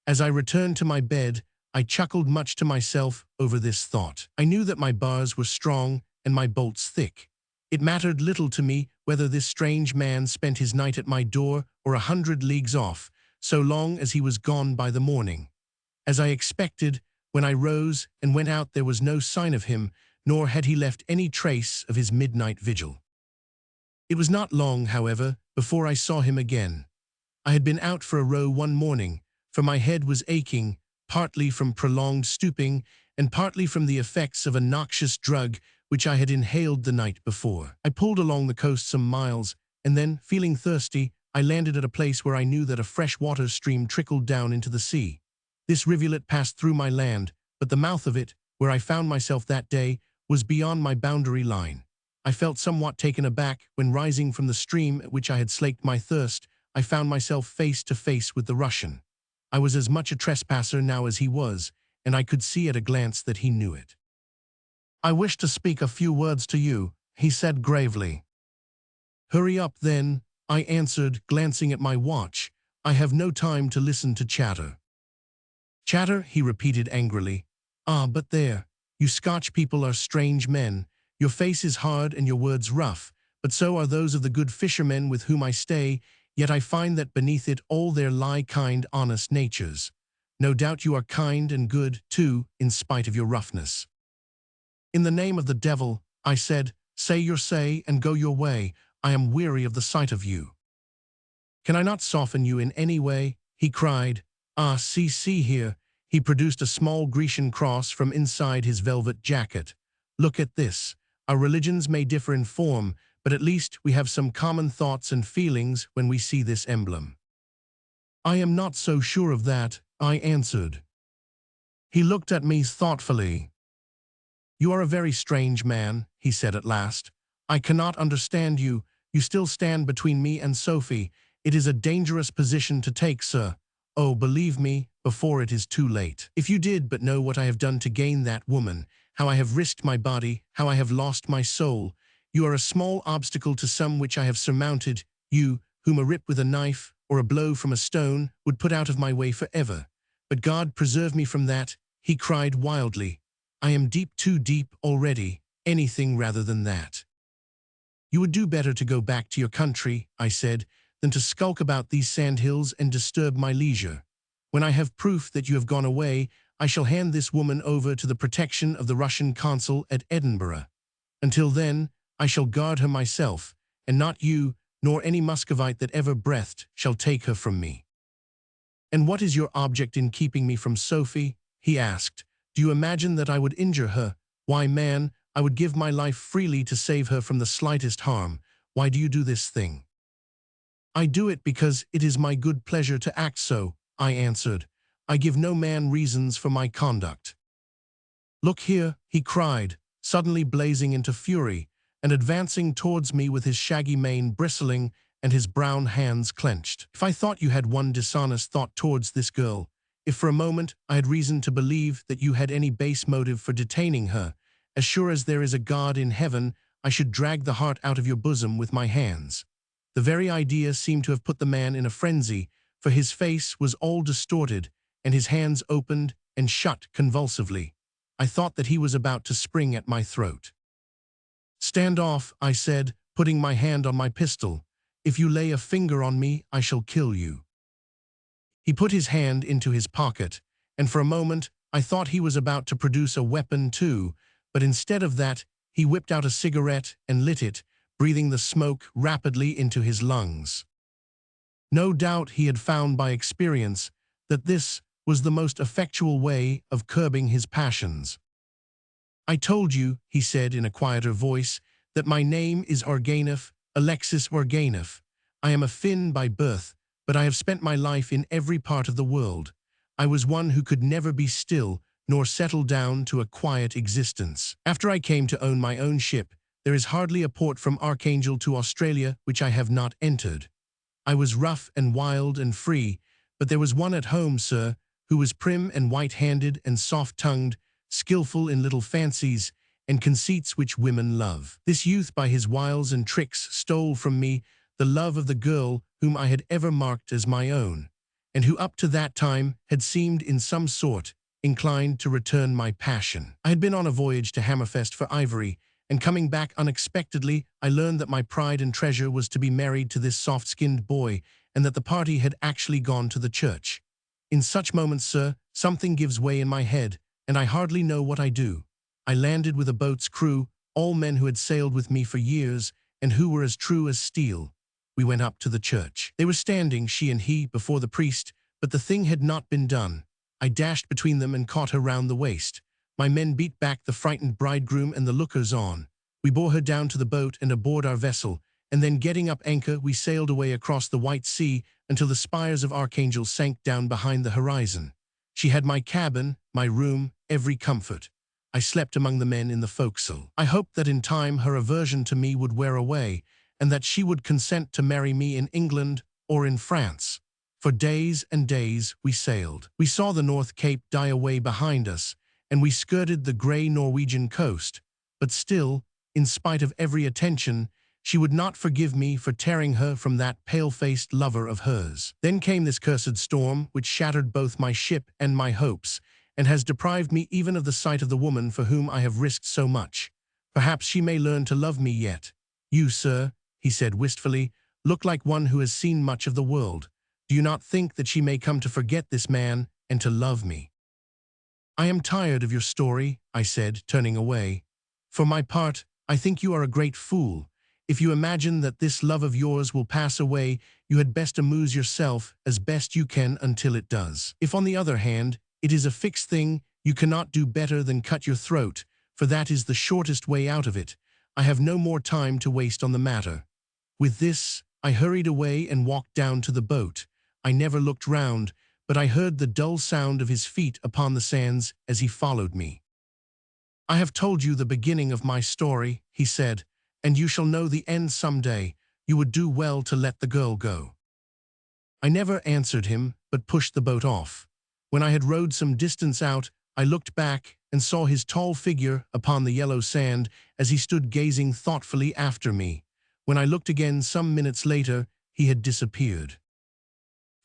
As I returned to my bed, I chuckled much to myself over this thought. I knew that my bars were strong and my bolts thick. It mattered little to me whether this strange man spent his night at my door or 100 leagues off, so long as he was gone by the morning. As I expected, when I rose and went out there was no sign of him, nor had he left any trace of his midnight vigil. It was not long, however, before I saw him again. I had been out for a row one morning, for my head was aching, partly from prolonged stooping and partly from the effects of a noxious drug which I had inhaled the night before. I pulled along the coast some miles, and then, feeling thirsty, I landed at a place where I knew that a fresh water stream trickled down into the sea. This rivulet passed through my land, but the mouth of it, where I found myself that day, was beyond my boundary line. I felt somewhat taken aback when, rising from the stream at which I had slaked my thirst, I found myself face to face with the Russian. I was as much a trespasser now as he was, and I could see at a glance that he knew it. "I wish to speak a few words to you," he said gravely. "Hurry up, then," I answered, glancing at my watch. "I have no time to listen to chatter." "Chatter," he repeated angrily. "Ah, but there. You Scotch people are strange men. Your face is hard and your words rough, but so are those of the good fishermen with whom I stay, yet I find that beneath it all there lie kind, honest natures. No doubt you are kind and good, too, in spite of your roughness." "In the name of the devil," I said, "say your say and go your way. I am weary of the sight of you." "Can I not soften you in any way?" he cried. "Ah, see here." He produced a small Grecian cross from inside his velvet jacket. "Look at this. Our religions may differ in form, but at least we have some common thoughts and feelings when we see this emblem." "I am not so sure of that," I answered. He looked at me thoughtfully. "You are a very strange man," he said at last. "I cannot understand you. You still stand between me and Sophie. It is a dangerous position to take, sir. Oh, believe me, before it is too late. If you did but know what I have done to gain that woman, how I have risked my body, how I have lost my soul, you are a small obstacle to some which I have surmounted, you, whom a rip with a knife or a blow from a stone would put out of my way forever. But God preserve me from that," he cried wildly. "I am deep, too deep already, anything rather than that." "You would do better to go back to your country," I said, "than to skulk about these sandhills and disturb my leisure. When I have proof that you have gone away, I shall hand this woman over to the protection of the Russian consul at Edinburgh. Until then, I shall guard her myself, and not you, nor any Muscovite that ever breathed, shall take her from me." "And what is your object in keeping me from Sophie?" he asked. "Do you imagine that I would injure her? Why, man, I would give my life freely to save her from the slightest harm. Why do you do this thing?" "I do it because it is my good pleasure to act so," I answered. "I give no man reasons for my conduct." "Look here," he cried, suddenly blazing into fury, and advancing towards me with his shaggy mane bristling and his brown hands clenched. "If I thought you had one dishonest thought towards this girl, if for a moment I had reason to believe that you had any base motive for detaining her, as sure as there is a God in heaven, I should drag the heart out of your bosom with my hands." The very idea seemed to have put the man in a frenzy, for his face was all distorted, and his hands opened and shut convulsively. I thought that he was about to spring at my throat. "Stand off," I said, putting my hand on my pistol. "If you lay a finger on me, I shall kill you." He put his hand into his pocket, and for a moment I thought he was about to produce a weapon too, but instead of that, he whipped out a cigarette and lit it, breathing the smoke rapidly into his lungs. No doubt he had found by experience that this was the most effectual way of curbing his passions. "I told you," he said in a quieter voice, "that my name is Organov, Alexis Organov. I am a Finn by birth, but I have spent my life in every part of the world. I was one who could never be still, nor settle down to a quiet existence. After I came to own my own ship, there is hardly a port from Archangel to Australia which I have not entered. I was rough and wild and free, but there was one at home, sir, who was prim and white-handed and soft-tongued, skillful in little fancies and conceits which women love. This youth by his wiles and tricks stole from me the love of the girl whom I had ever marked as my own, and who up to that time had seemed in some sort inclined to return my passion. I had been on a voyage to Hammerfest for ivory, and coming back unexpectedly, I learned that my pride and treasure was to be married to this soft-skinned boy, and that the party had actually gone to the church. In such moments, sir, something gives way in my head, and I hardly know what I do. I landed with a boat's crew, all men who had sailed with me for years, and who were as true as steel. We went up to the church. They were standing, she and he, before the priest, but the thing had not been done. I dashed between them and caught her round the waist. My men beat back the frightened bridegroom and the lookers-on. We bore her down to the boat and aboard our vessel, and then getting up anchor, we sailed away across the white sea until the spires of Archangel sank down behind the horizon. She had my cabin, my room, every comfort. I slept among the men in the forecastle. I hoped that in time her aversion to me would wear away, and that she would consent to marry me in England or in France. For days and days we sailed. We saw the North Cape die away behind us, and we skirted the grey Norwegian coast. But still, in spite of every attention, she would not forgive me for tearing her from that pale-faced lover of hers. Then came this cursed storm, which shattered both my ship and my hopes, and has deprived me even of the sight of the woman for whom I have risked so much. Perhaps she may learn to love me yet. You, sir, he said wistfully, look like one who has seen much of the world. Do you not think that she may come to forget this man and to love me? I am tired of your story, I said, turning away. For my part, I think you are a great fool. If you imagine that this love of yours will pass away, you had best amuse yourself as best you can until it does. If, on the other hand, it is a fixed thing, you cannot do better than cut your throat, for that is the shortest way out of it. I have no more time to waste on the matter. With this, I hurried away and walked down to the boat. I never looked round, but I heard the dull sound of his feet upon the sands as he followed me. I have told you the beginning of my story, he said, and you shall know the end some day. You would do well to let the girl go. I never answered him, but pushed the boat off. When I had rowed some distance out, I looked back and saw his tall figure upon the yellow sand as he stood gazing thoughtfully after me. When I looked again some minutes later, he had disappeared.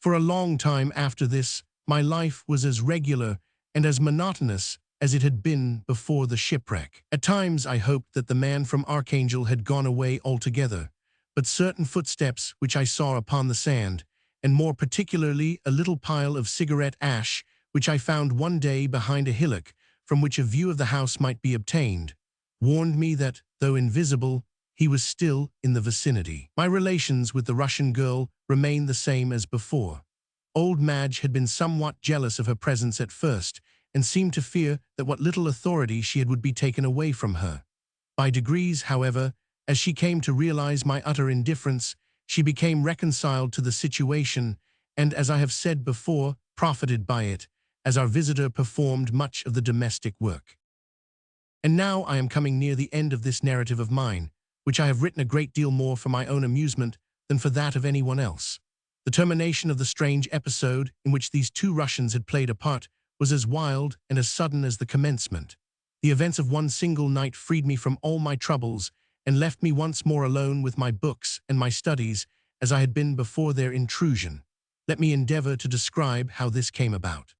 For a long time after this, my life was as regular and as monotonous as it had been before the shipwreck. At times I hoped that the man from Archangel had gone away altogether, but certain footsteps which I saw upon the sand, and more particularly a little pile of cigarette ash which I found one day behind a hillock from which a view of the house might be obtained, warned me that, though invisible, he was still in the vicinity. My relations with the Russian girl remained the same as before. Old Madge had been somewhat jealous of her presence at first, and seemed to fear that what little authority she had would be taken away from her. By degrees, however, as she came to realize my utter indifference, she became reconciled to the situation, and, as I have said before, profited by it, as our visitor performed much of the domestic work. And now I am coming near the end of this narrative of mine, which I have written a great deal more for my own amusement than for that of anyone else. The termination of the strange episode in which these two Russians had played a part was as wild and as sudden as the commencement. The events of one single night freed me from all my troubles and left me once more alone with my books and my studies as I had been before their intrusion. Let me endeavor to describe how this came about.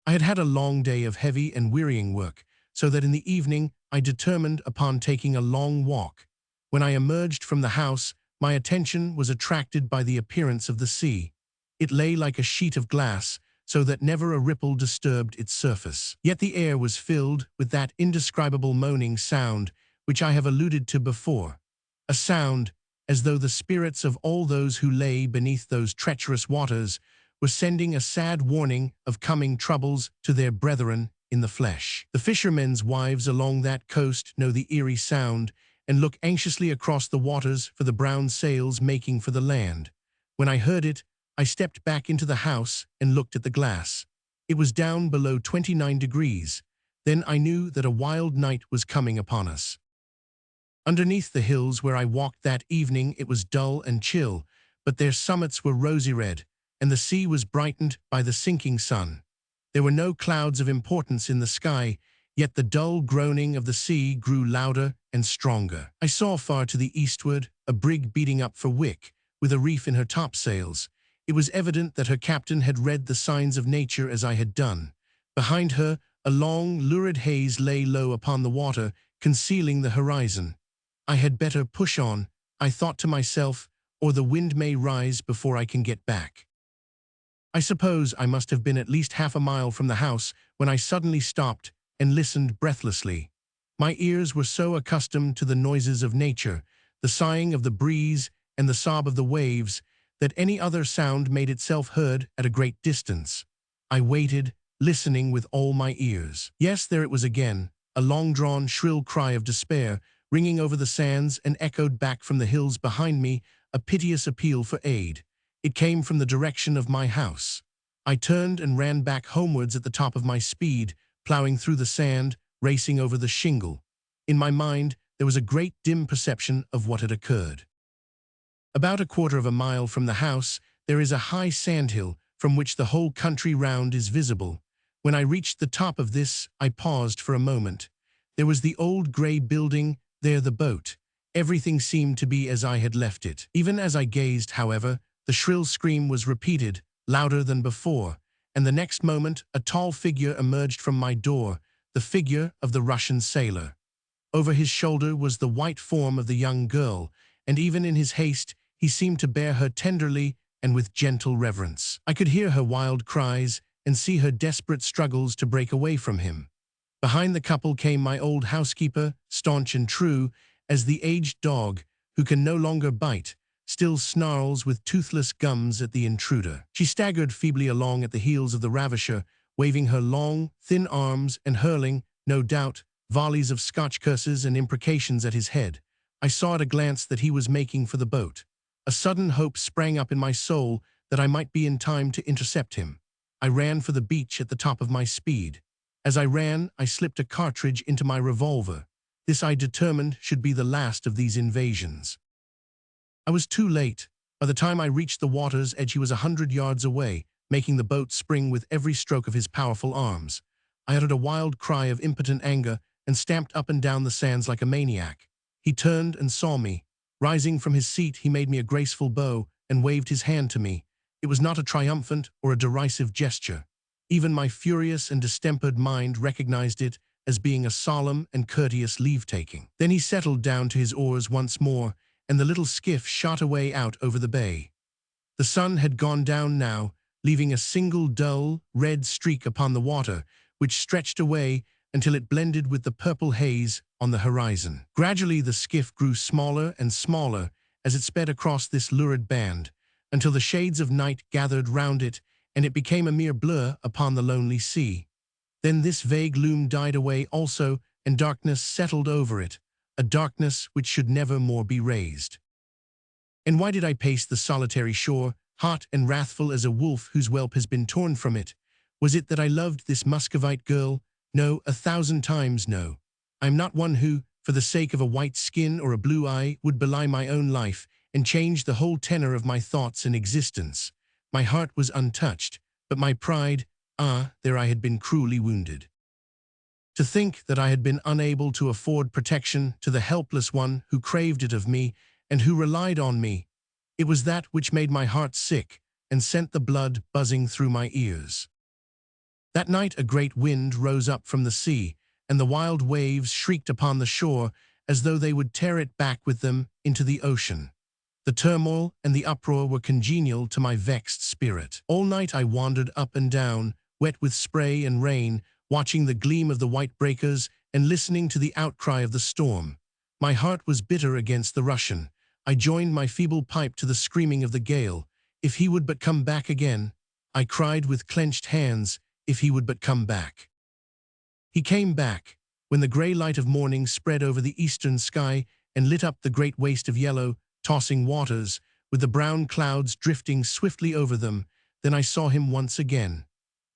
I had had a long day of heavy and wearying work, so that in the evening I determined upon taking a long walk. When I emerged from the house, my attention was attracted by the appearance of the sea. It lay like a sheet of glass, so that never a ripple disturbed its surface. Yet the air was filled with that indescribable moaning sound which I have alluded to before, a sound as though the spirits of all those who lay beneath those treacherous waters were sending a sad warning of coming troubles to their brethren in the flesh. The fishermen's wives along that coast know the eerie sound and look anxiously across the waters for the brown sails making for the land. When I heard it, I stepped back into the house and looked at the glass. It was down below 29 degrees. Then I knew that a wild night was coming upon us. Underneath the hills where I walked that evening it was dull and chill, but their summits were rosy red, and the sea was brightened by the sinking sun. There were no clouds of importance in the sky, yet the dull groaning of the sea grew louder and stronger. I saw far to the eastward a brig beating up for Wick, with a reef in her topsails. It was evident that her captain had read the signs of nature as I had done. Behind her, a long, lurid haze lay low upon the water, concealing the horizon. I had better push on, I thought to myself, or the wind may rise before I can get back. I suppose I must have been at least half a mile from the house when I suddenly stopped and listened breathlessly. My ears were so accustomed to the noises of nature, the sighing of the breeze and the sob of the waves, that any other sound made itself heard at a great distance. I waited, listening with all my ears. Yes, there it was again, a long-drawn, shrill cry of despair, ringing over the sands and echoed back from the hills behind me, a piteous appeal for aid. It came from the direction of my house. I turned and ran back homewards at the top of my speed, plowing through the sand, racing over the shingle. In my mind, there was a great dim perception of what had occurred. About a quarter of a mile from the house, there is a high sandhill from which the whole country round is visible. When I reached the top of this, I paused for a moment. There was the old grey building, there the boat. Everything seemed to be as I had left it. Even as I gazed, however, the shrill scream was repeated, louder than before, and the next moment a tall figure emerged from my door, the figure of the Russian sailor. Over his shoulder was the white form of the young girl, and even in his haste he seemed to bear her tenderly and with gentle reverence. I could hear her wild cries and see her desperate struggles to break away from him. Behind the couple came my old housekeeper, staunch and true, as the aged dog, who can no longer bite, still snarls with toothless gums at the intruder. She staggered feebly along at the heels of the ravisher, waving her long, thin arms and hurling, no doubt, volleys of Scotch curses and imprecations at his head. I saw at a glance that he was making for the boat. A sudden hope sprang up in my soul that I might be in time to intercept him. I ran for the beach at the top of my speed. As I ran, I slipped a cartridge into my revolver. This I determined should be the last of these invasions. I was too late. By the time I reached the water's edge, he was 100 yards away, making the boat spring with every stroke of his powerful arms. I uttered a wild cry of impotent anger and stamped up and down the sands like a maniac. He turned and saw me. Rising from his seat, he made me a graceful bow and waved his hand to me. It was not a triumphant or a derisive gesture. Even my furious and distempered mind recognized it as being a solemn and courteous leave-taking. Then he settled down to his oars once more, and the little skiff shot away out over the bay. The sun had gone down now, leaving a single dull, red streak upon the water, which stretched away until it blended with the purple haze on the horizon. Gradually the skiff grew smaller and smaller as it sped across this lurid band, until the shades of night gathered round it, and it became a mere blur upon the lonely sea. Then this vague loom died away also, and darkness settled over it, a darkness which should never more be raised. And why did I pace the solitary shore, hot and wrathful as a wolf whose whelp has been torn from it? Was it that I loved this Muscovite girl? No, 1,000 times no. I am not one who, for the sake of a white skin or a blue eye, would belie my own life and change the whole tenor of my thoughts and existence. My heart was untouched, but my pride, there I had been cruelly wounded. To think that I had been unable to afford protection to the helpless one who craved it of me and who relied on me, it was that which made my heart sick and sent the blood buzzing through my ears. That night a great wind rose up from the sea, and the wild waves shrieked upon the shore as though they would tear it back with them into the ocean. The turmoil and the uproar were congenial to my vexed spirit. All night I wandered up and down, wet with spray and rain, watching the gleam of the white breakers and listening to the outcry of the storm. My heart was bitter against the Russian. I joined my feeble pipe to the screaming of the gale. If he would but come back again, I cried with clenched hands, if he would but come back. He came back, when the grey light of morning spread over the eastern sky and lit up the great waste of yellow, tossing waters, with the brown clouds drifting swiftly over them. Then I saw him once again.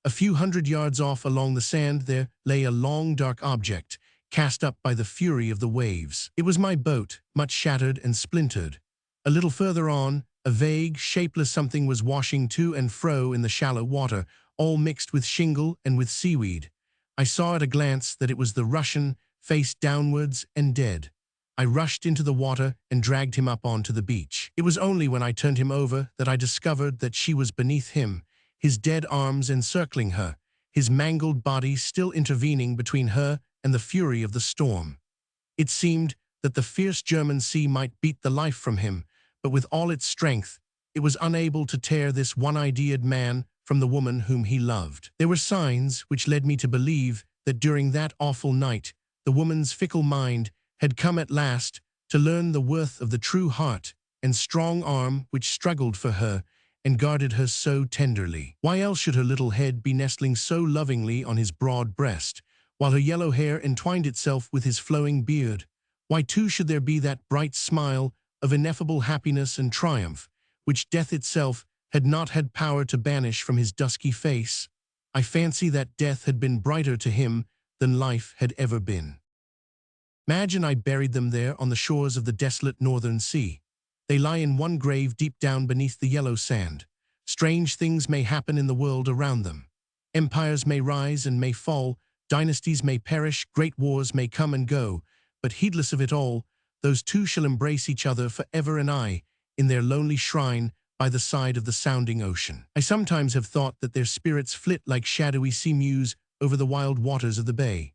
A few hundred yards off along the sand there lay a long dark object, cast up by the fury of the waves. It was my boat, much shattered and splintered. A little further on, a vague, shapeless something was washing to and fro in the shallow water, all mixed with shingle and with seaweed. I saw at a glance that it was the Russian, face downwards and dead. I rushed into the water and dragged him up onto the beach. It was only when I turned him over that I discovered that she was beneath him, his dead arms encircling her, his mangled body still intervening between her and the fury of the storm. It seemed that the fierce German sea might beat the life from him, but with all its strength, it was unable to tear this one-ideaed man from the woman whom he loved. There were signs which led me to believe that during that awful night, the woman's fickle mind had come at last to learn the worth of the true heart and strong arm which struggled for her and guarded her so tenderly. Why else should her little head be nestling so lovingly on his broad breast, while her yellow hair entwined itself with his flowing beard? Why too should there be that bright smile of ineffable happiness and triumph, which death itself had not had power to banish from his dusky face? I fancy that death had been brighter to him than life had ever been. Madge and I buried them there on the shores of the desolate northern sea. They lie in one grave deep down beneath the yellow sand. Strange things may happen in the world around them. Empires may rise and may fall, dynasties may perish, great wars may come and go, but heedless of it all, those two shall embrace each other forever and aye in their lonely shrine by the side of the sounding ocean. I sometimes have thought that their spirits flit like shadowy sea mews over the wild waters of the bay.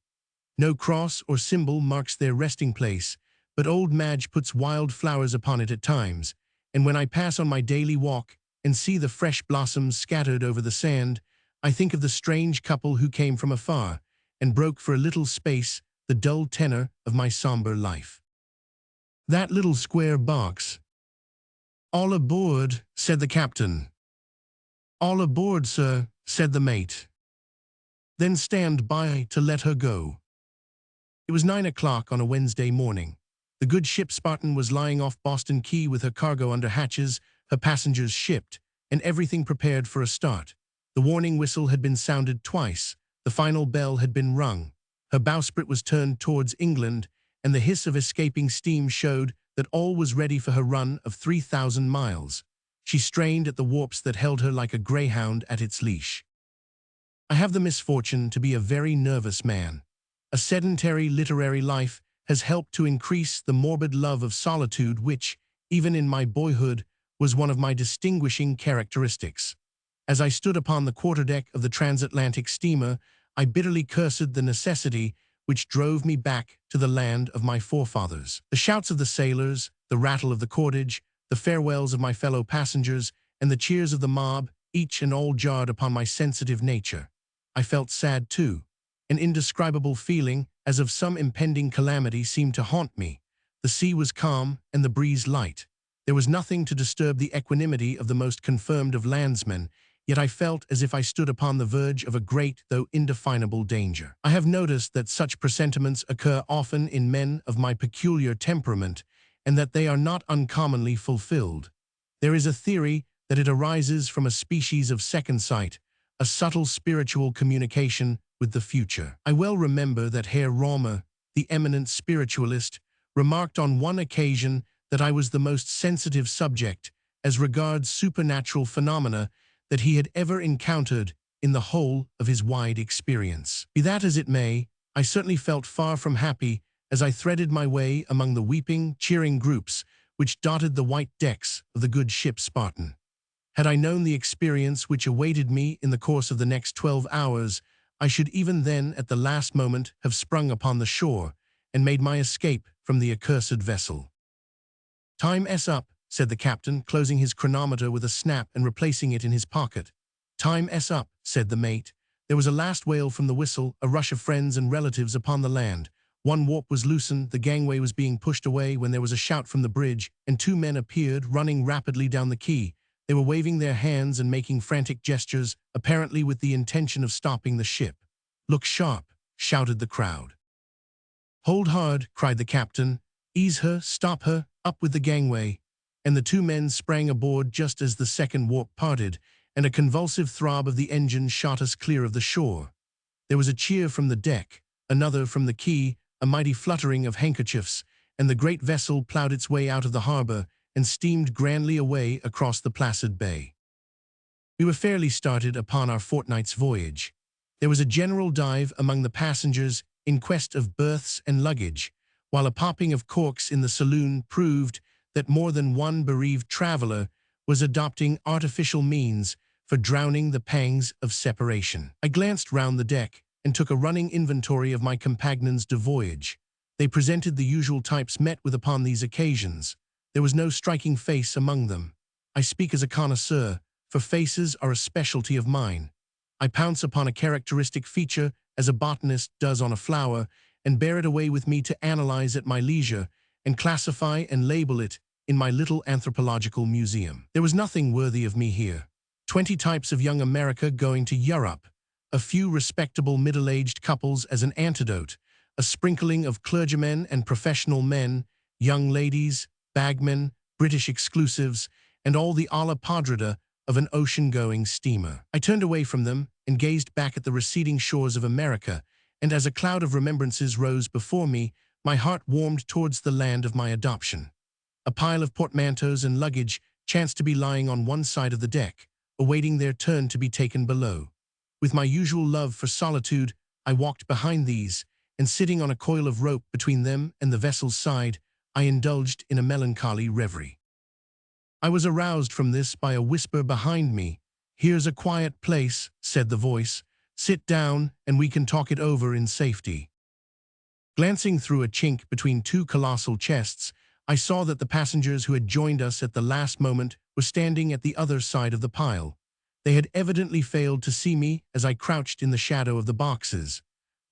No cross or symbol marks their resting place, but old Madge puts wild flowers upon it at times, and when I pass on my daily walk and see the fresh blossoms scattered over the sand, I think of the strange couple who came from afar and broke for a little space the dull tenor of my somber life. That little square box. "All aboard," said the captain. "All aboard, sir," said the mate. "Then stand by to let her go." It was 9 o'clock on a Wednesday morning. The good ship Spartan was lying off Boston Quay with her cargo under hatches, her passengers shipped, and everything prepared for a start. The warning whistle had been sounded twice. The final bell had been rung. Her bowsprit was turned towards England, and the hiss of escaping steam showed that all was ready for her run of 3,000 miles. She strained at the warps that held her like a greyhound at its leash. I have the misfortune to be a very nervous man. A sedentary literary life has helped to increase the morbid love of solitude which, even in my boyhood, was one of my distinguishing characteristics. As I stood upon the quarterdeck of the transatlantic steamer, I bitterly cursed the necessity which drove me back to the land of my forefathers. The shouts of the sailors, the rattle of the cordage, the farewells of my fellow passengers, and the cheers of the mob, each and all jarred upon my sensitive nature. I felt sad too. An indescribable feeling, as of some impending calamity, seemed to haunt me. The sea was calm and the breeze light. There was nothing to disturb the equanimity of the most confirmed of landsmen, yet I felt as if I stood upon the verge of a great, though indefinable danger. I have noticed that such presentiments occur often in men of my peculiar temperament, and that they are not uncommonly fulfilled. There is a theory that it arises from a species of second sight, a subtle spiritual communication with the future. I well remember that Herr Römer, the eminent spiritualist, remarked on one occasion that I was the most sensitive subject, as regards supernatural phenomena, that he had ever encountered in the whole of his wide experience. Be that as it may, I certainly felt far from happy as I threaded my way among the weeping, cheering groups which dotted the white decks of the good ship Spartan. Had I known the experience which awaited me in the course of the next 12 hours, I should even then at the last moment have sprung upon the shore and made my escape from the accursed vessel. "Time's up," said the captain, closing his chronometer with a snap and replacing it in his pocket. "Time's up," said the mate. There was a last wail from the whistle, a rush of friends and relatives upon the land. One warp was loosened, the gangway was being pushed away when there was a shout from the bridge, and two men appeared, running rapidly down the quay. They were waving their hands and making frantic gestures, apparently with the intention of stopping the ship. "Look sharp," shouted the crowd. "Hold hard," cried the captain. "Ease her, stop her, up with the gangway." And the two men sprang aboard just as the second warp parted, and a convulsive throb of the engine shot us clear of the shore. There was a cheer from the deck, another from the quay, a mighty fluttering of handkerchiefs, and the great vessel plowed its way out of the harbor and steamed grandly away across the placid bay. We were fairly started upon our fortnight's voyage. There was a general dive among the passengers in quest of berths and luggage, while a popping of corks in the saloon proved that more than one bereaved traveler was adopting artificial means for drowning the pangs of separation. I glanced round the deck and took a running inventory of my companions de voyage. They presented the usual types met with upon these occasions. There was no striking face among them. I speak as a connoisseur, for faces are a specialty of mine. I pounce upon a characteristic feature as a botanist does on a flower, and bear it away with me to analyze at my leisure, and classify and label it in my little anthropological museum. There was nothing worthy of me here. 20 types of young America going to Europe, a few respectable middle-aged couples as an antidote, a sprinkling of clergymen and professional men, young ladies, bagmen, British exclusives, and all the alla padrida of an ocean-going steamer. I turned away from them and gazed back at the receding shores of America, and as a cloud of remembrances rose before me, my heart warmed towards the land of my adoption. A pile of portmanteaus and luggage chanced to be lying on one side of the deck, awaiting their turn to be taken below. With my usual love for solitude, I walked behind these, and sitting on a coil of rope between them and the vessel's side, I indulged in a melancholy reverie. I was aroused from this by a whisper behind me. "Here's a quiet place," said the voice. "Sit down, and we can talk it over in safety." Glancing through a chink between two colossal chests, I saw that the passengers who had joined us at the last moment were standing at the other side of the pile. They had evidently failed to see me as I crouched in the shadow of the boxes.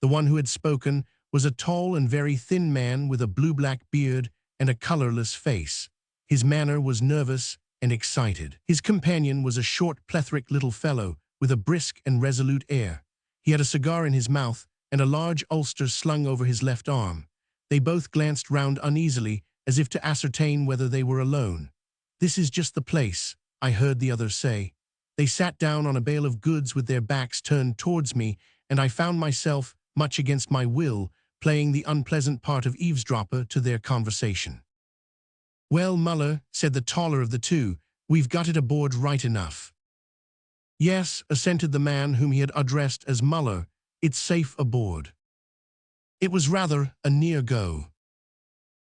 The one who had spoken was a tall and very thin man with a blue-black beard and a colorless face. His manner was nervous and excited. His companion was a short, plethoric little fellow with a brisk and resolute air. He had a cigar in his mouth and a large ulster slung over his left arm. They both glanced round uneasily as if to ascertain whether they were alone. "This is just the place," I heard the other say. They sat down on a bale of goods with their backs turned towards me, and I found myself, much against my will, playing the unpleasant part of eavesdropper to their conversation. "Well, Muller," said the taller of the two, "we've got it aboard right enough." "Yes," assented the man whom he had addressed as Muller, "it's safe aboard." It was rather a near go.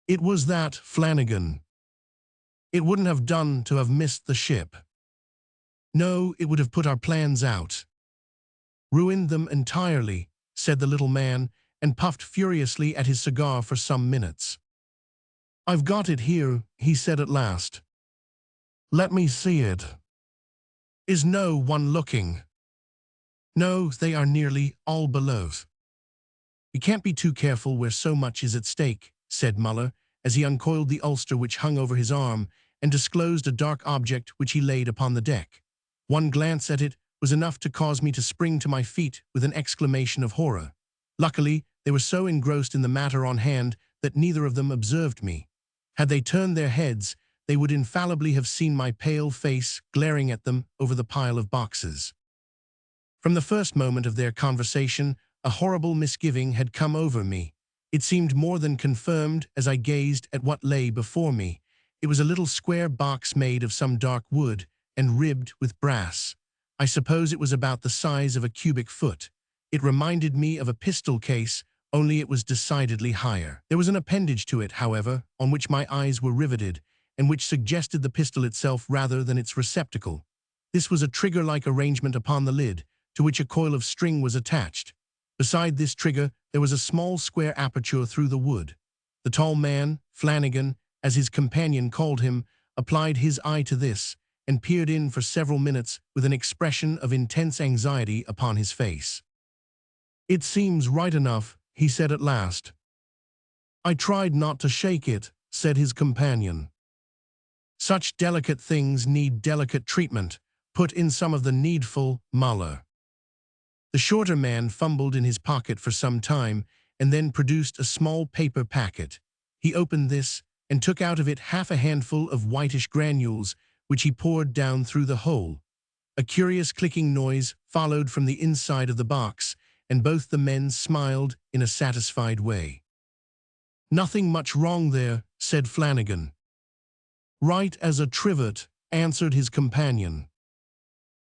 It was that, Flanagan. It wouldn't have done to have missed the ship. No, it would have put our plans out. Ruined them entirely, said the little man, and puffed furiously at his cigar for some minutes. "I've got it here," he said at last. "Let me see it. Is no one looking?" "No, they are nearly all below." "We can't be too careful where so much is at stake," said Muller, as he uncoiled the ulster which hung over his arm and disclosed a dark object which he laid upon the deck. One glance at it was enough to cause me to spring to my feet with an exclamation of horror. Luckily, they were so engrossed in the matter on hand that neither of them observed me. Had they turned their heads, they would infallibly have seen my pale face glaring at them over the pile of boxes. From the first moment of their conversation, a horrible misgiving had come over me. It seemed more than confirmed as I gazed at what lay before me. It was a little square box made of some dark wood and ribbed with brass. I suppose it was about the size of a cubic foot. It reminded me of a pistol case, only it was decidedly higher. There was an appendage to it, however, on which my eyes were riveted, and which suggested the pistol itself rather than its receptacle. This was a trigger-like arrangement upon the lid, to which a coil of string was attached. Beside this trigger, there was a small square aperture through the wood. The tall man, Flanagan, as his companion called him, applied his eye to this, and peered in for several minutes with an expression of intense anxiety upon his face. "It seems right enough," he said at last. "I tried not to shake it," said his companion. "Such delicate things need delicate treatment. Put in some of the needful, Muller." The shorter man fumbled in his pocket for some time and then produced a small paper packet. He opened this and took out of it half a handful of whitish granules, which he poured down through the hole. A curious clicking noise followed from the inside of the box, and both the men smiled in a satisfied way. "Nothing much wrong there," said Flanagan. "Right as a trivet," answered his companion.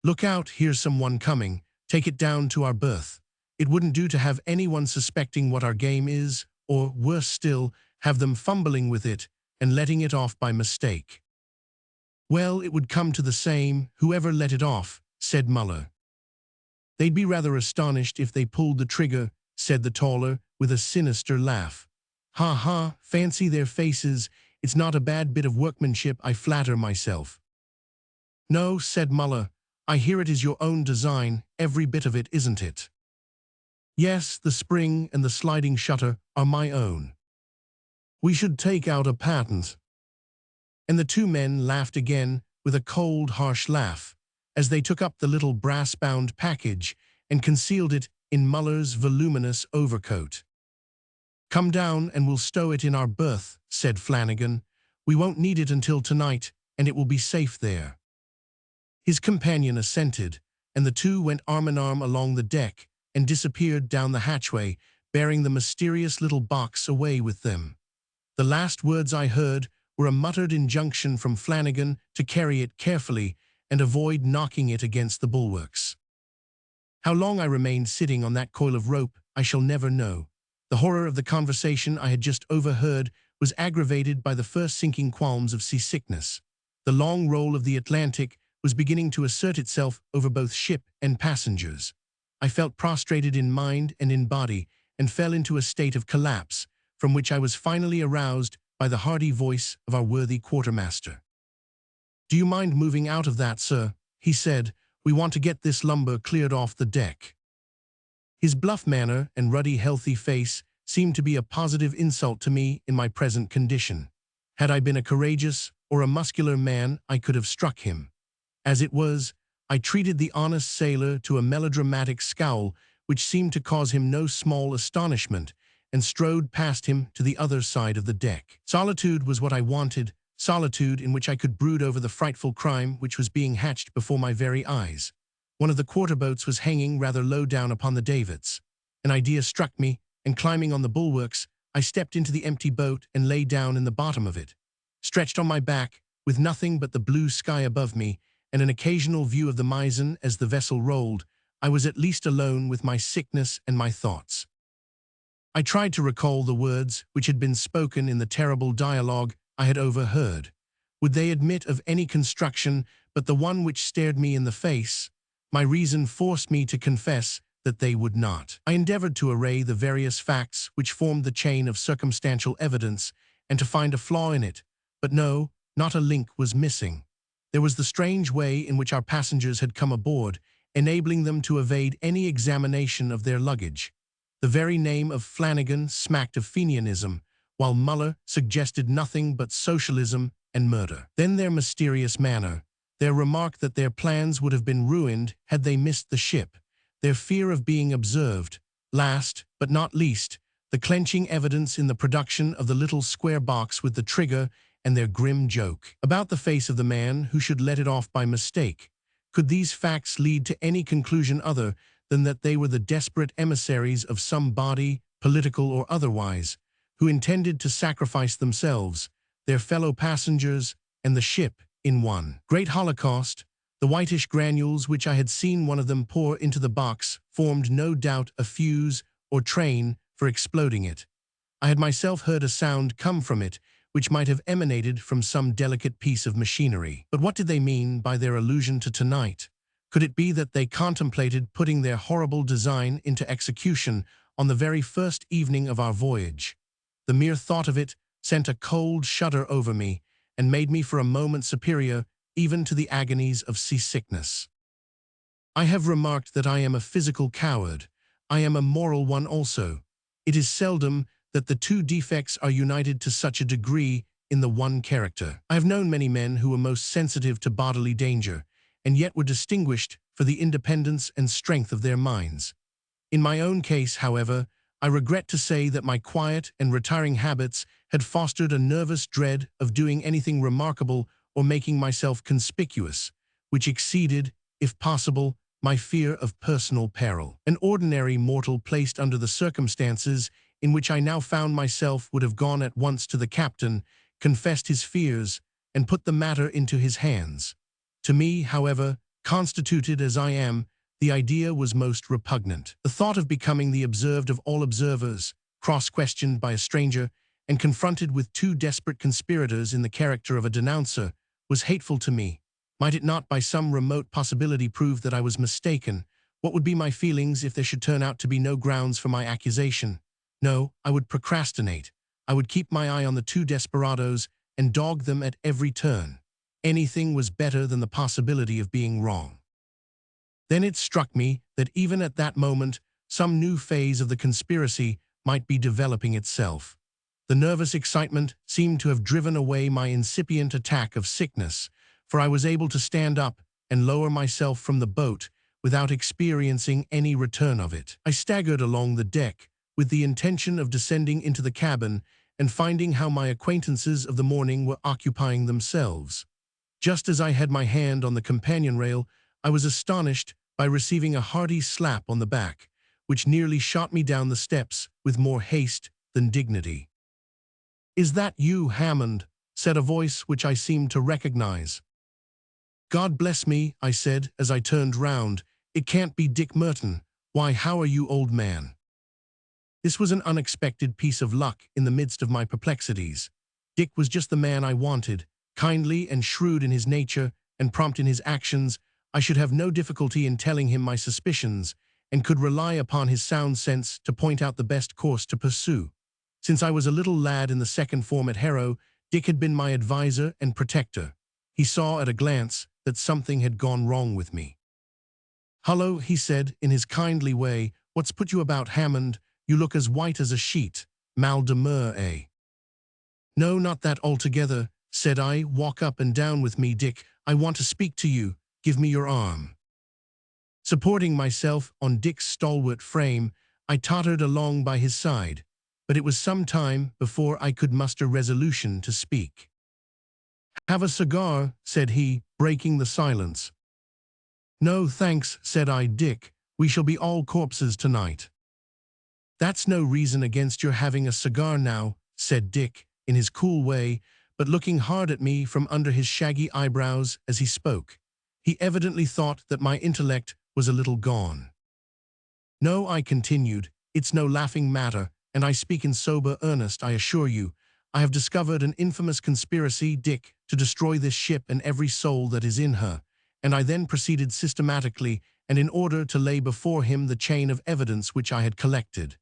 "Look out, here's someone coming. Take it down to our berth. It wouldn't do to have anyone suspecting what our game is, or, worse still, have them fumbling with it and letting it off by mistake." "Well, it would come to the same, whoever let it off," said Muller. "They'd be rather astonished if they pulled the trigger," said the taller, with a sinister laugh. Ha ha, fancy their faces. It's not a bad bit of workmanship, I flatter myself. No, said Muller. I hear it is your own design, every bit of it, isn't it? Yes, the spring and the sliding shutter are my own. We should take out a patent. And the two men laughed again with a cold, harsh laugh as they took up the little brass-bound package and concealed it in Muller's voluminous overcoat. Come down and we'll stow it in our berth, said Flanagan. We won't need it until tonight, and it will be safe there. His companion assented, and the two went arm in arm along the deck and disappeared down the hatchway, bearing the mysterious little box away with them. The last words I heard were a muttered injunction from Flanagan to carry it carefully and avoid knocking it against the bulwarks. How long I remained sitting on that coil of rope, I shall never know. The horror of the conversation I had just overheard was aggravated by the first sinking qualms of seasickness. The long roll of the Atlantic was beginning to assert itself over both ship and passengers. I felt prostrated in mind and in body, and fell into a state of collapse, from which I was finally aroused by the hearty voice of our worthy quartermaster. "Do you mind moving out of that, sir?" he said. "We want to get this lumber cleared off the deck." His bluff manner and ruddy, healthy face seemed to be a positive insult to me in my present condition. Had I been a courageous or a muscular man, I could have struck him. As it was, I treated the honest sailor to a melodramatic scowl which seemed to cause him no small astonishment, and strode past him to the other side of the deck. Solitude was what I wanted, solitude in which I could brood over the frightful crime which was being hatched before my very eyes. One of the quarter-boats was hanging rather low down upon the davits. An idea struck me, and climbing on the bulwarks, I stepped into the empty boat and lay down in the bottom of it. Stretched on my back, with nothing but the blue sky above me, and an occasional view of the mizzen as the vessel rolled, I was at least alone with my sickness and my thoughts. I tried to recall the words which had been spoken in the terrible dialogue I had overheard. Would they admit of any construction but the one which stared me in the face? My reason forced me to confess that they would not. I endeavored to array the various facts which formed the chain of circumstantial evidence and to find a flaw in it, but no, not a link was missing. There was the strange way in which our passengers had come aboard, enabling them to evade any examination of their luggage. The very name of Flanagan smacked of Fenianism, while Muller suggested nothing but socialism and murder. Then their mysterious manner, their remark that their plans would have been ruined had they missed the ship, their fear of being observed, last, but not least, the clenching evidence in the production of the little square box with the trigger, and their grim joke about the face of the man who should let it off by mistake. Could these facts lead to any conclusion other than that they were the desperate emissaries of some body, political or otherwise, who intended to sacrifice themselves, their fellow passengers, and the ship in one great holocaust? The whitish granules which I had seen one of them pour into the box formed no doubt a fuse or train for exploding it. I had myself heard a sound come from it which might have emanated from some delicate piece of machinery. But what did they mean by their allusion to tonight? Could it be that they contemplated putting their horrible design into execution on the very first evening of our voyage? The mere thought of it sent a cold shudder over me and made me for a moment superior even to the agonies of seasickness. I have remarked that I am a physical coward. I am a moral one also. It is seldom that the two defects are united to such a degree in the one character. I have known many men who were most sensitive to bodily danger, and yet were distinguished for the independence and strength of their minds. In my own case, however, I regret to say that my quiet and retiring habits had fostered a nervous dread of doing anything remarkable or making myself conspicuous, which exceeded, if possible, my fear of personal peril. An ordinary mortal placed under the circumstances in which I now found myself would have gone at once to the captain, confessed his fears, and put the matter into his hands. To me, however, constituted as I am, the idea was most repugnant. The thought of becoming the observed of all observers, cross-questioned by a stranger, and confronted with two desperate conspirators in the character of a denouncer, was hateful to me. Might it not by some remote possibility prove that I was mistaken? What would be my feelings if there should turn out to be no grounds for my accusation? No, I would procrastinate. I would keep my eye on the two desperados and dog them at every turn. Anything was better than the possibility of being wrong. Then it struck me that even at that moment, some new phase of the conspiracy might be developing itself. The nervous excitement seemed to have driven away my incipient attack of sickness, for I was able to stand up and lower myself from the boat without experiencing any return of it. I staggered along the deck with the intention of descending into the cabin and finding how my acquaintances of the morning were occupying themselves. Just as I had my hand on the companion rail, I was astonished by receiving a hearty slap on the back, which nearly shot me down the steps with more haste than dignity. "Is that you, Hammond?" said a voice which I seemed to recognize. "God bless me," I said as I turned round. "It can't be Dick Merton. Why, how are you, old man?" This was an unexpected piece of luck in the midst of my perplexities. Dick was just the man I wanted, kindly and shrewd in his nature and prompt in his actions. I should have no difficulty in telling him my suspicions, and could rely upon his sound sense to point out the best course to pursue. Since I was a little lad in the second form at Harrow, Dick had been my advisor and protector. He saw at a glance that something had gone wrong with me. "Hullo," he said in his kindly way. "What's put you about, Hammond? You look as white as a sheet. Mal de mer, eh?" "No, not that altogether," said I. "Walk up and down with me, Dick. I want to speak to you. Give me your arm." Supporting myself on Dick's stalwart frame, I tottered along by his side, but it was some time before I could muster resolution to speak. "Have a cigar?" said he, breaking the silence. "No, thanks," said I. "Dick, we shall be all corpses tonight." "That's no reason against your having a cigar now," said Dick, in his cool way, but looking hard at me from under his shaggy eyebrows as he spoke. He evidently thought that my intellect was a little gone. "No," I continued, "it's no laughing matter, and I speak in sober earnest, I assure you. I have discovered an infamous conspiracy, Dick, to destroy this ship and every soul that is in her." And I then proceeded systematically and in order to lay before him the chain of evidence which I had collected.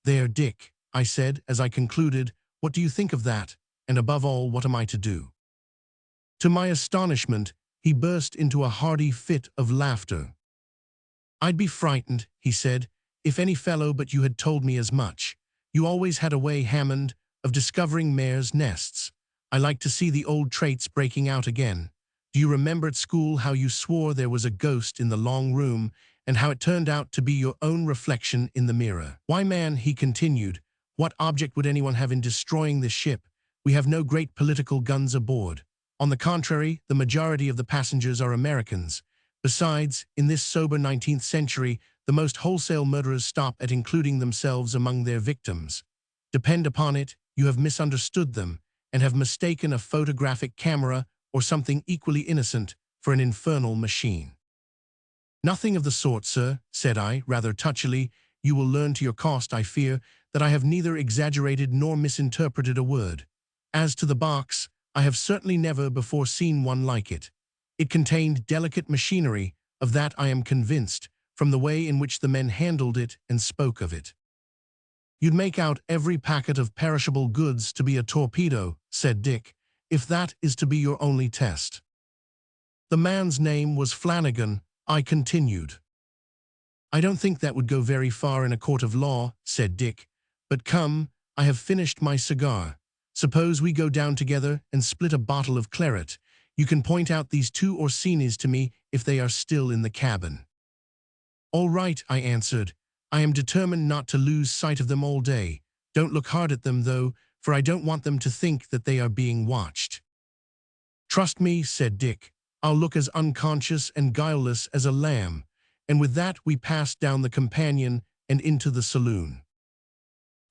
"There, Dick," I said as I concluded, "what do you think of that? And above all, what am I to do?" To my astonishment, he burst into a hearty fit of laughter. "I'd be frightened," he said, "if any fellow but you had told me as much. You always had a way, Hammond, of discovering mares' nests. I like to see the old traits breaking out again. Do you remember at school how you swore there was a ghost in the long room, and how it turned out to be your own reflection in the mirror? Why, man," he continued, "what object would anyone have in destroying this ship? We have no great political guns aboard. On the contrary, the majority of the passengers are Americans. Besides, in this sober 19th century, the most wholesale murderers stop at including themselves among their victims. Depend upon it, you have misunderstood them, and have mistaken a photographic camera or something equally innocent for an infernal machine." "Nothing of the sort, sir," said I, rather touchily. "You will learn to your cost, I fear, that I have neither exaggerated nor misinterpreted a word. As to the box, I have certainly never before seen one like it. It contained delicate machinery, of that I am convinced, from the way in which the men handled it and spoke of it." "You'd make out every packet of perishable goods to be a torpedo," said Dick, "if that is to be your only test." "The man's name was Flanagan," I continued. "I don't think that would go very far in a court of law," said Dick. "But come, I have finished my cigar. Suppose we go down together and split a bottle of claret. You can point out these two Orsini's to me if they are still in the cabin." "All right," I answered. "I am determined not to lose sight of them all day. Don't look hard at them, though, for I don't want them to think that they are being watched." "Trust me," said Dick. "I'll look as unconscious and guileless as a lamb." And with that we passed down the companion and into the saloon.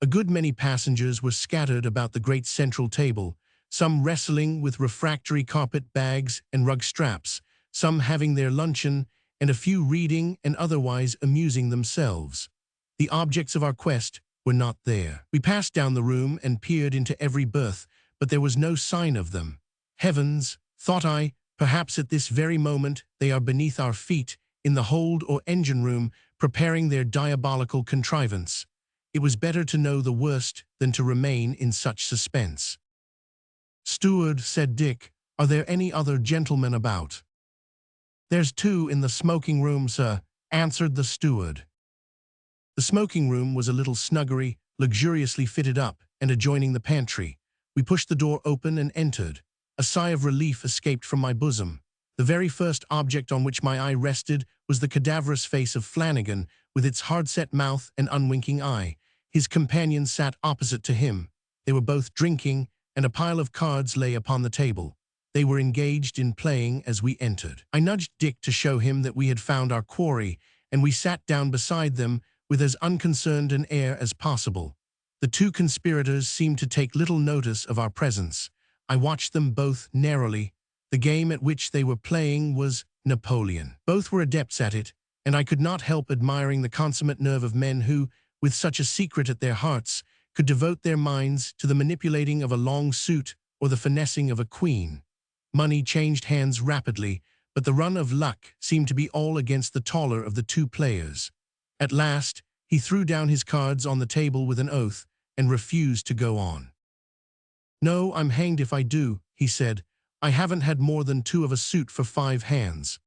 A good many passengers were scattered about the great central table, some wrestling with refractory carpet bags and rug straps, some having their luncheon, and a few reading and otherwise amusing themselves. The objects of our quest were not there. We passed down the room and peered into every berth, but there was no sign of them. Heavens, thought I, perhaps at this very moment they are beneath our feet, in the hold or engine room, preparing their diabolical contrivance. It was better to know the worst than to remain in such suspense. "Steward," said Dick, "are there any other gentlemen about?" "There's two in the smoking room, sir," answered the steward. The smoking room was a little snuggery, luxuriously fitted up, and adjoining the pantry. We pushed the door open and entered. A sigh of relief escaped from my bosom. The very first object on which my eye rested was the cadaverous face of Flanagan, with its hard-set mouth and unwinking eye. His companion sat opposite to him. They were both drinking, and a pile of cards lay upon the table. They were engaged in playing as we entered. I nudged Dick to show him that we had found our quarry, and we sat down beside them with as unconcerned an air as possible. The two conspirators seemed to take little notice of our presence. I watched them both narrowly. The game at which they were playing was Napoleon. Both were adepts at it, and I could not help admiring the consummate nerve of men who, with such a secret at their hearts, could devote their minds to the manipulating of a long suit or the finessing of a queen. Money changed hands rapidly, but the run of luck seemed to be all against the taller of the two players. At last, he threw down his cards on the table with an oath and refused to go on. "No, I'm hanged if I do," he said. "I haven't had more than two of a suit for 5 hands."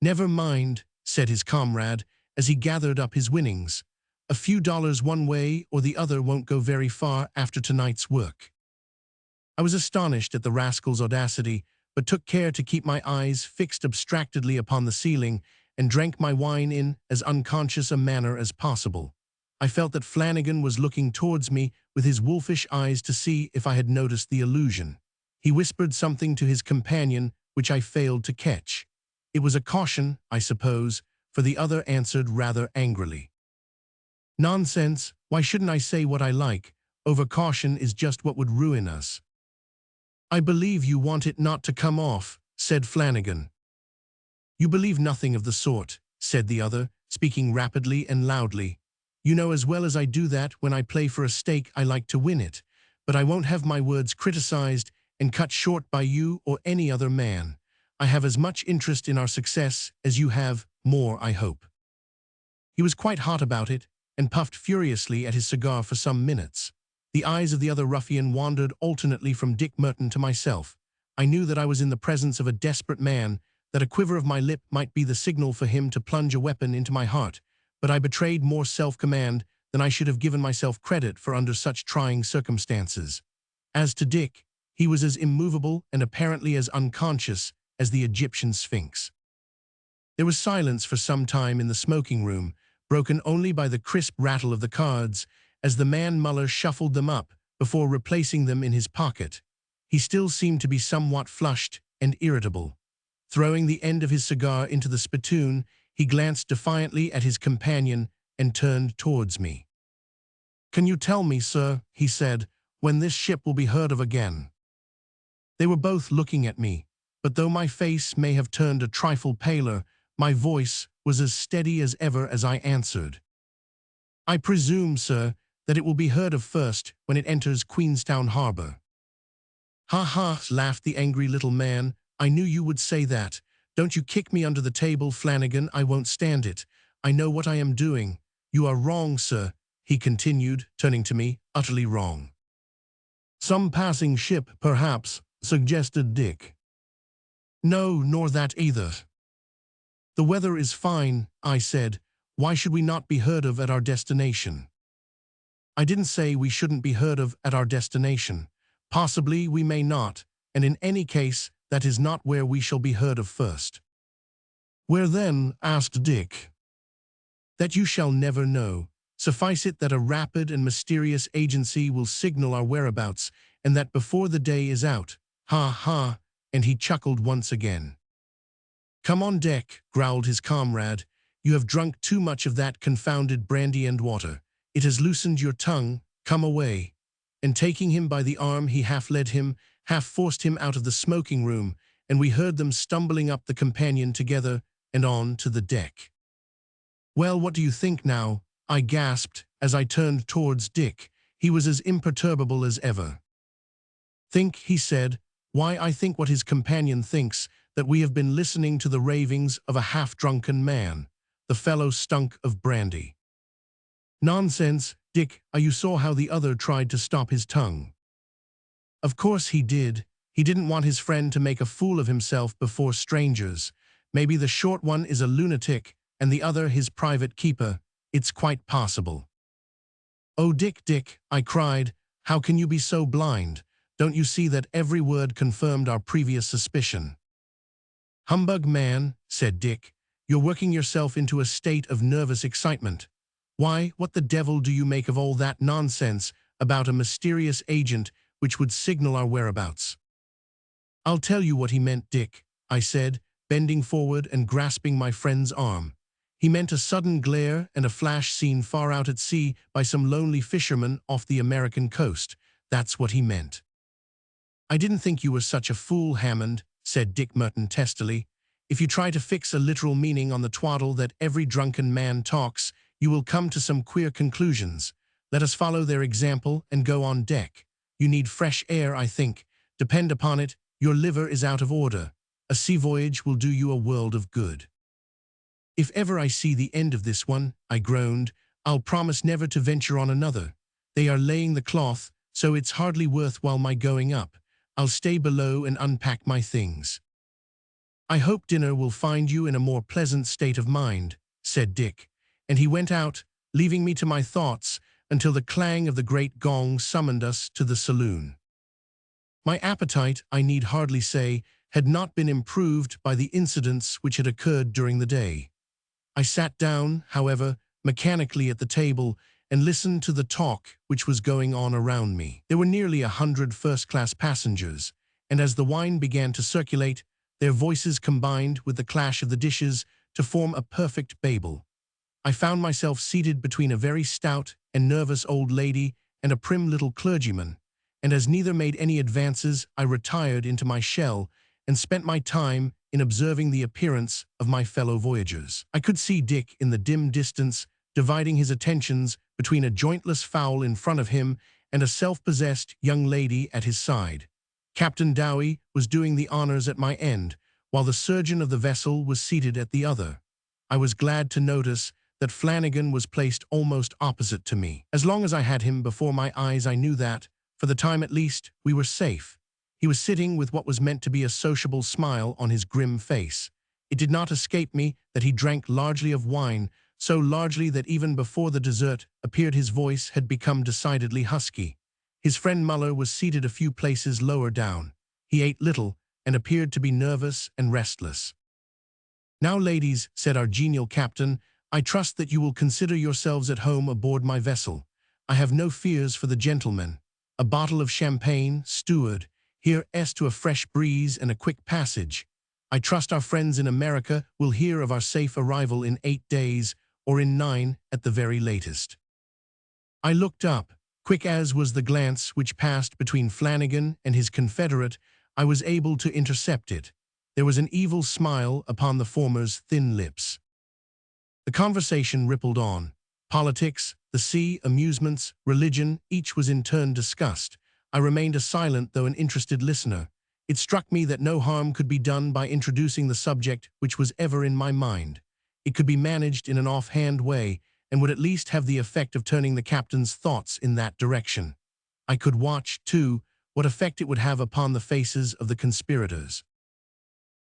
"Never mind," said his comrade, as he gathered up his winnings. "A few dollars one way or the other won't go very far after tonight's work." I was astonished at the rascal's audacity, but took care to keep my eyes fixed abstractedly upon the ceiling and drank my wine in as unconscious a manner as possible. I felt that Flanagan was looking towards me with his wolfish eyes to see if I had noticed the illusion. He whispered something to his companion which I failed to catch. It was a caution, I suppose, for the other answered rather angrily. "Nonsense, why shouldn't I say what I like? Overcaution is just what would ruin us." "I believe you want it not to come off," said Flanagan. "You believe nothing of the sort," said the other, speaking rapidly and loudly. "You know as well as I do that, when I play for a stake, I like to win it. But I won't have my words criticized and cut short by you or any other man. I have as much interest in our success as you have, more, I hope." He was quite hot about it, and puffed furiously at his cigar for some minutes. The eyes of the other ruffian wandered alternately from Dick Merton to myself. I knew that I was in the presence of a desperate man, that a quiver of my lip might be the signal for him to plunge a weapon into my heart, but I betrayed more self-command than I should have given myself credit for under such trying circumstances. As to Dick, he was as immovable and apparently as unconscious as the Egyptian Sphinx. There was silence for some time in the smoking room, broken only by the crisp rattle of the cards, as the man Muller shuffled them up before replacing them in his pocket. He still seemed to be somewhat flushed and irritable. Throwing the end of his cigar into the spittoon, he glanced defiantly at his companion and turned towards me. "Can you tell me, sir," he said, "when this ship will be heard of again?" They were both looking at me, but though my face may have turned a trifle paler, my voice was as steady as ever as I answered. "I presume, sir, that it will be heard of first when it enters Queenstown Harbor." "Ha ha," laughed the angry little man. "I knew you would say that. Don't you kick me under the table, Flanagan. I won't stand it. I know what I am doing. You are wrong, sir," he continued, turning to me, "utterly wrong." "Some passing ship, perhaps," suggested Dick. "No, nor that either." "The weather is fine," I said. "Why should we not be heard of at our destination?" "I didn't say we shouldn't be heard of at our destination. Possibly we may not, and in any case, that is not where we shall be heard of first." "Where then?" asked Dick. "That you shall never know. Suffice it that a rapid and mysterious agency will signal our whereabouts, and that before the day is out. Ha ha," and he chuckled once again. "Come on deck," growled his comrade. "You have drunk too much of that confounded brandy and water. It has loosened your tongue. Come away." And taking him by the arm, he half led him, half forced him out of the smoking room, and we heard them stumbling up the companion together and on to the deck. "Well, what do you think now?" I gasped as I turned towards Dick. He was as imperturbable as ever. "Think," he said. "Why, I think what his companion thinks, that we have been listening to the ravings of a half-drunken man. The fellow stunk of brandy." Nonsense, Dick, you saw how the other tried to stop his tongue. Of course he did. He didn't want his friend to make a fool of himself before strangers. Maybe the short one is a lunatic, and the other his private keeper. It's quite possible. Oh, Dick, I cried, how can you be so blind? Don't you see that every word confirmed our previous suspicion? Humbug, man, said Dick. You're working yourself into a state of nervous excitement. Why, what the devil do you make of all that nonsense about a mysterious agent which would signal our whereabouts? I'll tell you what he meant, Dick, I said, bending forward and grasping my friend's arm. He meant a sudden glare and a flash seen far out at sea by some lonely fisherman off the American coast. That's what he meant. I didn't think you were such a fool, Hammond, said Dick Merton testily. If you try to fix a literal meaning on the twaddle that every drunken man talks, you will come to some queer conclusions. Let us follow their example and go on deck. You need fresh air, I think. Depend upon it, your liver is out of order. A sea voyage will do you a world of good. If ever I see the end of this one, I groaned, I'll promise never to venture on another. They are laying the cloth, so it's hardly worth while my going up. I'll stay below and unpack my things. I hope dinner will find you in a more pleasant state of mind, said Dick, and he went out, leaving me to my thoughts until the clang of the great gong summoned us to the saloon. My appetite, I need hardly say, had not been improved by the incidents which had occurred during the day. I sat down, however, mechanically at the table and listened to the talk which was going on around me. There were nearly 100 first-class passengers, and as the wine began to circulate, their voices combined with the clash of the dishes to form a perfect babel. I found myself seated between a very stout and nervous old lady and a prim little clergyman, and as neither made any advances, I retired into my shell and spent my time in observing the appearance of my fellow voyagers. I could see Dick in the dim distance, dividing his attentions between a jointless fowl in front of him and a self-possessed young lady at his side. Captain Doyle was doing the honors at my end, while the surgeon of the vessel was seated at the other. I was glad to notice that Flanagan was placed almost opposite to me. As long as I had him before my eyes, I knew that, for the time at least, we were safe. He was sitting with what was meant to be a sociable smile on his grim face. It did not escape me that he drank largely of wine, so largely that even before the dessert appeared his voice had become decidedly husky. His friend Muller was seated a few places lower down. He ate little and appeared to be nervous and restless. "Now, ladies," said our genial captain, "I trust that you will consider yourselves at home aboard my vessel. I have no fears for the gentlemen. A bottle of champagne, steward, here est to a fresh breeze and a quick passage. I trust our friends in America will hear of our safe arrival in 8 days, or in 9 at the very latest." I looked up. Quick as was the glance which passed between Flanagan and his confederate, I was able to intercept it. There was an evil smile upon the former's thin lips. The conversation rippled on. Politics, the sea, amusements, religion, each was in turn discussed. I remained a silent though an interested listener. It struck me that no harm could be done by introducing the subject which was ever in my mind. It could be managed in an offhand way, and would at least have the effect of turning the captain's thoughts in that direction. I could watch, too, what effect it would have upon the faces of the conspirators.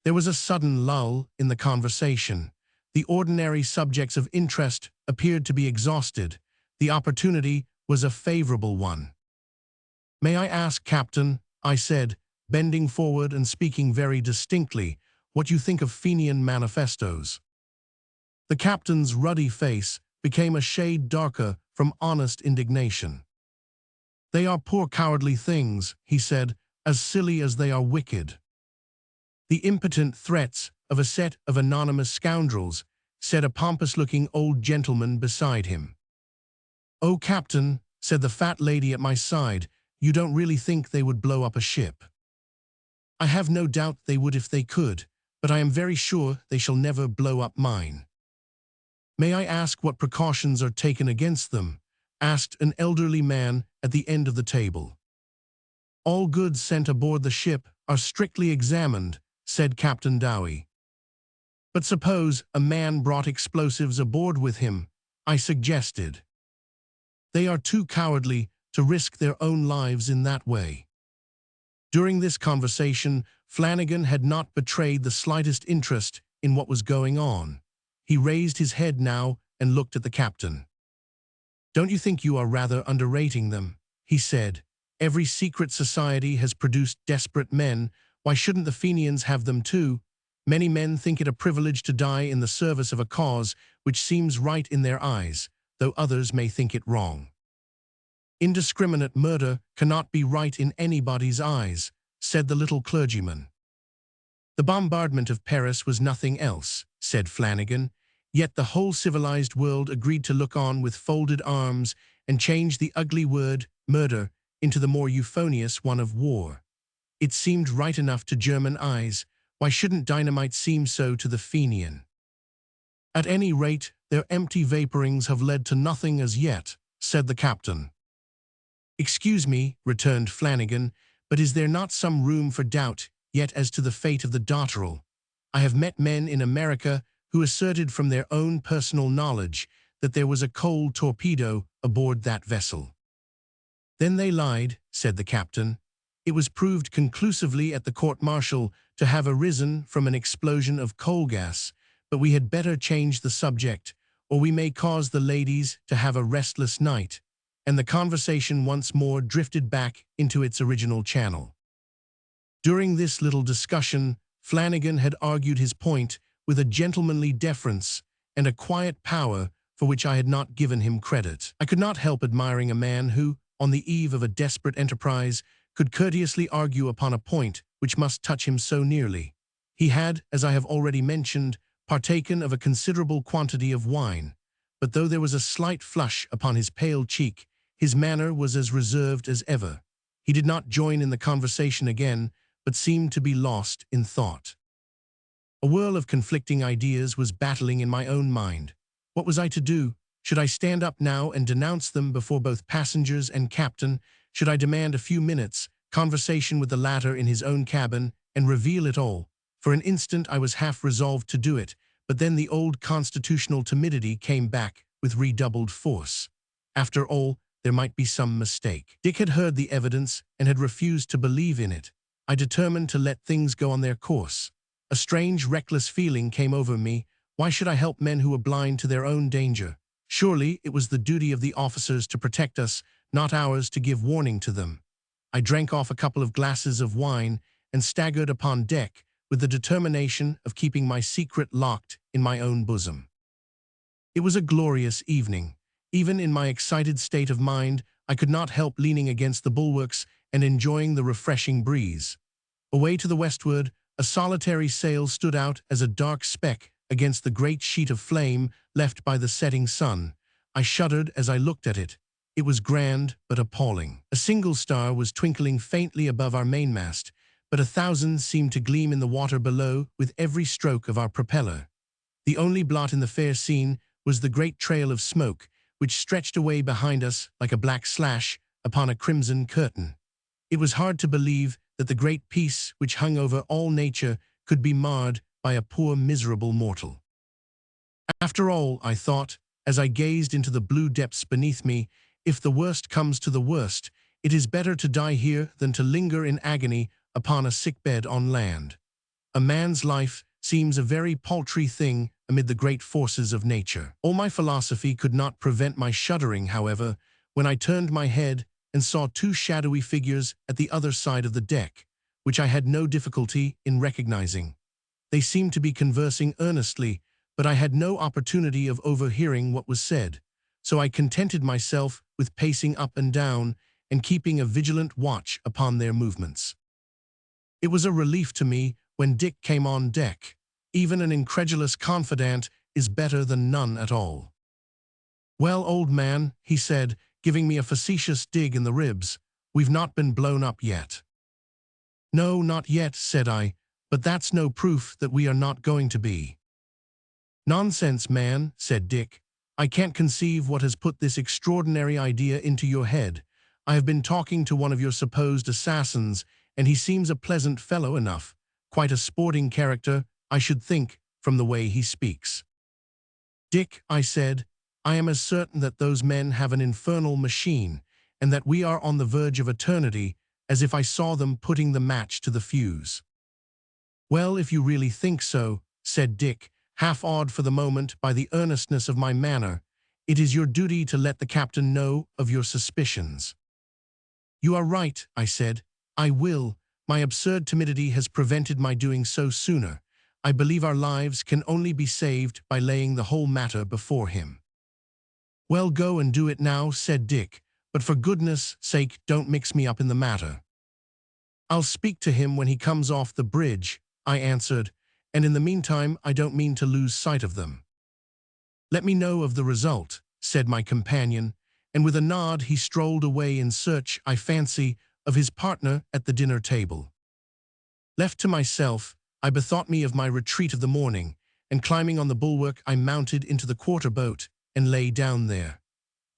There was a sudden lull in the conversation. The ordinary subjects of interest appeared to be exhausted. The opportunity was a favorable one. "May I ask, Captain," I said, bending forward and speaking very distinctly, "what you think of Fenian manifestos?" The captain's ruddy face became a shade darker from honest indignation. "They are poor cowardly things," he said, "as silly as they are wicked." "The impotent threats of a set of anonymous scoundrels," said a pompous-looking old gentleman beside him. "Oh, Captain," said the fat lady at my side, "you don't really think they would blow up a ship?" "I have no doubt they would if they could, but I am very sure they shall never blow up mine." "May I ask what precautions are taken against them?" asked an elderly man at the end of the table. "All goods sent aboard the ship are strictly examined," said Captain Doyle. "But suppose a man brought explosives aboard with him," I suggested. They are too cowardly to risk their own lives in that way. During this conversation, Flanagan had not betrayed the slightest interest in what was going on. He raised his head now and looked at the captain. "Don't you think you are rather underrating them?" he said. "Every secret society has produced desperate men. Why shouldn't the Fenians have them too? Many men think it a privilege to die in the service of a cause which seems right in their eyes, though others may think it wrong." "Indiscriminate murder cannot be right in anybody's eyes," said the little clergyman. "The bombardment of Paris was nothing else," said Flanagan, "yet the whole civilized world agreed to look on with folded arms and change the ugly word, murder, into the more euphonious one of war. It seemed right enough to German eyes. Why shouldn't dynamite seem so to the Fenian? At any rate, their empty vaporings have led to nothing as yet," said the captain. "Excuse me," returned Flanagan, "but is there not some room for doubt yet as to the fate of the Dotterel? I have met men in America who asserted from their own personal knowledge that there was a cold torpedo aboard that vessel." "Then they lied," said the captain. "It was proved conclusively at the court-martial to have arisen from an explosion of coal gas, but we had better change the subject, or we may cause the ladies to have a restless night," and the conversation once more drifted back into its original channel. During this little discussion, Flanagan had argued his point with a gentlemanly deference and a quiet power for which I had not given him credit. I could not help admiring a man who, on the eve of a desperate enterprise, could courteously argue upon a point which must touch him so nearly. He had, as I have already mentioned, partaken of a considerable quantity of wine, but though there was a slight flush upon his pale cheek, his manner was as reserved as ever. He did not join in the conversation again, but seemed to be lost in thought. A whirl of conflicting ideas was battling in my own mind. What was I to do? Should I stand up now and denounce them before both passengers and captain? Should I demand a few minutes' conversation with the latter in his own cabin and reveal it all? For an instant I was half resolved to do it, but then the old constitutional timidity came back with redoubled force. After all, there might be some mistake. Dick had heard the evidence and had refused to believe in it. I determined to let things go on their course. A strange, reckless feeling came over me. Why should I help men who were blind to their own danger? Surely it was the duty of the officers to protect us, not ours to give warning to them. I drank off a couple of glasses of wine and staggered upon deck with the determination of keeping my secret locked in my own bosom. It was a glorious evening. Even in my excited state of mind, I could not help leaning against the bulwarks and enjoying the refreshing breeze. Away to the westward, a solitary sail stood out as a dark speck against the great sheet of flame left by the setting sun. I shuddered as I looked at it. It was grand but appalling. A single star was twinkling faintly above our mainmast, but 1,000 seemed to gleam in the water below with every stroke of our propeller. The only blot in the fair scene was the great trail of smoke, which stretched away behind us like a black slash upon a crimson curtain. It was hard to believe that the great peace which hung over all nature could be marred by a poor miserable mortal. After all, I thought, as I gazed into the blue depths beneath me, if the worst comes to the worst, it is better to die here than to linger in agony upon a sickbed on land. A man's life seems a very paltry thing amid the great forces of nature. All my philosophy could not prevent my shuddering, however, when I turned my head and saw two shadowy figures at the other side of the deck, which I had no difficulty in recognizing. They seemed to be conversing earnestly, but I had no opportunity of overhearing what was said, so I contented myself with pacing up and down and keeping a vigilant watch upon their movements. It was a relief to me when Dick came on deck. Even an incredulous confidant is better than none at all. "Well, old man," he said, giving me a facetious dig in the ribs, "we've not been blown up yet." "No, not yet," said I, "but that's no proof that we are not going to be." "Nonsense, man," said Dick. "I can't conceive what has put this extraordinary idea into your head. I have been talking to one of your supposed assassins, and he seems a pleasant fellow enough. Quite a sporting character, I should think, from the way he speaks." "Dick," I said, I am as certain that those men have an infernal machine, and that we are on the verge of eternity, as if I saw them putting the match to the fuse." "Well, if you really think so," said Dick, half awed for the moment by the earnestness of my manner, "it is your duty to let the captain know of your suspicions." "You are right," I said. "I will. My absurd timidity has prevented my doing so sooner. I believe our lives can only be saved by laying the whole matter before him." "Well, go and do it now," said Dick, "but for goodness' sake don't mix me up in the matter." "I'll speak to him when he comes off the bridge," I answered, "and in the meantime I don't mean to lose sight of them." "Let me know of the result," said my companion, and with a nod he strolled away in search, I fancy, of his partner at the dinner table. Left to myself, I bethought me of my retreat of the morning, and climbing on the bulwark I mounted into the quarter-boat and lay down there.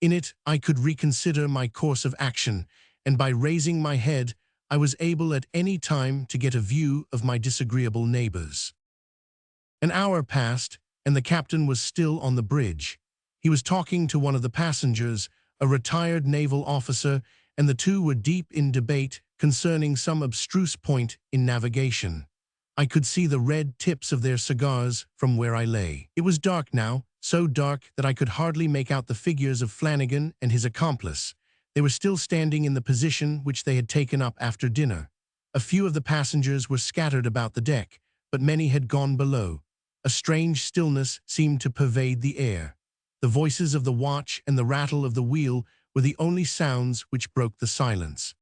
In it I could reconsider my course of action, and by raising my head I was able at any time to get a view of my disagreeable neighbors. An hour passed, and the captain was still on the bridge. He was talking to one of the passengers, a retired naval officer, and the two were deep in debate concerning some abstruse point in navigation. I could see the red tips of their cigars from where I lay. It was dark now, so dark that I could hardly make out the figures of Flanagan and his accomplice. They were still standing in the position which they had taken up after dinner. A few of the passengers were scattered about the deck, but many had gone below. A strange stillness seemed to pervade the air. The voices of the watch and the rattle of the wheel were the only sounds which broke the silence.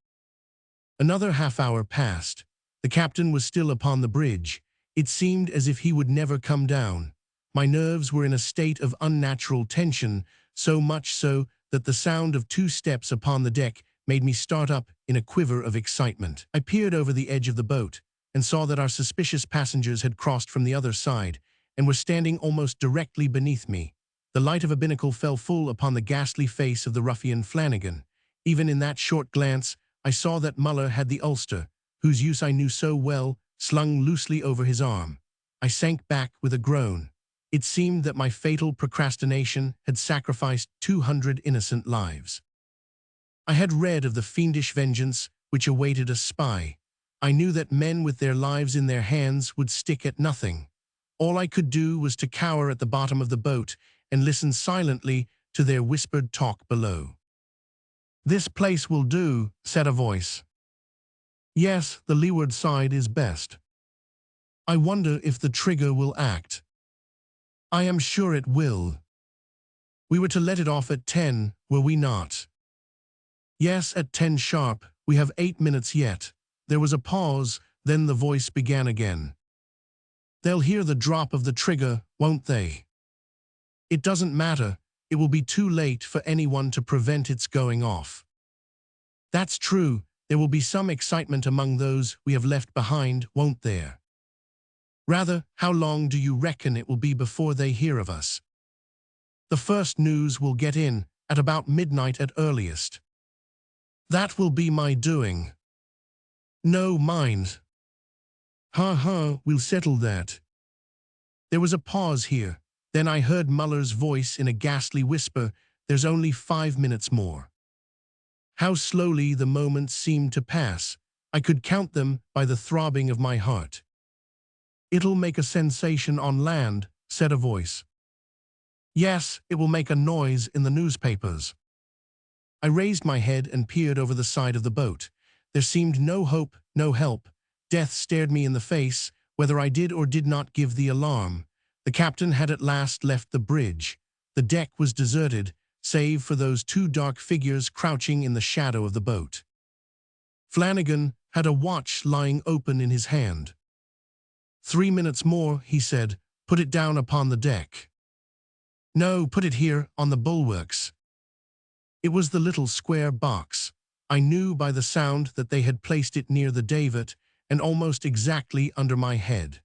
Another half-hour passed. The captain was still upon the bridge. It seemed as if he would never come down. My nerves were in a state of unnatural tension, so much so that the sound of 2 steps upon the deck made me start up in a quiver of excitement. I peered over the edge of the boat and saw that our suspicious passengers had crossed from the other side and were standing almost directly beneath me. The light of a binnacle fell full upon the ghastly face of the ruffian Flanagan. Even in that short glance, I saw that Muller had the ulster, whose use I knew so well, slung loosely over his arm. I sank back with a groan. It seemed that my fatal procrastination had sacrificed 200 innocent lives. I had read of the fiendish vengeance which awaited a spy. I knew that men with their lives in their hands would stick at nothing. All I could do was to cower at the bottom of the boat and listen silently to their whispered talk below. "This place will do," said a voice. "Yes, the leeward side is best. I wonder if the trigger will act." "I am sure it will. We were to let it off at 10, were we not?" "Yes, at 10 sharp. We have 8 minutes yet." There was a pause, then the voice began again. "They'll hear the drop of the trigger, won't they?" "It doesn't matter. It will be too late for anyone to prevent its going off." "That's true. There will be some excitement among those we have left behind, won't there?" "Rather, how long do you reckon it will be before they hear of us?" "The first news will get in at about midnight at earliest." "That will be my doing." "No, mind." "Ha, we'll settle that." There was a pause here. Then I heard Muller's voice in a ghastly whisper, "There's only 5 minutes more." How slowly the moments seemed to pass. I could count them by the throbbing of my heart. "It'll make a sensation on land," said a voice. "Yes, it will make a noise in the newspapers." I raised my head and peered over the side of the boat. There seemed no hope, no help. Death stared me in the face, whether I did or did not give the alarm. The captain had at last left the bridge. The deck was deserted, save for those 2 dark figures crouching in the shadow of the boat. Flanagan had a watch lying open in his hand. 3 minutes more," he said. "Put it down upon the deck." "No, put it here, on the bulwarks." It was the little square box. I knew by the sound that they had placed it near the davit and almost exactly under my head.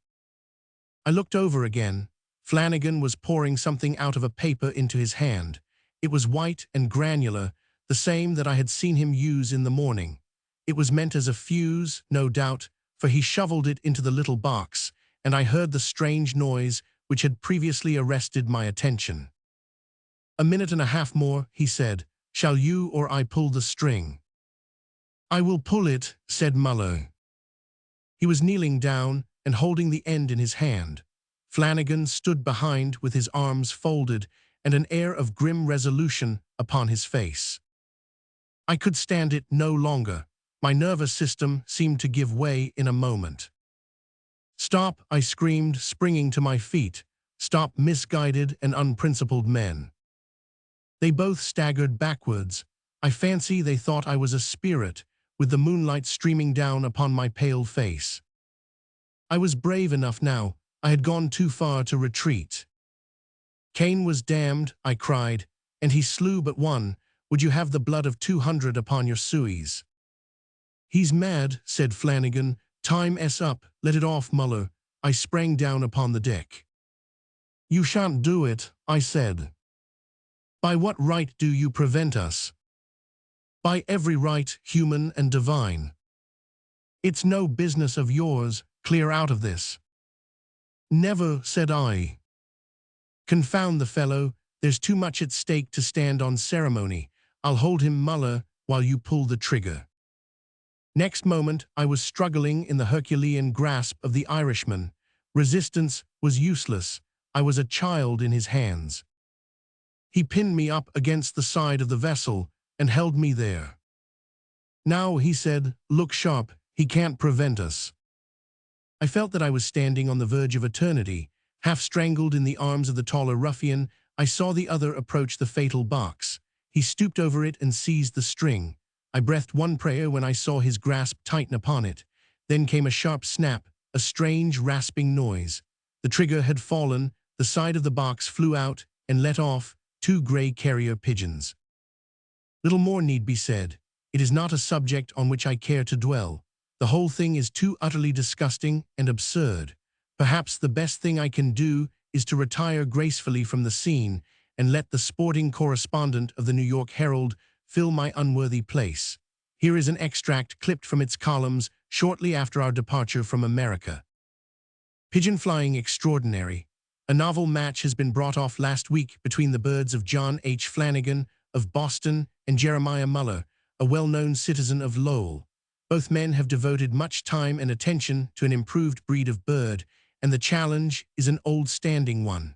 I looked over again. Flanagan was pouring something out of a paper into his hand. It was white and granular, the same that I had seen him use in the morning. It was meant as a fuse, no doubt, for he shoveled it into the little box, and I heard the strange noise which had previously arrested my attention. "A minute and a half more," he said. "Shall you or I pull the string?" "I will pull it," said Muller. He was kneeling down and holding the end in his hand. Flanagan stood behind with his arms folded and an air of grim resolution upon his face. I could stand it no longer. My nervous system seemed to give way in a moment. "Stop," I screamed, springing to my feet. "Stop, misguided and unprincipled men." They both staggered backwards. I fancy they thought I was a spirit, with the moonlight streaming down upon my pale face. I was brave enough now. I had gone too far to retreat. "Cain was damned," I cried, "and he slew but one. Would you have the blood of 200 upon your sueys?" "He's mad," said Flanagan. "Time's up. Let it off, Muller." I sprang down upon the deck. "You shan't do it," I said. "By what right do you prevent us?" "By every right, human and divine." "It's no business of yours. Clear out of this." "Never," said I. "Confound the fellow. There's too much at stake to stand on ceremony. I'll hold him, Muller, while you pull the trigger." Next moment, I was struggling in the Herculean grasp of the Irishman. Resistance was useless. I was a child in his hands. He pinned me up against the side of the vessel and held me there. "Now," he said, "look sharp. He can't prevent us." I felt that I was standing on the verge of eternity. Half strangled in the arms of the taller ruffian, I saw the other approach the fatal box. He stooped over it and seized the string. I breathed one prayer when I saw his grasp tighten upon it. Then came a sharp snap, a strange rasping noise. The trigger had fallen, the side of the box flew out and let off 2 gray carrier pigeons. Little more need be said. It is not a subject on which I care to dwell. The whole thing is too utterly disgusting and absurd. Perhaps the best thing I can do is to retire gracefully from the scene and let the sporting correspondent of the New York Herald fill my unworthy place. Here is an extract clipped from its columns shortly after our departure from America. "Pigeon flying extraordinary. A novel match has been brought off last week between the birds of John H. Flanagan of Boston and Jeremiah Muller, a well-known citizen of Lowell. Both men have devoted much time and attention to an improved breed of bird, and the challenge is an old-standing one.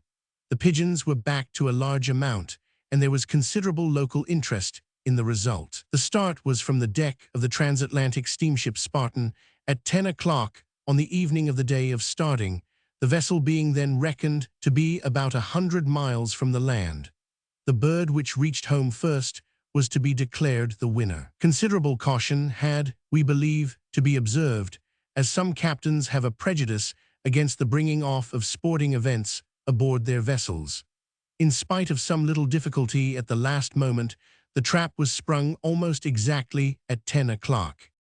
The pigeons were backed to a large amount, and there was considerable local interest in the result. The start was from the deck of the transatlantic steamship Spartan at 10 o'clock on the evening of the day of starting, the vessel being then reckoned to be about 100 miles from the land. The bird which reached home first was to be declared the winner. Considerable caution had, we believe, to be observed, as some captains have a prejudice against the bringing off of sporting events aboard their vessels. In spite of some little difficulty at the last moment, the trap was sprung almost exactly at 10 o'clock.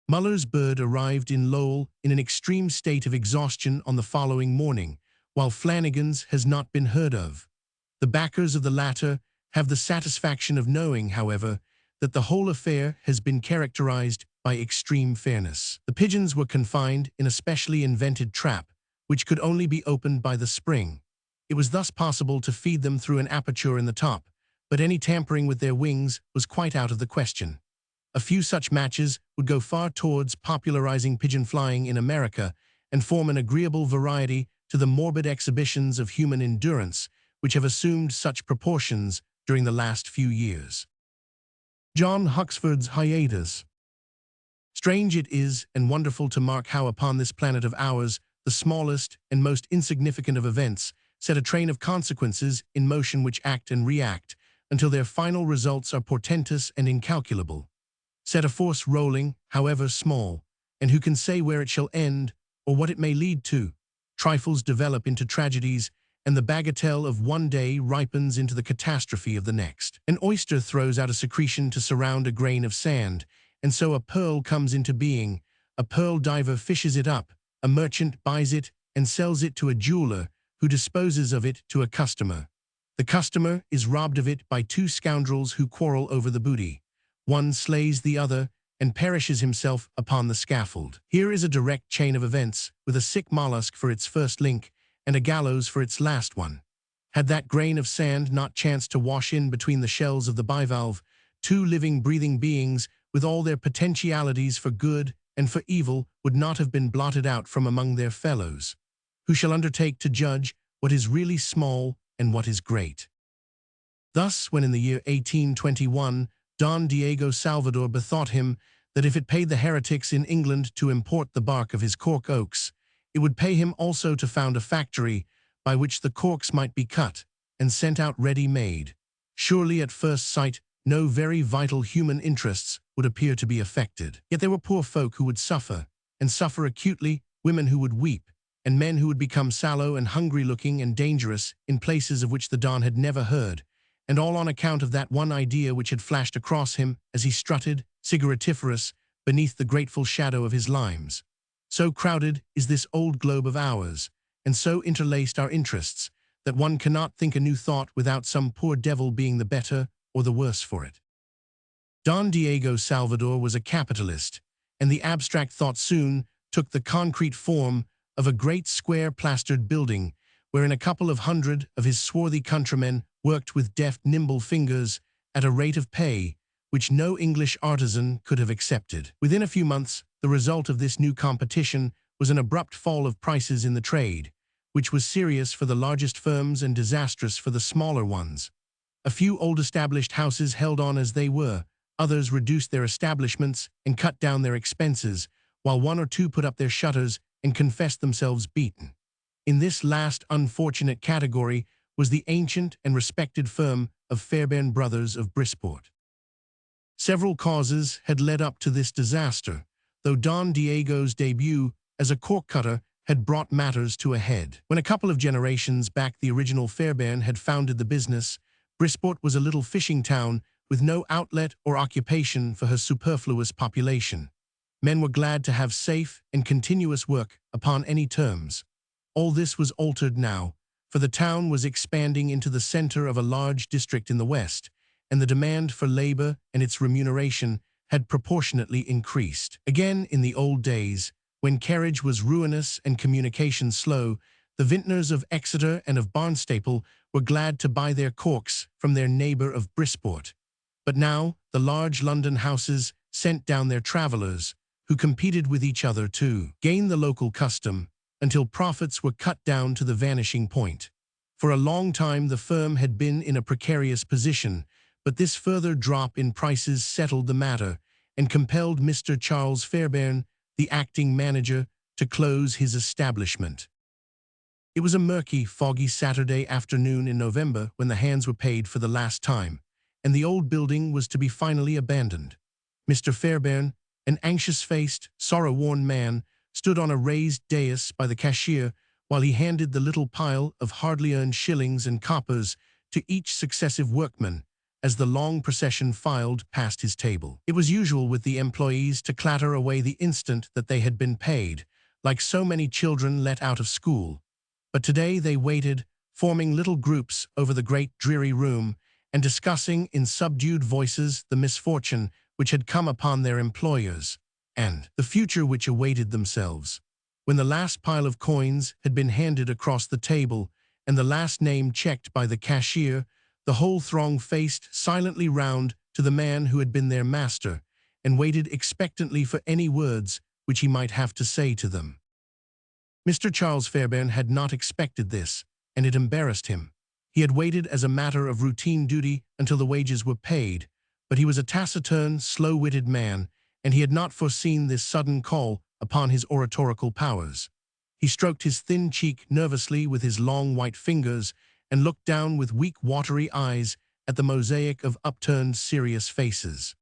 Muller's bird arrived in Lowell in an extreme state of exhaustion on the following morning, while Flanagan's has not been heard of. The backers of the latter have the satisfaction of knowing, however, that the whole affair has been characterized by extreme fairness. The pigeons were confined in a specially invented trap, which could only be opened by the spring. It was thus possible to feed them through an aperture in the top, but any tampering with their wings was quite out of the question. A few such matches would go far towards popularizing pigeon flying in America and form an agreeable variety to the morbid exhibitions of human endurance which have assumed such proportions during the last few years. John Huxford's hiatus. Strange it is and wonderful to mark how upon this planet of ours the smallest and most insignificant of events set a train of consequences in motion which act and react until their final results are portentous and incalculable. Set a force rolling, however small, and who can say where it shall end or what it may lead to? Trifles develop into tragedies, and the bagatelle of one day ripens into the catastrophe of the next. An oyster throws out a secretion to surround a grain of sand, and so a pearl comes into being. A pearl diver fishes it up, a merchant buys it and sells it to a jeweler who disposes of it to a customer. The customer is robbed of it by 2 scoundrels who quarrel over the booty. One slays the other and perishes himself upon the scaffold. Here is a direct chain of events, with a sick mollusk for its first link and a gallows for its last one. Had that grain of sand not chanced to wash in between the shells of the bivalve, two living, breathing beings with all their potentialities for good and for evil would not have been blotted out from among their fellows. Who shall undertake to judge what is really small and what is great? Thus, when in the year 1821, Don Diego Salvador bethought him that if it paid the heretics in England to import the bark of his cork oaks, it would pay him also to found a factory by which the corks might be cut and sent out ready-made. Surely at first sight, no very vital human interests would appear to be affected. Yet there were poor folk who would suffer, and suffer acutely, women who would weep, and men who would become sallow and hungry-looking and dangerous in places of which the Don had never heard, and all on account of that one idea which had flashed across him as he strutted, cigaretiferous, beneath the grateful shadow of his limes. So crowded is this old globe of ours, and so interlaced our interests, that one cannot think a new thought without some poor devil being the better or the worse for it. Don Diego Salvador was a capitalist, and the abstract thought soon took the concrete form of a great square plastered building, wherein a couple of hundred of his swarthy countrymen worked with deft, nimble fingers at a rate of pay which no English artisan could have accepted. Within a few months, the result of this new competition was an abrupt fall of prices in the trade, which was serious for the largest firms and disastrous for the smaller ones. A few old established houses held on as they were, others reduced their establishments and cut down their expenses, while one or two put up their shutters and confessed themselves beaten. In this last unfortunate category was the ancient and respected firm of Fairbairn Brothers of Brisport. Several causes had led up to this disaster, though Don Diego's debut as a cork cutter had brought matters to a head. When a couple of generations back the original Fairbairn had founded the business, Brisport was a little fishing town with no outlet or occupation for her superfluous population. Men were glad to have safe and continuous work upon any terms. All this was altered now, for the town was expanding into the center of a large district in the west, and the demand for labor and its remuneration had proportionately increased. Again, in the old days, when carriage was ruinous and communication slow, the vintners of Exeter and of Barnstaple were glad to buy their corks from their neighbor of Brisport. But now, the large London houses sent down their travelers, who competed with each other to gain the local custom, until profits were cut down to the vanishing point. For a long time the firm had been in a precarious position, but this further drop in prices settled the matter and compelled Mr. Charles Fairbairn, the acting manager, to close his establishment. It was a murky, foggy Saturday afternoon in November when the hands were paid for the last time, and the old building was to be finally abandoned. Mr. Fairbairn, an anxious-faced, sorrow-worn man, stood on a raised dais by the cashier while he handed the little pile of hardly-earned shillings and coppers to each successive workman as the long procession filed past his table. It was usual with the employees to clatter away the instant that they had been paid, like so many children let out of school. But today they waited, forming little groups over the great dreary room, and discussing in subdued voices the misfortune which had come upon their employers, and the future which awaited themselves. When the last pile of coins had been handed across the table, and the last name checked by the cashier, the whole throng faced silently round to the man who had been their master, and waited expectantly for any words which he might have to say to them. Mr. Charles Fairbairn had not expected this, and it embarrassed him. He had waited as a matter of routine duty until the wages were paid, but he was a taciturn, slow-witted man, and he had not foreseen this sudden call upon his oratorical powers. He stroked his thin cheek nervously with his long white fingers and looked down with weak, watery eyes at the mosaic of upturned, serious faces.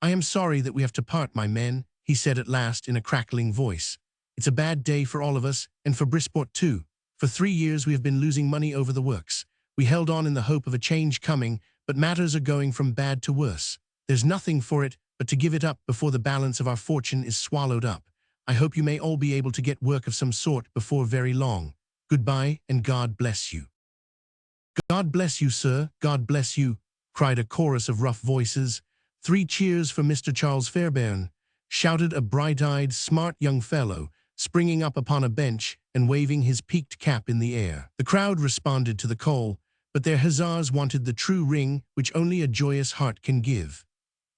"I am sorry that we have to part, my men," he said at last in a crackling voice. "It's a bad day for all of us, and for Brisport too. For 3 years we have been losing money over the works. We held on in the hope of a change coming, but matters are going from bad to worse. There's nothing for it but to give it up before the balance of our fortune is swallowed up. I hope you may all be able to get work of some sort before very long. Goodbye, and God bless you." "God bless you, sir, God bless you," cried a chorus of rough voices. "3 cheers for Mr. Charles Fairbairn," shouted a bright-eyed, smart young fellow, springing up upon a bench and waving his peaked cap in the air. The crowd responded to the call, but their huzzas wanted the true ring which only a joyous heart can give.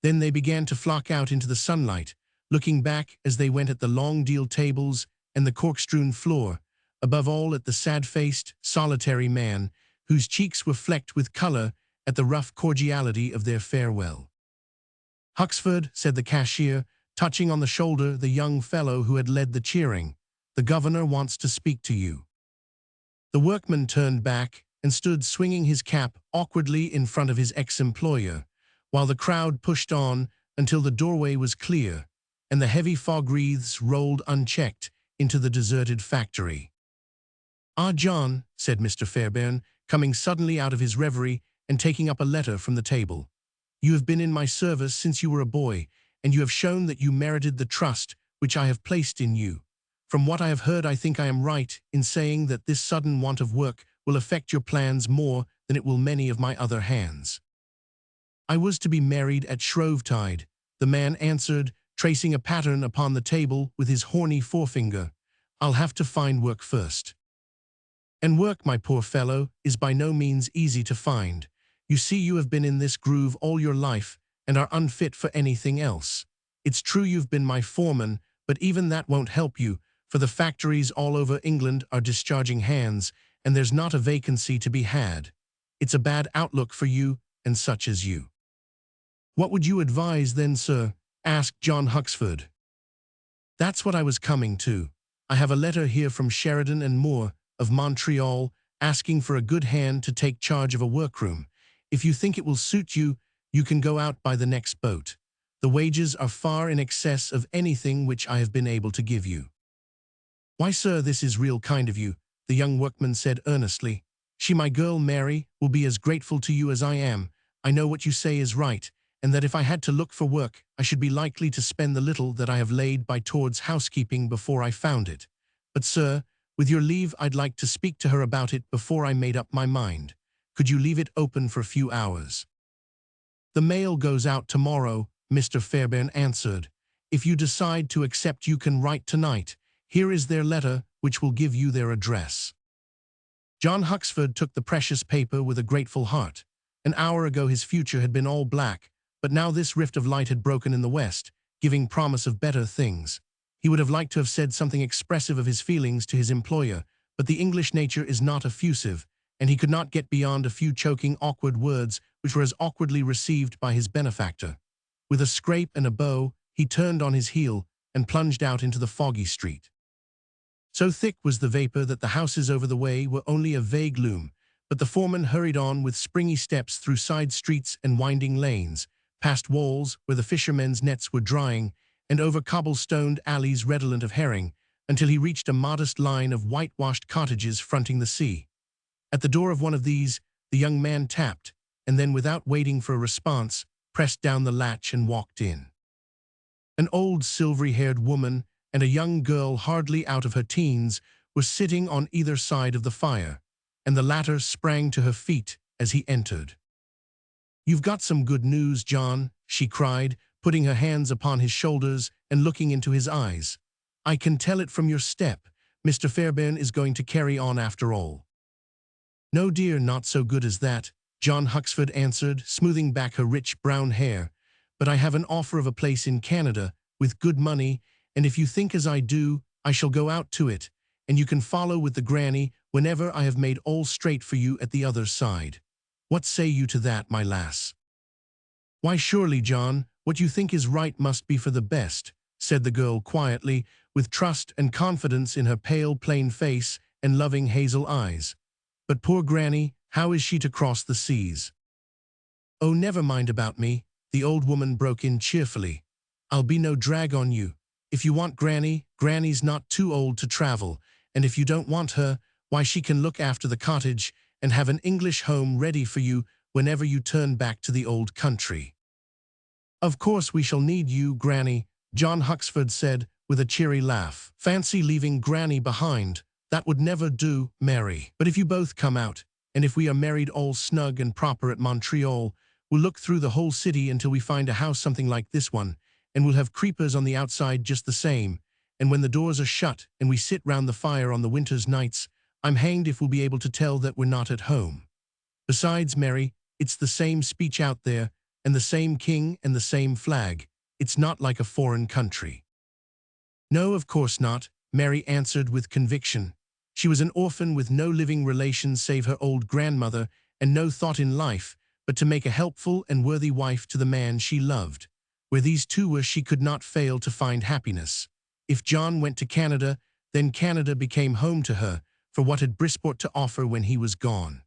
Then they began to flock out into the sunlight, looking back as they went at the long deal tables and the cork-strewn floor, above all at the sad-faced, solitary man, whose cheeks were flecked with color at the rough cordiality of their farewell. "Huxford," said the cashier, touching on the shoulder the young fellow who had led the cheering, "the governor wants to speak to you." The workman turned back and stood swinging his cap awkwardly in front of his ex-employer, while the crowd pushed on until the doorway was clear and the heavy fog wreaths rolled unchecked into the deserted factory. "Ah, John," said Mr. Fairbairn, coming suddenly out of his reverie and taking up a letter from the table. "You have been in my service since you were a boy, and you have shown that you merited the trust which I have placed in you. From what I have heard, I think I am right in saying that this sudden want of work will affect your plans more than it will many of my other hands." "I was to be married at Shrovetide," the man answered, tracing a pattern upon the table with his horny forefinger. "I'll have to find work first." "And work, my poor fellow, is by no means easy to find. You see, you have been in this groove all your life and are unfit for anything else. It's true you've been my foreman, but even that won't help you, for the factories all over England are discharging hands, and there's not a vacancy to be had. It's a bad outlook for you and such as you." "What would you advise then, sir?" asked John Huxford. "That's what I was coming to. I have a letter here from Sheridan and Moore of Montreal asking for a good hand to take charge of a workroom. If you think it will suit you, you can go out by the next boat. The wages are far in excess of anything which I have been able to give you." "Why, sir, this is real kind of you," the young workman said earnestly. "She, my girl Mary, will be as grateful to you as I am. I know what you say is right, and that if I had to look for work, I should be likely to spend the little that I have laid by towards housekeeping before I found it. But, sir, with your leave, I'd like to speak to her about it before I made up my mind. Could you leave it open for a few hours?" "The mail goes out tomorrow," Mr. Fairbairn answered. "If you decide to accept, you can write tonight. Here is their letter, which will give you their address." John Huxford took the precious paper with a grateful heart. An hour ago his future had been all black, but now this rift of light had broken in the west, giving promise of better things. He would have liked to have said something expressive of his feelings to his employer, but the English nature is not effusive, and he could not get beyond a few choking, awkward words which were as awkwardly received by his benefactor. With a scrape and a bow, he turned on his heel and plunged out into the foggy street. So thick was the vapor that the houses over the way were only a vague loom, but the foreman hurried on with springy steps through side streets and winding lanes, past walls where the fishermen's nets were drying, and over cobble-stoned alleys redolent of herring, until he reached a modest line of whitewashed cottages fronting the sea. At the door of one of these, the young man tapped, and then, without waiting for a response, pressed down the latch and walked in. An old silvery-haired woman and a young girl hardly out of her teens were sitting on either side of the fire, and the latter sprang to her feet as he entered. "You've got some good news, John," she cried, putting her hands upon his shoulders and looking into his eyes. "I can tell it from your step. Mr. Fairbairn is going to carry on after all." "No, dear, not so good as that," John Huxford answered, smoothing back her rich brown hair. "But I have an offer of a place in Canada, with good money, and if you think as I do, I shall go out to it, and you can follow with the granny whenever I have made all straight for you at the other side. What say you to that, my lass?" "Why, surely, John, what you think is right must be for the best," said the girl quietly, with trust and confidence in her pale, plain face and loving hazel eyes. "But poor granny, how is she to cross the seas?" "Oh, never mind about me," the old woman broke in cheerfully. "I'll be no drag on you. If you want granny, granny's not too old to travel, and if you don't want her, why, she can look after the cottage and have an English home ready for you whenever you turn back to the old country." "Of course we shall need you, granny," John Huxford said with a cheery laugh. "Fancy leaving granny behind. That would never do, Mary. But if you both come out, and if we are married all snug and proper at Montreal, we'll look through the whole city until we find a house something like this one, and we'll have creepers on the outside just the same, and when the doors are shut and we sit round the fire on the winter's nights, I'm hanged if we'll be able to tell that we're not at home. Besides, Mary, it's the same speech out there, and the same king and the same flag. It's not like a foreign country." "No, of course not," Mary answered with conviction. She was an orphan with no living relations save her old grandmother, and no thought in life but to make a helpful and worthy wife to the man she loved. Where these two were, she could not fail to find happiness. If John went to Canada, then Canada became home to her, for what had Brisport to offer when he was gone?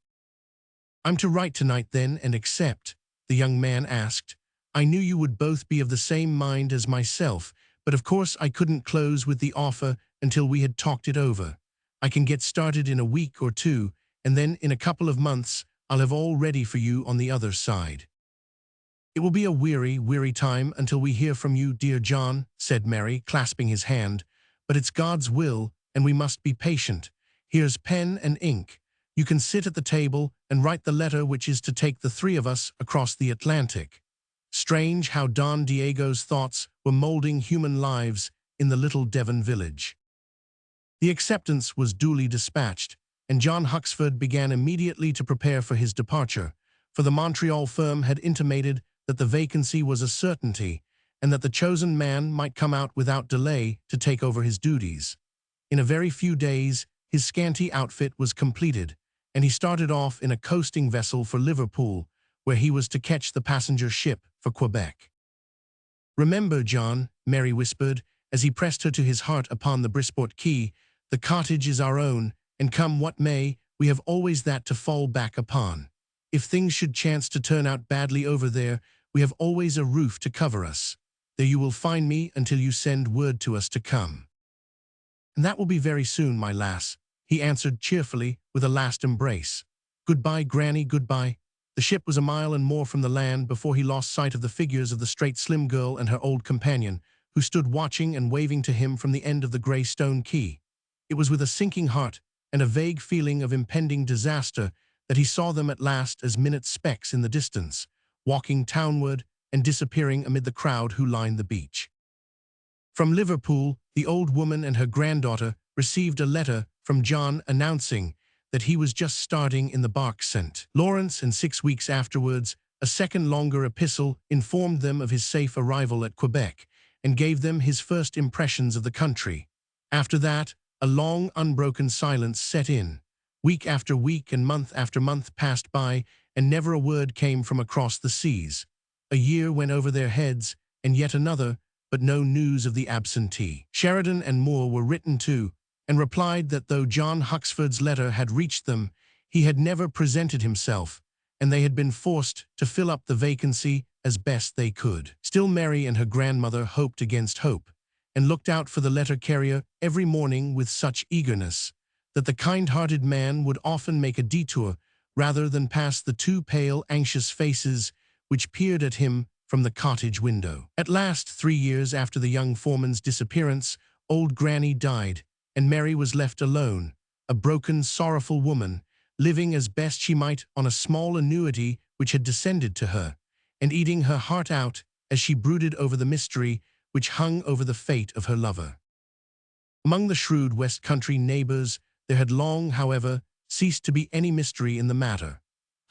"I'm to write tonight then and accept?" the young man asked. "I knew you would both be of the same mind as myself, but of course I couldn't close with the offer until we had talked it over. I can get started in a week or two, and then in a couple of months I'll have all ready for you on the other side." "It will be a weary, weary time until we hear from you, dear John," said Mary, clasping his hand. "But it's God's will, and we must be patient. Here's pen and ink. You can sit at the table and write the letter which is to take the three of us across the Atlantic." Strange how Don Diego's thoughts were molding human lives in the little Devon village. The acceptance was duly dispatched, and John Huxford began immediately to prepare for his departure, for the Montreal firm had intimated that the vacancy was a certainty, and that the chosen man might come out without delay to take over his duties. In a very few days, his scanty outfit was completed, and he started off in a coasting vessel for Liverpool, where he was to catch the passenger ship for Quebec. "Remember, John," Mary whispered, as he pressed her to his heart upon the Brisport quay, "the cottage is our own, and come what may, we have always that to fall back upon. If things should chance to turn out badly over there, we have always a roof to cover us. There you will find me until you send word to us to come." "And that will be very soon, my lass," he answered cheerfully with a last embrace. "Goodbye, Granny, goodbye." The ship was a mile and more from the land before he lost sight of the figures of the straight, slim girl and her old companion, who stood watching and waving to him from the end of the grey stone quay. It was with a sinking heart and a vague feeling of impending disaster that he saw them at last as minute specks in the distance, walking townward and disappearing amid the crowd who lined the beach. From Liverpool, the old woman and her granddaughter received a letter from John announcing that he was just starting in the bark St. Lawrence, and 6 weeks afterwards, a second longer epistle informed them of his safe arrival at Quebec and gave them his first impressions of the country. After that, a long, unbroken silence set in. Week after week and month after month passed by, and never a word came from across the seas. A year went over their heads, and yet another, but no news of the absentee. Sheridan and Moore were written to, and replied that though John Huxford's letter had reached them, he had never presented himself, and they had been forced to fill up the vacancy as best they could. Still Mary and her grandmother hoped against hope, and looked out for the letter carrier every morning with such eagerness that the kind-hearted man would often make a detour rather than pass the two pale, anxious faces which peered at him from the cottage window. At last, 3 years after the young foreman's disappearance, old Granny died, and Mary was left alone, a broken, sorrowful woman, living as best she might on a small annuity which had descended to her, and eating her heart out as she brooded over the mystery which hung over the fate of her lover. Among the shrewd West Country neighbors, there had long, however, ceased to be any mystery in the matter.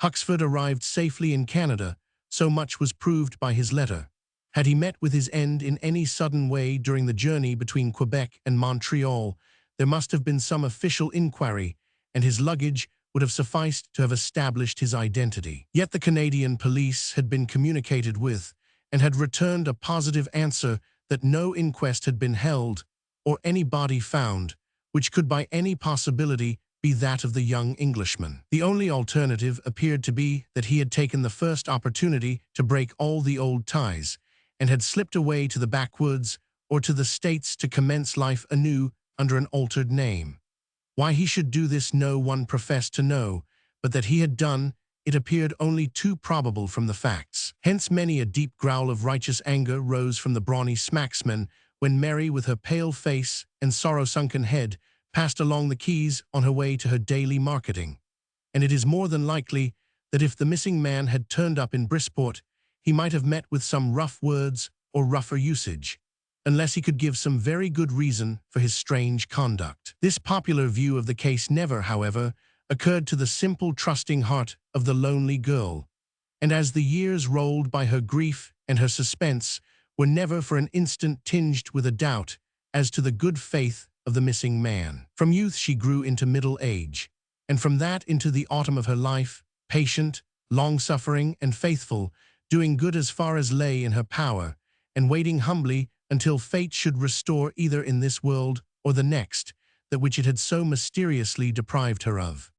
Huxford arrived safely in Canada, so much was proved by his letter. Had he met with his end in any sudden way during the journey between Quebec and Montreal, there must have been some official inquiry, and his luggage would have sufficed to have established his identity. Yet the Canadian police had been communicated with, and had returned a positive answer that no inquest had been held, or any body found, which could by any possibility be that of the young Englishman. The only alternative appeared to be that he had taken the first opportunity to break all the old ties, and had slipped away to the backwoods or to the States to commence life anew under an altered name. Why he should do this no one professed to know, but that he had done, it appeared only too probable from the facts. Hence many a deep growl of righteous anger rose from the brawny smacksman when Mary, with her pale face and sorrow-sunken head, passed along the quays on her way to her daily marketing. And it is more than likely that if the missing man had turned up in Brisport, he might have met with some rough words or rougher usage. unless he could give some very good reason for his strange conduct. This popular view of the case never, however, occurred to the simple, trusting heart of the lonely girl, and as the years rolled by, her grief and her suspense were never for an instant tinged with a doubt as to the good faith of the missing man. From youth she grew into middle age, and from that into the autumn of her life, patient, long-suffering, and faithful, doing good as far as lay in her power, and waiting humbly until fate should restore, either in this world or the next, that which it had so mysteriously deprived her of.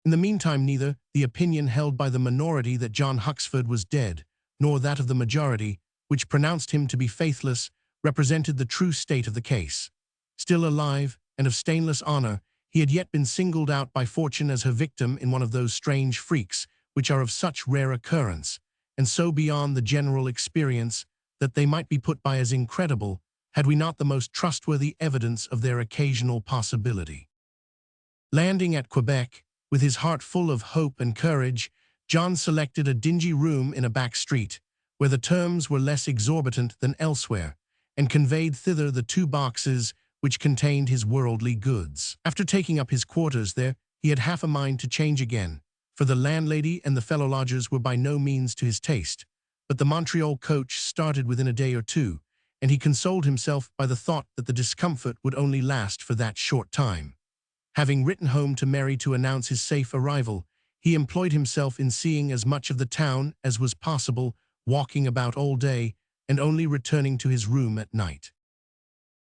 In the meantime, neither the opinion held by the minority that John Huxford was dead, nor that of the majority, which pronounced him to be faithless, represented the true state of the case. Still alive and of stainless honor, he had yet been singled out by fortune as her victim in one of those strange freaks which are of such rare occurrence, and so beyond the general experience, that they might be put by as incredible, had we not the most trustworthy evidence of their occasional possibility. Landing at Quebec, with his heart full of hope and courage, John selected a dingy room in a back street, where the terms were less exorbitant than elsewhere, and conveyed thither the 2 boxes which contained his worldly goods. After taking up his quarters there, he had half a mind to change again, for the landlady and the fellow lodgers were by no means to his taste, but the Montreal coach started within a day or 2, and he consoled himself by the thought that the discomfort would only last for that short time. Having written home to Mary to announce his safe arrival, he employed himself in seeing as much of the town as was possible, walking about all day, and only returning to his room at night.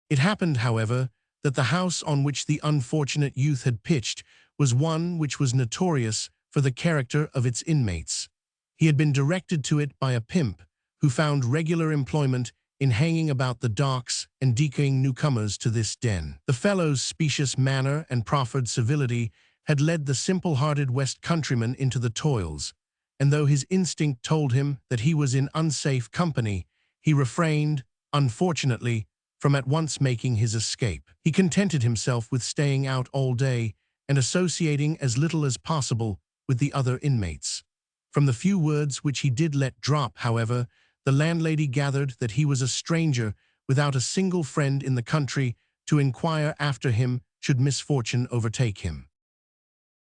It happened, however, that the house on which the unfortunate youth had pitched was one which was notorious for the character of its inmates. He had been directed to it by a pimp, who found regular employment in hanging about the docks and decoying newcomers to this den. The fellow's specious manner and proffered civility had led the simple-hearted West countryman into the toils, and though his instinct told him that he was in unsafe company, he refrained, unfortunately, from at once making his escape. He contented himself with staying out all day and associating as little as possible with the other inmates. From the few words which he did let drop, however, the landlady gathered that he was a stranger without a single friend in the country to inquire after him should misfortune overtake him.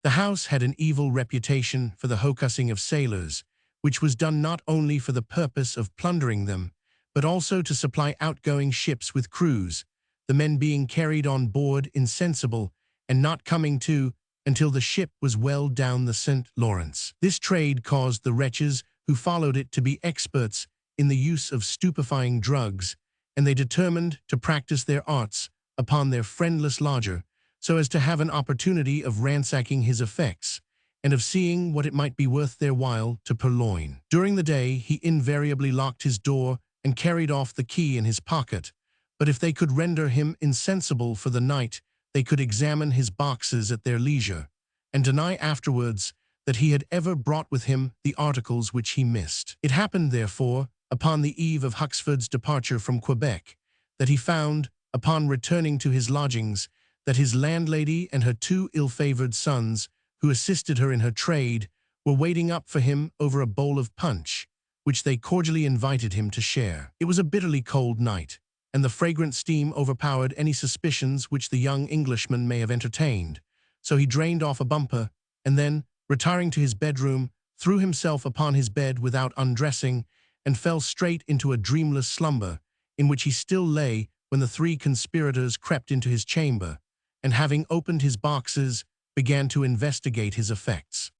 The house had an evil reputation for the hocussing of sailors, which was done not only for the purpose of plundering them, but also to supply outgoing ships with crews, the men being carried on board insensible and not coming to until the ship was well down the St. Lawrence. This trade caused the wretches who followed it to be experts in the use of stupefying drugs, and they determined to practice their arts upon their friendless lodger, so as to have an opportunity of ransacking his effects, and of seeing what it might be worth their while to purloin. During the day he invariably locked his door and carried off the key in his pocket, but if they could render him insensible for the night, they could examine his boxes at their leisure, and deny afterwards that he had ever brought with him the articles which he missed. It happened, therefore, upon the eve of Huxford's departure from Quebec, that he found, upon returning to his lodgings, that his landlady and her 2 ill-favored sons, who assisted her in her trade, were waiting up for him over a bowl of punch, which they cordially invited him to share. It was a bitterly cold night, and the fragrant steam overpowered any suspicions which the young Englishman may have entertained, so he drained off a bumper, and then, retiring to his bedroom, threw himself upon his bed without undressing, and fell straight into a dreamless slumber, in which he still lay when the 3 conspirators crept into his chamber, and having opened his boxes, began to investigate his effects.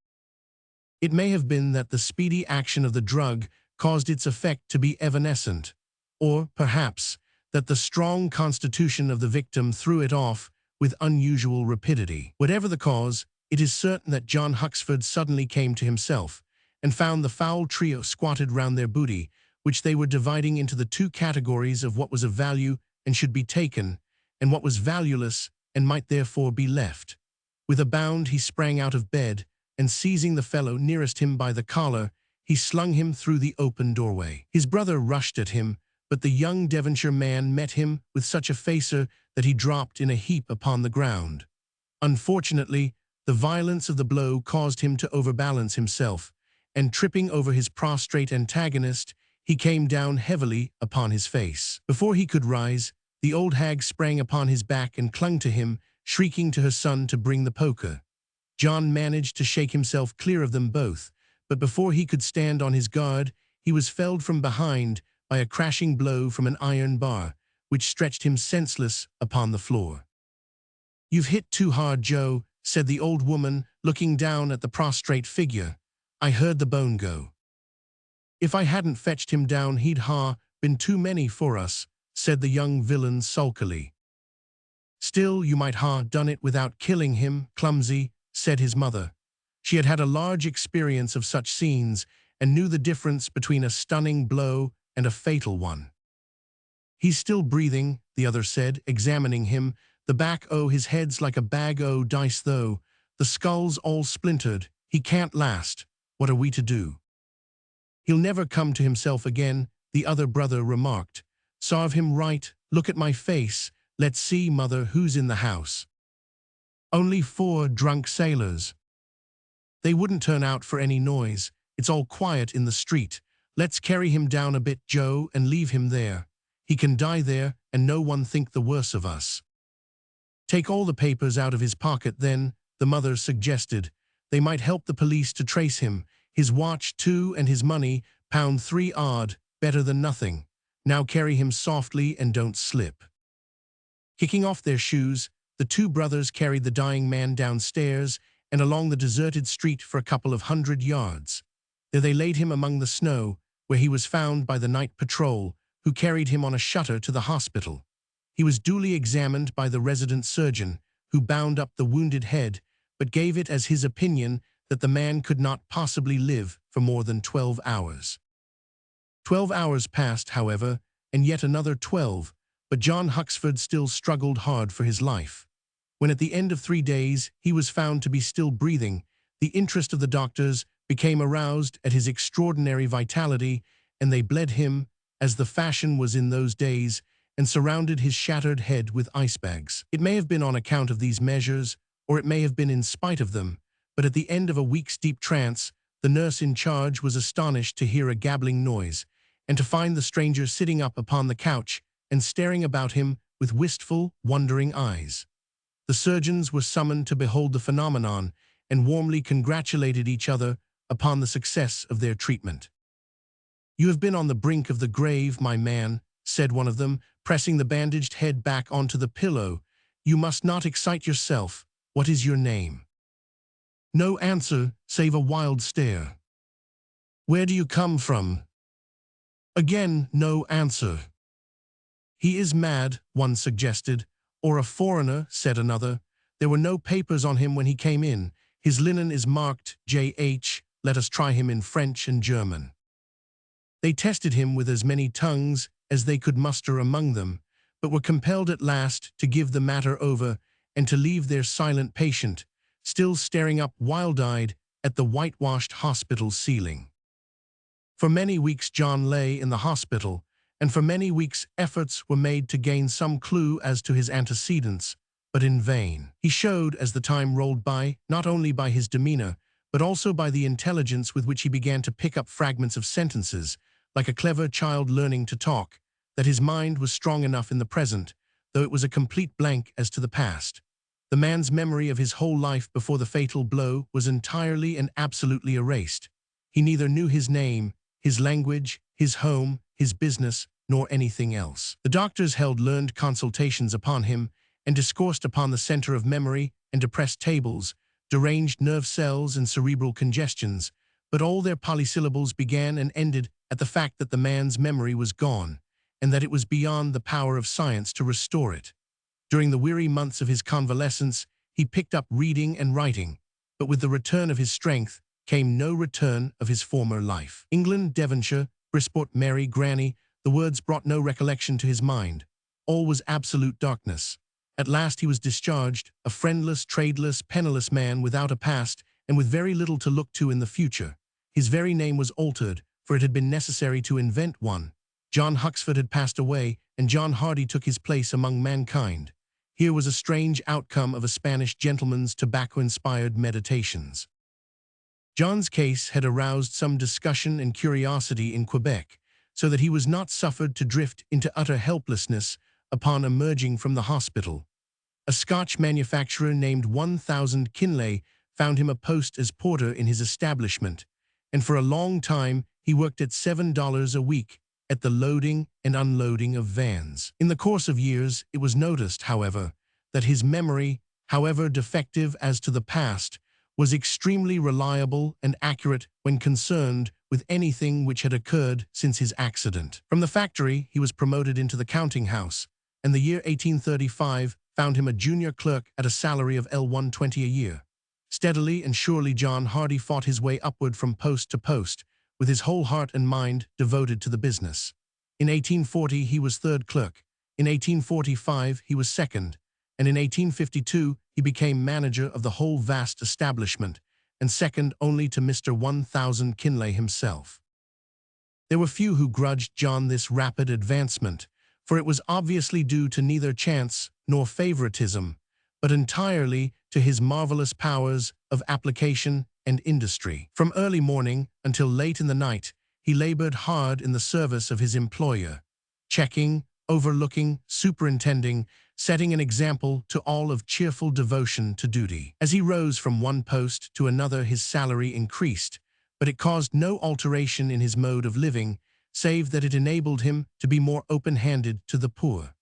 It may have been that the speedy action of the drug caused its effect to be evanescent, or, perhaps, that the strong constitution of the victim threw it off with unusual rapidity. Whatever the cause, it is certain that John Huxford suddenly came to himself, and found the foul trio squatted round their booty, which they were dividing into the 2 categories of what was of value and should be taken, and what was valueless and might therefore be left. With a bound he sprang out of bed, and seizing the fellow nearest him by the collar, he slung him through the open doorway. His brother rushed at him, but the young Devonshire man met him with such a facer that he dropped in a heap upon the ground. Unfortunately, the violence of the blow caused him to overbalance himself, and tripping over his prostrate antagonist, he came down heavily upon his face. Before he could rise, the old hag sprang upon his back and clung to him, shrieking to her son to bring the poker. John managed to shake himself clear of them both, but before he could stand on his guard, he was felled from behind by a crashing blow from an iron bar, which stretched him senseless upon the floor. "You've hit too hard, Joe," said the old woman, looking down at the prostrate figure. "I heard the bone go." "If I hadn't fetched him down, he'd been too many for us," said the young villain sulkily. "Still, you might done it without killing him, clumsy," said his mother. She had had a large experience of such scenes and knew the difference between a stunning blow and a fatal one. "He's still breathing," the other said, examining him. "The back o' his head's like a bag o' dice though. The skull's all splintered. He can't last. What are we to do?" "He'll never come to himself again," the other brother remarked. "Sarve him right. Look at my face. Let's see, mother, who's in the house." "Only 4 drunk sailors. They wouldn't turn out for any noise. It's all quiet in the street. Let's carry him down a bit, Joe, and leave him there. He can die there, and no one think the worse of us." "Take all the papers out of his pocket then," the mother suggested. "They might help the police to trace him. His watch, too, and his money, £3 odd, better than nothing. Now carry him softly and don't slip." Kicking off their shoes, the 2 brothers carried the dying man downstairs and along the deserted street for a couple of 100 yards. There they laid him among the snow, where he was found by the night patrol, who carried him on a shutter to the hospital. He was duly examined by the resident surgeon, who bound up the wounded head, but gave it as his opinion that the man could not possibly live for more than 12 hours. 12 hours passed, however, and yet another 12, but John Huxford still struggled hard for his life. When at the end of 3 days he was found to be still breathing, the interest of the doctors became aroused at his extraordinary vitality, and they bled him, as the fashion was in those days, and surrounded his shattered head with ice bags. It may have been on account of these measures, or it may have been in spite of them, but at the end of a week's deep trance, the nurse in charge was astonished to hear a gabbling noise, and to find the stranger sitting up upon the couch and staring about him with wistful, wondering eyes. The surgeons were summoned to behold the phenomenon and warmly congratulated each other upon the success of their treatment. "You have been on the brink of the grave, my man," said one of them, pressing the bandaged head back onto the pillow. "You must not excite yourself. What is your name?" No answer, save a wild stare. "Where do you come from?" Again, no answer. "He is mad," one suggested. "Or a foreigner," said another. "There were no papers on him when he came in. His linen is marked J.H. Let us try him in French and German." They tested him with as many tongues as they could muster among them, but were compelled at last to give the matter over and to leave their silent patient, still staring up wild-eyed at the whitewashed hospital ceiling. For many weeks John lay in the hospital, and for many weeks efforts were made to gain some clue as to his antecedents, but in vain. He showed, as the time rolled by, not only by his demeanor, but also by the intelligence with which he began to pick up fragments of sentences, like a clever child learning to talk, that his mind was strong enough in the present, though it was a complete blank as to the past. The man's memory of his whole life before the fatal blow was entirely and absolutely erased. He neither knew his name, his language, his home, his business, nor anything else. The doctors held learned consultations upon him and discoursed upon the center of memory and depressed tables, deranged nerve cells and cerebral congestions, but all their polysyllables began and ended at the fact that the man's memory was gone, and that it was beyond the power of science to restore it. During the weary months of his convalescence, he picked up reading and writing, but with the return of his strength came no return of his former life. England, Devonshire, Brisport, Mary, Granny, the words brought no recollection to his mind. All was absolute darkness. At last he was discharged, a friendless, tradeless, penniless man without a past and with very little to look to in the future. His very name was altered, for it had been necessary to invent one. John Huxford had passed away, and John Hardy took his place among mankind. Here was a strange outcome of a Spanish gentleman's tobacco-inspired meditations. John's case had aroused some discussion and curiosity in Quebec, so that he was not suffered to drift into utter helplessness upon emerging from the hospital. A Scotch manufacturer named 1000 Kinlay found him a post as porter in his establishment, and for a long time he worked at $7 a week at the loading and unloading of vans. In the course of years, it was noticed, however, that his memory, however defective as to the past, was extremely reliable and accurate when concerned with anything which had occurred since his accident. From the factory, he was promoted into the counting house, and the year 1835 found him a junior clerk at a salary of L120 a year. Steadily and surely John Hardy fought his way upward from post to post, with his whole heart and mind devoted to the business. In 1840 he was third clerk, in 1845 he was second, and in 1852 he became manager of the whole vast establishment, and second only to Mr. 1000 Kinlay himself. There were few who grudged John this rapid advancement, for it was obviously due to neither chance nor favoritism, but entirely to his marvelous powers of application and industry. From early morning until late in the night, he labored hard in the service of his employer, checking, overlooking, superintending, setting an example to all of cheerful devotion to duty. As he rose from one post to another, his salary increased, but it caused no alteration in his mode of living, save that it enabled him to be more open-handed to the poor.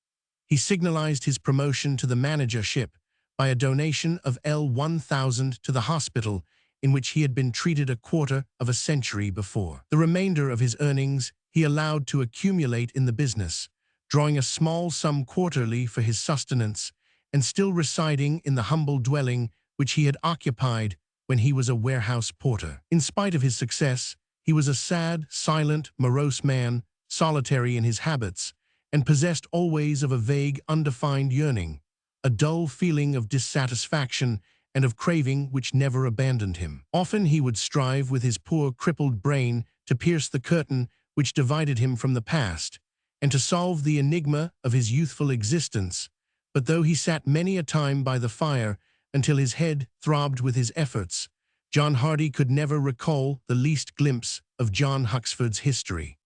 He signalized his promotion to the managership by a donation of L1000 to the hospital in which he had been treated a quarter of a century before. The remainder of his earnings he allowed to accumulate in the business, drawing a small sum quarterly for his sustenance, and still residing in the humble dwelling which he had occupied when he was a warehouse porter. In spite of his success, he was a sad, silent, morose man, solitary in his habits, and possessed always of a vague, undefined yearning, a dull feeling of dissatisfaction and of craving which never abandoned him. Often he would strive with his poor, crippled brain to pierce the curtain which divided him from the past, and to solve the enigma of his youthful existence, but though he sat many a time by the fire until his head throbbed with his efforts, John Hardy could never recall the least glimpse of John Huxford's history.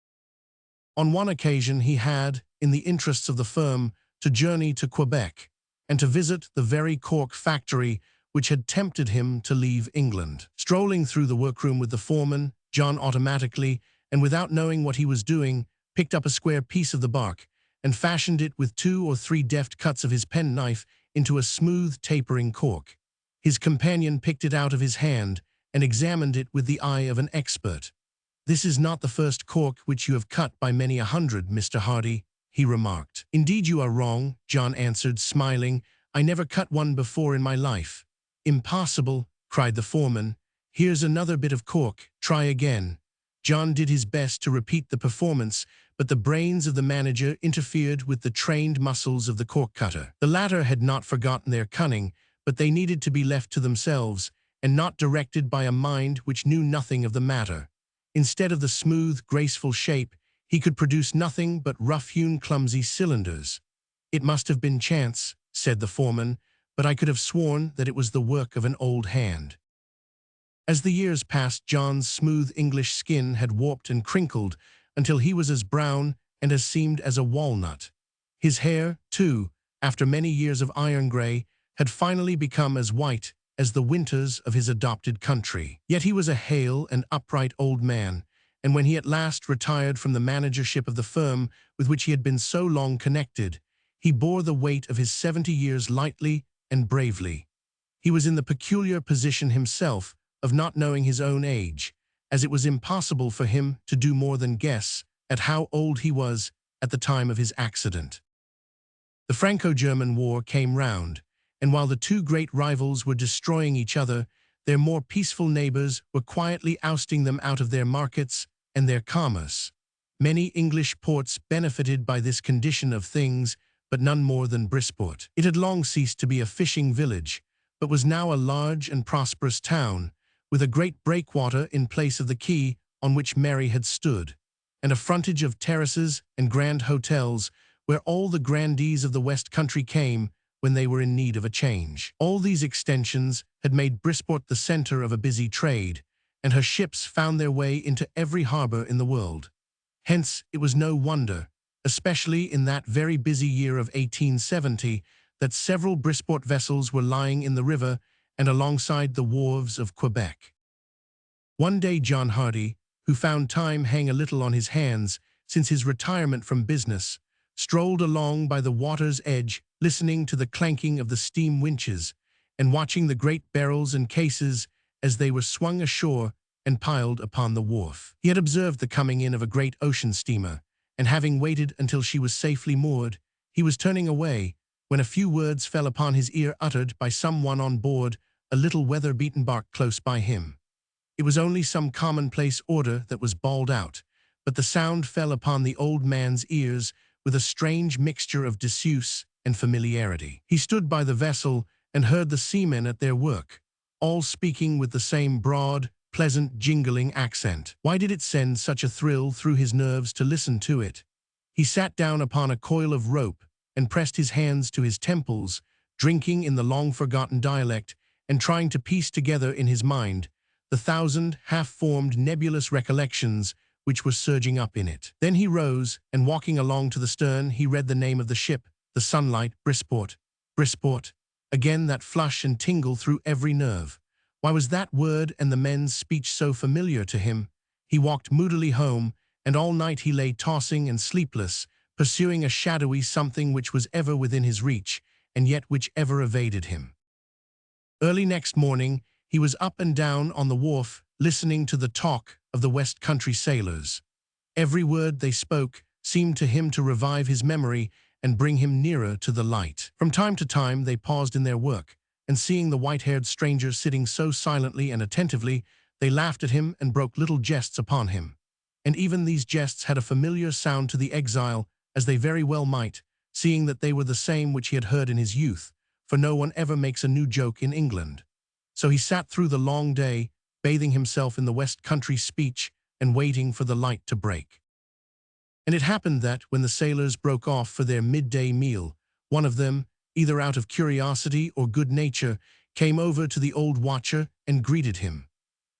On one occasion he had, in the interests of the firm, to journey to Quebec, and to visit the very cork factory which had tempted him to leave England. Strolling through the workroom with the foreman, John automatically, and without knowing what he was doing, picked up a square piece of the bark and fashioned it with 2 or 3 deft cuts of his penknife into a smooth, tapering cork. His companion picked it out of his hand and examined it with the eye of an expert. "This is not the first cork which you have cut by many 100, Mr. Hardy," he remarked. "Indeed you are wrong," John answered, smiling. "I never cut one before in my life." "Impossible," cried the foreman. "Here's another bit of cork. Try again." John did his best to repeat the performance, but the brains of the manager interfered with the trained muscles of the cork cutter. The latter had not forgotten their cunning, but they needed to be left to themselves, and not directed by a mind which knew nothing of the matter. Instead of the smooth, graceful shape, he could produce nothing but rough-hewn, clumsy cylinders. "It must have been chance," said the foreman, "but I could have sworn that it was the work of an old hand." As the years passed, John's smooth English skin had warped and crinkled until he was as brown and as seamed as a walnut. His hair, too, after many years of iron gray, had finally become as white as the winters of his adopted country. Yet he was a hale and upright old man, and when he at last retired from the managership of the firm with which he had been so long connected, he bore the weight of his 70 years lightly and bravely. He was in the peculiar position himself of not knowing his own age, as it was impossible for him to do more than guess at how old he was at the time of his accident. The Franco-German War came round, and while the two great rivals were destroying each other, their more peaceful neighbors were quietly ousting them out of their markets and their commerce. Many English ports benefited by this condition of things, but none more than Brisport. It had long ceased to be a fishing village, but was now a large and prosperous town, with a great breakwater in place of the quay on which Mary had stood, and a frontage of terraces and grand hotels where all the grandees of the West Country came when they were in need of a change. All these extensions had made Brisport the center of a busy trade, and her ships found their way into every harbor in the world. Hence, it was no wonder, especially in that very busy year of 1870, that several Brisport vessels were lying in the river and alongside the wharves of Quebec. One day John Hardy, who found time hang a little on his hands since his retirement from business, strolled along by the water's edge, listening to the clanking of the steam winches and watching the great barrels and cases as they were swung ashore and piled upon the wharf. He had observed the coming in of a great ocean steamer, and having waited until she was safely moored, he was turning away when a few words fell upon his ear uttered by some one on board a little weather-beaten bark close by him. It was only some commonplace order that was bawled out, but the sound fell upon the old man's ears with a strange mixture of disuse and familiarity. He stood by the vessel and heard the seamen at their work, all speaking with the same broad, pleasant, jingling accent. Why did it send such a thrill through his nerves to listen to it? He sat down upon a coil of rope and pressed his hands to his temples, drinking in the long-forgotten dialect and trying to piece together in his mind the thousand half-formed nebulous recollections which were surging up in it. Then he rose, and walking along to the stern, he read the name of the ship, the Sunlight, Brisport. Brisport. Again that flush and tingle through every nerve. Why was that word and the men's speech so familiar to him? He walked moodily home, and all night he lay tossing and sleepless, pursuing a shadowy something which was ever within his reach, and yet which ever evaded him. Early next morning, he was up and down on the wharf, listening to the talk of the West Country sailors. Every word they spoke seemed to him to revive his memory and bring him nearer to the light. From time to time they paused in their work, and seeing the white-haired stranger sitting so silently and attentively, they laughed at him and broke little jests upon him. And even these jests had a familiar sound to the exile, as they very well might, seeing that they were the same which he had heard in his youth, for no one ever makes a new joke in England. So he sat through the long day, bathing himself in the West Country speech and waiting for the light to break. And it happened that, when the sailors broke off for their midday meal, one of them, either out of curiosity or good nature, came over to the old watcher and greeted him.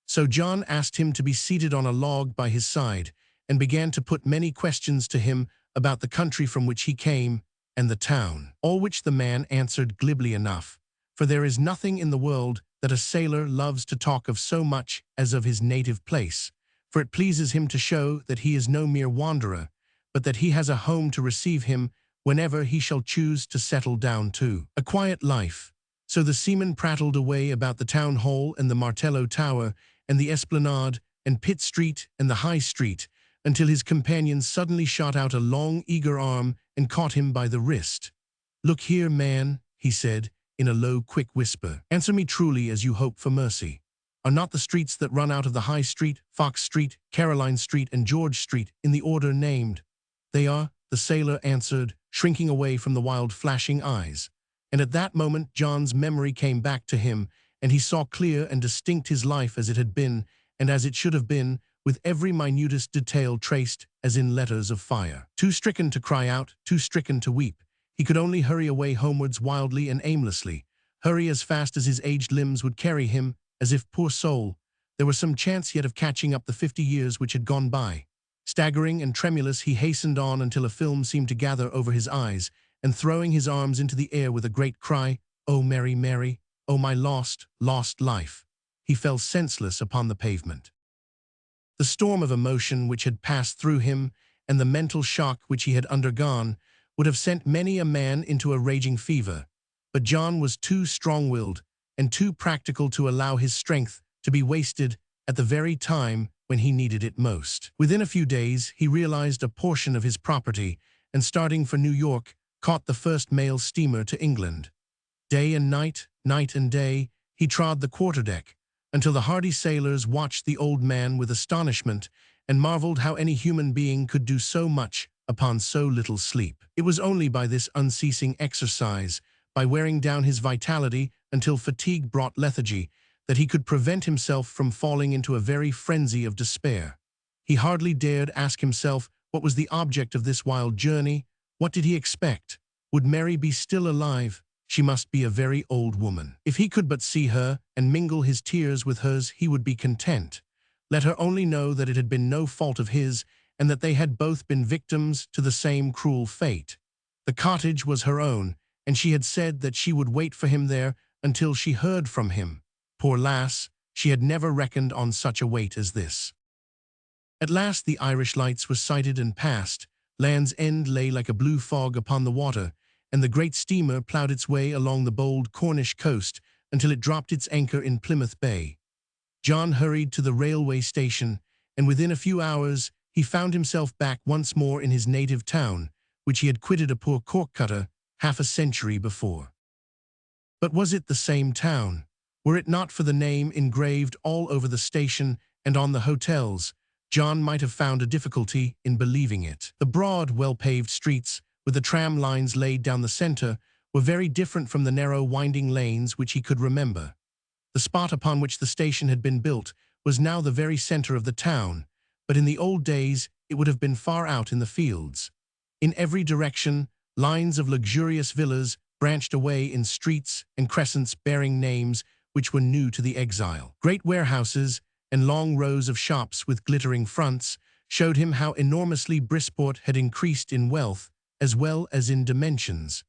So John asked him to be seated on a log by his side, and began to put many questions to him about the country from which he came and the town, all which the man answered glibly enough, for there is nothing in the world that a sailor loves to talk of so much as of his native place, for it pleases him to show that he is no mere wanderer, but that he has a home to receive him whenever he shall choose to settle down to a quiet life. So the seaman prattled away about the town hall and the Martello Tower and the Esplanade and Pitt Street and the High Street, until his companion suddenly shot out a long, eager arm and caught him by the wrist. "Look here, man," he said, in a low, quick whisper. "Answer me truly as you hope for mercy. Are not the streets that run out of the High Street, Fox Street, Caroline Street, and George Street in the order named?" "They are," the sailor answered, shrinking away from the wild flashing eyes. And at that moment John's memory came back to him, and he saw clear and distinct his life as it had been, and as it should have been, with every minutest detail traced as in letters of fire. Too stricken to cry out, too stricken to weep, he could only hurry away homewards wildly and aimlessly, hurry as fast as his aged limbs would carry him, as if, poor soul, there was some chance yet of catching up the 50 years which had gone by. Staggering and tremulous, he hastened on until a film seemed to gather over his eyes, and throwing his arms into the air with a great cry, "Oh, Mary, Mary, oh, my lost, lost life," he fell senseless upon the pavement. The storm of emotion which had passed through him, and the mental shock which he had undergone, would have sent many a man into a raging fever, but John was too strong-willed and too practical to allow his strength to be wasted at the very time when he needed it most. Within a few days, he realized a portion of his property, and starting for New York, caught the first mail steamer to England. Day and night, night and day, he trod the quarterdeck, until the hardy sailors watched the old man with astonishment and marveled how any human being could do so much upon so little sleep. It was only by this unceasing exercise, by wearing down his vitality until fatigue brought lethargy, that he could prevent himself from falling into a very frenzy of despair. He hardly dared ask himself what was the object of this wild journey. What did he expect? Would Mary be still alive? She must be a very old woman. If he could but see her and mingle his tears with hers, he would be content. Let her only know that it had been no fault of his, and that they had both been victims to the same cruel fate. The cottage was her own, and she had said that she would wait for him there until she heard from him. Poor lass, she had never reckoned on such a wait as this. At last the Irish lights were sighted and passed. Land's End lay like a blue fog upon the water, and the great steamer ploughed its way along the bold Cornish coast until it dropped its anchor in Plymouth Bay. John hurried to the railway station, and within a few hours he found himself back once more in his native town, which he had quitted a poor cork cutter half a century before. But was it the same town? Were it not for the name engraved all over the station and on the hotels, John might have found a difficulty in believing it. The broad, well-paved streets, with the tram lines laid down the center, were very different from the narrow, winding lanes which he could remember. The spot upon which the station had been built was now the very center of the town, but in the old days it would have been far out in the fields. In every direction, lines of luxurious villas branched away in streets and crescents bearing names which were new to the exile. Great warehouses and long rows of shops with glittering fronts showed him how enormously Brisport had increased in wealth as well as in dimensions.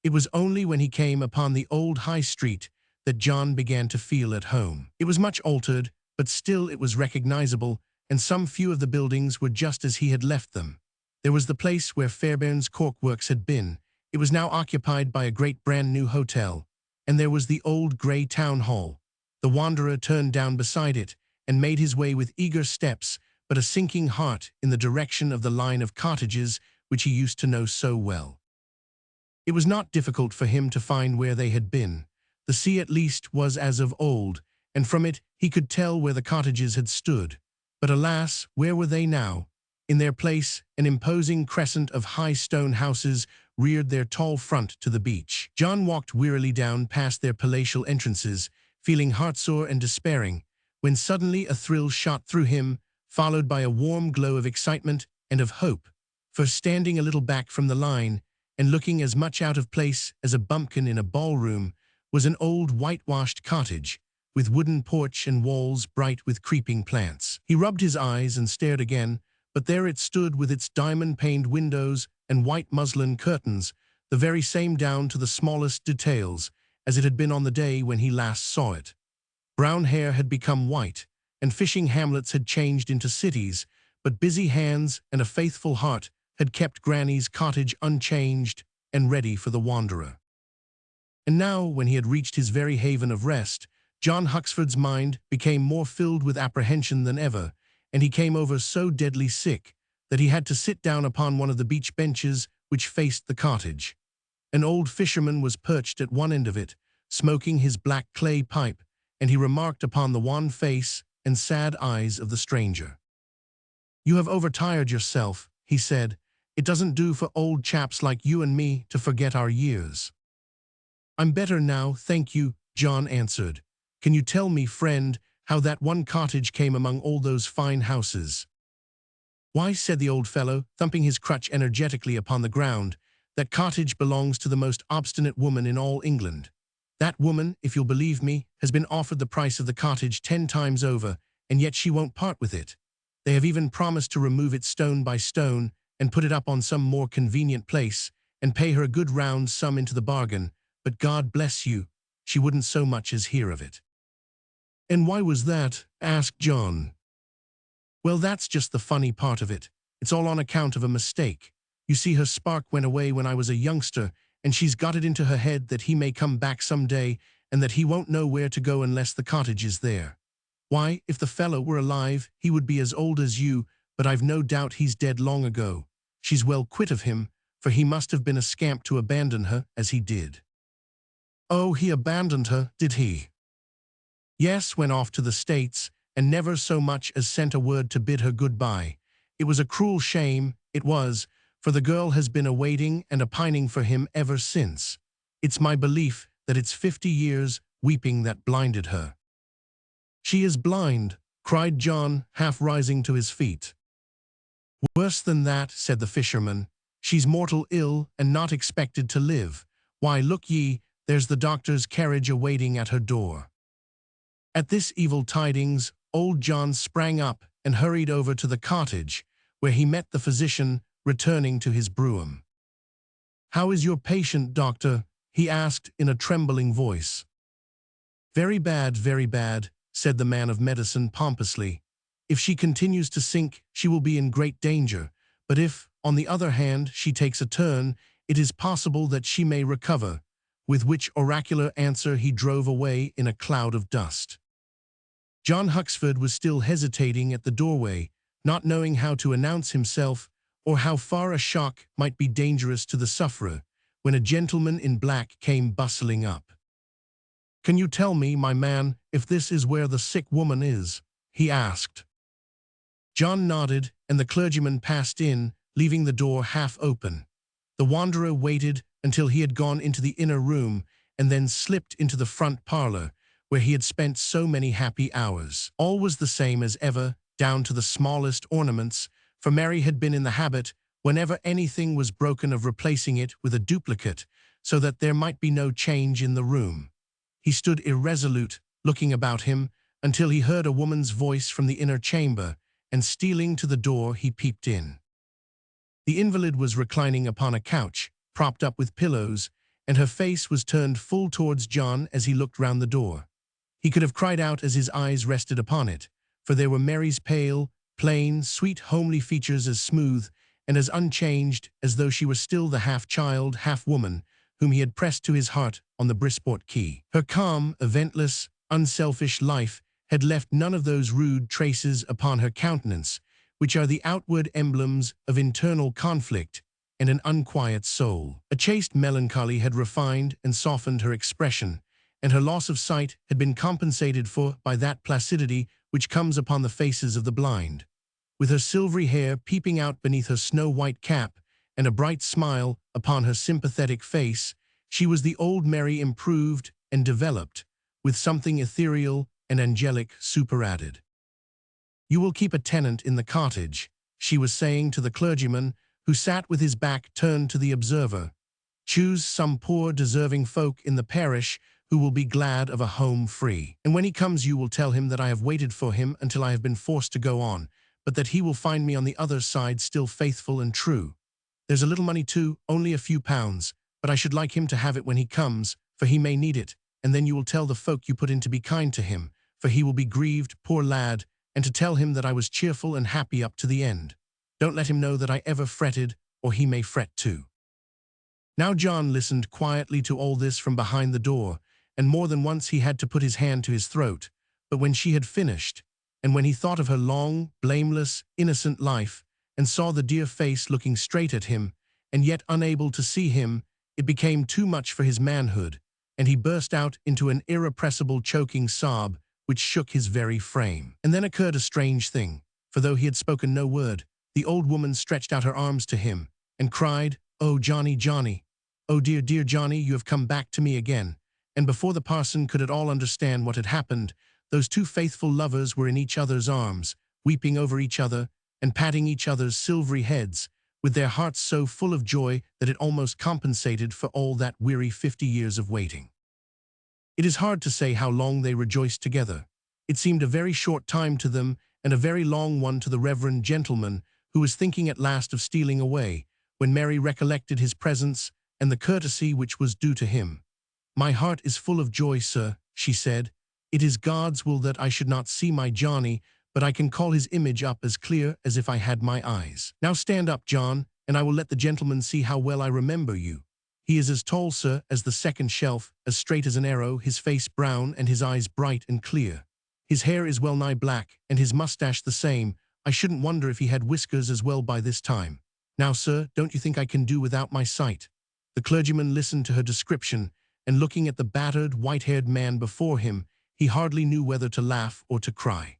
It was only when he came upon the old High Street that John began to feel at home. It was much altered, but still it was recognizable, and some few of the buildings were just as he had left them. There was the place where Fairbairn's Cork Works had been. It was now occupied by a great brand-new hotel, and there was the old grey town hall. The wanderer turned down beside it and made his way with eager steps but a sinking heart in the direction of the line of cottages which he used to know so well. It was not difficult for him to find where they had been. The sea at least was as of old, and from it he could tell where the cottages had stood. But alas, where were they now? In their place, an imposing crescent of high stone houses reared their tall front to the beach. John walked wearily down past their palatial entrances, feeling heartsore and despairing, when suddenly a thrill shot through him, followed by a warm glow of excitement and of hope. For standing a little back from the line, and looking as much out of place as a bumpkin in a ballroom, was an old whitewashed cottage, with wooden porch and walls bright with creeping plants. He rubbed his eyes and stared again, but there it stood with its diamond-paned windows and white muslin curtains, the very same down to the smallest details, as it had been on the day when he last saw it. Brown hair had become white, and fishing hamlets had changed into cities, but busy hands and a faithful heart had kept Granny's cottage unchanged and ready for the wanderer. And now, when he had reached his very haven of rest, John Huxford's mind became more filled with apprehension than ever, and he came over so deadly sick that he had to sit down upon one of the beach benches which faced the cottage. An old fisherman was perched at one end of it, smoking his black clay pipe, and he remarked upon the wan face and sad eyes of the stranger. "You have overtired yourself," he said. "It doesn't do for old chaps like you and me to forget our years." "I'm better now, thank you," John answered. "Can you tell me, friend, how that one cottage came among all those fine houses?" "Why," said the old fellow, thumping his crutch energetically upon the ground, "that cottage belongs to the most obstinate woman in all England. That woman, if you'll believe me, has been offered the price of the cottage 10 times over, and yet she won't part with it. They have even promised to remove it stone by stone and put it up on some more convenient place, and pay her a good round sum into the bargain, but God bless you, she wouldn't so much as hear of it." "And why was that?" asked John. "Well, that's just the funny part of it. It's all on account of a mistake. You see, her spark went away when I was a youngster, and she's got it into her head that he may come back some day and that he won't know where to go unless the cottage is there. Why, if the fellow were alive, he would be as old as you, but I've no doubt he's dead long ago. She's well quit of him, for he must have been a scamp to abandon her as he did." "Oh, he abandoned her, did he?" "Yes, went off to the States, and never so much as sent a word to bid her goodbye. It was a cruel shame, it was, for the girl has been a-waiting and a-pining for him ever since. It's my belief that it's 50 years weeping that blinded her." "She is blind," cried John, half rising to his feet. "Worse than that," said the fisherman. "She's mortal ill and not expected to live. Why, look ye, there's the doctor's carriage a-waiting at her door." At this evil tidings, old John sprang up and hurried over to the cottage, where he met the physician returning to his brougham. "How is your patient, doctor?" he asked in a trembling voice. Very bad," said the man of medicine pompously. "If she continues to sink, she will be in great danger, but if, on the other hand, she takes a turn, it is possible that she may recover," with which oracular answer he drove away in a cloud of dust. John Huxford was still hesitating at the doorway, not knowing how to announce himself or how far a shock might be dangerous to the sufferer, when a gentleman in black came bustling up. "Can you tell me, my man, if this is where the sick woman is?" he asked. John nodded, and the clergyman passed in, leaving the door half open. The wanderer waited until he had gone into the inner room and then slipped into the front parlor, where he had spent so many happy hours. All was the same as ever, down to the smallest ornaments, for Mary had been in the habit, whenever anything was broken, of replacing it with a duplicate, so that there might be no change in the room. He stood irresolute, looking about him, until he heard a woman's voice from the inner chamber, and stealing to the door, he peeped in. The invalid was reclining upon a couch, propped up with pillows, and her face was turned full towards John as he looked round the door. He could have cried out as his eyes rested upon it, for there were Mary's pale, plain, sweet, homely features, as smooth and as unchanged as though she were still the half-child, half-woman whom he had pressed to his heart on the Brisport quay. Her calm, eventless, unselfish life had left none of those rude traces upon her countenance, which are the outward emblems of internal conflict and an unquiet soul. A chaste melancholy had refined and softened her expression, and her loss of sight had been compensated for by that placidity which comes upon the faces of the blind. With her silvery hair peeping out beneath her snow-white cap, and a bright smile upon her sympathetic face, she was the old Mary improved and developed, with something ethereal and angelic superadded. "You will keep a tenant in the cottage," she was saying to the clergyman, who sat with his back turned to the observer. "Choose some poor deserving folk in the parish who will be glad of a home free. And when he comes, you will tell him that I have waited for him until I have been forced to go on, but that he will find me on the other side still faithful and true. There's a little money too, only a few pounds, but I should like him to have it when he comes, for he may need it, and then you will tell the folk you put in to be kind to him, for he will be grieved, poor lad, and to tell him that I was cheerful and happy up to the end. Don't let him know that I ever fretted, or he may fret too." Now John listened quietly to all this from behind the door, and more than once he had to put his hand to his throat, but when she had finished, and when he thought of her long, blameless, innocent life, and saw the dear face looking straight at him, and yet unable to see him, it became too much for his manhood, and he burst out into an irrepressible choking sob which shook his very frame. And then occurred a strange thing, for though he had spoken no word, the old woman stretched out her arms to him, and cried, "Oh, Johnny, Johnny! Oh, dear, dear Johnny, you have come back to me again." And before the parson could at all understand what had happened, those two faithful lovers were in each other's arms, weeping over each other, and patting each other's silvery heads, with their hearts so full of joy that it almost compensated for all that weary 50 years of waiting. It is hard to say how long they rejoiced together. It seemed a very short time to them, and a very long one to the reverend gentleman, who was thinking at last of stealing away, when Mary recollected his presence and the courtesy which was due to him. "My heart is full of joy, sir," she said. "It is God's will that I should not see my Johnny, but I can call his image up as clear as if I had my eyes. Now stand up, John, and I will let the gentleman see how well I remember you. He is as tall, sir, as the second shelf, as straight as an arrow, his face brown, and his eyes bright and clear. His hair is well nigh black, and his mustache the same. I shouldn't wonder if he had whiskers as well by this time. Now, sir, don't you think I can do without my sight?" The clergyman listened to her description, and looking at the battered, white-haired man before him, he hardly knew whether to laugh or to cry.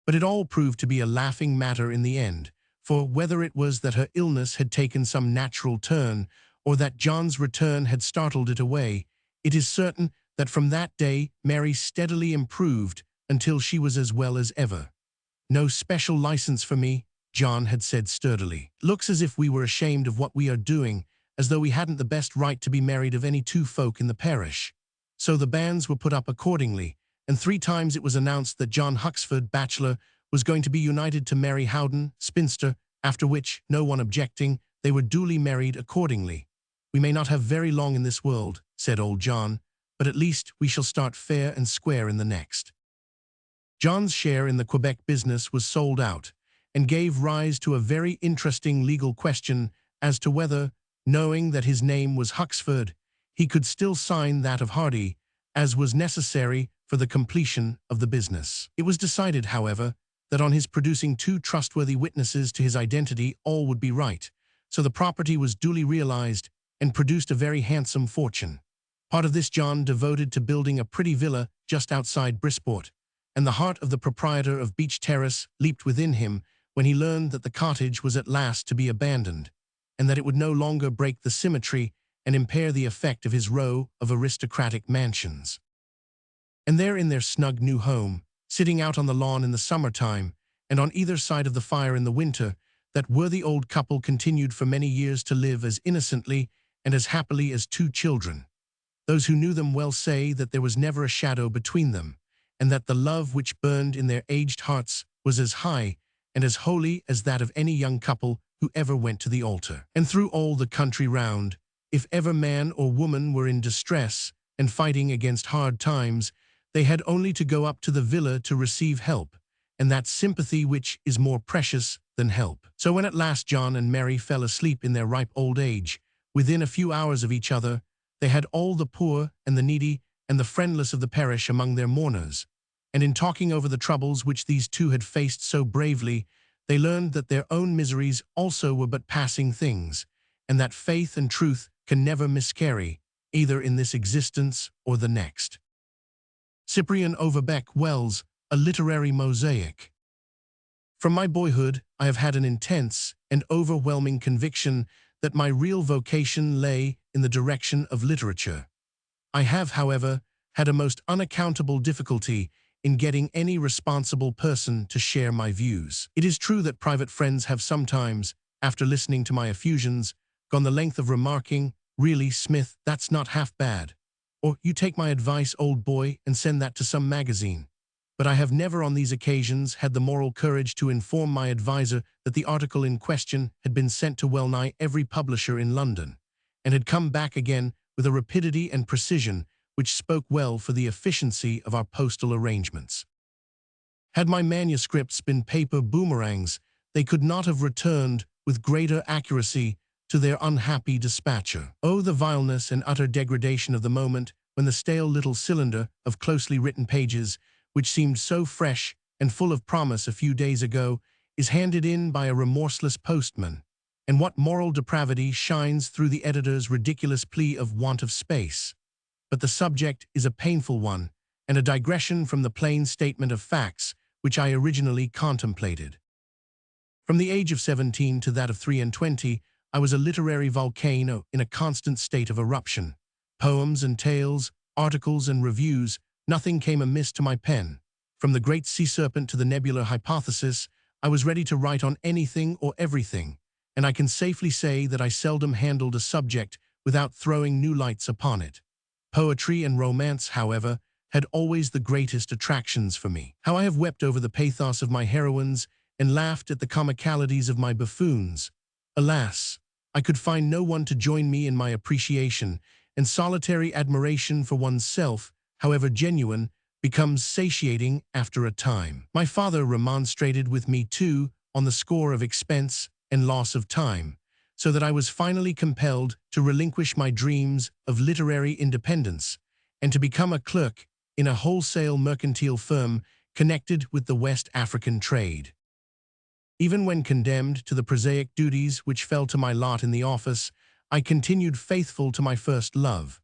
But it all proved to be a laughing matter in the end, for whether it was that her illness had taken some natural turn, or that John's return had startled it away, it is certain that from that day Mary steadily improved until she was as well as ever. "No special license for me," John had said sturdily. "Looks as if we were ashamed of what we are doing, as though we hadn't the best right to be married of any two folk in the parish." So the banns were put up accordingly, and 3 times it was announced that John Huxford, bachelor, was going to be united to Mary Howden, spinster, after which, no one objecting, they were duly married accordingly. "We may not have very long in this world," said old John, "but at least we shall start fair and square in the next." John's share in the Quebec business was sold out, and gave rise to a very interesting legal question as to whether, knowing that his name was Huxford, he could still sign that of Hardy, as was necessary for the completion of the business. It was decided, however, that on his producing 2 trustworthy witnesses to his identity, all would be right, so the property was duly realized and produced a very handsome fortune. Part of this John devoted to building a pretty villa just outside Brisport, and the heart of the proprietor of Beach Terrace leaped within him when he learned that the cottage was at last to be abandoned, and that it would no longer break the symmetry and impair the effect of his row of aristocratic mansions. And there in their snug new home, sitting out on the lawn in the summertime, and on either side of the fire in the winter, that worthy old couple continued for many years to live as innocently and as happily as 2 children. Those who knew them well say that there was never a shadow between them, and that the love which burned in their aged hearts was as high and as holy as that of any young couple who ever went to the altar. And through all the country round, if ever man or woman were in distress and fighting against hard times, they had only to go up to the villa to receive help, and that sympathy which is more precious than help. So when at last John and Mary fell asleep in their ripe old age, within a few hours of each other, they had all the poor and the needy and the friendless of the parish among their mourners. And in talking over the troubles which these 2 had faced so bravely, they learned that their own miseries also were but passing things, and that faith and truth can never miscarry, either in this existence or the next. Cyprian Overbeck Wells, A Literary Mosaic. From my boyhood, I have had an intense and overwhelming conviction that my real vocation lay in the direction of literature. I have, however, had a most unaccountable difficulty in getting any responsible person to share my views. It is true that private friends have sometimes, after listening to my effusions, gone the length of remarking, "Really, Smith, that's not half bad," or "You take my advice, old boy, and send that to some magazine." But I have never on these occasions had the moral courage to inform my adviser that the article in question had been sent to well-nigh every publisher in London, and had come back again with a rapidity and precision which spoke well for the efficiency of our postal arrangements. Had my manuscripts been paper boomerangs, they could not have returned with greater accuracy to their unhappy dispatcher. Oh, the vileness and utter degradation of the moment when the stale little cylinder of closely written pages, which seemed so fresh and full of promise a few days ago, is handed in by a remorseless postman, and what moral depravity shines through the editor's ridiculous plea of want of space. But the subject is a painful one, and a digression from the plain statement of facts which I originally contemplated. From the age of 17 to that of 23, I was a literary volcano in a constant state of eruption. Poems and tales, articles and reviews, nothing came amiss to my pen. From the great sea serpent to the nebular hypothesis, I was ready to write on anything or everything, and I can safely say that I seldom handled a subject without throwing new lights upon it. Poetry and romance, however, had always the greatest attractions for me. How I have wept over the pathos of my heroines and laughed at the comicalities of my buffoons. Alas, I could find no one to join me in my appreciation, and solitary admiration for oneself, however genuine, becomes satiating after a time. My father remonstrated with me too on the score of expense and loss of time, so that I was finally compelled to relinquish my dreams of literary independence and to become a clerk in a wholesale mercantile firm connected with the West African trade. Even when condemned to the prosaic duties which fell to my lot in the office, I continued faithful to my first love.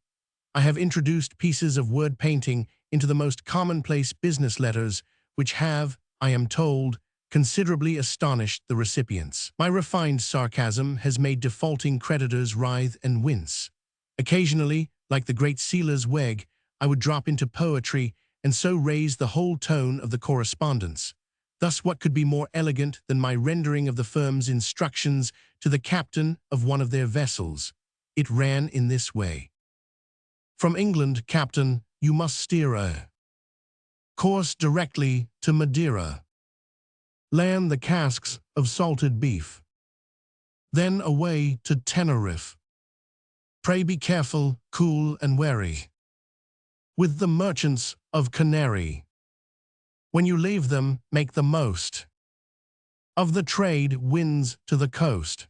I have introduced pieces of word painting into the most commonplace business letters, which have, I am told, considerably astonished the recipients. My refined sarcasm has made defaulting creditors writhe and wince. Occasionally, like the great Sealer's Weg, I would drop into poetry and so raise the whole tone of the correspondence. Thus, what could be more elegant than my rendering of the firm's instructions to the captain of one of their vessels? It ran in this way. "From England, Captain, you must steer a course directly to Madeira. land the casks of salted beef. Then away to Tenerife. Pray be careful, cool and wary, with the merchants of Canary. When you leave them, make the most of the trade winds to the coast.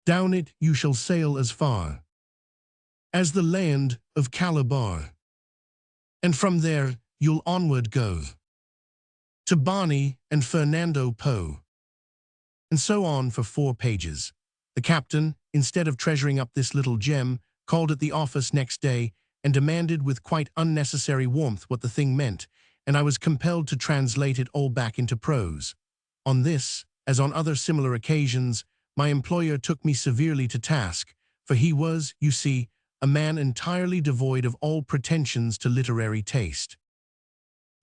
Down it you shall sail as far as the land of Calabar, and from there you'll onward go to Barney and Fernando Po. And so on for 4 pages. The captain, instead of treasuring up this little gem, called at the office next day and demanded with quite unnecessary warmth what the thing meant, and I was compelled to translate it all back into prose. On this, as on other similar occasions, my employer took me severely to task, for he was, you see, a man entirely devoid of all pretensions to literary taste.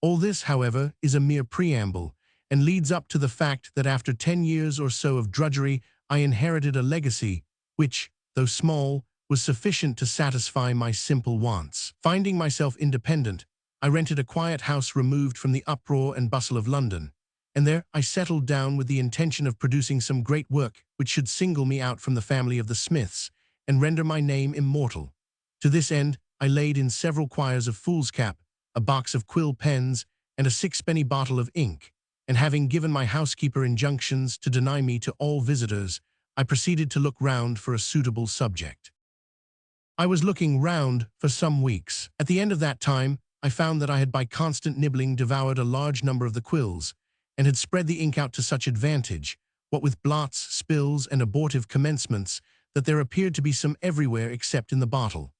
All this, however, is a mere preamble, and leads up to the fact that after 10 years or so of drudgery, I inherited a legacy which, though small, was sufficient to satisfy my simple wants. Finding myself independent, I rented a quiet house removed from the uproar and bustle of London, and there I settled down with the intention of producing some great work which should single me out from the family of the Smiths and render my name immortal. To this end, I laid in several quires of foolscap, a box of quill pens, and a 6-penny bottle of ink, and having given my housekeeper injunctions to deny me to all visitors, I proceeded to look round for a suitable subject. I was looking round for some weeks. At the end of that time, I found that I had by constant nibbling devoured a large number of the quills, and had spread the ink out to such advantage, what with blots, spills, and abortive commencements, that there appeared to be some everywhere except in the bottle.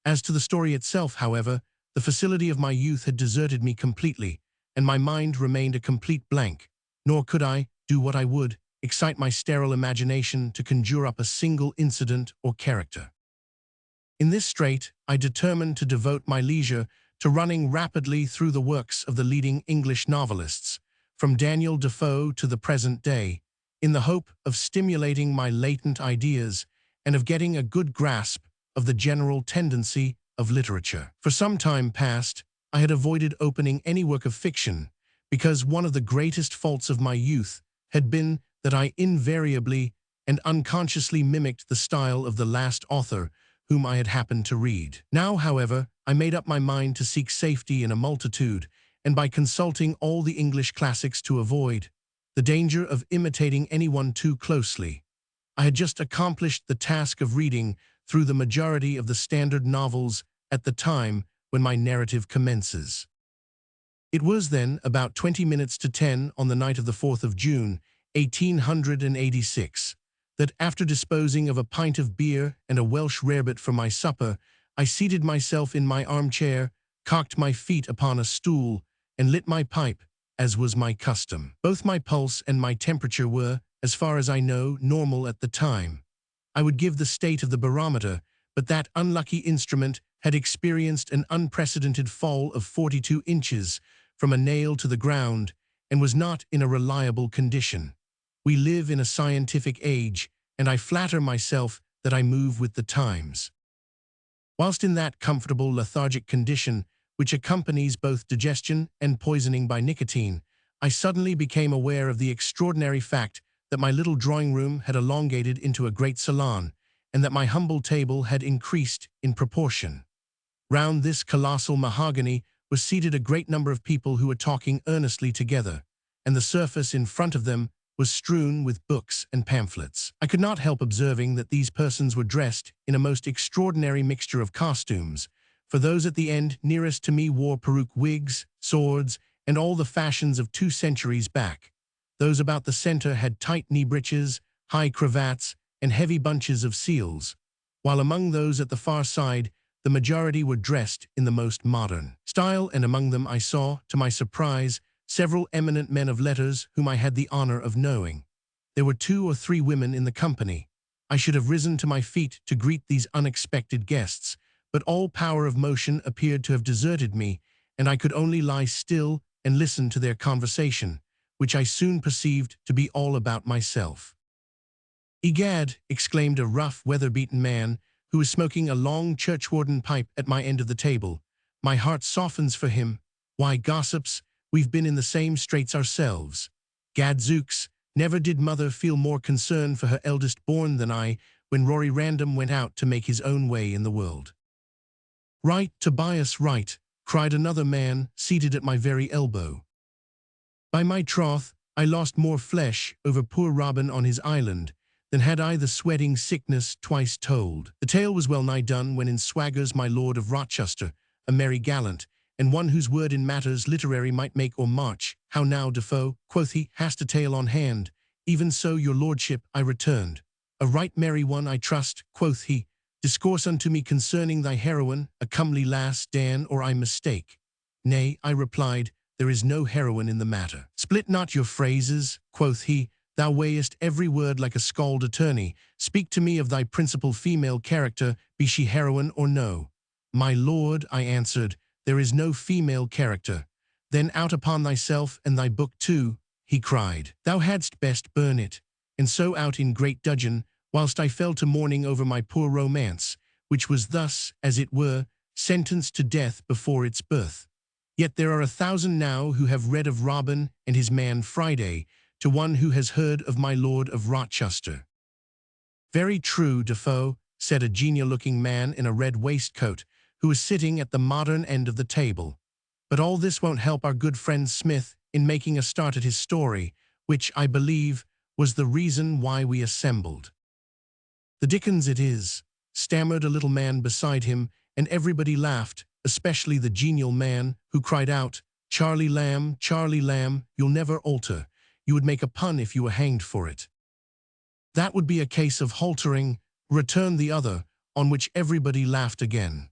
As to the story itself, however, the facility of my youth had deserted me completely, and my mind remained a complete blank, nor could I, do what I would, excite my sterile imagination to conjure up a single incident or character. In this strait, I determined to devote my leisure to running rapidly through the works of the leading English novelists, from Daniel Defoe to the present day, in the hope of stimulating my latent ideas and of getting a good grasp of the general tendency of literature. For some time past, I had avoided opening any work of fiction, because one of the greatest faults of my youth had been that I invariably and unconsciously mimicked the style of the last author whom I had happened to read. Now, however, I made up my mind to seek safety in a multitude, and by consulting all the English classics to avoid the danger of imitating anyone too closely. I had just accomplished the task of reading through the majority of the standard novels at the time when my narrative commences. It was then about 20 minutes to 10 on the night of the 4th of June, 1886, that after disposing of a pint of beer and a Welsh rarebit for my supper, I seated myself in my armchair, cocked my feet upon a stool, and lit my pipe, as was my custom. Both my pulse and my temperature were, as far as I know, normal at the time. I would give the state of the barometer, but that unlucky instrument had experienced an unprecedented fall of 42 inches from a nail to the ground and was not in a reliable condition. We live in a scientific age, and I flatter myself that I move with the times. Whilst in that comfortable lethargic condition which accompanies both digestion and poisoning by nicotine, I suddenly became aware of the extraordinary fact that my little drawing-room had elongated into a great salon, and that my humble table had increased in proportion. Round this colossal mahogany was seated a great number of people who were talking earnestly together, and the surface in front of them was strewn with books and pamphlets. I could not help observing that these persons were dressed in a most extraordinary mixture of costumes, for those at the end nearest to me wore peruke wigs, swords, and all the fashions of 2 centuries back. Those about the center had tight knee breeches, high cravats, and heavy bunches of seals, while among those at the far side, the majority were dressed in the most modern style, and among them I saw, to my surprise, several eminent men of letters whom I had the honor of knowing. There were 2 or 3 women in the company. I should have risen to my feet to greet these unexpected guests, but all power of motion appeared to have deserted me, and I could only lie still and listen to their conversation, which I soon perceived to be all about myself. "Egad," exclaimed a rough, weather-beaten man, who was smoking a long churchwarden pipe at my end of the table, "my heart softens for him. Why, gossips, we've been in the same straits ourselves. Gadzooks, never did mother feel more concern for her eldest born than I when Rory Random went out to make his own way in the world. "Right, Tobias, right," cried another man seated at my very elbow. "By my troth, I lost more flesh over poor Robin on his island than had I the sweating sickness twice told." The tale was well nigh done when in swaggers my Lord of Rochester, a merry gallant, and one whose word in matters literary might make or march. "How now, Defoe," quoth he, "hast a tale on hand?" "Even so, your lordship," I returned. "A right merry one, I trust," quoth he. "Discourse unto me concerning thy heroine, a comely lass, Dan, or I mistake." "Nay," I replied, "there is no heroine in the matter." "Split not your phrases," quoth he, "thou weighest every word like a scald attorney. Speak to me of thy principal female character, be she heroine or no." "My lord," I answered, "there is no female character." "Then out upon thyself and thy book too," he cried. "Thou hadst best burn it." And so out in great dudgeon, whilst I fell to mourning over my poor romance, which was thus, as it were, sentenced to death before its birth. Yet there are 1,000 now who have read of Robin and his man Friday, to one who has heard of my Lord of Rochester. "Very true, Defoe," said a genial-looking man in a red waistcoat, who was sitting at the modern end of the table. "But all this won't help our good friend Smith in making a start at his story, which, I believe, was the reason why we assembled." "The dickens it is," stammered a little man beside him, and everybody laughed, especially the genial man, who cried out, Charlie Lamb, you'll never alter. You would make a pun if you were hanged for it." "That would be a case of haltering," returned the other, on which everybody laughed again.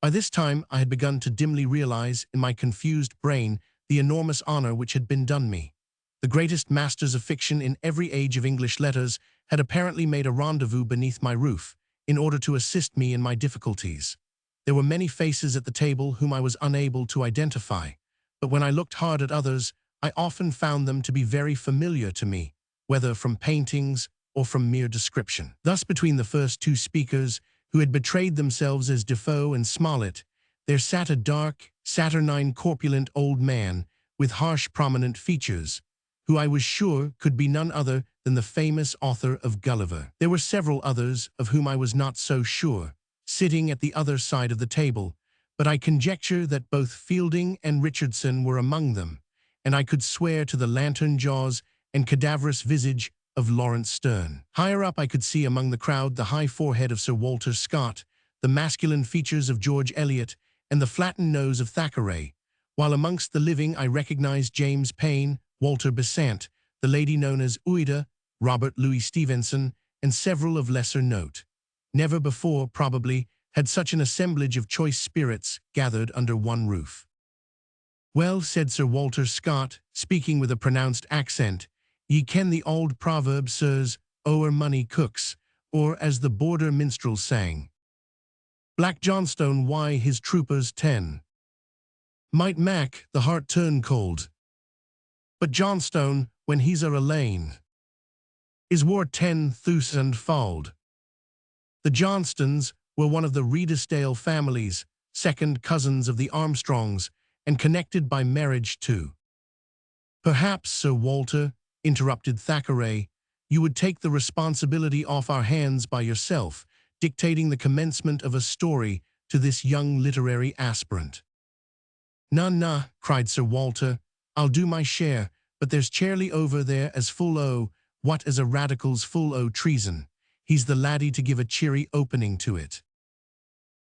By this time I had begun to dimly realize in my confused brain the enormous honor which had been done me. The greatest masters of fiction in every age of English letters had apparently made a rendezvous beneath my roof in order to assist me in my difficulties. There were many faces at the table whom I was unable to identify, but when I looked hard at others, I often found them to be very familiar to me, whether from paintings or from mere description. Thus, between the first two speakers, who had betrayed themselves as Defoe and Smollett, there sat a dark, saturnine, corpulent old man with harsh, prominent features, who I was sure could be none other than the famous author of Gulliver. There were several others of whom I was not so sure, sitting at the other side of the table, but I conjecture that both Fielding and Richardson were among them, and I could swear to the lantern jaws and cadaverous visage of Lawrence Sterne. Higher up I could see among the crowd the high forehead of Sir Walter Scott, the masculine features of George Eliot, and the flattened nose of Thackeray, while amongst the living I recognized James Payn, Walter Besant, the lady known as Ouida, Robert Louis Stevenson, and several of lesser note. Never before, probably, had such an assemblage of choice spirits gathered under one roof. "Well," said Sir Walter Scott, speaking with a pronounced accent, "ye ken the auld proverb, sirs, ower money cooks, or as the border minstrels sang, Black Johnstone, why his troopers 10 might mak the heart turn cold, but Johnstone, when he's a lane, is war 10 thousand fauld." The Johnstons were one of the Redesdale families, second cousins of the Armstrongs, and connected by marriage too. "Perhaps, Sir Walter," interrupted Thackeray, "you would take the responsibility off our hands by yourself, dictating the commencement of a story to this young literary aspirant." "Na," cried Sir Walter, "I'll do my share, but there's Charlie over there as full o' what as a radical's full o' treason. He's the laddie to give a cheery opening to it."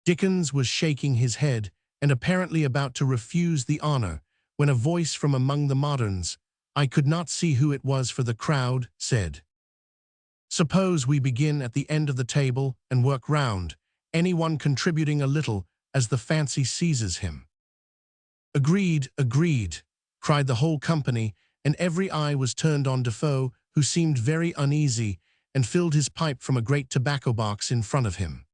Dickens was shaking his head and apparently about to refuse the honor when a voice from among the moderns, I could not see who it was for the crowd, said, "Suppose we begin at the end of the table and work round, anyone contributing a little as the fancy seizes him." "Agreed, agreed," cried the whole company, and every eye was turned on Defoe, who seemed very uneasy and filled his pipe from a great tobacco box in front of him.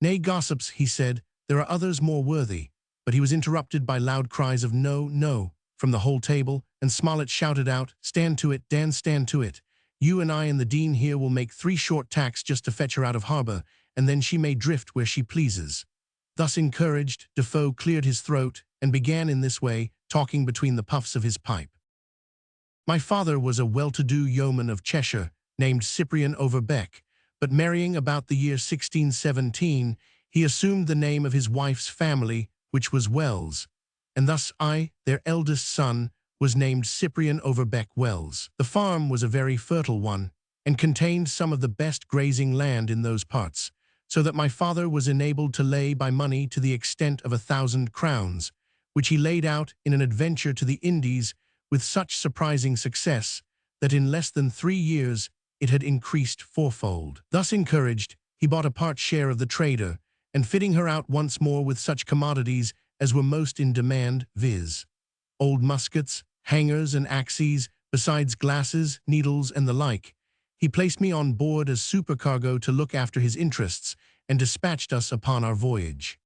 "Nay, gossips," he said, "there are others more worthy," but he was interrupted by loud cries of "No, no," from the whole table, and Smollett shouted out, "Stand to it, Dan, stand to it. You and I and the Dean here will make 3 short tacks just to fetch her out of harbor, and then she may drift where she pleases." Thus encouraged, Defoe cleared his throat and began in this way, talking between the puffs of his pipe. My father was a well-to-do yeoman of Cheshire named Cyprian Overbeck, but marrying about the year 1617, he assumed the name of his wife's family, which was Wells, and thus I, their eldest son, was named Cyprian Overbeck Wells. The farm was a very fertile one, and contained some of the best grazing land in those parts, so that my father was enabled to lay by money to the extent of 1,000 crowns, which he laid out in an adventure to the Indies with such surprising success that in less than 3 years it had increased fourfold. Thus encouraged, he bought a part share of the trader, and fitting her out once more with such commodities as were most in demand, viz. old muskets, hangers and axes, besides glasses, needles, and the like, he placed me on board as supercargo to look after his interests, and dispatched us upon our voyage.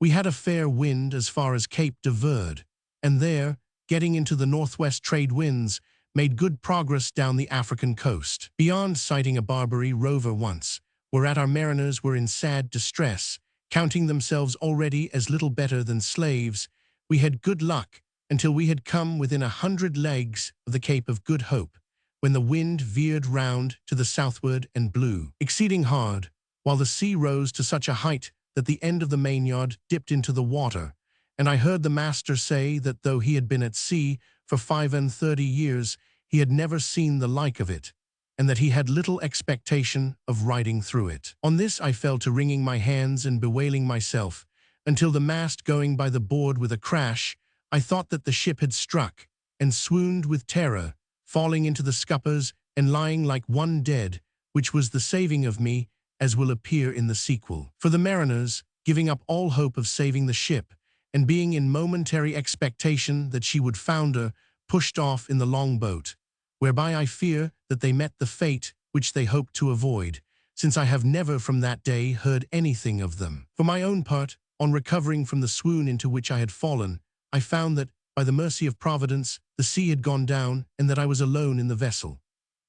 We had a fair wind as far as Cape de Verde, and there, getting into the northwest trade winds, made good progress down the African coast. Beyond sighting a Barbary rover once, whereat our mariners were in sad distress, counting themselves already as little better than slaves, we had good luck until we had come within 100 leagues of the Cape of Good Hope, when the wind veered round to the southward and blew exceeding hard, while the sea rose to such a height that the end of the mainyard dipped into the water, and I heard the master say that though he had been at sea for 35 years, he had never seen the like of it, and that he had little expectation of riding through it. On this I fell to wringing my hands and bewailing myself, until the mast going by the board with a crash, I thought that the ship had struck, and swooned with terror, falling into the scuppers and lying like one dead, which was the saving of me, as will appear in the sequel. For the mariners, giving up all hope of saving the ship, and being in momentary expectation that she would founder, pushed off in the longboat, whereby I fear that they met the fate which they hoped to avoid, since I have never from that day heard anything of them. For my own part, on recovering from the swoon into which I had fallen, I found that, by the mercy of Providence, the sea had gone down, and that I was alone in the vessel.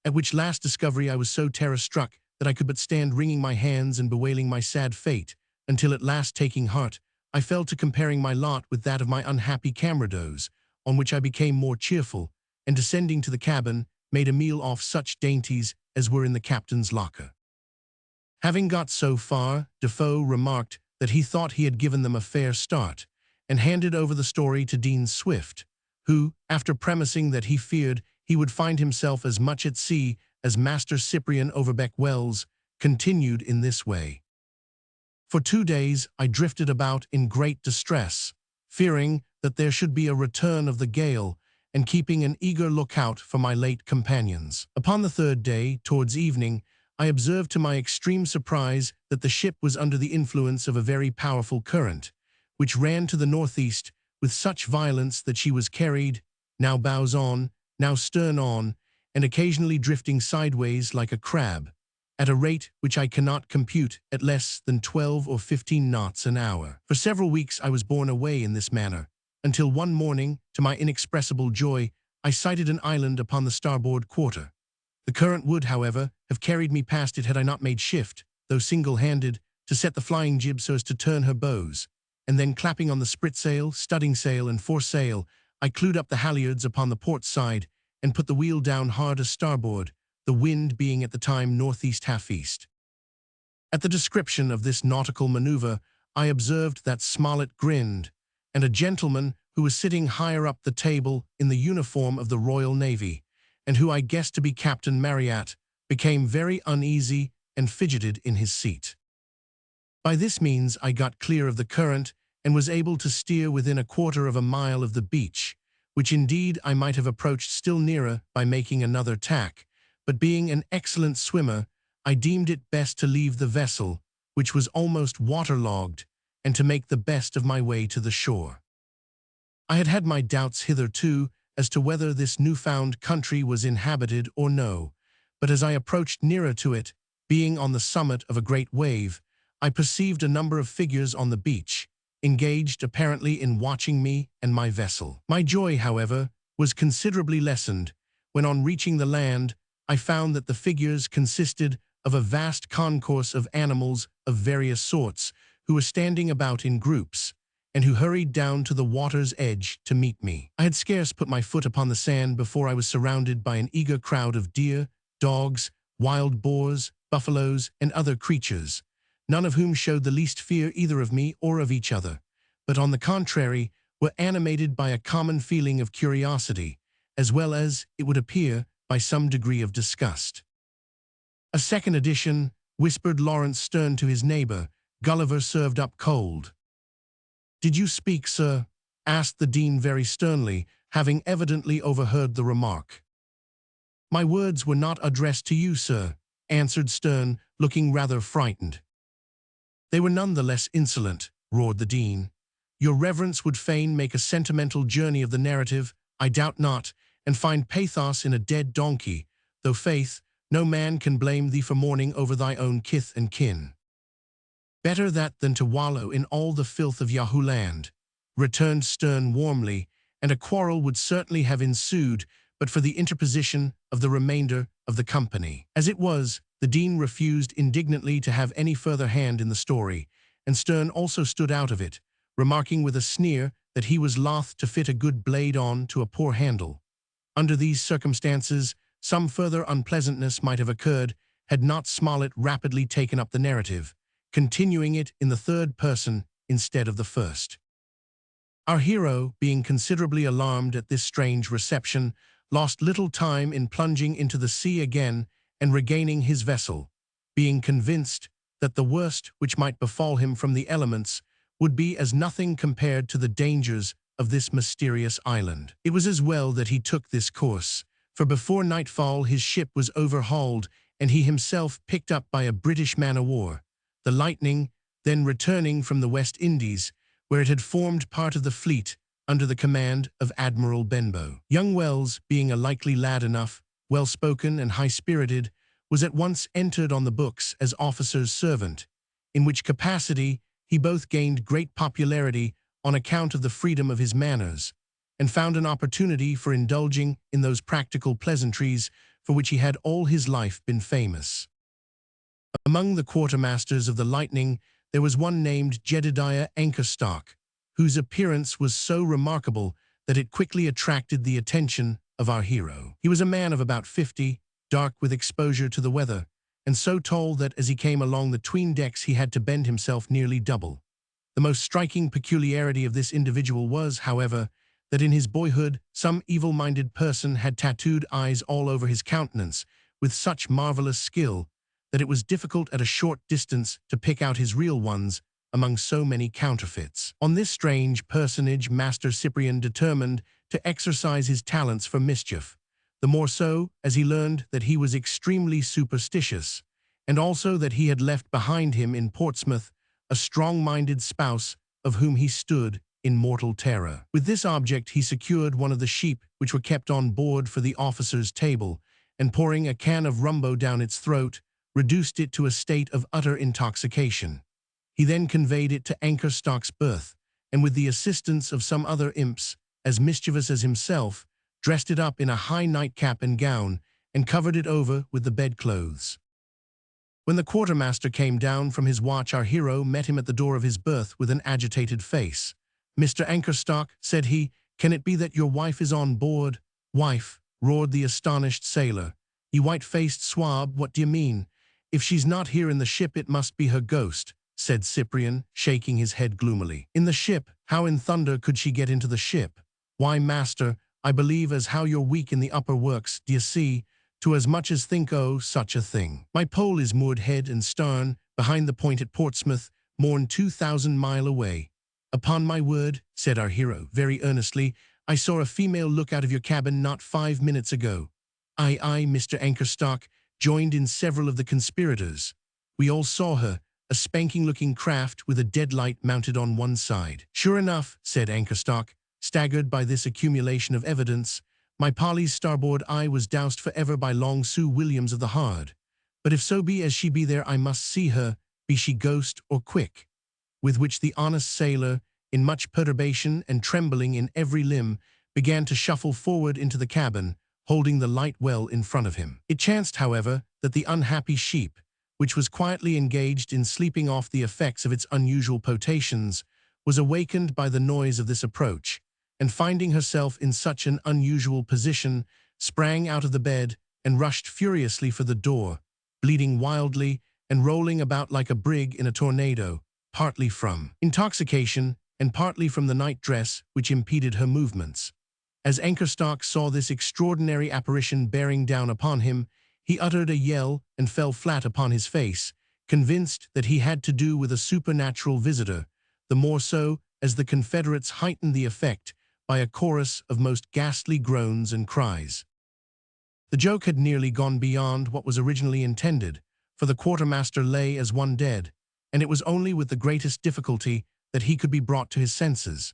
At which last discovery I was so terror-struck that I could but stand wringing my hands and bewailing my sad fate, until at last taking heart, I fell to comparing my lot with that of my unhappy camarados, on which I became more cheerful, and descending to the cabin, made a meal off such dainties as were in the captain's locker. Having got so far, Defoe remarked that he thought he had given them a fair start, and handed over the story to Dean Swift, who, after premising that he feared he would find himself as much at sea as Master Cyprian Overbeck Wells, continued in this way. For 2 days I drifted about in great distress, fearing that there should be a return of the gale, and keeping an eager lookout for my late companions. Upon the 3rd day, towards evening, I observed to my extreme surprise that the ship was under the influence of a very powerful current, which ran to the northeast with such violence that she was carried, now bows on, now stern on, and occasionally drifting sideways like a crab, at a rate which I cannot compute at less than 12 or 15 knots an hour. For several weeks I was borne away in this manner, until one morning, to my inexpressible joy, I sighted an island upon the starboard quarter. The current would, however, have carried me past it had I not made shift, though single-handed, to set the flying jib so as to turn her bows, and then clapping on the spritsail, studding sail, and foresail, I clewed up the halyards upon the port side, and put the wheel down hard a starboard, the wind being at the time northeast half-east. At the description of this nautical maneuver, I observed that Smollett grinned, and a gentleman who was sitting higher up the table in the uniform of the Royal Navy, and who I guessed to be Captain Marryat, became very uneasy and fidgeted in his seat. By this means I got clear of the current, and was able to steer within 1/4 of a mile of the beach, which indeed I might have approached still nearer by making another tack, but being an excellent swimmer, I deemed it best to leave the vessel, which was almost waterlogged, and to make the best of my way to the shore. I had had my doubts hitherto as to whether this new-found country was inhabited or no, but as I approached nearer to it, being on the summit of a great wave, I perceived a number of figures on the beach, engaged apparently in watching me and my vessel. My joy, however, was considerably lessened when, on reaching the land, I found that the figures consisted of a vast concourse of animals of various sorts, who were standing about in groups, and who hurried down to the water's edge to meet me. I had scarce put my foot upon the sand before I was surrounded by an eager crowd of deer, dogs, wild boars, buffaloes, and other creatures, none of whom showed the least fear either of me or of each other, but on the contrary were animated by a common feeling of curiosity, as well as, it would appear, by some degree of disgust. "A second edition," whispered Lawrence Sterne to his neighbor, "Gulliver served up cold." "Did you speak, sir?" asked the dean very sternly, having evidently overheard the remark. "My words were not addressed to you, sir," answered Sterne, looking rather frightened. "They were none the less insolent," roared the dean. "Your reverence would fain make a sentimental journey of the narrative, I doubt not, and find pathos in a dead donkey, though faith, no man can blame thee for mourning over thy own kith and kin." "Better that than to wallow in all the filth of Yahoo land," returned Sterne warmly, and a quarrel would certainly have ensued but for the interposition of the remainder of the company. As it was, the dean refused indignantly to have any further hand in the story, and Sterne also stood out of it, remarking with a sneer that he was loth to fit a good blade on to a poor handle. Under these circumstances, some further unpleasantness might have occurred had not Smollett rapidly taken up the narrative, continuing it in the third person instead of the first. Our hero, being considerably alarmed at this strange reception, lost little time in plunging into the sea again and regaining his vessel, being convinced that the worst which might befall him from the elements would be as nothing compared to the dangers of this mysterious island. It was as well that he took this course, for before nightfall his ship was overhauled and he himself picked up by a British man-of-war, the Lightning, then returning from the West Indies, where it had formed part of the fleet under the command of Admiral Benbow. Young Wells, being a likely lad enough, well-spoken and high-spirited, was at once entered on the books as officer's servant, in which capacity he both gained great popularity on account of the freedom of his manners, and found an opportunity for indulging in those practical pleasantries for which he had all his life been famous. Among the quartermasters of the Lightning there was one named Jedediah Anchorstock, whose appearance was so remarkable that it quickly attracted the attention of our hero. He was a man of about 50, dark with exposure to the weather, and so tall that as he came along the 'tween decks he had to bend himself nearly double. The most striking peculiarity of this individual was, however, that in his boyhood some evil-minded person had tattooed eyes all over his countenance with such marvelous skill that it was difficult at a short distance to pick out his real ones among so many counterfeits. On this strange personage Master Cyprian determined to exercise his talents for mischief, the more so as he learned that he was extremely superstitious, and also that he had left behind him in Portsmouth a strong-minded spouse of whom he stood in mortal terror. With this object he secured one of the sheep which were kept on board for the officer's table, and pouring a can of rumbo down its throat, reduced it to a state of utter intoxication. He then conveyed it to Anchorstock's berth, and with the assistance of some other imps, as mischievous as himself, dressed it up in a high nightcap and gown, and covered it over with the bedclothes. When the quartermaster came down from his watch, our hero met him at the door of his berth with an agitated face. "Mr. Anchorstock," said he, "can it be that your wife is on board?" "Wife?" roared the astonished sailor. "You white-faced swab, what do you mean? If she's not here in the ship, it must be her ghost," said Cyprian, shaking his head gloomily. "In the ship? How in thunder could she get into the ship?" "Why, master, I believe as how you're weak in the upper works, d'ye see, to as much as think o' such a thing. My pole is moored head and starn behind the point at Portsmouth, more'n 2,000 mile away." "Upon my word," said our hero, very earnestly, "I saw a female look out of your cabin not 5 minutes ago." "Aye, aye," Mr. Anchorstock joined in several of the conspirators. "We all saw her, a spanking-looking craft with a deadlight mounted on one side." "Sure enough," said Anchorstock, staggered by this accumulation of evidence, "my Polly's starboard eye was doused forever by long Sue Williams of the Hard. But if so be as she be there, I must see her, be she ghost or quick." With which the honest sailor, in much perturbation and trembling in every limb, began to shuffle forward into the cabin, holding the light well in front of him. It chanced, however, that the unhappy sheep, which was quietly engaged in sleeping off the effects of its unusual potations, was awakened by the noise of this approach, and finding herself in such an unusual position, sprang out of the bed and rushed furiously for the door, bleeding wildly and rolling about like a brig in a tornado, partly from intoxication and partly from the nightdress which impeded her movements. As Anchorstock saw this extraordinary apparition bearing down upon him, he uttered a yell and fell flat upon his face, convinced that he had to do with a supernatural visitor, the more so as the Confederates heightened the effect by a chorus of most ghastly groans and cries. The joke had nearly gone beyond what was originally intended, for the quartermaster lay as one dead, and it was only with the greatest difficulty that he could be brought to his senses.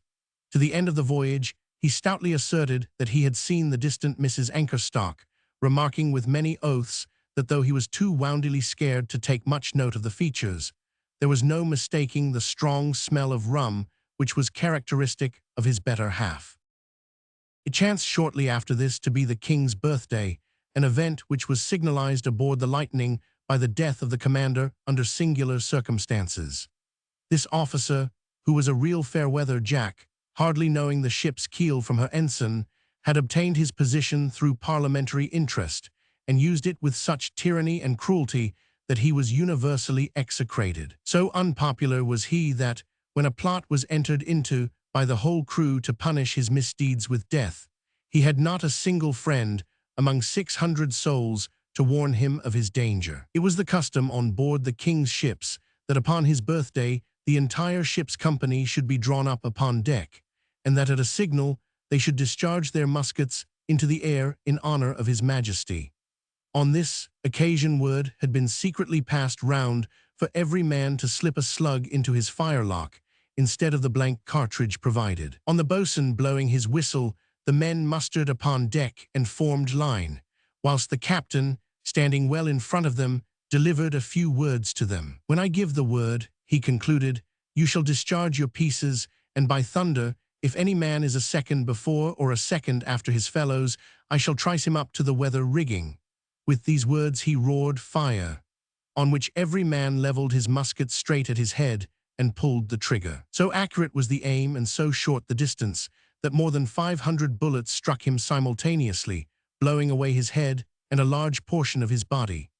To the end of the voyage, he stoutly asserted that he had seen the distant Mrs. Anchorstock, remarking with many oaths that though he was too woundily scared to take much note of the features, there was no mistaking the strong smell of rum which was characteristic of his better half. It chanced shortly after this to be the King's birthday, an event which was signalized aboard the Lightning by the death of the commander under singular circumstances. This officer, who was a real fair-weather Jack, hardly knowing the ship's keel from her ensign, had obtained his position through parliamentary interest, and used it with such tyranny and cruelty that he was universally execrated. So unpopular was he that, when a plot was entered into by the whole crew to punish his misdeeds with death, he had not a single friend among 600 souls to warn him of his danger. It was the custom on board the King's ships that upon his birthday the entire ship's company should be drawn up upon deck, and that at a signal they should discharge their muskets into the air in honor of His Majesty. On this occasion word had been secretly passed round for every man to slip a slug into his firelock instead of the blank cartridge provided. On the boatswain blowing his whistle, the men mustered upon deck and formed line, whilst the captain, standing well in front of them, delivered a few words to them. "When I give the word," he concluded, "you shall discharge your pieces, and by thunder, if any man is a second before or a second after his fellows, I shall trice him up to the weather rigging." With these words he roared fire, on which every man levelled his musket straight at his head and pulled the trigger. So accurate was the aim and so short the distance that more than 500 bullets struck him simultaneously, blowing away his head and a large portion of his body.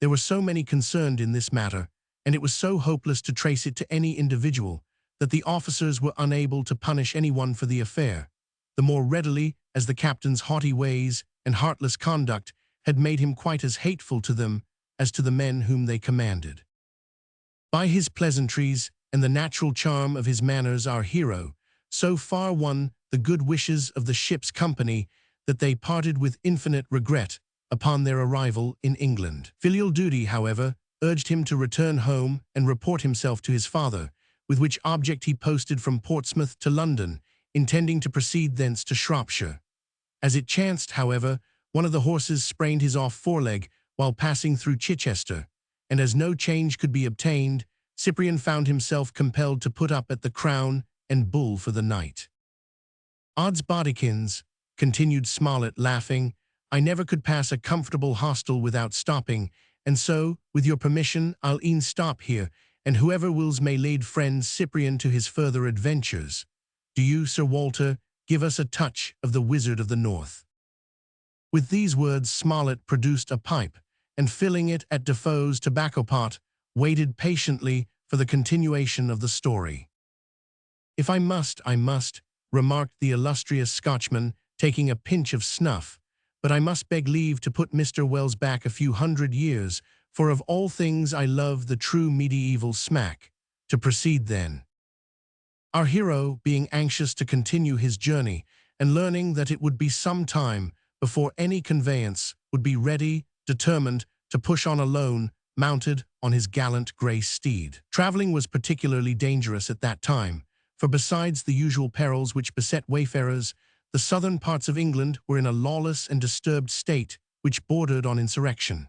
There were so many concerned in this matter, and it was so hopeless to trace it to any individual, that the officers were unable to punish anyone for the affair, the more readily as the captain's haughty ways and heartless conduct had made him quite as hateful to them as to the men whom they commanded. By his pleasantries and the natural charm of his manners our hero so far won the good wishes of the ship's company that they parted with infinite regret upon their arrival in England. Filial duty, however, urged him to return home and report himself to his father, with which object he posted from Portsmouth to London, intending to proceed thence to Shropshire. As it chanced, however, one of the horses sprained his off foreleg while passing through Chichester, and as no change could be obtained, Cyprian found himself compelled to put up at the Crown and Bull for the night. "Odds bodikins," continued Smollett, laughing, "I never could pass a comfortable hostel without stopping, and so, with your permission, I'll e'en stop here, and whoever wills may lead friend Cyprian to his further adventures. Do you, Sir Walter, give us a touch of the Wizard of the North." With these words Smollett produced a pipe, and filling it at Defoe's tobacco pot, waited patiently for the continuation of the story. "If I must, I must," remarked the illustrious Scotchman, taking a pinch of snuff, "but I must beg leave to put Mr. Wells back a few 100 years, for of all things I love the true medieval smack. To proceed then." Our hero, being anxious to continue his journey, and learning that it would be some time before any conveyance would be ready, determined to push on alone, mounted on his gallant grey steed. Travelling was particularly dangerous at that time, for besides the usual perils which beset wayfarers, the southern parts of England were in a lawless and disturbed state which bordered on insurrection.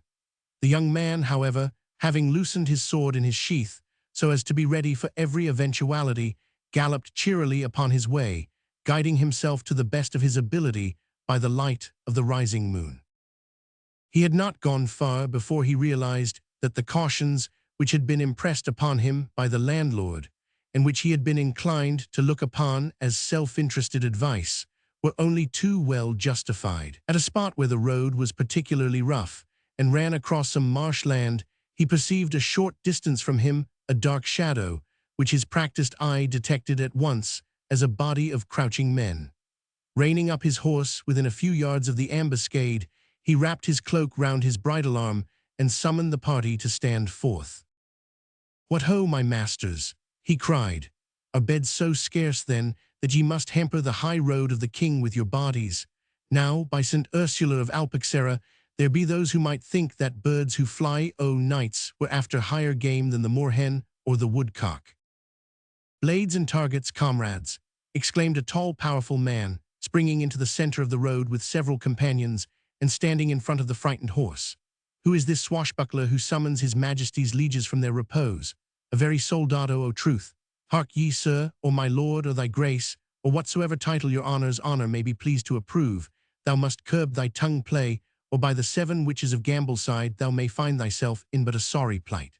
The young man, however, having loosened his sword in his sheath, so as to be ready for every eventuality, galloped cheerily upon his way, guiding himself to the best of his ability by the light of the rising moon. He had not gone far before he realized that the cautions which had been impressed upon him by the landlord, and which he had been inclined to look upon as self-interested advice, were only too well justified. At a spot where the road was particularly rough and ran across some marshland, he perceived a short distance from him a dark shadow, which his practiced eye detected at once as a body of crouching men. Reining up his horse within a few yards of the ambuscade, he wrapped his cloak round his bridle arm and summoned the party to stand forth. "What ho, my masters!" he cried. "Are beds so scarce, then, that ye must hamper the high road of the king with your bodies? Now, by St. Ursula of Alpuxerra, there be those who might think that birds who fly o' nights were after higher game than the moorhen or the woodcock." "Blades and targets, comrades!" exclaimed a tall, powerful man, springing into the center of the road with several companions and standing in front of the frightened horse. "Who is this swashbuckler who summons his majesty's lieges from their repose? A very soldado, o truth. Hark ye, sir, or my lord, or thy grace, or whatsoever title your honour's honour may be pleased to approve, thou must curb thy tongue play, or by the 7 witches of Gambleside thou may find thyself in but a sorry plight.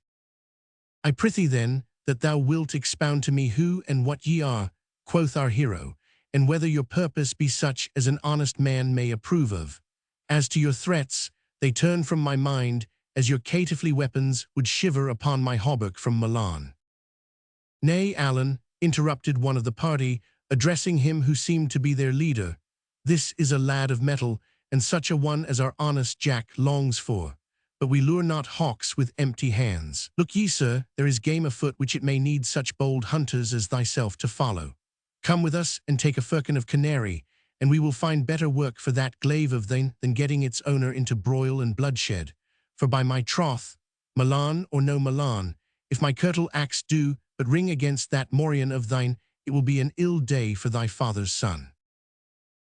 I prithee then, that thou wilt expound to me who and what ye are," quoth our hero, "and whether your purpose be such as an honest man may approve of. As to your threats, they turn from my mind, as your caitiffly weapons would shiver upon my hauberk from Milan." "Nay, Allen," interrupted one of the party, addressing him who seemed to be their leader, "this is a lad of mettle, and such a one as our honest Jack longs for. But we lure not hawks with empty hands. Look ye, sir, there is game afoot which it may need such bold hunters as thyself to follow. Come with us and take a firkin of canary, and we will find better work for that glaive of thine than getting its owner into broil and bloodshed. For by my troth, Milan or no Milan, if my curtal axe do but ring against that morion of thine, it will be an ill day for thy father's son."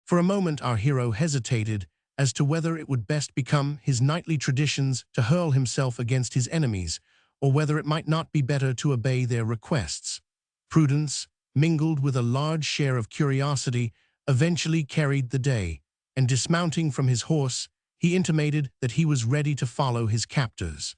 For a moment our hero hesitated as to whether it would best become his knightly traditions to hurl himself against his enemies, or whether it might not be better to obey their requests. Prudence, mingled with a large share of curiosity, eventually carried the day, and dismounting from his horse, he intimated that he was ready to follow his captors.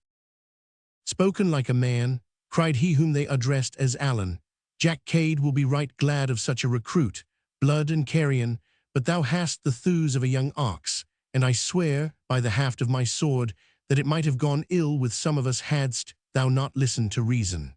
"Spoken like a man," cried he whom they addressed as Allen. "Jack Cade will be right glad of such a recruit, blood and carrion, but thou hast the thews of a young ox, and I swear, by the haft of my sword, that it might have gone ill with some of us hadst thou not listened to reason."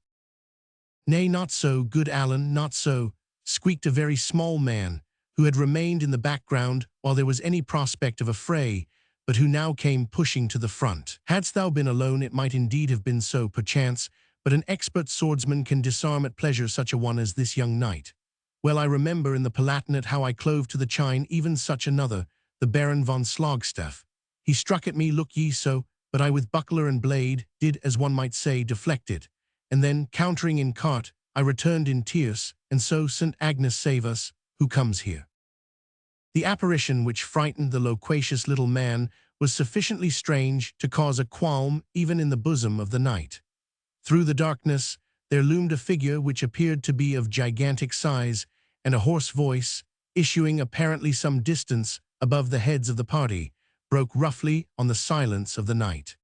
"Nay, not so, good Allen, not so," squeaked a very small man, who had remained in the background while there was any prospect of a fray, but who now came pushing to the front. "Hadst thou been alone, it might indeed have been so, perchance, but an expert swordsman can disarm at pleasure such a one as this young knight. Well, I remember in the Palatinate how I clove to the chine even such another, the Baron von Slogstaff. He struck at me, look ye, so, but I with buckler and blade did, as one might say, deflect it, and then, countering in cart, I returned in tierce, and so St. Agnes save us, who comes here?" The apparition which frightened the loquacious little man was sufficiently strange to cause a qualm even in the bosom of the knight. Through the darkness there loomed a figure which appeared to be of gigantic size, and a hoarse voice, issuing apparently some distance above the heads of the party, broke roughly on the silence of the night.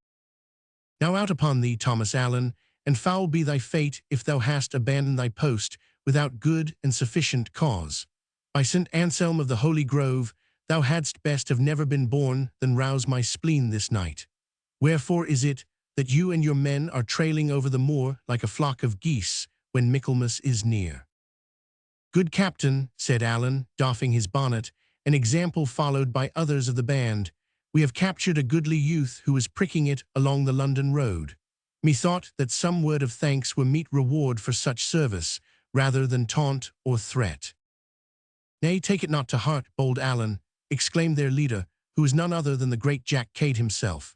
"Now out upon thee, Thomas Allen, and foul be thy fate if thou hast abandoned thy post without good and sufficient cause. By St. Anselm of the Holy Grove, thou hadst best have never been born than rouse my spleen this night. Wherefore is it that you and your men are trailing over the moor like a flock of geese when Michaelmas is near?" "Good captain," said Allen, doffing his bonnet, an example followed by others of the band, "we have captured a goodly youth who was pricking it along the London road. Methought that some word of thanks were meet reward for such service, rather than taunt or threat." "Nay, take it not to heart, bold Allen," exclaimed their leader, who was none other than the great Jack Cade himself.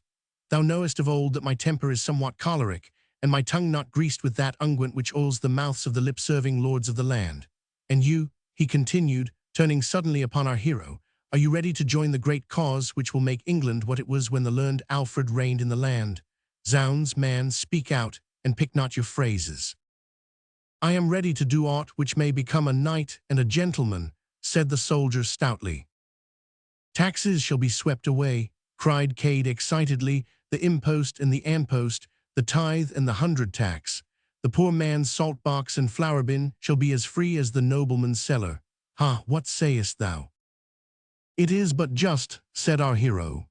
"Thou knowest of old that my temper is somewhat choleric, and my tongue not greased with that unguent which oils the mouths of the lip-serving lords of the land. And you," he continued, turning suddenly upon our hero, "are you ready to join the great cause which will make England what it was when the learned Alfred reigned in the land? Zounds, man, speak out, and pick not your phrases." "I am ready to do aught which may become a knight and a gentleman," said the soldier stoutly. "Taxes shall be swept away," cried Cade excitedly, "the impost and the anpost, the tithe and the 100 tax. The poor man's salt-box and flour-bin shall be as free as the nobleman's cellar. Ha, what sayest thou? It is but just, said our hero.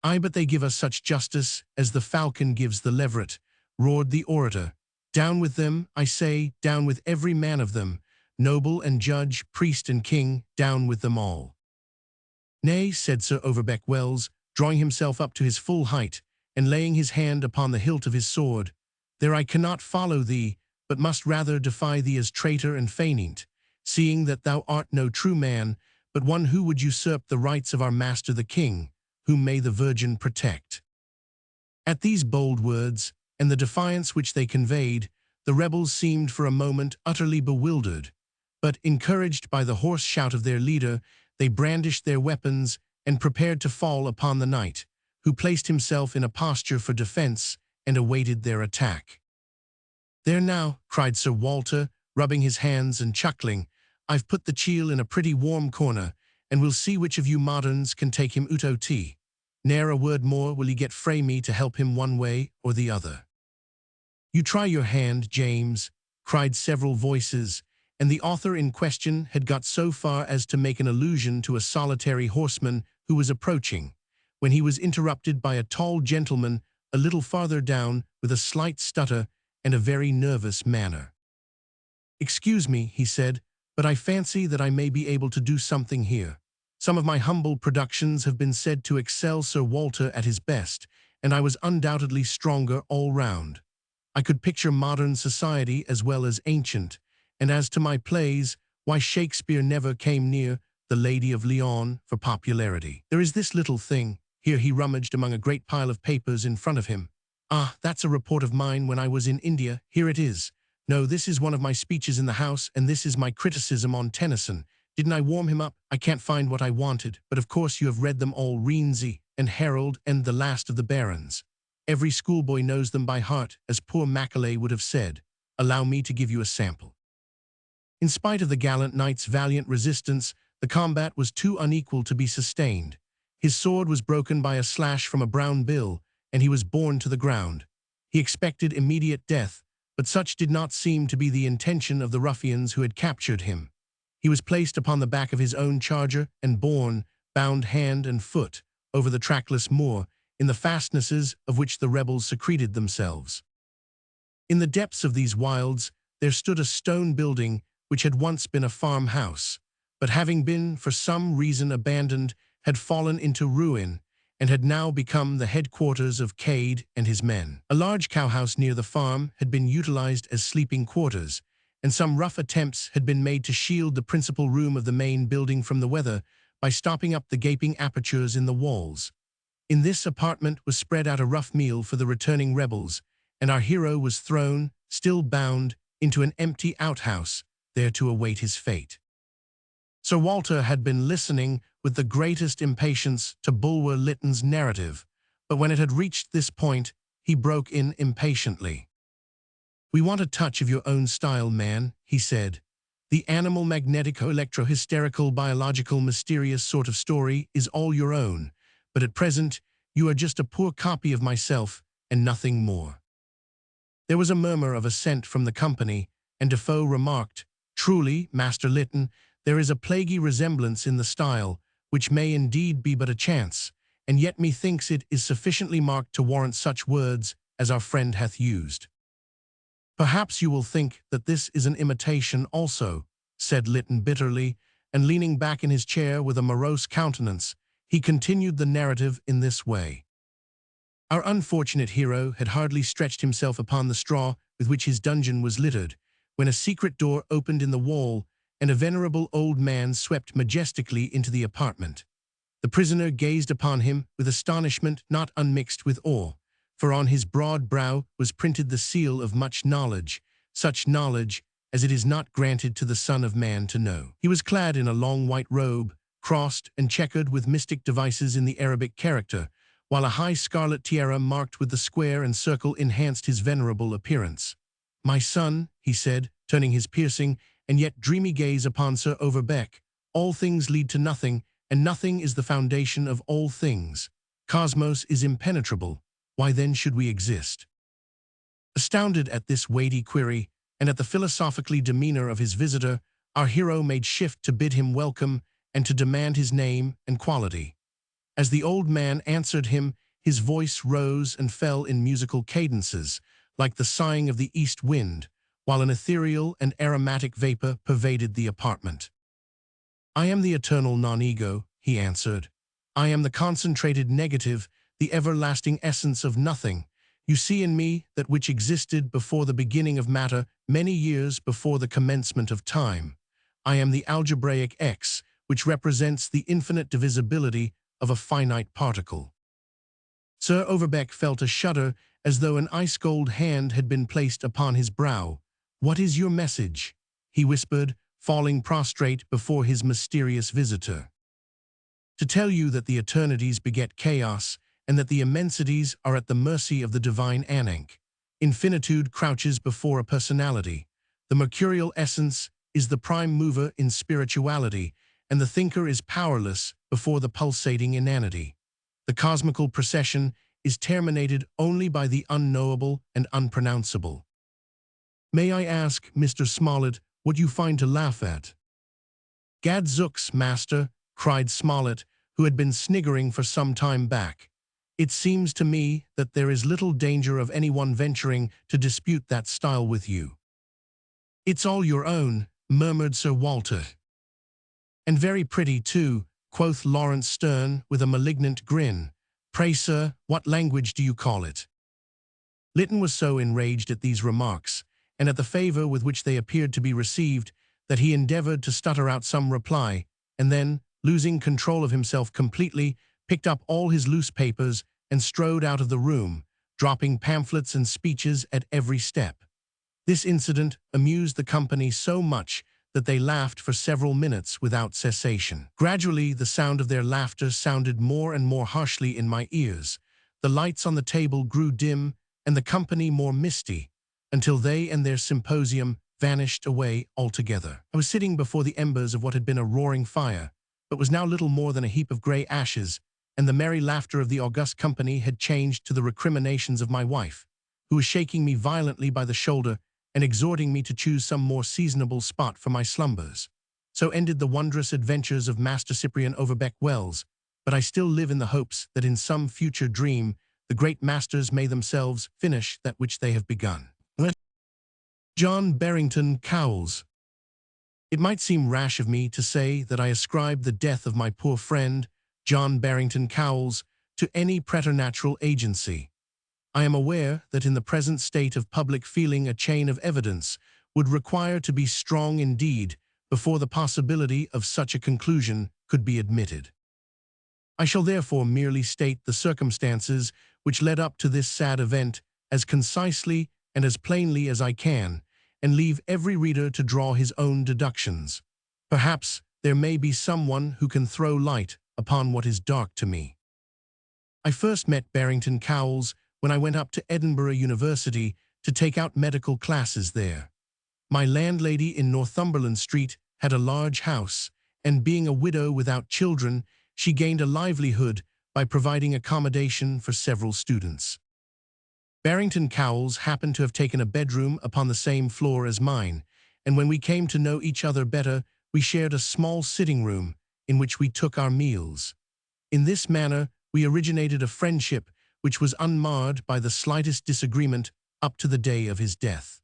Ay, but they give us such justice as the falcon gives the leveret, roared the orator. Down with them, I say, down with every man of them, noble and judge, priest and king, down with them all. Nay, said Sir Overbeck Wells, drawing himself up to his full height, and laying his hand upon the hilt of his sword, there I cannot follow thee, but must rather defy thee as traitor and feignant, seeing that thou art no true man, but one who would usurp the rights of our master the king, whom may the Virgin protect. At these bold words, and the defiance which they conveyed, the rebels seemed for a moment utterly bewildered, but, encouraged by the hoarse shout of their leader, they brandished their weapons and prepared to fall upon the knight, who placed himself in a posture for defense and awaited their attack. There now, cried Sir Walter, rubbing his hands and chuckling, I've put the chiel in a pretty warm corner, and we'll see which of you moderns can take him out o' tea. Ne'er a word more will he get frae me to help him one way or the other. You try your hand, James, cried several voices, and the author in question had got so far as to make an allusion to a solitary horseman who was approaching, when he was interrupted by a tall gentleman a little farther down with a slight stutter and a very nervous manner. Excuse me, he said, but I fancy that I may be able to do something here. Some of my humble productions have been said to excel Sir Walter at his best, and I was undoubtedly stronger all round. I could picture modern society as well as ancient, and as to my plays, why Shakespeare never came near The Lady of Leon for popularity. There is this little thing. Here he rummaged among a great pile of papers in front of him. Ah, that's a report of mine when I was in India. Here it is. No, this is one of my speeches in the House, and this is my criticism on Tennyson. Didn't I warm him up? I can't find what I wanted, but of course you have read them all, Rienzi and Harold and The Last of the Barons. Every schoolboy knows them by heart, as poor Macaulay would have said. Allow me to give you a sample. In spite of the gallant knight's valiant resistance, the combat was too unequal to be sustained. His sword was broken by a slash from a brown bill, and he was borne to the ground. He expected immediate death, but such did not seem to be the intention of the ruffians who had captured him. He was placed upon the back of his own charger and borne, bound hand and foot, over the trackless moor, in the fastnesses of which the rebels secreted themselves. In the depths of these wilds there stood a stone building which had once been a farmhouse, but having been for some reason abandoned, had fallen into ruin, and had now become the headquarters of Cade and his men. A large cowhouse near the farm had been utilized as sleeping quarters, and some rough attempts had been made to shield the principal room of the main building from the weather by stopping up the gaping apertures in the walls. In this apartment was spread out a rough meal for the returning rebels, and our hero was thrown, still bound, into an empty outhouse, there to await his fate. Sir Walter had been listening with the greatest impatience to Bulwer Lytton's narrative, but when it had reached this point, he broke in impatiently. "We want a touch of your own style, man," he said. "The animal, magnetico-electro-hysterical, biological, mysterious sort of story is all your own, but at present you are just a poor copy of myself and nothing more." There was a murmur of assent from the company, and Defoe remarked, "Truly, Master Lytton, there is a plaguy resemblance in the style, which may indeed be but a chance, and yet methinks it is sufficiently marked to warrant such words as our friend hath used." "Perhaps you will think that this is an imitation also," said Lytton bitterly, and leaning back in his chair with a morose countenance, he continued the narrative in this way. Our unfortunate hero had hardly stretched himself upon the straw with which his dungeon was littered, when a secret door opened in the wall, and a venerable old man swept majestically into the apartment. The prisoner gazed upon him with astonishment not unmixed with awe, for on his broad brow was printed the seal of much knowledge, such knowledge as it is not granted to the Son of Man to know. He was clad in a long white robe, crossed and checkered with mystic devices in the Arabic character, while a high scarlet tiara marked with the square and circle enhanced his venerable appearance. "My son," he said, turning his piercing and yet dreamy gaze upon Sir Overbeck, "all things lead to nothing, and nothing is the foundation of all things. Cosmos is impenetrable. Why then should we exist?" Astounded at this weighty query, and at the philosophically demeanor of his visitor, our hero made shift to bid him welcome and to demand his name and quality. As the old man answered him, his voice rose and fell in musical cadences, like the sighing of the east wind, while an ethereal and aromatic vapor pervaded the apartment. "I am the eternal non-ego," he answered. "I am the concentrated negative, the everlasting essence of nothing. You see in me that which existed before the beginning of matter, many years before the commencement of time. I am the algebraic X, which represents the infinite divisibility of a finite particle." Sir Overbeck felt a shudder as though an ice-cold hand had been placed upon his brow. "What is your message?" he whispered, falling prostrate before his mysterious visitor. "To tell you that the eternities beget chaos, and that the immensities are at the mercy of the divine Ankh. Infinitude crouches before a personality. The mercurial essence is the prime mover in spirituality, and the thinker is powerless before the pulsating inanity. The cosmical procession is terminated only by the unknowable and unpronounceable. May I ask, Mr. Smollett, what you find to laugh at?" "Gadzooks, master," cried Smollett, who had been sniggering for some time back. "It seems to me that there is little danger of anyone venturing to dispute that style with you." "It's all your own," murmured Sir Walter. "And very pretty, too," quoth Lawrence Sterne with a malignant grin. "Pray, sir, what language do you call it?" Lytton was so enraged at these remarks, and at the favor with which they appeared to be received, that he endeavored to stutter out some reply, and then, losing control of himself completely, picked up all his loose papers and strode out of the room, dropping pamphlets and speeches at every step. This incident amused the company so much that they laughed for several minutes without cessation. Gradually, the sound of their laughter sounded more and more harshly in my ears. The lights on the table grew dim, and the company more misty, until they and their symposium vanished away altogether. I was sitting before the embers of what had been a roaring fire, but was now little more than a heap of grey ashes, and the merry laughter of the august company had changed to the recriminations of my wife, who was shaking me violently by the shoulder and exhorting me to choose some more seasonable spot for my slumbers. So ended the wondrous adventures of Master Cyprian Overbeck Wells, but I still live in the hopes that in some future dream the great masters may themselves finish that which they have begun. John Barrington Cowles. It might seem rash of me to say that I ascribe the death of my poor friend, John Barrington Cowles, to any preternatural agency. I am aware that in the present state of public feeling a chain of evidence would require to be strong indeed before the possibility of such a conclusion could be admitted. I shall therefore merely state the circumstances which led up to this sad event as concisely and as plainly as I can, and leave every reader to draw his own deductions. Perhaps there may be someone who can throw light upon what is dark to me. I first met Barrington Cowles when I went up to Edinburgh University to take out medical classes there. My landlady in Northumberland Street had a large house, and being a widow without children, she gained a livelihood by providing accommodation for several students. Barrington Cowles happened to have taken a bedroom upon the same floor as mine, and when we came to know each other better, we shared a small sitting room in which we took our meals. In this manner, we originated a friendship which was unmarred by the slightest disagreement up to the day of his death.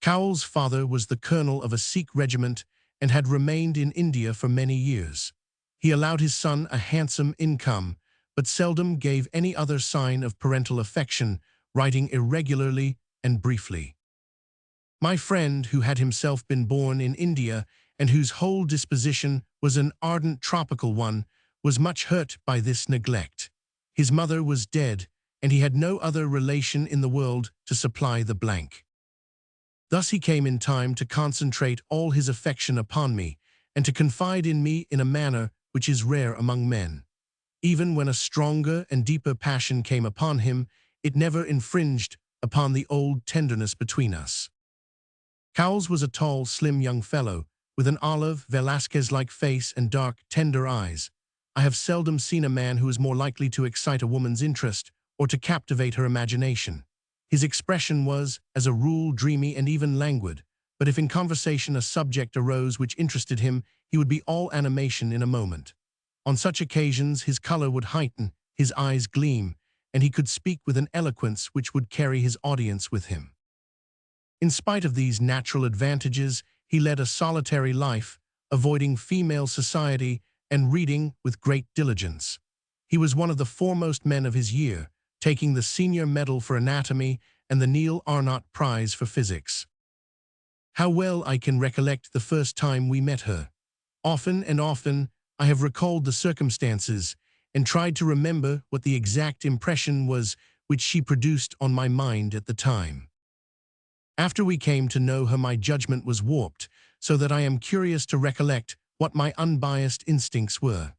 Cowles' father was the colonel of a Sikh regiment and had remained in India for many years. He allowed his son a handsome income, but seldom gave any other sign of parental affection, writing irregularly and briefly. My friend, who had himself been born in India and whose whole disposition was an ardent tropical one, was much hurt by this neglect. His mother was dead, and he had no other relation in the world to supply the blank. Thus he came in time to concentrate all his affection upon me, and to confide in me in a manner which is rare among men. Even when a stronger and deeper passion came upon him, it never infringed upon the old tenderness between us. Cowles was a tall, slim young fellow, with an olive, Velasquez-like face and dark, tender eyes. I have seldom seen a man who is more likely to excite a woman's interest or to captivate her imagination. His expression was, as a rule, dreamy and even languid, but if in conversation a subject arose which interested him, he would be all animation in a moment. On such occasions his color would heighten, his eyes gleam, and he could speak with an eloquence which would carry his audience with him. In spite of these natural advantages, he led a solitary life, avoiding female society and reading with great diligence. He was one of the foremost men of his year, taking the Senior Medal for Anatomy and the Neil Arnott Prize for Physics. How well I can recollect the first time we met her. Often and often I have recalled the circumstances and tried to remember what the exact impression was which she produced on my mind at the time. After we came to know her, my judgment was warped, so that I am curious to recollect what my unbiased instincts were.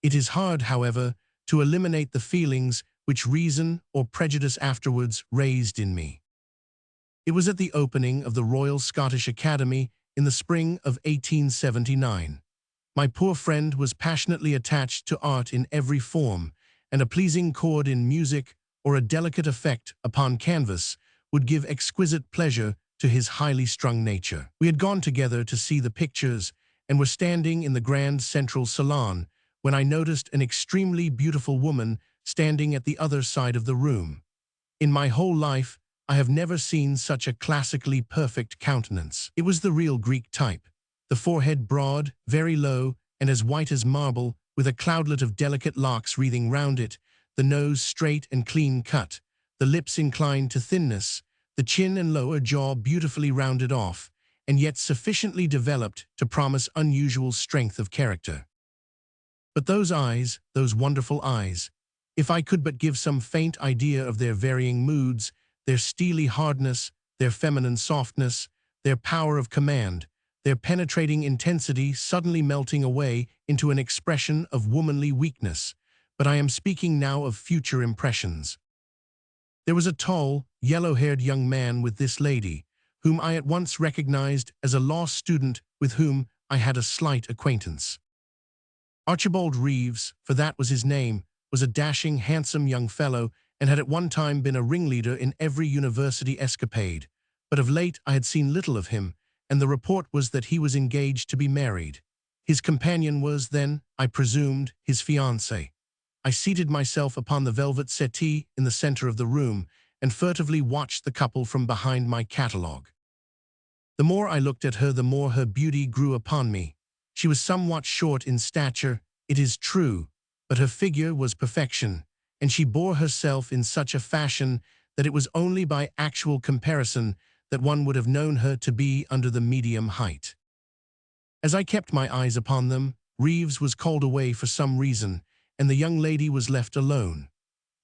It is hard, however, to eliminate the feelings which reason or prejudice afterwards raised in me. It was at the opening of the Royal Scottish Academy in the spring of 1879. My poor friend was passionately attached to art in every form, and a pleasing chord in music or a delicate effect upon canvas would give exquisite pleasure to his highly strung nature. We had gone together to see the pictures and were standing in the grand central salon when I noticed an extremely beautiful woman standing at the other side of the room. In my whole life, I have never seen such a classically perfect countenance. It was the real Greek type, the forehead broad, very low, and as white as marble, with a cloudlet of delicate locks wreathing round it, the nose straight and clean cut, the lips inclined to thinness, the chin and lower jaw beautifully rounded off, and yet sufficiently developed to promise unusual strength of character. But those eyes, those wonderful eyes, if I could but give some faint idea of their varying moods, their steely hardness, their feminine softness, their power of command, their penetrating intensity suddenly melting away into an expression of womanly weakness, but I am speaking now of future impressions. There was a tall, yellow-haired young man with this lady, whom I at once recognized as a law student with whom I had a slight acquaintance. Archibald Reeves, for that was his name, was a dashing, handsome young fellow and had at one time been a ringleader in every university escapade, but of late I had seen little of him, and the report was that he was engaged to be married. His companion was, then, I presumed, his fiancée. I seated myself upon the velvet settee in the center of the room and furtively watched the couple from behind my catalogue. The more I looked at her, the more her beauty grew upon me. She was somewhat short in stature, it is true, but her figure was perfection, and she bore herself in such a fashion that it was only by actual comparison that one would have known her to be under the medium height. As I kept my eyes upon them, Reeves was called away for some reason, and the young lady was left alone.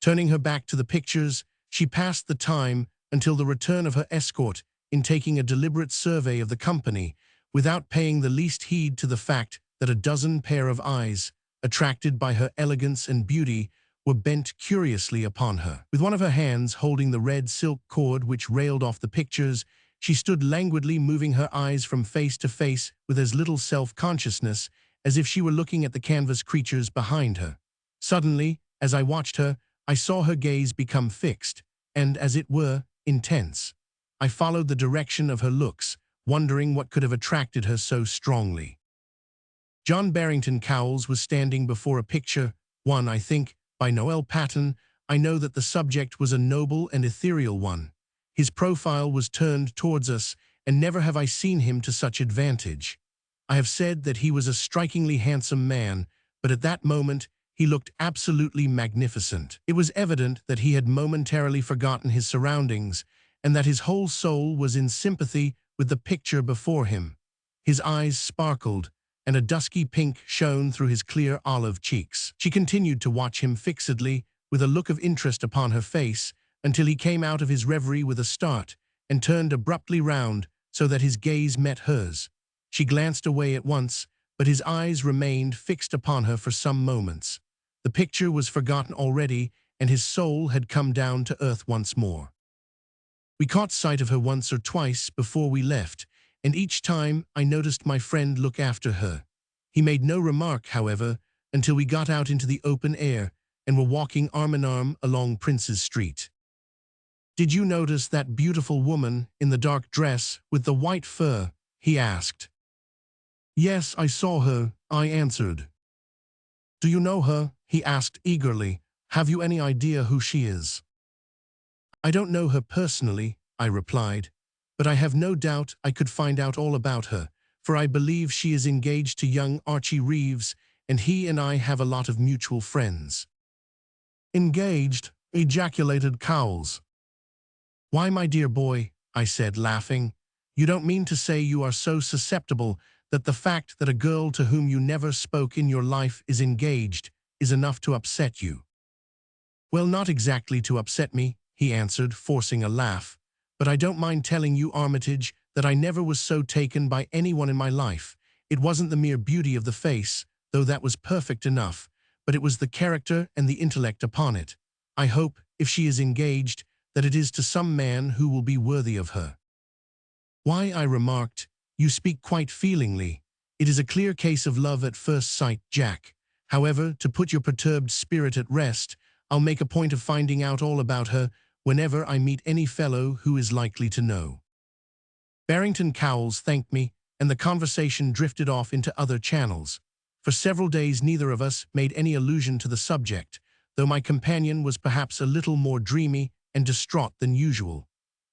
Turning her back to the pictures, she passed the time until the return of her escort in taking a deliberate survey of the company, without paying the least heed to the fact that a dozen pair of eyes, attracted by her elegance and beauty, were bent curiously upon her. With one of her hands holding the red silk cord which railed off the pictures, she stood languidly moving her eyes from face to face with as little self-consciousness as if she were looking at the canvas creatures behind her. Suddenly, as I watched her, I saw her gaze become fixed, and, as it were, intense. I followed the direction of her looks, wondering what could have attracted her so strongly. John Barrington Cowles was standing before a picture, one, I think, by Noel Paton. I know that the subject was a noble and ethereal one. His profile was turned towards us, and never have I seen him to such advantage. I have said that he was a strikingly handsome man, but at that moment he looked absolutely magnificent. It was evident that he had momentarily forgotten his surroundings, and that his whole soul was in sympathy with the picture before him. His eyes sparkled, and a dusky pink shone through his clear olive cheeks. She continued to watch him fixedly, with a look of interest upon her face, until he came out of his reverie with a start, and turned abruptly round, so that his gaze met hers. She glanced away at once, but his eyes remained fixed upon her for some moments. The picture was forgotten already, and his soul had come down to earth once more. We caught sight of her once or twice before we left, and each time I noticed my friend look after her. He made no remark, however, until we got out into the open air and were walking arm in arm along Prince's Street. "Did you notice that beautiful woman in the dark dress with the white fur?" he asked. "Yes, I saw her," I answered. "Do you know her?" he asked eagerly. "Have you any idea who she is?" "I don't know her personally," I replied, "but I have no doubt I could find out all about her, for I believe she is engaged to young Archie Reeves, and he and I have a lot of mutual friends." "Engaged?" ejaculated Cowles. "Why, my dear boy," I said, laughing, "you don't mean to say you are so susceptible that the fact that a girl to whom you never spoke in your life is engaged is enough to upset you?" "Well, not exactly to upset me," he answered, forcing a laugh, "but I don't mind telling you, Armitage, that I never was so taken by anyone in my life. It wasn't the mere beauty of the face, though that was perfect enough, but it was the character and the intellect upon it. I hope, if she is engaged, that it is to some man who will be worthy of her." "Why," I remarked, "you speak quite feelingly. It is a clear case of love at first sight, Jack. However, to put your perturbed spirit at rest, I'll make a point of finding out all about her whenever I meet any fellow who is likely to know." Barrington Cowles thanked me, and the conversation drifted off into other channels. For several days neither of us made any allusion to the subject, though my companion was perhaps a little more dreamy and distraught than usual.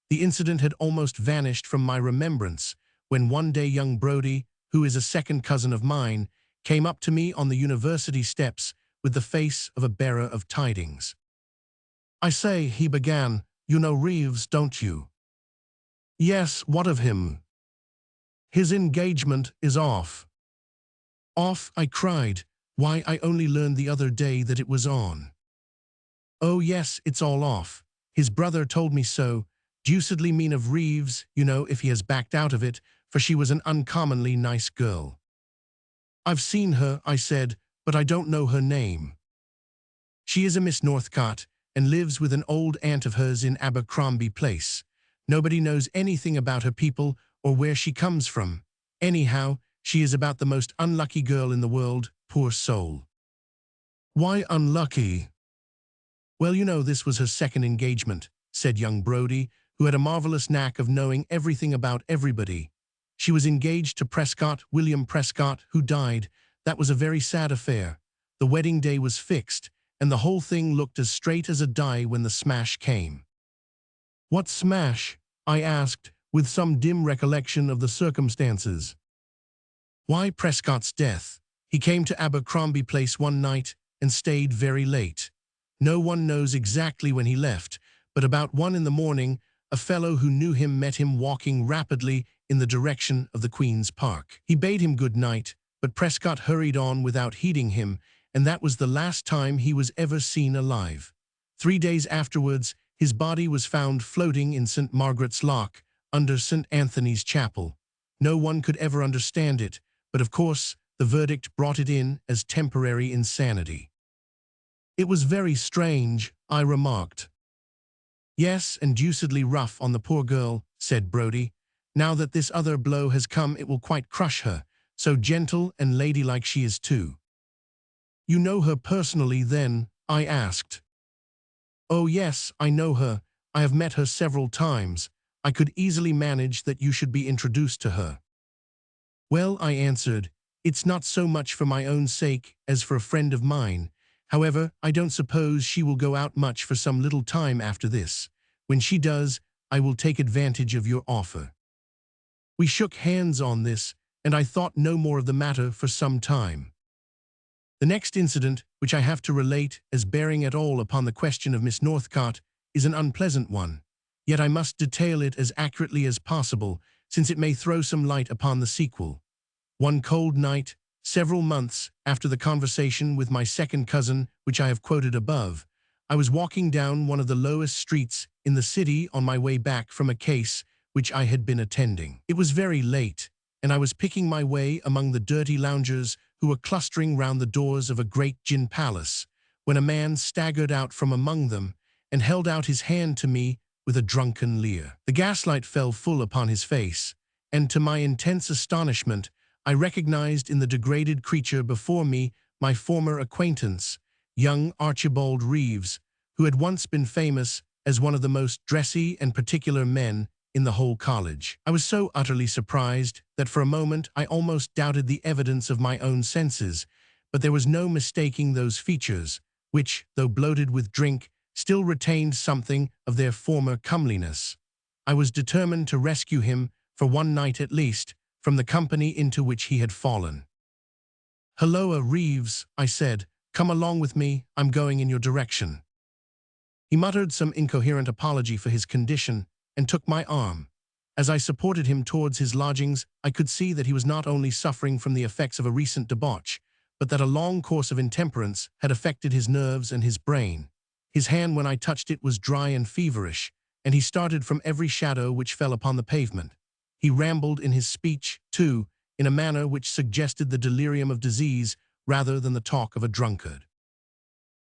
The incident had almost vanished from my remembrance, when one day young Brodie, who is a second cousin of mine, came up to me on the university steps with the face of a bearer of tidings. "I say," he began, "you know Reeves, don't you?" "Yes, what of him?" "His engagement is off." "Off?" I cried. "Why, I only learned the other day that it was on." "Oh yes, it's all off. His brother told me so. Deucedly mean of Reeves, you know, if he has backed out of it, for she was an uncommonly nice girl." "I've seen her," I said, "but I don't know her name." "She is a Miss Northcott, and lives with an old aunt of hers in Abercrombie Place. Nobody knows anything about her people or where she comes from. Anyhow, she is about the most unlucky girl in the world, poor soul." "Why unlucky?" "Well, you know, this was her second engagement," said young Brodie, who had a marvelous knack of knowing everything about everybody. "She was engaged to Prescott, William Prescott, who died. That was a very sad affair. The wedding day was fixed, and the whole thing looked as straight as a die when the smash came." "What smash?" I asked, with some dim recollection of the circumstances. "Why, Prescott's death. He came to Abercrombie Place one night and stayed very late. No one knows exactly when he left, but about 1 in the morning, a fellow who knew him met him walking rapidly in the direction of the Queen's Park. He bade him good night, but Prescott hurried on without heeding him, and that was the last time he was ever seen alive. 3 days afterwards, his body was found floating in St. Margaret's Loch, under St. Anthony's Chapel. No one could ever understand it, but of course the verdict brought it in as temporary insanity." "It was very strange," I remarked. "Yes, and deucedly rough on the poor girl," said Brodie. "Now that this other blow has come it will quite crush her, so gentle and ladylike she is too." "You know her personally, then?" I asked. "Oh yes, I know her. I have met her several times. I could easily manage that you should be introduced to her." "Well," I answered, "it's not so much for my own sake as for a friend of mine. However, I don't suppose she will go out much for some little time after this. When she does, I will take advantage of your offer." We shook hands on this, and I thought no more of the matter for some time. The next incident, which I have to relate as bearing at all upon the question of Miss Northcott, is an unpleasant one. Yet I must detail it as accurately as possible, since it may throw some light upon the sequel. One cold night, several months after the conversation with my second cousin, which I have quoted above, I was walking down one of the lowest streets in the city on my way back from a case which I had been attending. It was very late, and I was picking my way among the dirty loungers who were clustering round the doors of a great gin palace, when a man staggered out from among them and held out his hand to me with a drunken leer. The gaslight fell full upon his face, and to my intense astonishment, I recognized in the degraded creature before me my former acquaintance, young Archibald Reeves, who had once been famous as one of the most dressy and particular men in the whole college. I was so utterly surprised that for a moment I almost doubted the evidence of my own senses, but there was no mistaking those features, which, though bloated with drink, still retained something of their former comeliness. I was determined to rescue him, for one night at least, from the company into which he had fallen. "Halloa, Reeves," I said. "Come along with me, I'm going in your direction." He muttered some incoherent apology for his condition and took my arm. As I supported him towards his lodgings, I could see that he was not only suffering from the effects of a recent debauch, but that a long course of intemperance had affected his nerves and his brain. His hand when I touched it was dry and feverish, and he started from every shadow which fell upon the pavement. He rambled in his speech, too, in a manner which suggested the delirium of disease rather than the talk of a drunkard.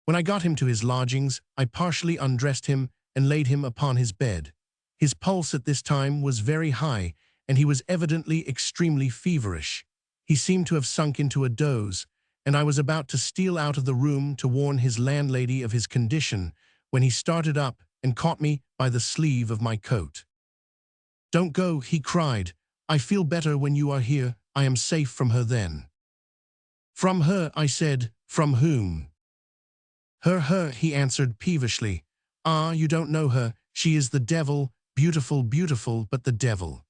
When I got him to his lodgings, I partially undressed him and laid him upon his bed. His pulse at this time was very high, and he was evidently extremely feverish. He seemed to have sunk into a doze, and I was about to steal out of the room to warn his landlady of his condition, when he started up and caught me by the sleeve of my coat. "Don't go," he cried. "I feel better when you are here. I am safe from her then." "From her," I said. "From whom?" Her, he answered peevishly. "Ah, you don't know her. She is the devil, beautiful, beautiful, but the devil."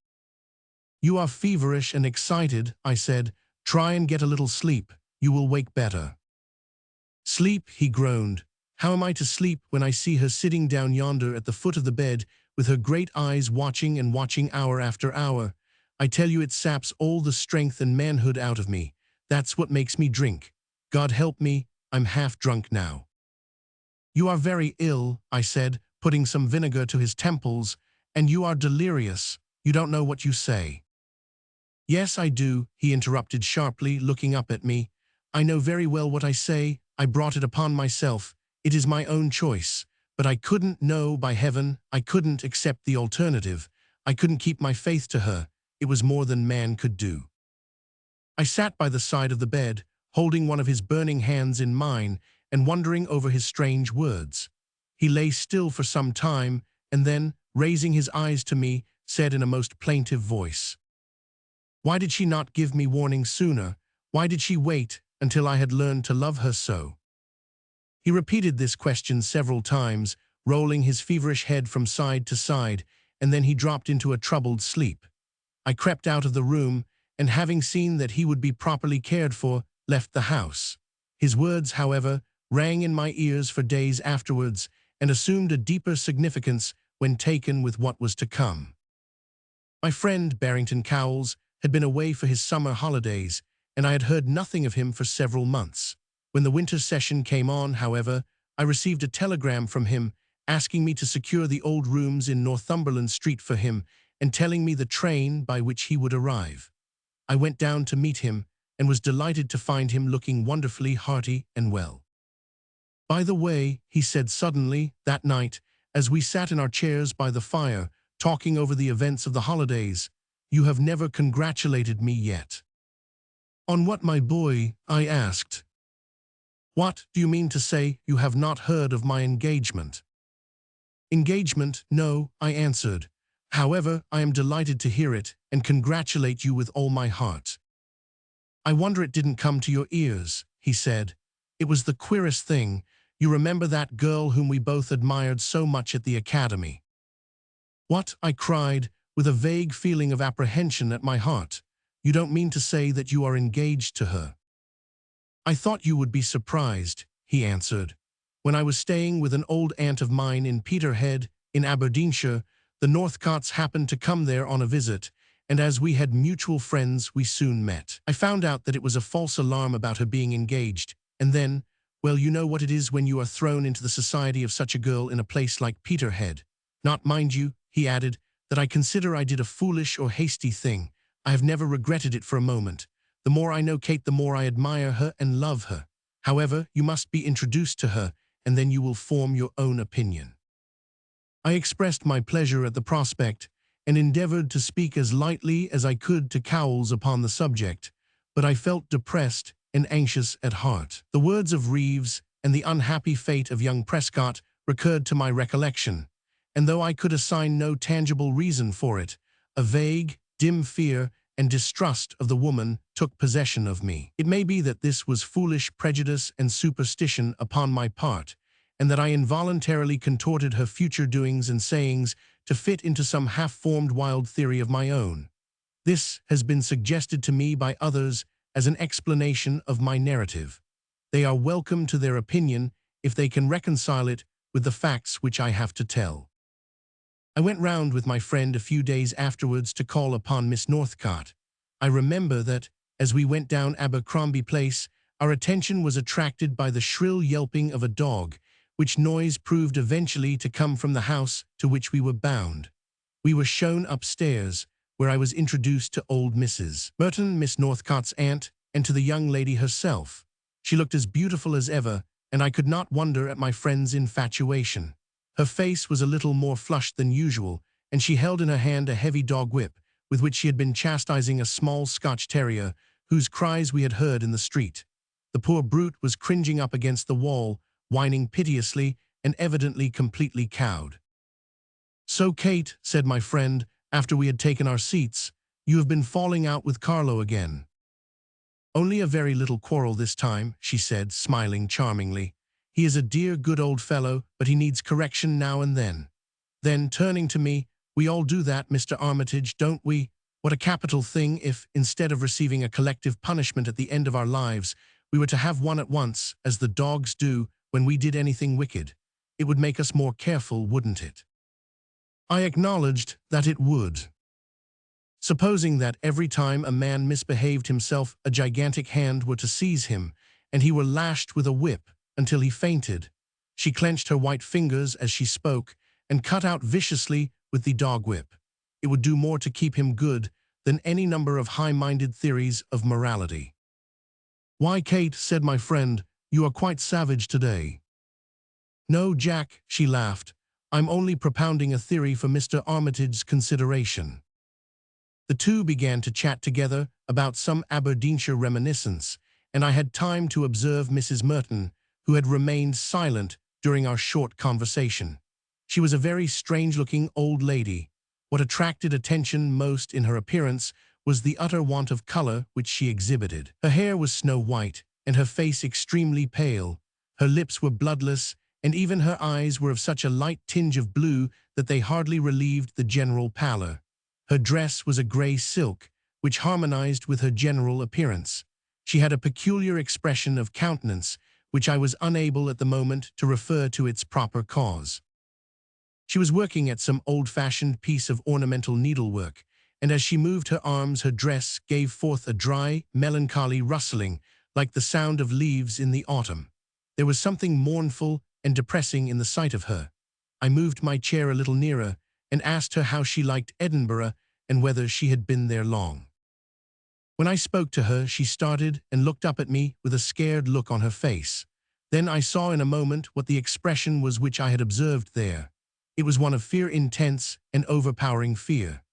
"You are feverish and excited," I said. "Try and get a little sleep. You will wake better." "Sleep," he groaned. "How am I to sleep when I see her sitting down yonder at the foot of the bed, with her great eyes watching and watching hour after hour? I tell you it saps all the strength and manhood out of me. That's what makes me drink. God help me, I'm half drunk now." "You are very ill," I said, putting some vinegar to his temples, "and you are delirious. You don't know what you say." "Yes, I do," he interrupted sharply, looking up at me. "I know very well what I say. I brought it upon myself. It is my own choice. But I couldn't, no, by heaven, I couldn't accept the alternative. I couldn't keep my faith to her. It was more than man could do." I sat by the side of the bed, holding one of his burning hands in mine and wondering over his strange words. He lay still for some time, and then, raising his eyes to me, said in a most plaintive voice, "Why did she not give me warning sooner? Why did she wait until I had learned to love her so?" He repeated this question several times, rolling his feverish head from side to side, and then he dropped into a troubled sleep. I crept out of the room, and having seen that he would be properly cared for, left the house. His words, however, rang in my ears for days afterwards, and assumed a deeper significance when taken with what was to come. My friend Barrington Cowles had been away for his summer holidays, and I had heard nothing of him for several months. When the winter session came on, however, I received a telegram from him asking me to secure the old rooms in Northumberland Street for him and telling me the train by which he would arrive. I went down to meet him and was delighted to find him looking wonderfully hearty and well. "By the way," he said suddenly, that night, as we sat in our chairs by the fire, talking over the events of the holidays, "you have never congratulated me yet." "On what, my boy?" I asked. "What, do you mean to say you have not heard of my engagement?" "Engagement, no," I answered. "However, I am delighted to hear it and congratulate you with all my heart." "I wonder it didn't come to your ears," he said. "It was the queerest thing. You remember that girl whom we both admired so much at the academy?" "What?" I cried, with a vague feeling of apprehension at my heart. "You don't mean to say that you are engaged to her?" "I thought you would be surprised," he answered. "When I was staying with an old aunt of mine in Peterhead, in Aberdeenshire, the Northcotts happened to come there on a visit, and as we had mutual friends, we soon met. I found out that it was a false alarm about her being engaged, and then, well, you know what it is when you are thrown into the society of such a girl in a place like Peterhead. Not, mind you," he added, "that I consider I did a foolish or hasty thing. I have never regretted it for a moment. The more I know Kate, the more I admire her and love her. However, you must be introduced to her, and then you will form your own opinion." I expressed my pleasure at the prospect, and endeavored to speak as lightly as I could to Cowles upon the subject, but I felt depressed and anxious at heart. The words of Reeves and the unhappy fate of young Prescott recurred to my recollection, and though I could assign no tangible reason for it, a vague, dim fear and distrust of the woman took possession of me. It may be that this was foolish prejudice and superstition upon my part, and that I involuntarily contorted her future doings and sayings to fit into some half-formed wild theory of my own. This has been suggested to me by others as an explanation of my narrative. They are welcome to their opinion if they can reconcile it with the facts which I have to tell. I went round with my friend a few days afterwards to call upon Miss Northcott. I remember that, as we went down Abercrombie Place, our attention was attracted by the shrill yelping of a dog, which noise proved eventually to come from the house to which we were bound. We were shown upstairs, where I was introduced to old Mrs. Merton, Miss Northcott's aunt, and to the young lady herself. She looked as beautiful as ever, and I could not wonder at my friend's infatuation. Her face was a little more flushed than usual, and she held in her hand a heavy dog whip, with which she had been chastising a small Scotch terrier, whose cries we had heard in the street. The poor brute was cringing up against the wall, whining piteously, and evidently completely cowed. "So, Kate," said my friend, after we had taken our seats, "you have been falling out with Carlo again." "Only a very little quarrel this time," she said, smiling charmingly. "He is a dear good old fellow, but he needs correction now and then." Then, turning to me, "We all do that, Mr. Armitage, don't we? What a capital thing if, instead of receiving a collective punishment at the end of our lives, we were to have one at once, as the dogs do when we did anything wicked. It would make us more careful, wouldn't it?" I acknowledged that it would. Supposing that every time a man misbehaved himself, a gigantic hand were to seize him, and he were lashed with a whip until he fainted. She clenched her white fingers as she spoke, and cut out viciously with the dog whip. It would do more to keep him good than any number of high-minded theories of morality. "Why, Kate," said my friend, "you are quite savage today." "No, Jack," she laughed. "I'm only propounding a theory for Mr. Armitage's consideration." The two began to chat together about some Aberdeenshire reminiscence, and I had time to observe Mrs. Merton, who had remained silent during our short conversation. She was a very strange-looking old lady. What attracted attention most in her appearance was the utter want of color which she exhibited. Her hair was snow-white, and her face extremely pale. Her lips were bloodless, and even her eyes were of such a light tinge of blue that they hardly relieved the general pallor. Her dress was a gray silk, which harmonized with her general appearance. She had a peculiar expression of countenance, which I was unable at the moment to refer to its proper cause. She was working at some old-fashioned piece of ornamental needlework, and as she moved her arms, her dress gave forth a dry, melancholy rustling, like the sound of leaves in the autumn. There was something mournful and depressing in the sight of her. I moved my chair a little nearer and asked her how she liked Edinburgh and whether she had been there long. When I spoke to her, she started and looked up at me with a scared look on her face. Then I saw in a moment what the expression was which I had observed there. It was one of fear, intense and overpowering fear.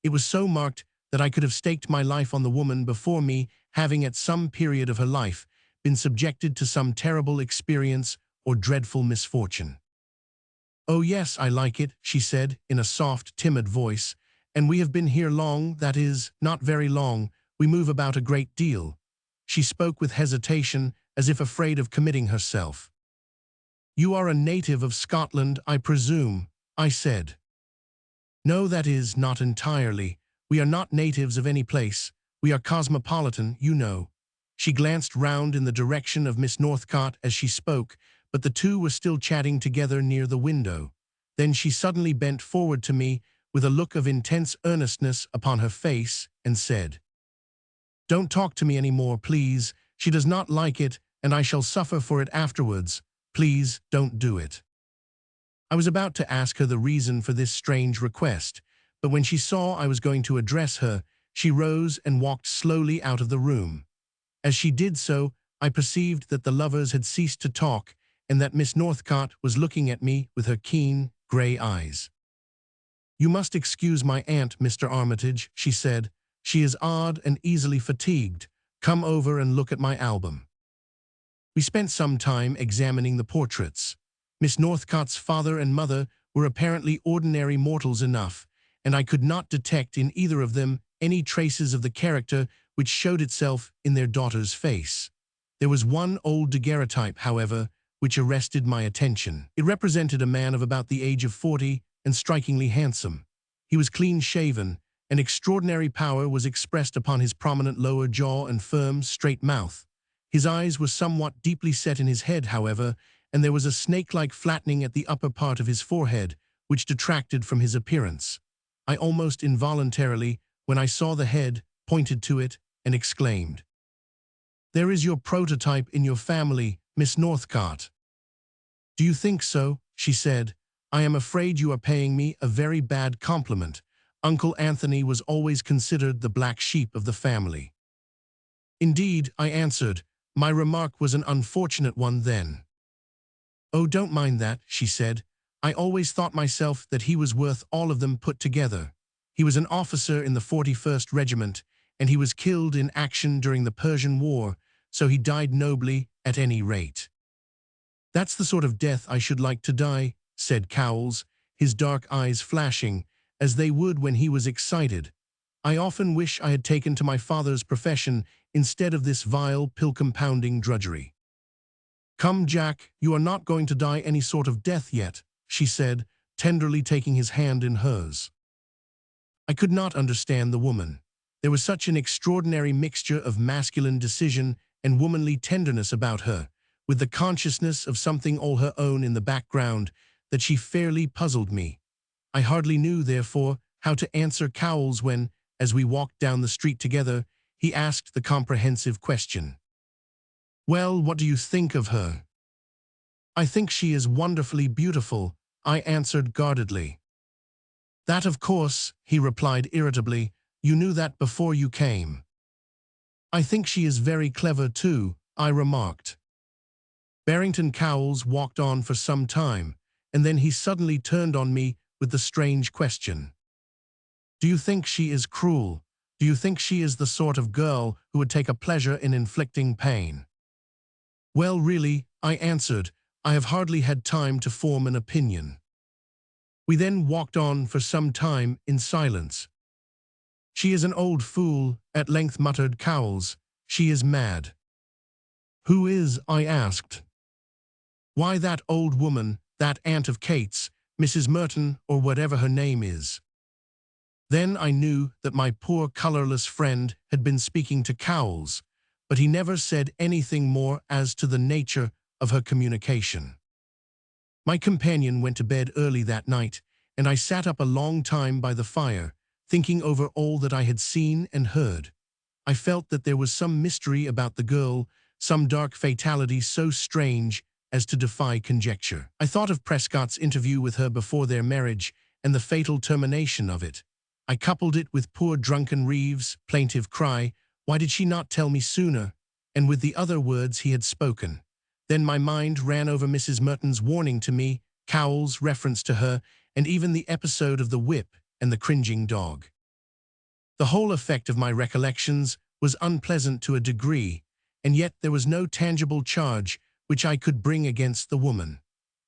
It was so marked that I could have staked my life on the woman before me, having at some period of her life been subjected to some terrible experience or dreadful misfortune. "Oh yes, I like it," she said in a soft, timid voice, "and we have been here long, that is, not very long. We move about a great deal." She spoke with hesitation, as if afraid of committing herself. "You are a native of Scotland, I presume," I said. "No, that is, not entirely. We are not natives of any place. We are cosmopolitan, you know." She glanced round in the direction of Miss Northcott as she spoke, but the two were still chatting together near the window. Then she suddenly bent forward to me with a look of intense earnestness upon her face and said, "Don't talk to me any more, please. She does not like it, and I shall suffer for it afterwards. Please don't do it." I was about to ask her the reason for this strange request, but when she saw I was going to address her, she rose and walked slowly out of the room. As she did so, I perceived that the lovers had ceased to talk and that Miss Northcott was looking at me with her keen, gray eyes. "You must excuse my aunt, Mr. Armitage," she said. "She is odd and easily fatigued. Come over and look at my album." We spent some time examining the portraits. Miss Northcott's father and mother were apparently ordinary mortals enough, and I could not detect in either of them any traces of the character which showed itself in their daughter's face. There was one old daguerreotype, however, which arrested my attention. It represented a man of about the age of 40 and strikingly handsome. He was clean-shaven, and extraordinary power was expressed upon his prominent lower jaw and firm, straight mouth. His eyes were somewhat deeply set in his head, however, and there was a snake-like flattening at the upper part of his forehead, which detracted from his appearance. I almost involuntarily, when I saw the head, pointed to it and exclaimed, "There is your prototype in your family, Miss Northcott." "Do you think so?" she said. "I am afraid you are paying me a very bad compliment. Uncle Anthony was always considered the black sheep of the family." "Indeed," I answered, "my remark was an unfortunate one then." "Oh, don't mind that," she said. "I always thought myself that he was worth all of them put together. He was an officer in the 41st Regiment, and he was killed in action during the Persian War, so he died nobly at any rate." "That's the sort of death I should like to die," said Cowles, his dark eyes flashing, as they would when he was excited. "I often wish I had taken to my father's profession instead of this vile pill-compounding drudgery." "Come, Jack, you are not going to die any sort of death yet," she said, tenderly taking his hand in hers. I could not understand the woman. There was such an extraordinary mixture of masculine decision and womanly tenderness about her, with the consciousness of something all her own in the background, that she fairly puzzled me. I hardly knew, therefore, how to answer Cowles when, as we walked down the street together, he asked the comprehensive question, "Well, what do you think of her?" "I think she is wonderfully beautiful," I answered guardedly. "That, of course," he replied irritably. "You knew that before you came." "I think she is very clever, too," I remarked. Barrington Cowles walked on for some time, and then he suddenly turned on me with the strange question. "Do you think she is cruel? Do you think she is the sort of girl who would take a pleasure in inflicting pain?" "Well, really," I answered, "I have hardly had time to form an opinion." We then walked on for some time in silence. "She is an old fool," at length muttered Cowles. "She is mad." "Who is?" I asked. "Why, that old woman, that aunt of Kate's, Mrs. Merton, or whatever her name is." Then I knew that my poor colorless friend had been speaking to Cowles, but he never said anything more as to the nature of her communication. My companion went to bed early that night, and I sat up a long time by the fire, thinking over all that I had seen and heard. I felt that there was some mystery about the girl, some dark fatality so strange as to defy conjecture. I thought of Prescott's interview with her before their marriage and the fatal termination of it. I coupled it with poor drunken Reeves' plaintive cry, "Why did she not tell me sooner?" and with the other words he had spoken. Then my mind ran over Mrs. Merton's warning to me, Cowles' reference to her, and even the episode of the whip and the cringing dog. The whole effect of my recollections was unpleasant to a degree, and yet there was no tangible charge which I could bring against the woman.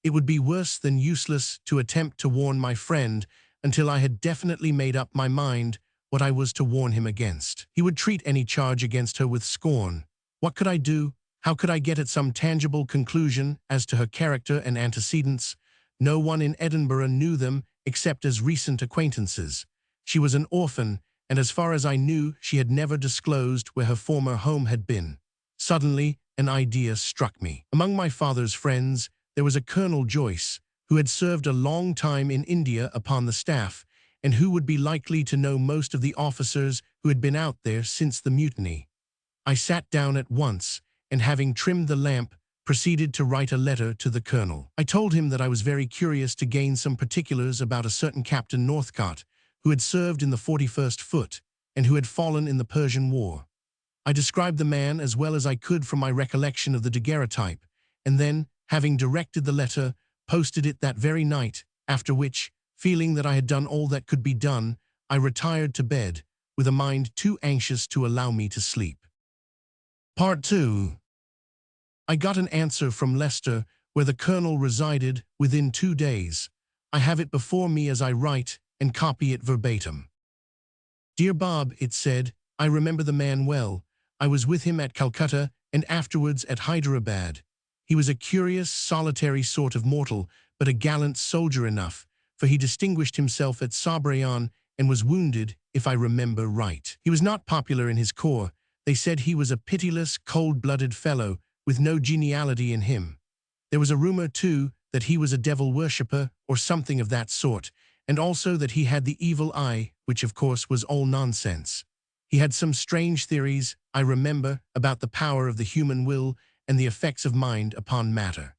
It would be worse than useless to attempt to warn my friend until I had definitely made up my mind what I was to warn him against. He would treat any charge against her with scorn. What could I do? How could I get at some tangible conclusion as to her character and antecedents? No one in Edinburgh knew them except as recent acquaintances. She was an orphan, and as far as I knew, she had never disclosed where her former home had been. Suddenly, an idea struck me. Among my father's friends, there was a Colonel Joyce, who had served a long time in India upon the staff, and who would be likely to know most of the officers who had been out there since the mutiny. I sat down at once, and having trimmed the lamp, proceeded to write a letter to the colonel. I told him that I was very curious to gain some particulars about a certain Captain Northcott, who had served in the 41st Foot, and who had fallen in the Persian War. I described the man as well as I could from my recollection of the daguerreotype, and then, having directed the letter, posted it that very night, after which, feeling that I had done all that could be done, I retired to bed, with a mind too anxious to allow me to sleep. Part 2. I got an answer from Leicester, where the colonel resided, within 2 days. I have it before me as I write and copy it verbatim. "Dear Bob," it said, "I remember the man well. I was with him at Calcutta and afterwards at Hyderabad. He was a curious, solitary sort of mortal, but a gallant soldier enough, for he distinguished himself at Sabrayan and was wounded, if I remember right. He was not popular in his corps. They said he was a pitiless, cold-blooded fellow with no geniality in him. There was a rumor, too, that he was a devil worshipper or something of that sort, and also that he had the evil eye, which of course was all nonsense. He had some strange theories, I remember, about the power of the human will and the effects of mind upon matter.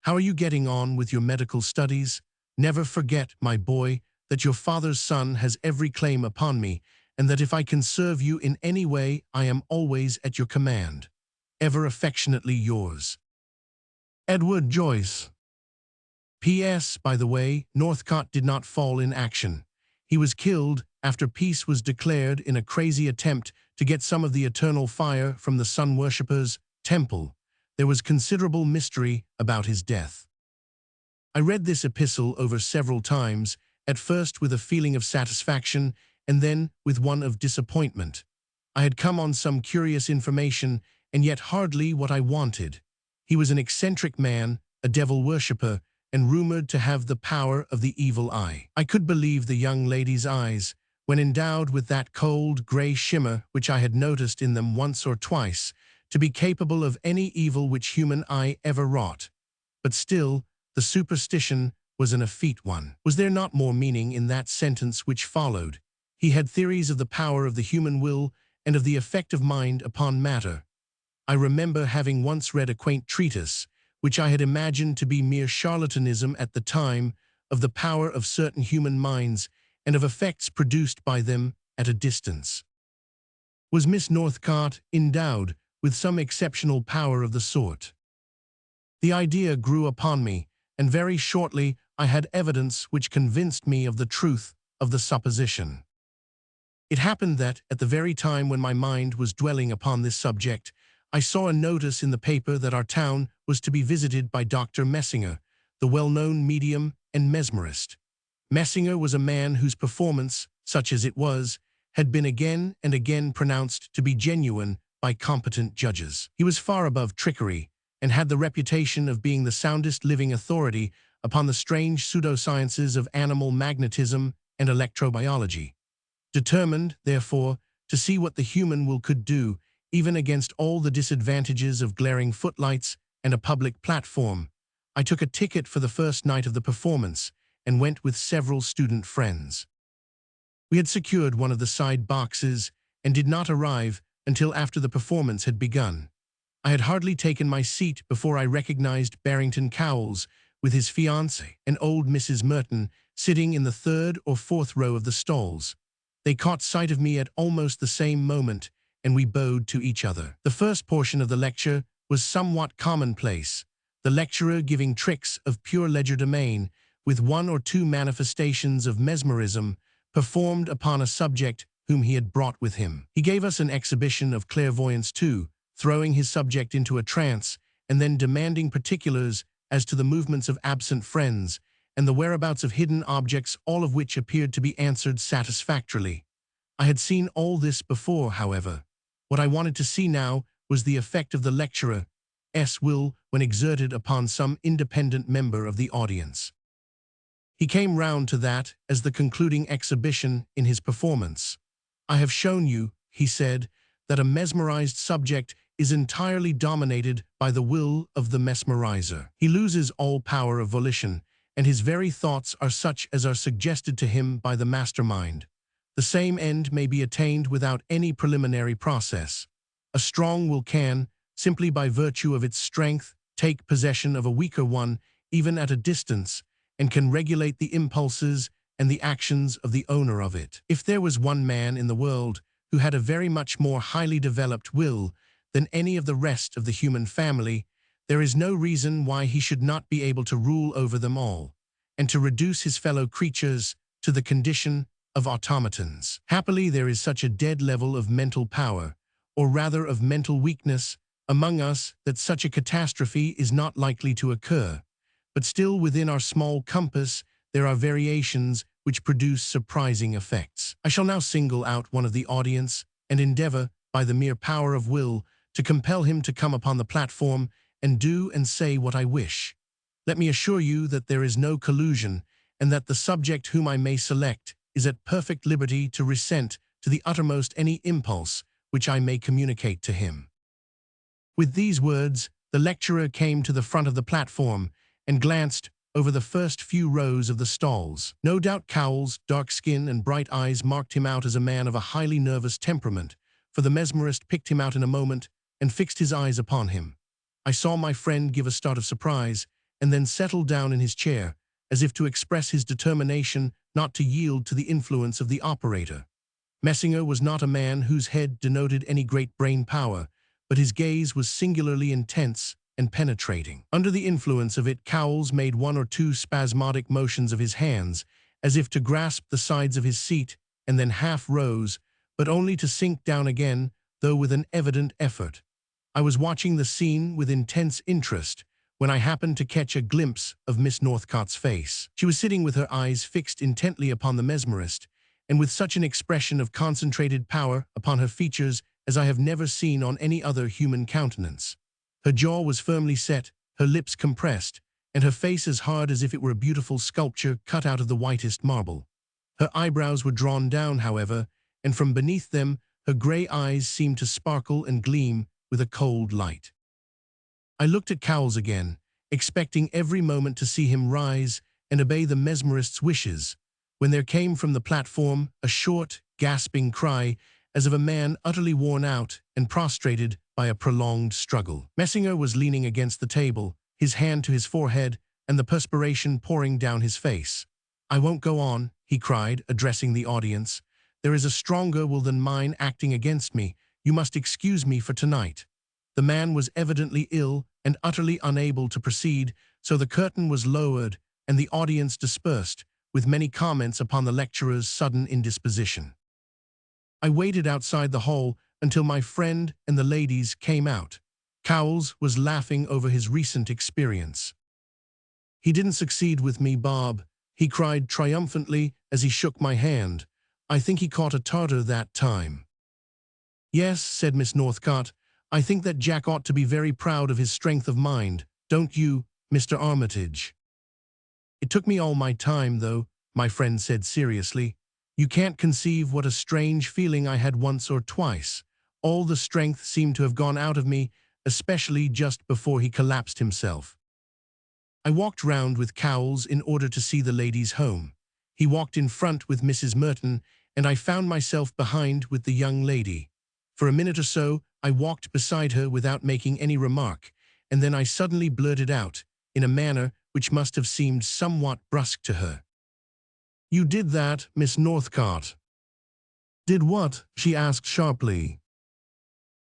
How are you getting on with your medical studies? Never forget, my boy, that your father's son has every claim upon me, and that if I can serve you in any way, I am always at your command. Ever affectionately yours, Edward Joyce. P.S. By the way, Northcott did not fall in action. He was killed after peace was declared in a crazy attempt to get some of the eternal fire from the sun worshippers' temple. There was considerable mystery about his death. I read this epistle over several times, at first with a feeling of satisfaction and then with one of disappointment. I had come on some curious information and yet hardly what I wanted. He was an eccentric man, a devil worshipper, and rumored to have the power of the evil eye. I could believe the young lady's eyes, when endowed with that cold, gray shimmer which I had noticed in them once or twice, to be capable of any evil which human eye ever wrought. But still, the superstition was an effete one. Was there not more meaning in that sentence which followed? He had theories of the power of the human will and of the effect of mind upon matter. I remember having once read a quaint treatise, which I had imagined to be mere charlatanism at the time, of the power of certain human minds and of effects produced by them at a distance. Was Miss Northcott endowed with some exceptional power of the sort? The idea grew upon me, and very shortly I had evidence which convinced me of the truth of the supposition. It happened that, at the very time when my mind was dwelling upon this subject, I saw a notice in the paper that our town was to be visited by Dr. Messinger, the well-known medium and mesmerist. Messinger was a man whose performance, such as it was, had been again and again pronounced to be genuine by competent judges. He was far above trickery, and had the reputation of being the soundest living authority upon the strange pseudosciences of animal magnetism and electrobiology. Determined, therefore, to see what the human will could do, even against all the disadvantages of glaring footlights and a public platform, I took a ticket for the first night of the performance and went with several student friends. We had secured one of the side boxes and did not arrive until after the performance had begun. I had hardly taken my seat before I recognized Barrington Cowles with his fiancée and old Mrs. Merton sitting in the third or fourth row of the stalls. They caught sight of me at almost the same moment, and we bowed to each other. The first portion of the lecture was somewhat commonplace, the lecturer giving tricks of pure legerdemain, with one or two manifestations of mesmerism performed upon a subject whom he had brought with him. He gave us an exhibition of clairvoyance too, throwing his subject into a trance and then demanding particulars as to the movements of absent friends and the whereabouts of hidden objects, all of which appeared to be answered satisfactorily. I had seen all this before, however. What I wanted to see now was the effect of the lecturer's will when exerted upon some independent member of the audience. He came round to that as the concluding exhibition in his performance. "I have shown you," he said, "that a mesmerized subject is entirely dominated by the will of the mesmerizer. He loses all power of volition, and his very thoughts are such as are suggested to him by the mastermind. The same end may be attained without any preliminary process. A strong will can, simply by virtue of its strength, take possession of a weaker one, even at a distance, and can regulate the impulses and the actions of the owner of it. If there was one man in the world who had a very much more highly developed will than any of the rest of the human family, there is no reason why he should not be able to rule over them all, and to reduce his fellow creatures to the condition of automatons. Happily, there is such a dead level of mental power, or rather of mental weakness, among us that such a catastrophe is not likely to occur. But still within our small compass, there are variations which produce surprising effects. I shall now single out one of the audience and endeavor, by the mere power of will, to compel him to come upon the platform and do and say what I wish. Let me assure you that there is no collusion, and that the subject whom I may select is at perfect liberty to resent to the uttermost any impulse which I may communicate to him." With these words, the lecturer came to the front of the platform and glanced over the first few rows of the stalls. No doubt Cowles' dark skin and bright eyes marked him out as a man of a highly nervous temperament, for the mesmerist picked him out in a moment and fixed his eyes upon him. I saw my friend give a start of surprise and then settle down in his chair, as if to express his determination not to yield to the influence of the operator. Messinger was not a man whose head denoted any great brain power, but his gaze was singularly intense and penetrating. Under the influence of it, Cowles made one or two spasmodic motions of his hands, as if to grasp the sides of his seat, and then half rose, but only to sink down again, though with an evident effort. I was watching the scene with intense interest, when I happened to catch a glimpse of Miss Northcote's face. She was sitting with her eyes fixed intently upon the mesmerist, and with such an expression of concentrated power upon her features as I have never seen on any other human countenance. Her jaw was firmly set, her lips compressed, and her face as hard as if it were a beautiful sculpture cut out of the whitest marble. Her eyebrows were drawn down, however, and from beneath them her grey eyes seemed to sparkle and gleam with a cold light. I looked at Cowles again, expecting every moment to see him rise and obey the mesmerist's wishes, when there came from the platform a short, gasping cry, as of a man utterly worn out and prostrated by a prolonged struggle. Messinger was leaning against the table, his hand to his forehead, and the perspiration pouring down his face. "I won't go on," he cried, addressing the audience. "There is a stronger will than mine acting against me. You must excuse me for tonight." The man was evidently ill and utterly unable to proceed, so the curtain was lowered and the audience dispersed, with many comments upon the lecturer's sudden indisposition. I waited outside the hall until my friend and the ladies came out. Cowles was laughing over his recent experience. "He didn't succeed with me, Bob," he cried triumphantly as he shook my hand. "I think he caught a Tartar that time." "Yes," said Miss Northcote, "I think that Jack ought to be very proud of his strength of mind, don't you, Mr. Armitage?" "It took me all my time, though," my friend said seriously. "You can't conceive what a strange feeling I had once or twice. All the strength seemed to have gone out of me, especially just before he collapsed himself." I walked round with Cowles in order to see the ladies home. He walked in front with Mrs. Merton, and I found myself behind with the young lady. For a minute or so, I walked beside her without making any remark, and then I suddenly blurted out, in a manner which must have seemed somewhat brusque to her, "You did that, Miss Northcote." "Did what?" she asked sharply.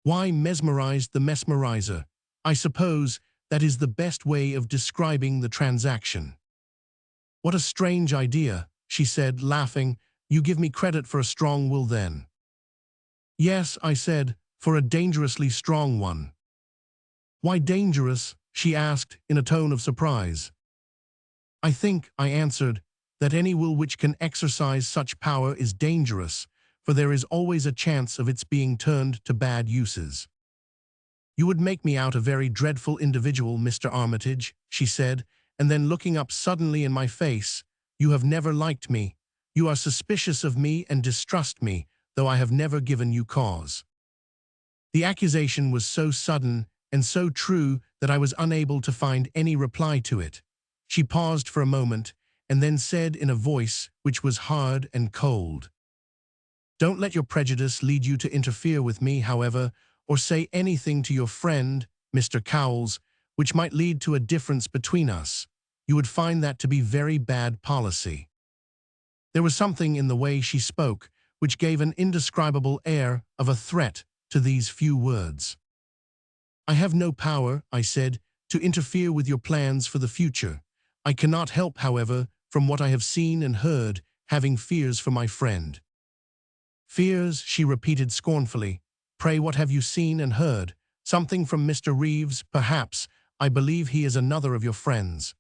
"Why, mesmerized the mesmerizer. I suppose that is the best way of describing the transaction." "What a strange idea," she said, laughing. "You give me credit for a strong will, then?" "Yes," I said, "for a dangerously strong one." "Why dangerous?" she asked in a tone of surprise. "I think," I answered, "that any will which can exercise such power is dangerous, for there is always a chance of its being turned to bad uses." "You would make me out a very dreadful individual, Mr. Armitage," she said, and then looking up suddenly in my face, "You have never liked me. You are suspicious of me and distrust me, though I have never given you cause." The accusation was so sudden and so true that I was unable to find any reply to it. She paused for a moment, and then said in a voice which was hard and cold, "Don't let your prejudice lead you to interfere with me, however, or say anything to your friend, Mr. Cowles, which might lead to a difference between us. You would find that to be very bad policy." There was something in the way she spoke which gave an indescribable air of a threat to these few words. "I have no power," I said, "to interfere with your plans for the future. I cannot help, however, from what I have seen and heard, having fears for my friend." "Fears," she repeated scornfully. "Pray, what have you seen and heard? Something from Mr. Reeves, perhaps. I believe he is another of your friends."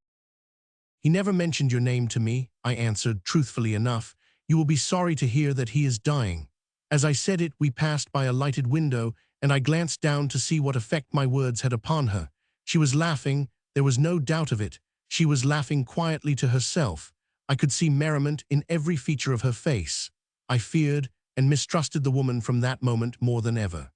"He never mentioned your name to me," I answered, truthfully enough. "You will be sorry to hear that he is dying." As I said it, we passed by a lighted window, and I glanced down to see what effect my words had upon her. She was laughing, there was no doubt of it. She was laughing quietly to herself. I could see merriment in every feature of her face. I feared and mistrusted the woman from that moment more than ever.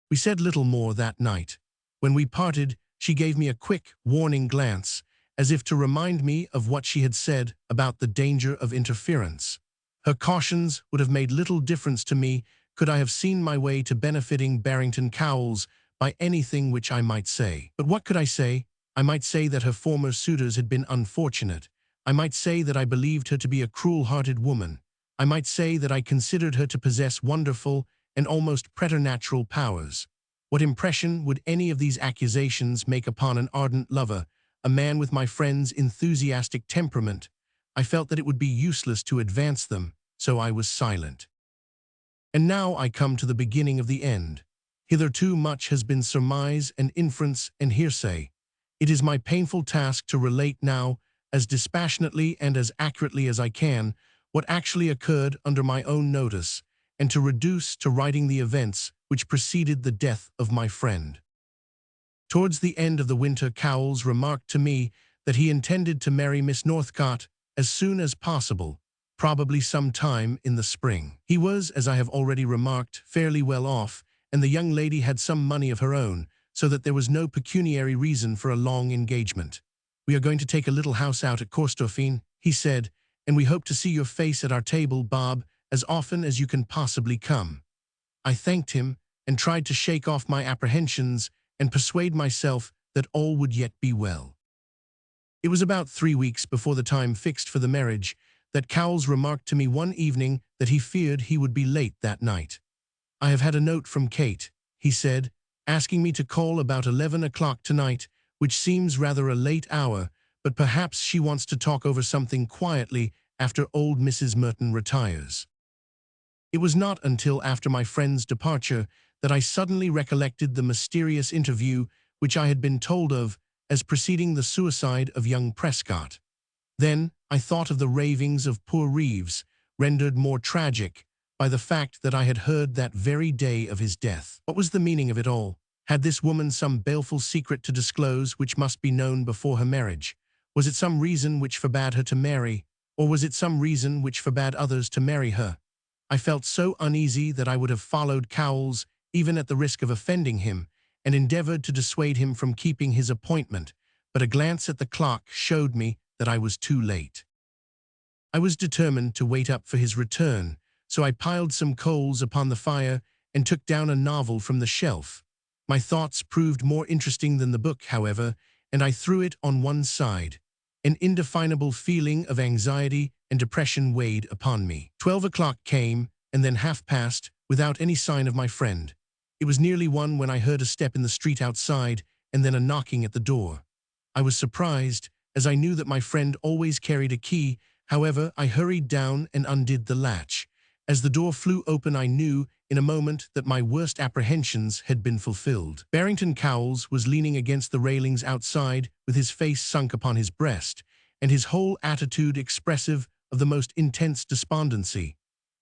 We said little more that night. When we parted, she gave me a quick, warning glance, as if to remind me of what she had said about the danger of interference. Her cautions would have made little difference to me could I have seen my way to benefiting Barrington Cowles by anything which I might say. But what could I say? I might say that her former suitors had been unfortunate. I might say that I believed her to be a cruel-hearted woman. I might say that I considered her to possess wonderful and almost preternatural powers. What impression would any of these accusations make upon an ardent lover, a man with my friend's enthusiastic temperament? I felt that it would be useless to advance them, so I was silent. And now I come to the beginning of the end. Hitherto much has been surmise and inference and hearsay. It is my painful task to relate now, as dispassionately and as accurately as I can, what actually occurred under my own notice, and to reduce to writing the events which preceded the death of my friend. Towards the end of the winter, Cowles remarked to me that he intended to marry Miss Northcott as soon as possible, probably some time in the spring. He was, as I have already remarked, fairly well off, and the young lady had some money of her own, so that there was no pecuniary reason for a long engagement. "We are going to take a little house out at Corstorphine," he said, "and we hope to see your face at our table, Bob, as often as you can possibly come." I thanked him and tried to shake off my apprehensions and persuade myself that all would yet be well. It was about 3 weeks before the time fixed for the marriage that Cowles remarked to me one evening that he feared he would be late that night. "I have had a note from Kate," he said, "asking me to call about 11 o'clock tonight, which seems rather a late hour, but perhaps she wants to talk over something quietly after old Mrs. Merton retires." It was not until after my friend's departure that I suddenly recollected the mysterious interview which I had been told of as preceding the suicide of young Prescott. Then I thought of the ravings of poor Reeves, rendered more tragic by the fact that I had heard that very day of his death. What was the meaning of it all? Had this woman some baleful secret to disclose which must be known before her marriage? Was it some reason which forbade her to marry, or was it some reason which forbade others to marry her? I felt so uneasy that I would have followed Cowles, even at the risk of offending him, and endeavored to dissuade him from keeping his appointment, but a glance at the clock showed me that I was too late. I was determined to wait up for his return, so I piled some coals upon the fire and took down a novel from the shelf. My thoughts proved more interesting than the book, however, and I threw it on one side. An indefinable feeling of anxiety and depression weighed upon me. 12 o'clock came, and then 1:30, without any sign of my friend. It was nearly 1 when I heard a step in the street outside, and then a knocking at the door. I was surprised, as I knew that my friend always carried a key. However, I hurried down and undid the latch. As the door flew open, I knew in a moment that my worst apprehensions had been fulfilled. Barrington Cowles was leaning against the railings outside with his face sunk upon his breast, and his whole attitude expressive of the most intense despondency.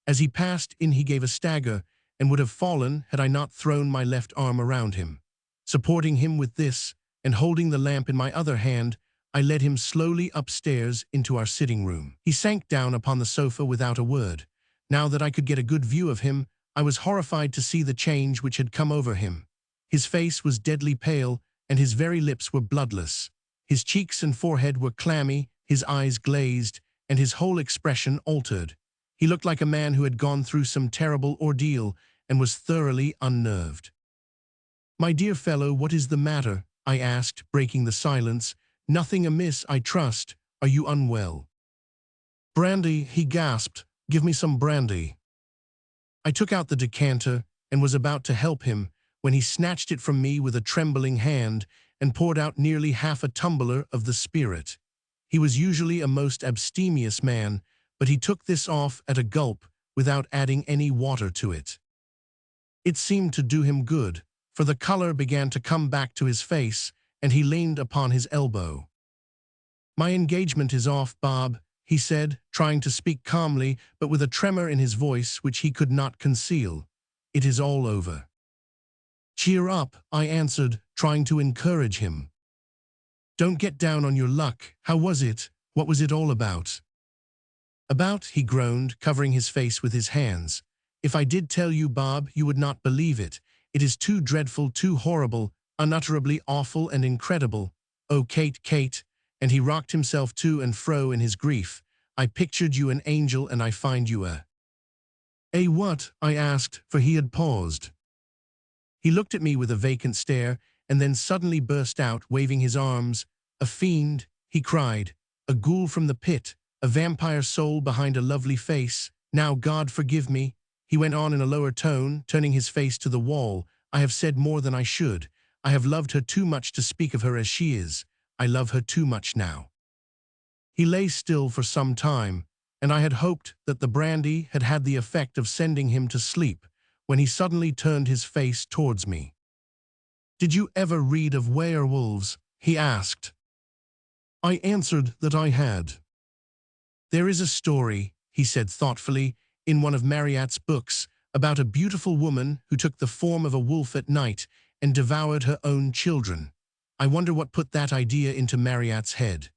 As he passed in, he gave a stagger, and would have fallen had I not thrown my left arm around him. Supporting him with this, and holding the lamp in my other hand, I led him slowly upstairs into our sitting room. He sank down upon the sofa without a word. Now that I could get a good view of him, I was horrified to see the change which had come over him. His face was deadly pale, and his very lips were bloodless. His cheeks and forehead were clammy, his eyes glazed, and his whole expression altered. He looked like a man who had gone through some terrible ordeal and was thoroughly unnerved. "My dear fellow, what is the matter?" I asked, breaking the silence. "Nothing amiss, I trust. Are you unwell?" "Brandy," he gasped. "Give me some brandy." I took out the decanter and was about to help him when he snatched it from me with a trembling hand and poured out nearly half a tumbler of the spirit. He was usually a most abstemious man, but he took this off at a gulp without adding any water to it. It seemed to do him good, for the color began to come back to his face, and he leaned upon his elbow. "My engagement is off, Bob," he said, trying to speak calmly, but with a tremor in his voice which he could not conceal. "It is all over." "Cheer up," I answered, trying to encourage him. "Don't get down on your luck. How was it? What was it all about?" "About," he groaned, covering his face with his hands. "If I did tell you, Bob, you would not believe it. It is too dreadful, too horrible, unutterably awful and incredible. Oh, Kate, Kate," and he rocked himself to and fro in his grief, "I pictured you an angel and I find you a what?" I asked, for he had paused. He looked at me with a vacant stare and then suddenly burst out, waving his arms. "A fiend," he cried, "a ghoul from the pit, a vampire soul behind a lovely face. Now, God forgive me," he went on in a lower tone, turning his face to the wall, "I have said more than I should. I have loved her too much to speak of her as she is. I love her too much now." He lay still for some time, and I had hoped that the brandy had had the effect of sending him to sleep, when he suddenly turned his face towards me. "Did you ever read of werewolves?" he asked. I answered that I had. "There is a story," he said thoughtfully, "in one of Marryat's books, about a beautiful woman who took the form of a wolf at night and devoured her own children. I wonder what put that idea into Marryat's head."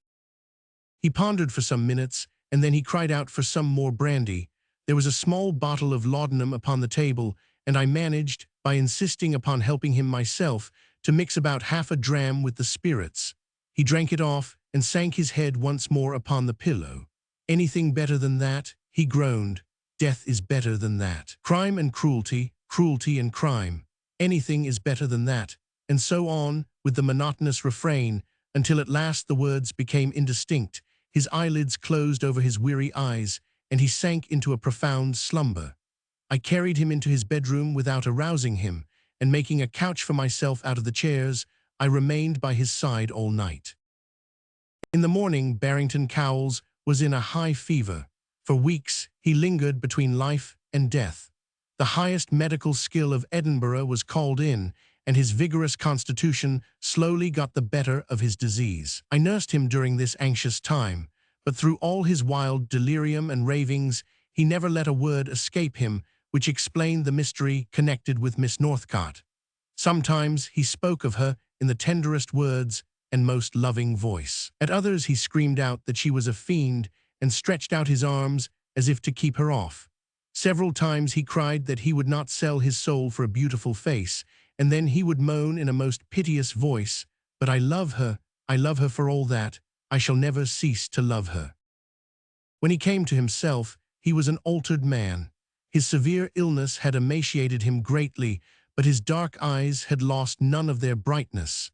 He pondered for some minutes, and then he cried out for some more brandy. There was a small bottle of laudanum upon the table, and I managed, by insisting upon helping him myself, to mix about half a dram with the spirits. He drank it off and sank his head once more upon the pillow. "Anything better than that?" he groaned. "Death is better than that. Crime and cruelty, cruelty and crime. Anything is better than that." And so on, with the monotonous refrain, until at last the words became indistinct. His eyelids closed over his weary eyes, and he sank into a profound slumber. I carried him into his bedroom without arousing him, and making a couch for myself out of the chairs, I remained by his side all night. In the morning, Barrington Cowles was in a high fever. For weeks, he lingered between life and death. The highest medical skill of Edinburgh was called in, and his vigorous constitution slowly got the better of his disease. I nursed him during this anxious time, but through all his wild delirium and ravings, he never let a word escape him which explained the mystery connected with Miss Northcote. Sometimes he spoke of her in the tenderest words and most loving voice. At others he screamed out that she was a fiend and stretched out his arms as if to keep her off. Several times he cried that he would not sell his soul for a beautiful face, and then he would moan in a most piteous voice, "But I love her for all that. I shall never cease to love her." When he came to himself, he was an altered man. His severe illness had emaciated him greatly, but his dark eyes had lost none of their brightness.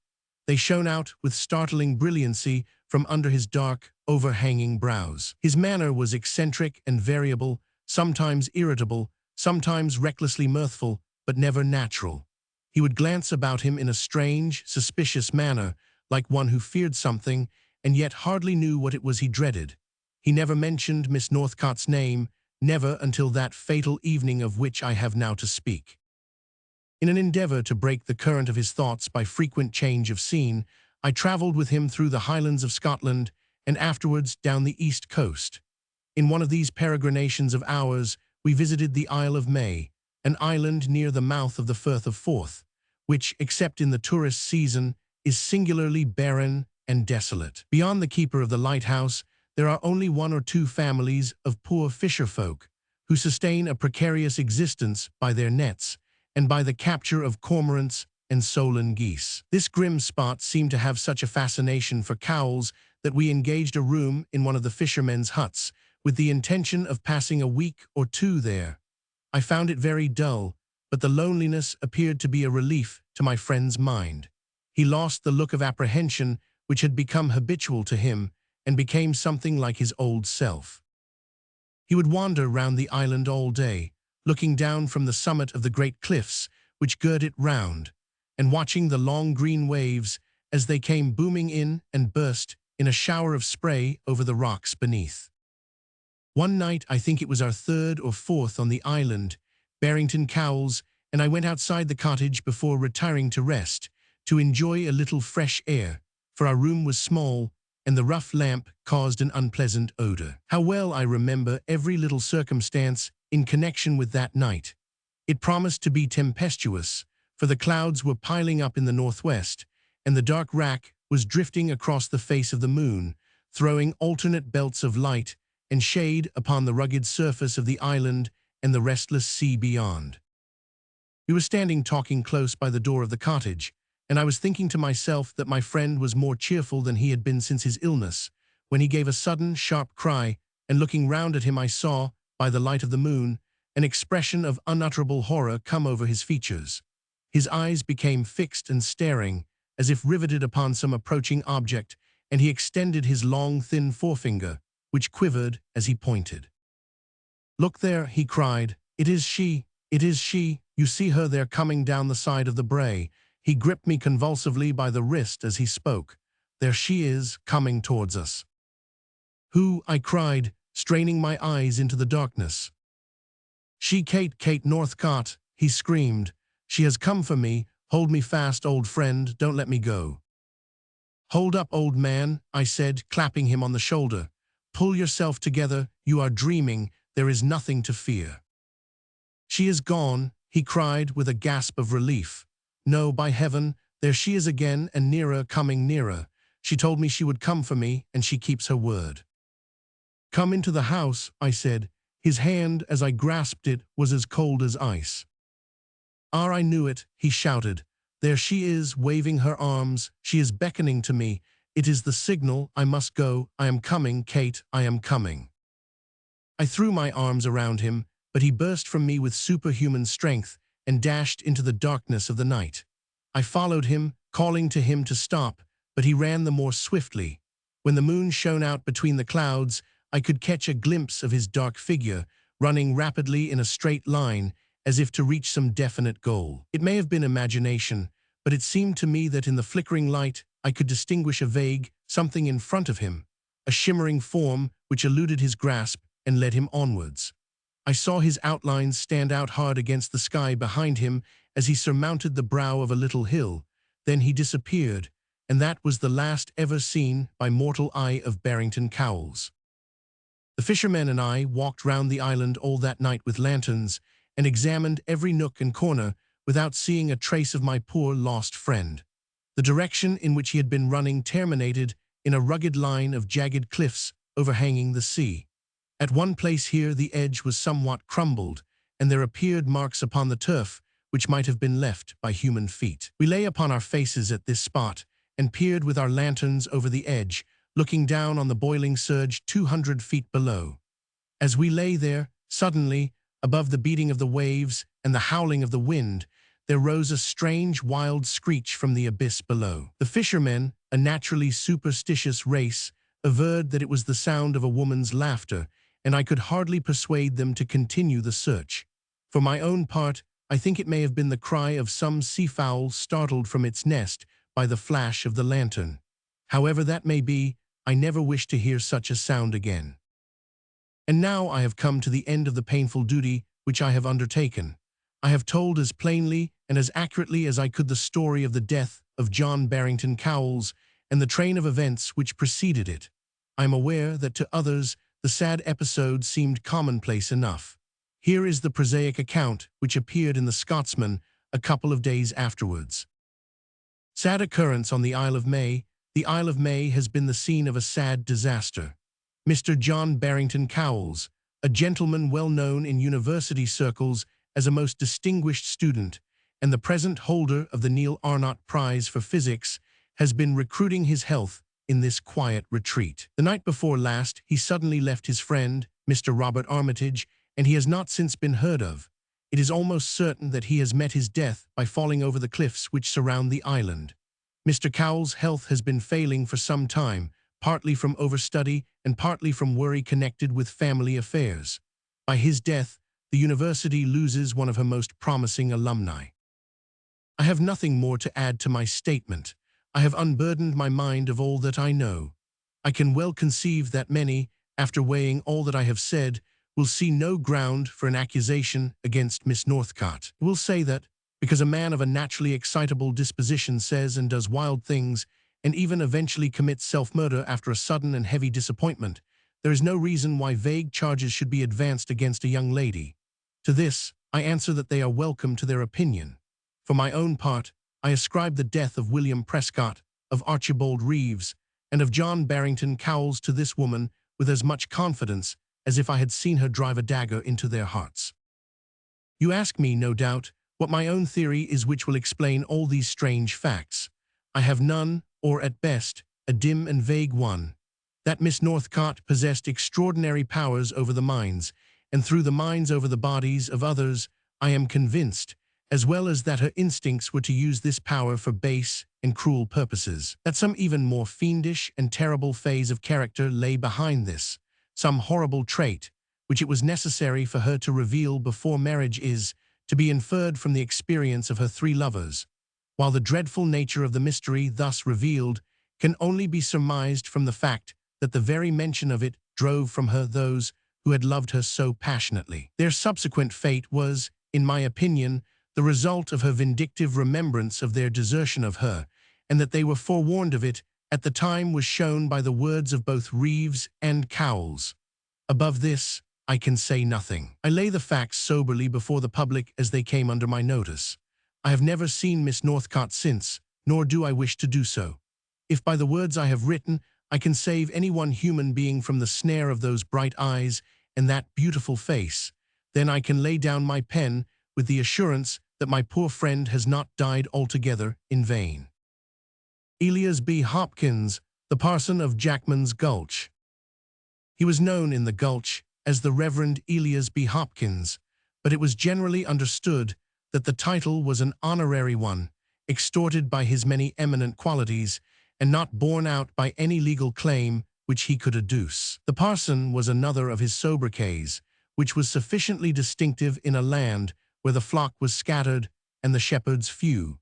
They shone out with startling brilliancy from under his dark, overhanging brows. His manner was eccentric and variable, sometimes irritable, sometimes recklessly mirthful, but never natural. He would glance about him in a strange, suspicious manner, like one who feared something, and yet hardly knew what it was he dreaded. He never mentioned Miss Northcote's name, never until that fatal evening of which I have now to speak. In an endeavor to break the current of his thoughts by frequent change of scene, I traveled with him through the Highlands of Scotland and afterwards down the East Coast. In one of these peregrinations of ours, we visited the Isle of May, an island near the mouth of the Firth of Forth, which, except in the tourist season, is singularly barren and desolate. Beyond the keeper of the lighthouse, there are only one or two families of poor fisherfolk who sustain a precarious existence by their nets and by the capture of cormorants and solan geese. This grim spot seemed to have such a fascination for Cowles that we engaged a room in one of the fishermen's huts with the intention of passing a week or two there. I found it very dull, but the loneliness appeared to be a relief to my friend's mind. He lost the look of apprehension which had become habitual to him and became something like his old self. He would wander round the island all day, looking down from the summit of the great cliffs which gird it round, and watching the long green waves as they came booming in and burst in a shower of spray over the rocks beneath. One night, I think it was our third or fourth on the island, Barrington Cowles and I went outside the cottage before retiring to rest, to enjoy a little fresh air, for our room was small, and the rough lamp caused an unpleasant odor. How well I remember every little circumstance in connection with that night. It promised to be tempestuous, for the clouds were piling up in the northwest, and the dark rack was drifting across the face of the moon, throwing alternate belts of light and shade upon the rugged surface of the island and the restless sea beyond. We were standing talking close by the door of the cottage, and I was thinking to myself that my friend was more cheerful than he had been since his illness, when he gave a sudden, sharp cry, and looking round at him I saw, by the light of the moon, an expression of unutterable horror come over his features. His eyes became fixed and staring, as if riveted upon some approaching object, and he extended his long, thin forefinger, which quivered as he pointed. "Look there," he cried. "It is she! It is she! You see her there coming down the side of the brae." He gripped me convulsively by the wrist as he spoke. "There she is, coming towards us." "Who?" I cried, straining my eyes into the darkness. "She, Kate Northcott," he screamed. "She has come for me. Hold me fast, old friend, don't let me go." "Hold up, old man," I said, clapping him on the shoulder. "Pull yourself together, you are dreaming, there is nothing to fear." "She is gone," he cried with a gasp of relief. "No, by heaven, there she is again, and nearer, coming nearer. She told me she would come for me, and she keeps her word." "Come into the house," I said. His hand, as I grasped it, was as cold as ice. "Ah, I knew it," he shouted. "There she is, waving her arms. She is beckoning to me. It is the signal. I must go. I am coming, Kate, I am coming." I threw my arms around him, but he burst from me with superhuman strength and dashed into the darkness of the night. I followed him, calling to him to stop, but he ran the more swiftly. When the moon shone out between the clouds, I could catch a glimpse of his dark figure, running rapidly in a straight line, as if to reach some definite goal. It may have been imagination, but it seemed to me that in the flickering light I could distinguish a vague something in front of him, a shimmering form which eluded his grasp and led him onwards. I saw his outlines stand out hard against the sky behind him as he surmounted the brow of a little hill. Then he disappeared, and that was the last ever seen by mortal eye of Barrington Cowles. The fishermen and I walked round the island all that night with lanterns, and examined every nook and corner without seeing a trace of my poor lost friend. The direction in which he had been running terminated in a rugged line of jagged cliffs overhanging the sea. At one place here the edge was somewhat crumbled, and there appeared marks upon the turf which might have been left by human feet. We lay upon our faces at this spot, and peered with our lanterns over the edge, looking down on the boiling surge 200 feet below. As we lay there, suddenly, above the beating of the waves and the howling of the wind, there rose a strange, wild screech from the abyss below. The fishermen, a naturally superstitious race, averred that it was the sound of a woman's laughter, and I could hardly persuade them to continue the search. For my own part, I think it may have been the cry of some seafowl startled from its nest by the flash of the lantern. However that may be, I never wish to hear such a sound again. And now I have come to the end of the painful duty which I have undertaken. I have told as plainly and as accurately as I could the story of the death of John Barrington Cowles and the train of events which preceded it. I am aware that to others the sad episode seemed commonplace enough. Here is the prosaic account which appeared in the Scotsman a couple of days afterwards. Sad occurrence on the Isle of May. The Isle of May has been the scene of a sad disaster. Mr. John Barrington Cowles, a gentleman well known in university circles as a most distinguished student, and the present holder of the Neil Arnott Prize for Physics, has been recruiting his health in this quiet retreat. The night before last, he suddenly left his friend, Mr. Robert Armitage, and he has not since been heard of. It is almost certain that he has met his death by falling over the cliffs which surround the island. Mr. Cowles' health has been failing for some time, partly from overstudy and partly from worry connected with family affairs. By his death, the university loses one of her most promising alumni. I have nothing more to add to my statement. I have unburdened my mind of all that I know. I can well conceive that many, after weighing all that I have said, will see no ground for an accusation against Miss Northcott. Will say that, because a man of a naturally excitable disposition says and does wild things, and even eventually commits self-murder after a sudden and heavy disappointment, there is no reason why vague charges should be advanced against a young lady. To this, I answer that they are welcome to their opinion. For my own part, I ascribe the death of William Prescott, of Archibald Reeves, and of John Barrington Cowles to this woman with as much confidence as if I had seen her drive a dagger into their hearts. You ask me, no doubt, what my own theory is which will explain all these strange facts. I have none, or at best, a dim and vague one. That Miss Northcott possessed extraordinary powers over the minds, and through the minds over the bodies of others, I am convinced, as well as that her instincts were to use this power for base and cruel purposes. That some even more fiendish and terrible phase of character lay behind this, some horrible trait, which it was necessary for her to reveal before marriage is to be inferred from the experience of her 3 lovers, while the dreadful nature of the mystery thus revealed can only be surmised from the fact that the very mention of it drove from her those who had loved her so passionately. Their subsequent fate was, in my opinion, the result of her vindictive remembrance of their desertion of her, and that they were forewarned of it at the time was shown by the words of both Reeves and Cowles. Above this, I can say nothing. I lay the facts soberly before the public as they came under my notice. I have never seen Miss Northcott since, nor do I wish to do so. If by the words I have written, I can save any one human being from the snare of those bright eyes and that beautiful face, then I can lay down my pen with the assurance that my poor friend has not died altogether in vain. Elias B. Hopkins, the parson of Jackman's Gulch. He was known in the Gulch as the Reverend Elias B. Hopkins, but it was generally understood that the title was an honorary one, extorted by his many eminent qualities, and not borne out by any legal claim which he could adduce. The parson was another of his sobriquets, which was sufficiently distinctive in a land where the flock was scattered and the shepherds few.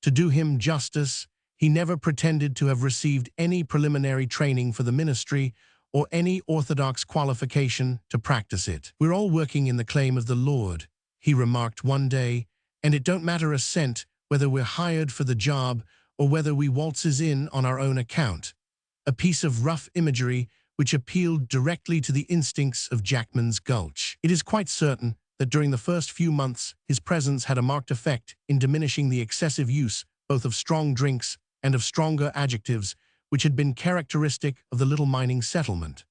To do him justice, he never pretended to have received any preliminary training for the ministry or any orthodox qualification to practice it. "We're all working in the claim of the Lord," he remarked one day, "and it don't matter a cent whether we're hired for the job or whether we waltzes in on our own account." A piece of rough imagery which appealed directly to the instincts of Jackman's Gulch. It is quite certain that during the first few months his presence had a marked effect in diminishing the excessive use both of strong drinks and of stronger adjectives which had been characteristic of the little mining settlement.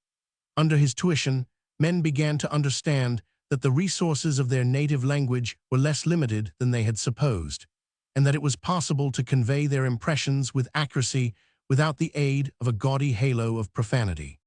Under his tuition, men began to understand that the resources of their native language were less limited than they had supposed, and that it was possible to convey their impressions with accuracy without the aid of a gaudy halo of profanity.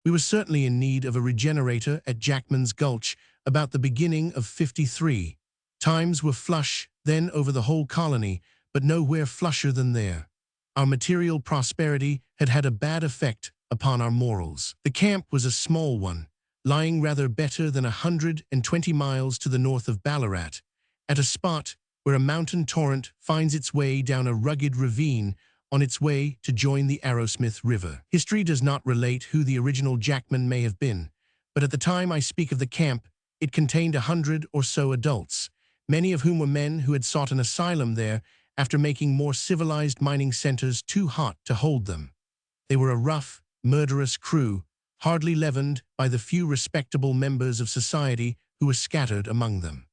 We were certainly in need of a regenerator at Jackman's Gulch about the beginning of '53. Times were flush then over the whole colony, but nowhere flusher than there. Our material prosperity had had a bad effect upon our morals. The camp was a small one, lying rather better than 120 miles to the north of Ballarat, at a spot where a mountain torrent finds its way down a rugged ravine on its way to join the Arrowsmith River. History does not relate who the original Jackman may have been, but at the time I speak of the camp, it contained 100 or so adults, many of whom were men who had sought an asylum there after making more civilized mining centers too hot to hold them. They were a rough, murderous crew, hardly leavened by the few respectable members of society who were scattered among them.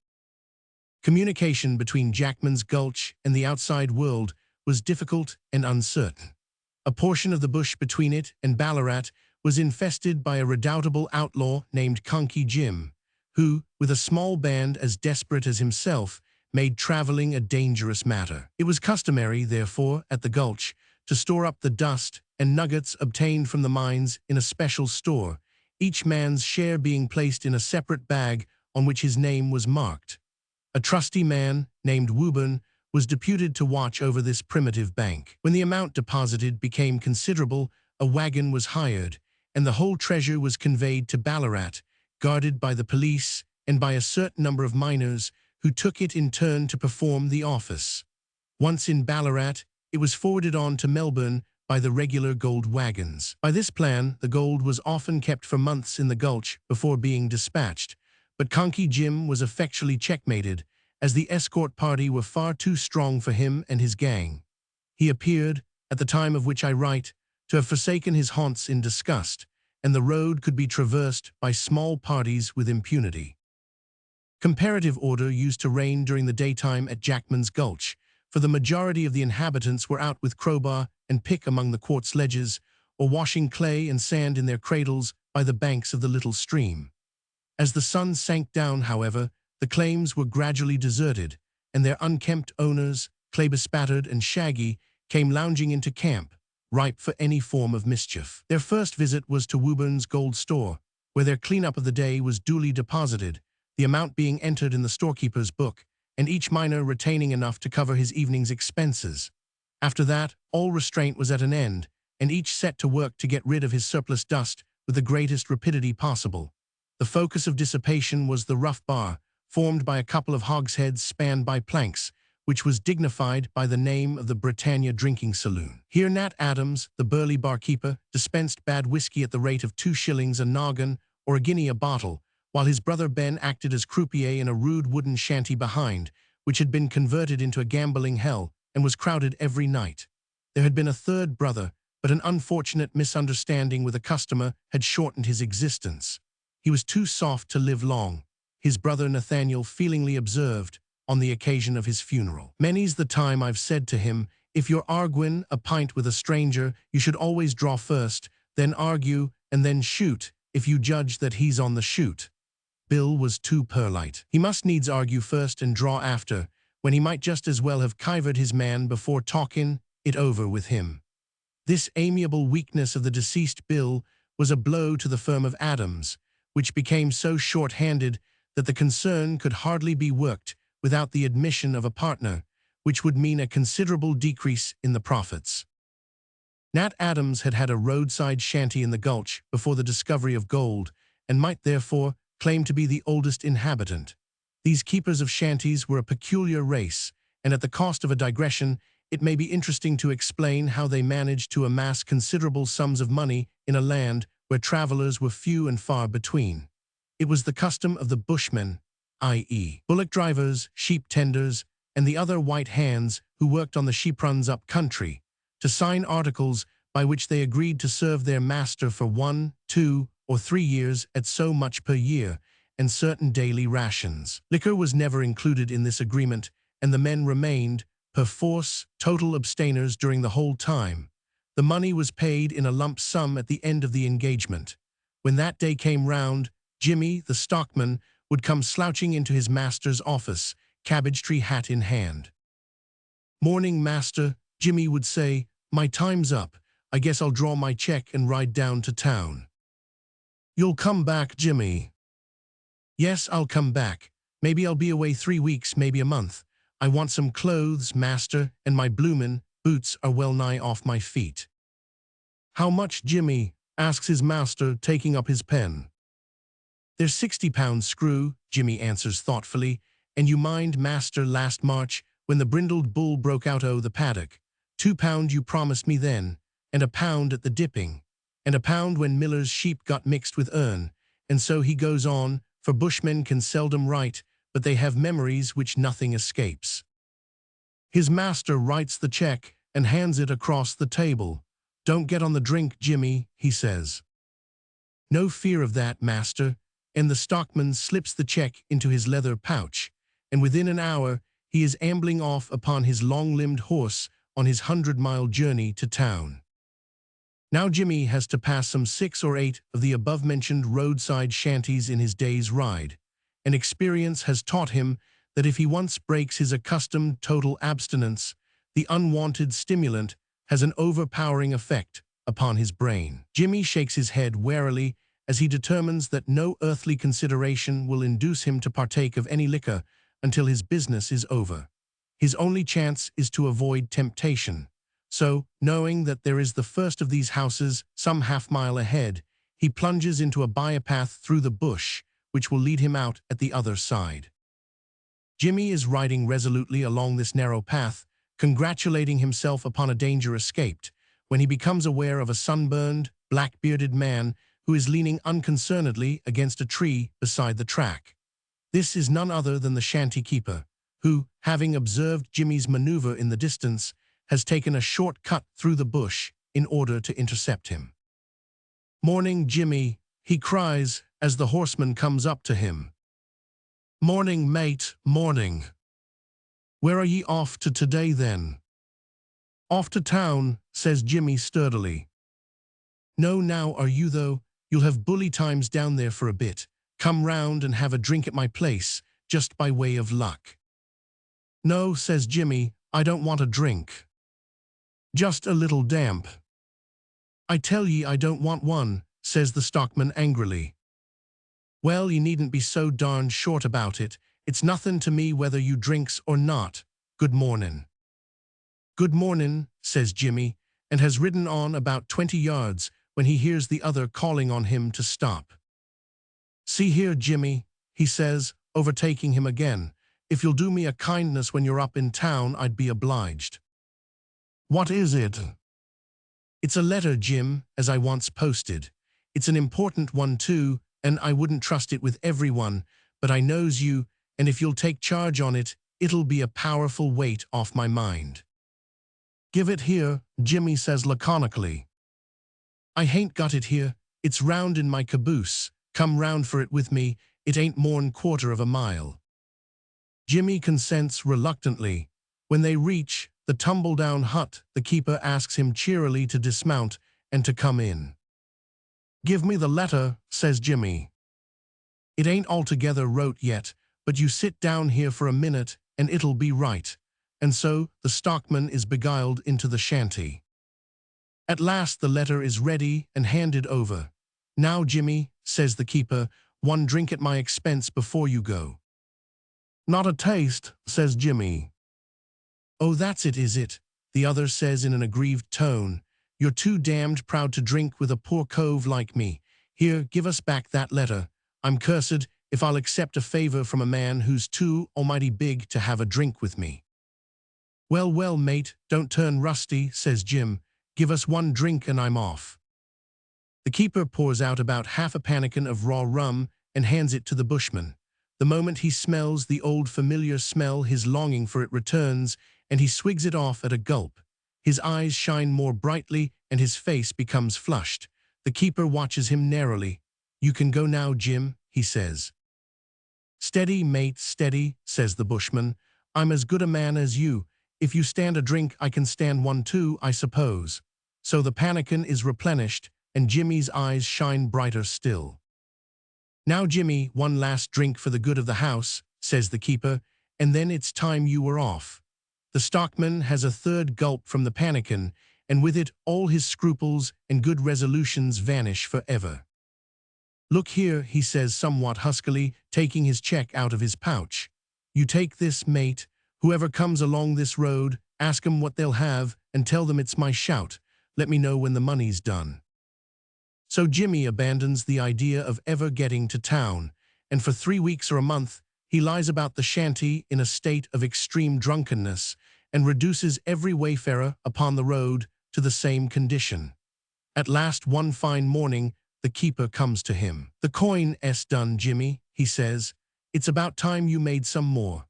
Communication between Jackman's Gulch and the outside world was difficult and uncertain. A portion of the bush between it and Ballarat was infested by a redoubtable outlaw named Conky Jim, who, with a small band as desperate as himself, made traveling a dangerous matter. It was customary, therefore, at the Gulch, to store up the dust and nuggets obtained from the mines in a special store, each man's share being placed in a separate bag on which his name was marked. A trusty man, named Woburn, was deputed to watch over this primitive bank. When the amount deposited became considerable, a wagon was hired, and the whole treasure was conveyed to Ballarat, guarded by the police and by a certain number of miners who took it in turn to perform the office. Once in Ballarat, it was forwarded on to Melbourne by the regular gold wagons. By this plan, the gold was often kept for months in the Gulch before being dispatched, but Conky Jim was effectually checkmated, as the escort party were far too strong for him and his gang. He appeared, at the time of which I write, to have forsaken his haunts in disgust, and the road could be traversed by small parties with impunity. Comparative order used to reign during the daytime at Jackman's Gulch, for the majority of the inhabitants were out with crowbar and pick among the quartz ledges, or washing clay and sand in their cradles by the banks of the little stream. As the sun sank down, however, the claims were gradually deserted, and their unkempt owners, clay-bespattered and shaggy, came lounging into camp, ripe for any form of mischief. Their first visit was to Woburn's gold store, where their cleanup of the day was duly deposited, the amount being entered in the storekeeper's book, and each miner retaining enough to cover his evening's expenses. After that, all restraint was at an end, and each set to work to get rid of his surplus dust with the greatest rapidity possible. The focus of dissipation was the rough bar, formed by a couple of hogsheads spanned by planks, which was dignified by the name of the Britannia Drinking Saloon. Here Nat Adams, the burly barkeeper, dispensed bad whiskey at the rate of 2 shillings a noggin or a guinea a bottle, while his brother Ben acted as croupier in a rude wooden shanty behind, which had been converted into a gambling hell and was crowded every night. There had been a third brother, but an unfortunate misunderstanding with a customer had shortened his existence. He was too soft to live long, his brother Nathaniel feelingly observed on the occasion of his funeral. "Many's the time I've said to him, if you're arguing a pint with a stranger, you should always draw first, then argue, and then shoot, if you judge that he's on the shoot." Bill was too perlite. He must needs argue first and draw after, when he might just as well have kivered his man before talking it over with him. This amiable weakness of the deceased Bill was a blow to the firm of Adams, which became so short-handed that the concern could hardly be worked without the admission of a partner, which would mean a considerable decrease in the profits. Nat Adams had had a roadside shanty in the gulch before the discovery of gold, and might therefore claim to be the oldest inhabitant. These keepers of shanties were a peculiar race, and at the cost of a digression, it may be interesting to explain how they managed to amass considerable sums of money in a land where travelers were few and far between. It was the custom of the bushmen, i.e., bullock drivers, sheep tenders, and the other white hands who worked on the sheep runs up country, to sign articles by which they agreed to serve their master for 1, 2, or 3 years at so much per year, and certain daily rations. Liquor was never included in this agreement, and the men remained, perforce, total abstainers during the whole time. The money was paid in a lump sum at the end of the engagement. When that day came round, Jimmy, the stockman, would come slouching into his master's office, cabbage-tree hat in hand. "Morning, master," Jimmy would say. "My time's up. I guess I'll draw my check and ride down to town." "You'll come back, Jimmy?" "Yes, I'll come back. Maybe I'll be away 3 weeks, maybe a month. I want some clothes, master, and my bloomin' boots are well nigh off my feet." "How much, Jimmy?" asks his master, taking up his pen. "There's £60 screw," Jimmy answers thoughtfully. "And you mind, master, last March, when the brindled bull broke out o' the paddock? £2 you promised me then, and £1 at the dipping, and £1 when Miller's sheep got mixed with urn." And so he goes on, for bushmen can seldom write, but they have memories which nothing escapes. His master writes the check and hands it across the table. "Don't get on the drink, Jimmy," he says. "No fear of that, master," and the stockman slips the check into his leather pouch, and within an hour he is ambling off upon his long-limbed horse on his 100-mile journey to town. Now Jimmy has to pass some 6 or 8 of the above-mentioned roadside shanties in his day's ride, and experience has taught him that if he once breaks his accustomed total abstinence, the unwanted stimulant has an overpowering effect upon his brain. Jimmy shakes his head warily as he determines that no earthly consideration will induce him to partake of any liquor until his business is over. His only chance is to avoid temptation. So, knowing that there is the first of these houses some half-mile ahead, he plunges into a by-path through the bush, which will lead him out at the other side. Jimmy is riding resolutely along this narrow path, congratulating himself upon a danger escaped, when he becomes aware of a sunburned, black-bearded man who is leaning unconcernedly against a tree beside the track. This is none other than the shanty keeper, who, having observed Jimmy's maneuver in the distance, has taken a short cut through the bush in order to intercept him. "Morning, Jimmy," he cries as the horseman comes up to him. "Morning, mate, morning. Where are ye off to today, then?" "Off to town," says Jimmy sturdily. "No, now are you, though? You'll have bully times down there for a bit. Come round and have a drink at my place, just by way of luck." "No," says Jimmy, "I don't want a drink. Just a little damp." "I tell ye I don't want one," says the stockman angrily. "Well, ye needn't be so darned short about it. It's nothin' to me whether you drinks or not. Good mornin'." "Good mornin'," says Jimmy, and has ridden on about 20 yards when he hears the other calling on him to stop. "See here, Jimmy," he says, overtaking him again. "If you'll do me a kindness when you're up in town, I'd be obliged." "What is it?" "It's a letter, Jim, as I once posted. It's an important one, too, and I wouldn't trust it with everyone, but I knows you, and if you'll take charge on it, it'll be a powerful weight off my mind." "Give it here," Jimmy says laconically. "I hain't got it here. It's round in my caboose. Come round for it with me. It ain't more'n quarter of a mile." Jimmy consents reluctantly. When they reach the tumble-down hut, the keeper asks him cheerily to dismount and to come in. "Give me the letter," says Jimmy. "It ain't altogether wrote yet, but you sit down here for a minute and it'll be right." And so the stockman is beguiled into the shanty. At last the letter is ready and handed over. "Now, Jimmy," says the keeper, "one drink at my expense before you go." "Not a taste," says Jimmy. "Oh, that's it, is it?" the other says in an aggrieved tone. "You're too damned proud to drink with a poor cove like me. Here, give us back that letter. I'm cursed if I'll accept a favor from a man who's too almighty big to have a drink with me." "Well, well, mate, don't turn rusty," says Jim. "Give us one drink and I'm off." The keeper pours out about half a pannikin of raw rum and hands it to the bushman. The moment he smells the old familiar smell, his longing for it returns, and he swigs it off at a gulp. His eyes shine more brightly and his face becomes flushed. The keeper watches him narrowly. "You can go now, Jim," he says. "Steady, mate, steady," says the bushman. "I'm as good a man as you. If you stand a drink, I can stand one too, I suppose." So the pannikin is replenished, and Jimmy's eyes shine brighter still. "Now, Jimmy, one last drink for the good of the house," says the keeper, "and then it's time you were off." The stockman has a third gulp from the pannikin, and with it all his scruples and good resolutions vanish forever. "Look here," he says somewhat huskily, taking his check out of his pouch. "You take this, mate. Whoever comes along this road, ask 'em what they'll have, and tell them it's my shout. Let me know when the money's done." So Jimmy abandons the idea of ever getting to town, and for 3 weeks or a month, he lies about the shanty in a state of extreme drunkenness, and reduces every wayfarer upon the road to the same condition. At last, one fine morning, the keeper comes to him. "The coin's done, Jimmy," he says. "It's about time you made some more."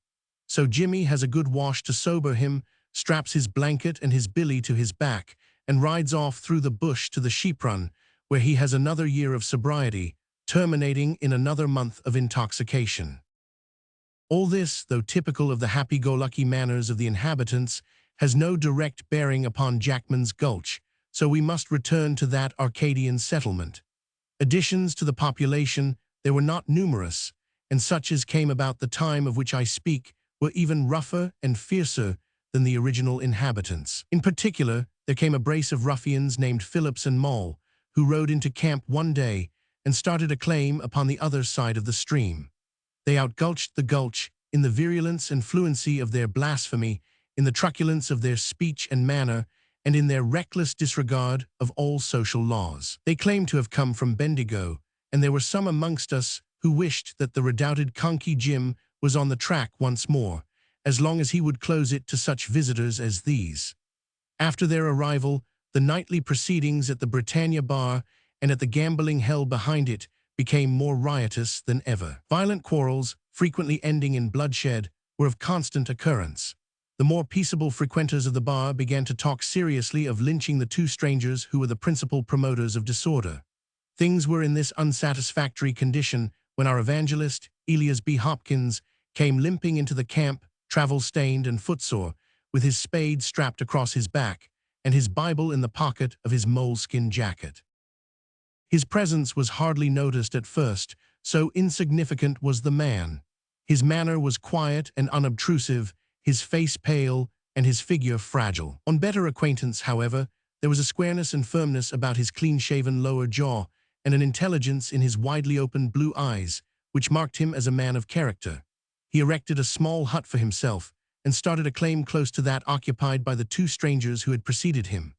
So Jimmy has a good wash to sober him, straps his blanket and his billy to his back, and rides off through the bush to the sheep run, where he has another year of sobriety, terminating in another month of intoxication. All this, though typical of the happy-go-lucky manners of the inhabitants, has no direct bearing upon Jackman's Gulch, so we must return to that Arcadian settlement. Additions to the population, there were not numerous, and such as came about the time of which I speak were even rougher and fiercer than the original inhabitants. In particular, there came a brace of ruffians named Phillips and Moll, who rode into camp one day and started a claim upon the other side of the stream. They outgulched the gulch in the virulence and fluency of their blasphemy, in the truculence of their speech and manner, and in their reckless disregard of all social laws. They claimed to have come from Bendigo, and there were some amongst us who wished that the redoubted Conky Jim was on the track once more, as long as he would close it to such visitors as these. After their arrival, the nightly proceedings at the Britannia Bar and at the gambling hell behind it became more riotous than ever. Violent quarrels, frequently ending in bloodshed, were of constant occurrence. The more peaceable frequenters of the bar began to talk seriously of lynching the two strangers who were the principal promoters of disorder. Things were in this unsatisfactory condition when our evangelist, Elias B. Hopkins, came limping into the camp, travel-stained and footsore, with his spade strapped across his back and his Bible in the pocket of his moleskin jacket. His presence was hardly noticed at first, so insignificant was the man. His manner was quiet and unobtrusive, his face pale, and his figure fragile. On better acquaintance, however, there was a squareness and firmness about his clean-shaven lower jaw, and an intelligence in his widely opened blue eyes, which marked him as a man of character. He erected a small hut for himself, and started a claim close to that occupied by the two strangers who had preceded him.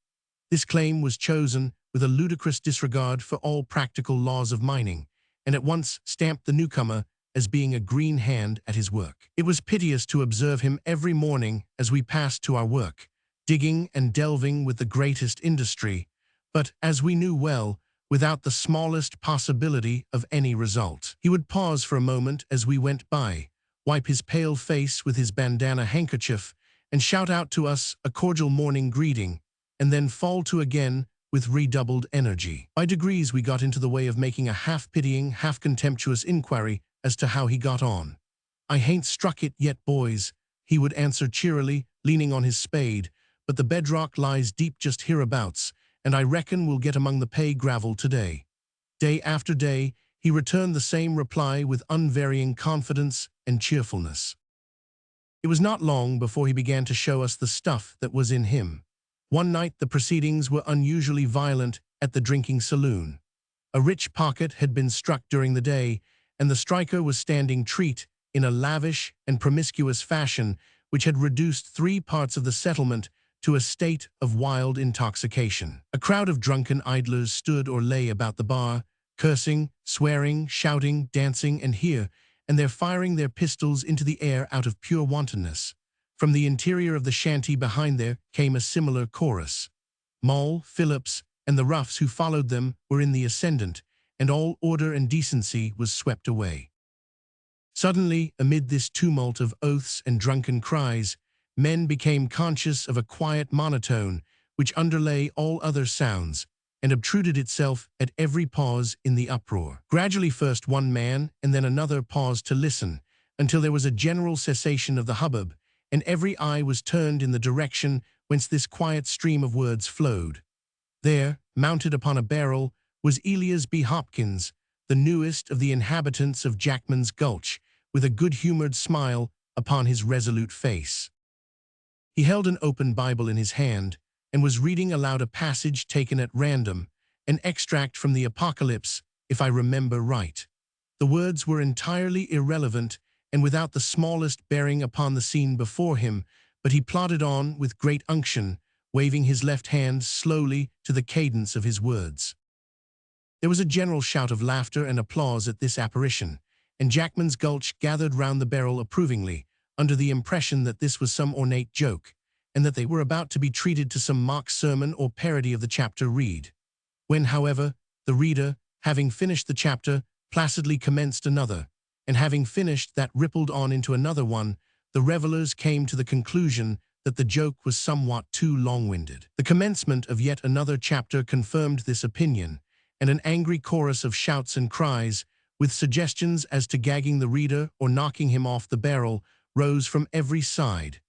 This claim was chosen with a ludicrous disregard for all practical laws of mining, and at once stamped the newcomer as being a green hand at his work. It was piteous to observe him every morning as we passed to our work, digging and delving with the greatest industry, but, as we knew well, without the smallest possibility of any result. He would pause for a moment as we went by, wipe his pale face with his bandana handkerchief, and shout out to us a cordial morning greeting, and then fall to again with redoubled energy. By degrees we got into the way of making a half-pitying, half-contemptuous inquiry as to how he got on. "I hain't struck it yet, boys," he would answer cheerily, leaning on his spade, "but the bedrock lies deep just hereabouts, and I reckon we'll get among the pay gravel today." Day after day, he returned the same reply with unvarying confidence and cheerfulness. It was not long before he began to show us the stuff that was in him. One night the proceedings were unusually violent at the drinking saloon. A rich pocket had been struck during the day, and the striker was standing treat in a lavish and promiscuous fashion which had reduced 3 parts of the settlement to a state of wild intoxication. A crowd of drunken idlers stood or lay about the bar, cursing, swearing, shouting, dancing, and they're firing their pistols into the air out of pure wantonness. From the interior of the shanty behind there came a similar chorus. Moll, Phillips, and the roughs who followed them were in the ascendant, and all order and decency was swept away. Suddenly, amid this tumult of oaths and drunken cries, men became conscious of a quiet monotone which underlay all other sounds, and obtruded itself at every pause in the uproar. Gradually first one man and then another paused to listen, until there was a general cessation of the hubbub, and every eye was turned in the direction whence this quiet stream of words flowed. There, mounted upon a barrel, was Elias B. Hopkins, the newest of the inhabitants of Jackman's Gulch, with a good-humored smile upon his resolute face. He held an open Bible in his hand, and was reading aloud a passage taken at random, an extract from the Apocalypse, if I remember right. The words were entirely irrelevant and without the smallest bearing upon the scene before him, but he plodded on with great unction, waving his left hand slowly to the cadence of his words. There was a general shout of laughter and applause at this apparition, and Jackman's Gulch gathered round the barrel approvingly, under the impression that this was some ornate joke, and that they were about to be treated to some mock sermon or parody of the chapter read. When, however, the reader, having finished the chapter, placidly commenced another, and having finished that rippled on into another one, the revelers came to the conclusion that the joke was somewhat too long-winded. The commencement of yet another chapter confirmed this opinion, and an angry chorus of shouts and cries, with suggestions as to gagging the reader or knocking him off the barrel, rose from every side.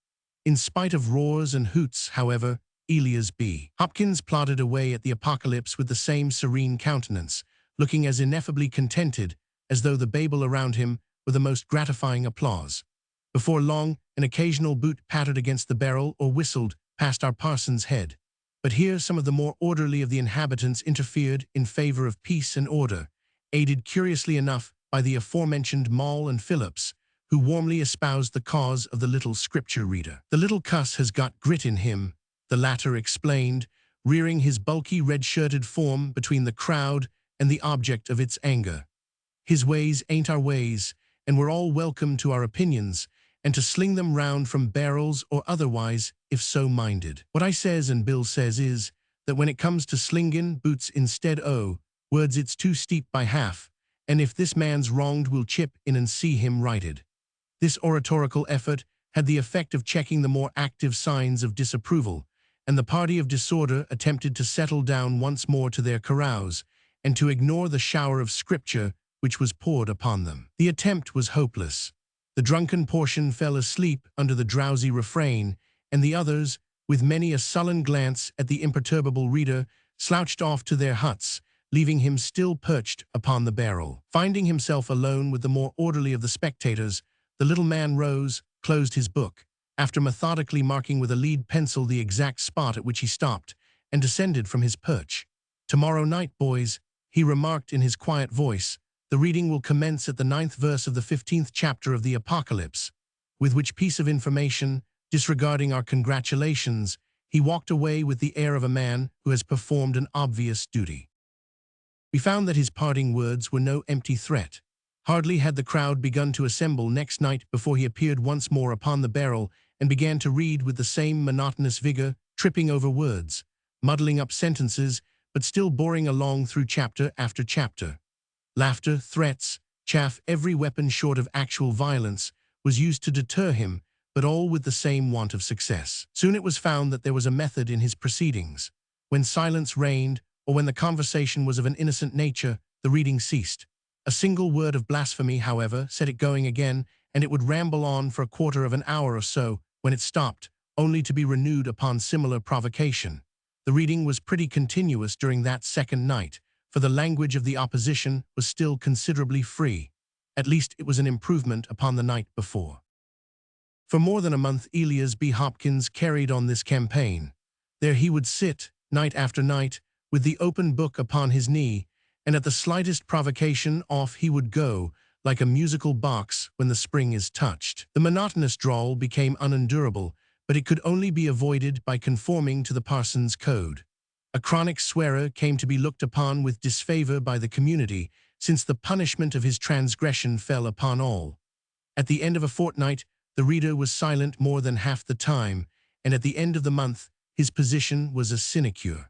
In spite of roars and hoots, however, Elias B. Hopkins plodded away at the Apocalypse with the same serene countenance, looking as ineffably contented as though the babel around him were the most gratifying applause. Before long, an occasional boot pattered against the barrel or whistled past our parson's head. But here some of the more orderly of the inhabitants interfered in favor of peace and order, aided curiously enough by the aforementioned Moll and Phillips, who warmly espoused the cause of the little scripture reader. "The little cuss has got grit in him," the latter explained, rearing his bulky red-shirted form between the crowd and the object of its anger. "His ways ain't our ways, and we're all welcome to our opinions, and to sling them round from barrels or otherwise, if so minded. What I says and Bill says is, that when it comes to slingin' boots instead o' words it's too steep by half, and if this man's wronged we'll chip in and see him righted." This oratorical effort had the effect of checking the more active signs of disapproval, and the party of disorder attempted to settle down once more to their carouse, and to ignore the shower of scripture which was poured upon them. The attempt was hopeless. The drunken portion fell asleep under the drowsy refrain, and the others, with many a sullen glance at the imperturbable reader, slouched off to their huts, leaving him still perched upon the barrel. Finding himself alone with the more orderly of the spectators, the little man rose, closed his book, after methodically marking with a lead pencil the exact spot at which he stopped, and descended from his perch. "Tomorrow night, boys," he remarked in his quiet voice, "the reading will commence at the 9th verse of the 15th chapter of the Apocalypse," with which piece of information, disregarding our congratulations, he walked away with the air of a man who has performed an obvious duty. We found that his parting words were no empty threat. Hardly had the crowd begun to assemble next night before he appeared once more upon the barrel and began to read with the same monotonous vigor, tripping over words, muddling up sentences, but still boring along through chapter after chapter. Laughter, threats, chaff, every weapon short of actual violence was used to deter him, but all with the same want of success. Soon it was found that there was a method in his proceedings. When silence reigned, or when the conversation was of an innocent nature, the reading ceased. A single word of blasphemy, however, set it going again, and it would ramble on for a quarter of an hour or so, when it stopped, only to be renewed upon similar provocation. The reading was pretty continuous during that second night, for the language of the opposition was still considerably free. At least it was an improvement upon the night before. For more than a month Elias B. Hopkins carried on this campaign. There he would sit, night after night, with the open book upon his knee, and at the slightest provocation off he would go, like a musical box when the spring is touched. The monotonous drawl became unendurable, but it could only be avoided by conforming to the parson's code. A chronic swearer came to be looked upon with disfavor by the community, since the punishment of his transgression fell upon all. At the end of a fortnight, the reader was silent more than half the time, and at the end of the month, his position was a sinecure.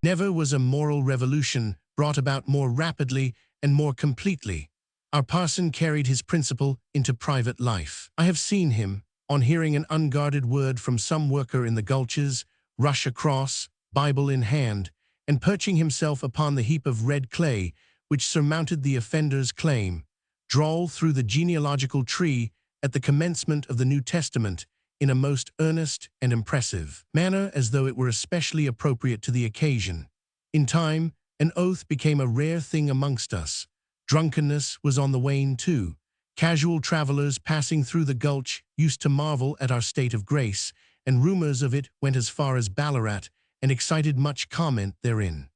Never was a moral revolution brought about more rapidly and more completely. Our parson carried his principle into private life. I have seen him, on hearing an unguarded word from some worker in the gulches, rush across, Bible in hand, and perching himself upon the heap of red clay which surmounted the offender's claim, drawl through the genealogical tree at the commencement of the New Testament in a most earnest and impressive manner, as though it were especially appropriate to the occasion. In time, an oath became a rare thing amongst us. Drunkenness was on the wane too. Casual travelers passing through the gulch used to marvel at our state of grace, and rumors of it went as far as Ballarat and excited much comment therein.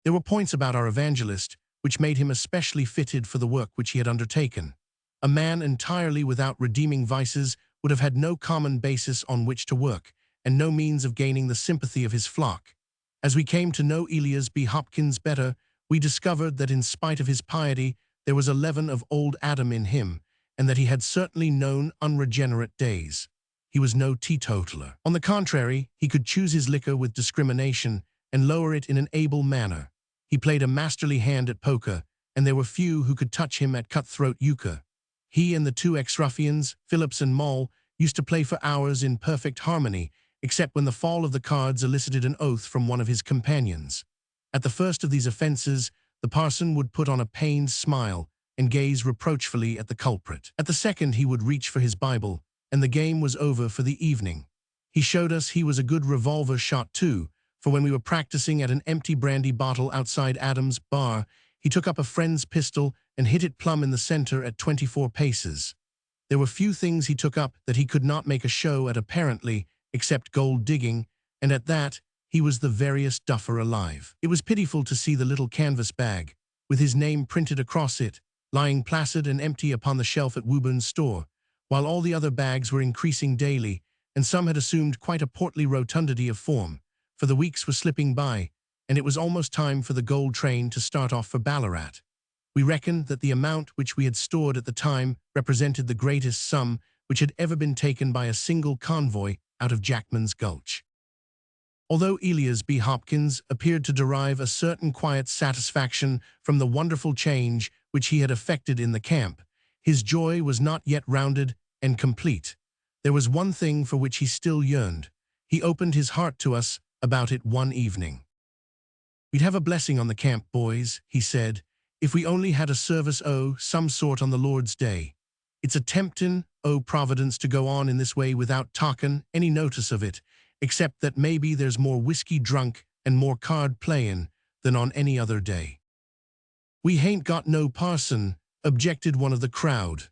There were points about our evangelist which made him especially fitted for the work which he had undertaken. A man entirely without redeeming vices would have had no common basis on which to work, and no means of gaining the sympathy of his flock. As we came to know Elias B. Hopkins better, we discovered that in spite of his piety, there was a leaven of old Adam in him, and that he had certainly known unregenerate days. He was no teetotaler. On the contrary, he could choose his liquor with discrimination and lower it in an able manner. He played a masterly hand at poker, and there were few who could touch him at cutthroat euchre. He and the two ex-ruffians, Phillips and Moll, used to play for hours in perfect harmony, except when the fall of the cards elicited an oath from one of his companions. At the first of these offenses, the parson would put on a pained smile and gaze reproachfully at the culprit. At the second he would reach for his Bible, and the game was over for the evening. He showed us he was a good revolver shot too, for when we were practicing at an empty brandy bottle outside Adam's bar, he took up a friend's pistol and hit it plumb in the center at 24 paces. There were few things he took up that he could not make a show at apparently, except gold digging, and at that, he was the veriest duffer alive. It was pitiful to see the little canvas bag, with his name printed across it, lying placid and empty upon the shelf at Woburn's store, while all the other bags were increasing daily, and some had assumed quite a portly rotundity of form, for the weeks were slipping by, and it was almost time for the gold train to start off for Ballarat. We reckoned that the amount which we had stored at the time represented the greatest sum which had ever been taken by a single convoy out of Jackman's Gulch. Although Elias B. Hopkins appeared to derive a certain quiet satisfaction from the wonderful change which he had effected in the camp, his joy was not yet rounded and complete. There was one thing for which he still yearned. He opened his heart to us about it one evening. "We'd have a blessing on the camp, boys," he said, "if we only had a service some sort on the Lord's Day. It's a temptin' Providence to go on in this way without talkin' any notice of it, except that maybe there's more whiskey drunk and more card playin' than on any other day." "We hain't got no parson," objected one of the crowd.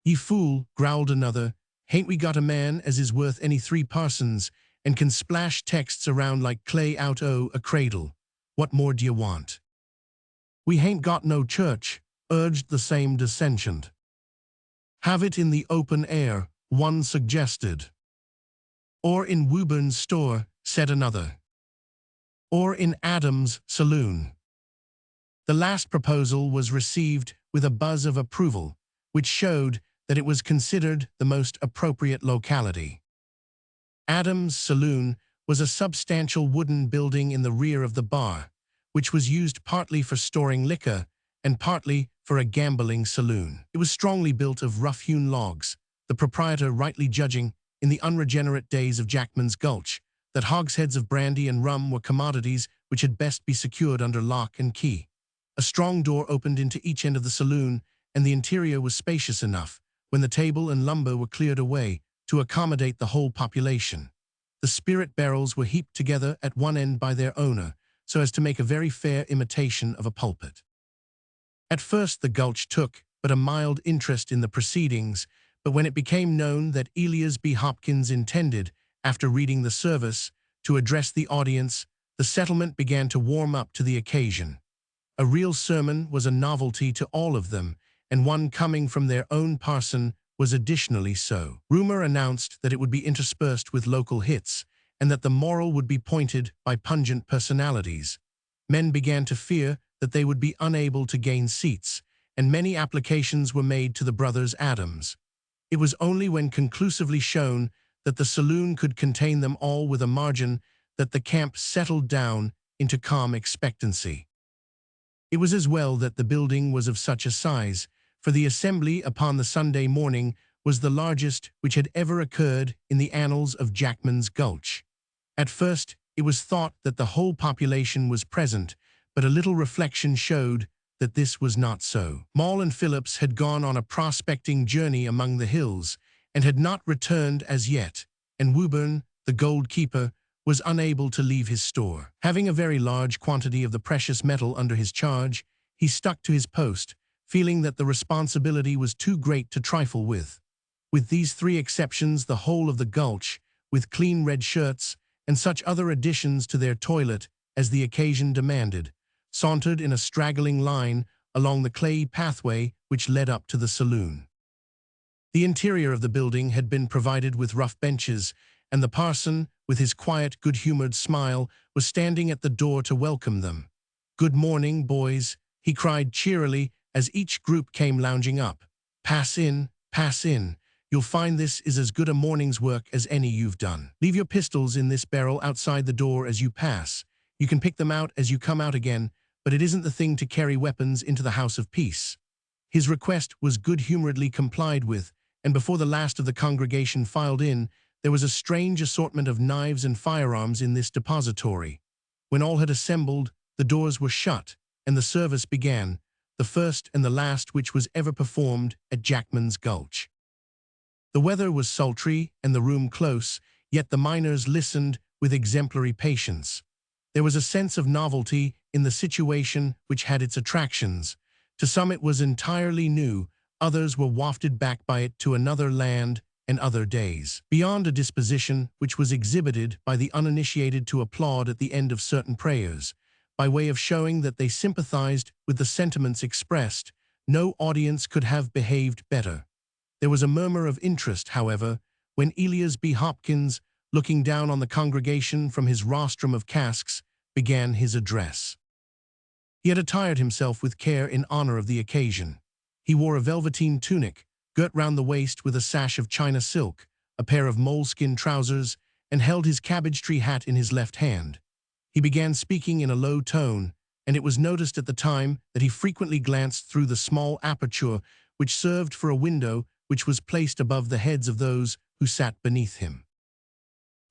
"Ye fool," growled another, "hain't we got a man as is worth any 3 parsons and can splash texts around like clay out a cradle? What more d'ye want?" "We hain't got no church," urged the same dissentient. "Have it in the open air," one suggested. "Or in Woburn's store," said another. "Or in Adam's saloon." The last proposal was received with a buzz of approval, which showed that it was considered the most appropriate locality. Adam's saloon was a substantial wooden building in the rear of the bar, which was used partly for storing liquor and partly for a gambling saloon. It was strongly built of rough-hewn logs, the proprietor rightly judging, in the unregenerate days of Jackman's Gulch, that hogsheads of brandy and rum were commodities which had best be secured under lock and key. A strong door opened into each end of the saloon, and the interior was spacious enough, when the table and lumber were cleared away, to accommodate the whole population. The spirit barrels were heaped together at one end by their owner, so as to make a very fair imitation of a pulpit. At first the Gulch took but a mild interest in the proceedings, but when it became known that Elias B. Hopkins intended, after reading the service, to address the audience, the settlement began to warm up to the occasion. A real sermon was a novelty to all of them, and one coming from their own parson was additionally so. Rumor announced that it would be interspersed with local hits, and that the moral would be pointed by pungent personalities. Men began to fear that they would be unable to gain seats, and many applications were made to the brothers Adams. It was only when conclusively shown that the saloon could contain them all with a margin that the camp settled down into calm expectancy. It was as well that the building was of such a size, for the assembly upon the Sunday morning was the largest which had ever occurred in the annals of Jackman's Gulch. At first, it was thought that the whole population was present, but a little reflection showed that this was not so. Maul and Phillips had gone on a prospecting journey among the hills, and had not returned as yet, and Woburn, the gold keeper, was unable to leave his store. Having a very large quantity of the precious metal under his charge, he stuck to his post, feeling that the responsibility was too great to trifle with. With these 3 exceptions, the whole of the Gulch, with clean red shirts and such other additions to their toilet as the occasion demanded, sauntered in a straggling line along the clayey pathway which led up to the saloon. The interior of the building had been provided with rough benches, and the parson, with his quiet, good-humored smile, was standing at the door to welcome them. "Good morning, boys," he cried cheerily as each group came lounging up. Pass in, pass in. You'll find this is as good a morning's work as any you've done. Leave your pistols in this barrel outside the door as you pass. You can pick them out as you come out again, but it isn't the thing to carry weapons into the house of peace." His request was good-humoredly complied with, and before the last of the congregation filed in, there was a strange assortment of knives and firearms in this depository. When all had assembled, the doors were shut, and the service began, the first and the last which was ever performed at Jackman's Gulch. The weather was sultry and the room close, yet the miners listened with exemplary patience. There was a sense of novelty in the situation which had its attractions. To some it was entirely new, others were wafted back by it to another land and other days. Beyond a disposition which was exhibited by the uninitiated to applaud at the end of certain prayers, by way of showing that they sympathized with the sentiments expressed, no audience could have behaved better. There was a murmur of interest, however, when Elias B. Hopkins, looking down on the congregation from his rostrum of casks, began his address. He had attired himself with care in honor of the occasion. He wore a velveteen tunic, girt round the waist with a sash of China silk, a pair of moleskin trousers, and held his cabbage-tree hat in his left hand. He began speaking in a low tone, and it was noticed at the time that he frequently glanced through the small aperture which served for a window which was placed above the heads of those who sat beneath him.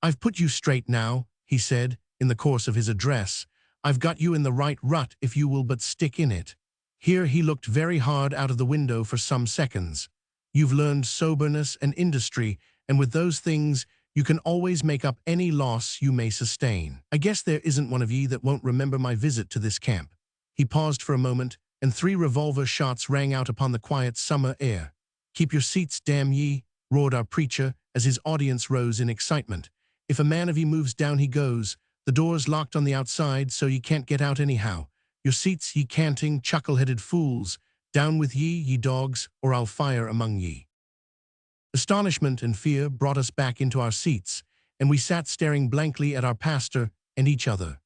"I've put you straight now," he said, in the course of his address. "I've got you in the right rut if you will but stick in it." Here he looked very hard out of the window for some seconds. "You've learned soberness and industry, and with those things you can always make up any loss you may sustain. I guess there isn't one of ye that won't remember my visit to this camp." He paused for a moment, and 3 revolver shots rang out upon the quiet summer air. "Keep your seats, damn ye," roared our preacher as his audience rose in excitement. "If a man of ye moves down he goes. The door's locked on the outside, so ye can't get out anyhow. Your seats, ye canting, chuckle-headed fools. Down with ye, ye dogs, or I'll fire among ye." Astonishment and fear brought us back into our seats, and we sat staring blankly at our pastor and each other.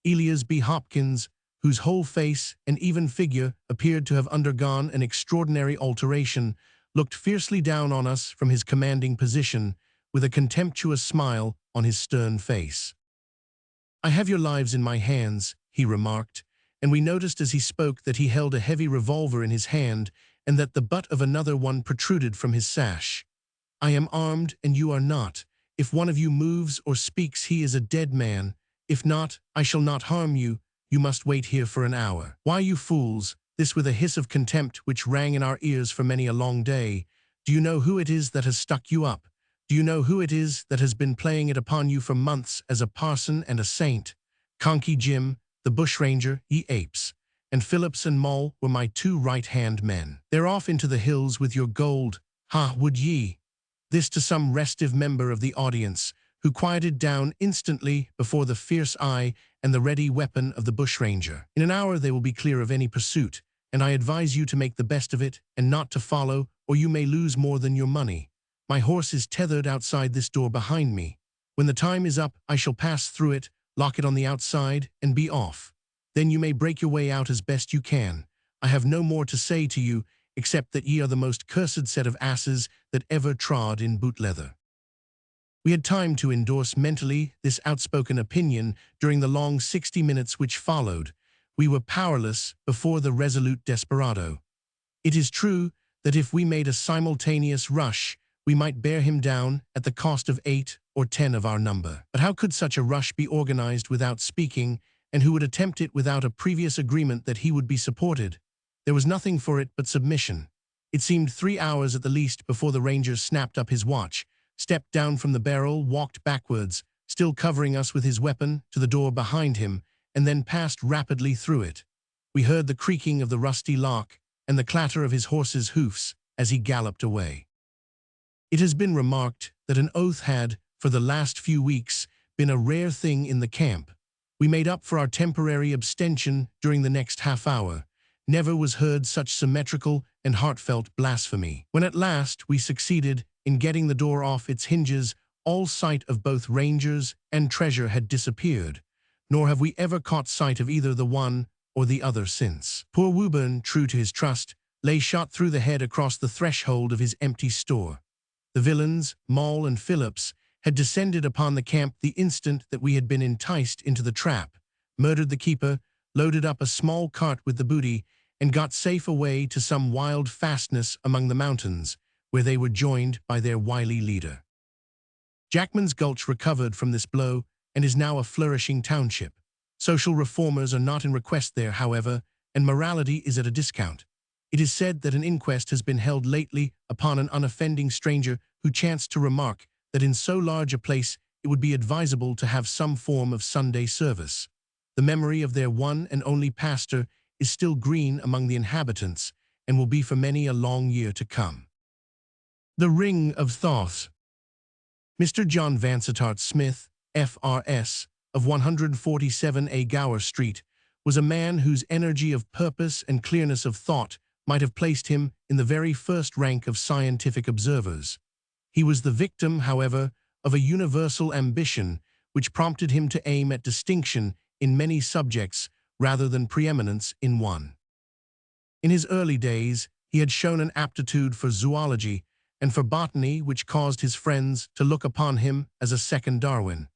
Elias B. Hopkins, whose whole face and even figure appeared to have undergone an extraordinary alteration, looked fiercely down on us from his commanding position, with a contemptuous smile on his stern face. "I have your lives in my hands," he remarked, and we noticed as he spoke that he held a heavy revolver in his hand and that the butt of another one protruded from his sash. "I am armed and you are not. If one of you moves or speaks, he is a dead man. If not, I shall not harm you. You must wait here for an hour." "Why, you fools," this with a hiss of contempt which rang in our ears for many a long day, "do you know who it is that has stuck you up? Do you know who it is that has been playing it upon you for months as a parson and a saint? Conky Jim, the bushranger, ye apes, and Phillips and Moll were my 2 right-hand men. They're off into the hills with your gold. Ha, would ye?" This to some restive member of the audience, who quieted down instantly before the fierce eye and the ready weapon of the bushranger. "In an hour they will be clear of any pursuit, and I advise you to make the best of it and not to follow, or you may lose more than your money. My horse is tethered outside this door behind me. When the time is up, I shall pass through it, lock it on the outside, and be off. Then you may break your way out as best you can. I have no more to say to you, except that ye are the most cursed set of asses that ever trod in boot leather." We had time to endorse mentally this outspoken opinion during the long 60 minutes which followed. We were powerless before the resolute desperado. It is true that if we made a simultaneous rush, we might bear him down at the cost of 8 or 10 of our number. But how could such a rush be organized without speaking, and who would attempt it without a previous agreement that he would be supported? There was nothing for it but submission. It seemed 3 hours at the least before the ranger snapped up his watch, stepped down from the barrel, walked backwards, still covering us with his weapon, to the door behind him, and then passed rapidly through it. We heard the creaking of the rusty lock and the clatter of his horse's hoofs as he galloped away. It has been remarked that an oath had, for the last few weeks, been a rare thing in the camp. We made up for our temporary abstention during the next half-hour. Never was heard such symmetrical and heartfelt blasphemy. When at last we succeeded in getting the door off its hinges, all sight of both rangers and treasure had disappeared, nor have we ever caught sight of either the one or the other since. Poor Woburn, true to his trust, lay shot through the head across the threshold of his empty store. The villains, Moll and Phillips, had descended upon the camp the instant that we had been enticed into the trap, murdered the keeper, loaded up a small cart with the booty, and got safe away to some wild fastness among the mountains, where they were joined by their wily leader. Jackman's Gulch recovered from this blow and is now a flourishing township. Social reformers are not in request there, however, and morality is at a discount. It is said that an inquest has been held lately upon an unoffending stranger who chanced to remark that in so large a place it would be advisable to have some form of Sunday service. The memory of their one and only pastor is still green among the inhabitants and will be for many a long year to come. The Ring of Thoth. Mr. John Vansittart Smith, F.R.S., of 147A Gower Street, was a man whose energy of purpose and clearness of thought might have placed him in the very first rank of scientific observers. He was the victim, however, of a universal ambition which prompted him to aim at distinction in many subjects rather than preeminence in one. In his early days, he had shown an aptitude for zoology and for botany which caused his friends to look upon him as a second Darwin.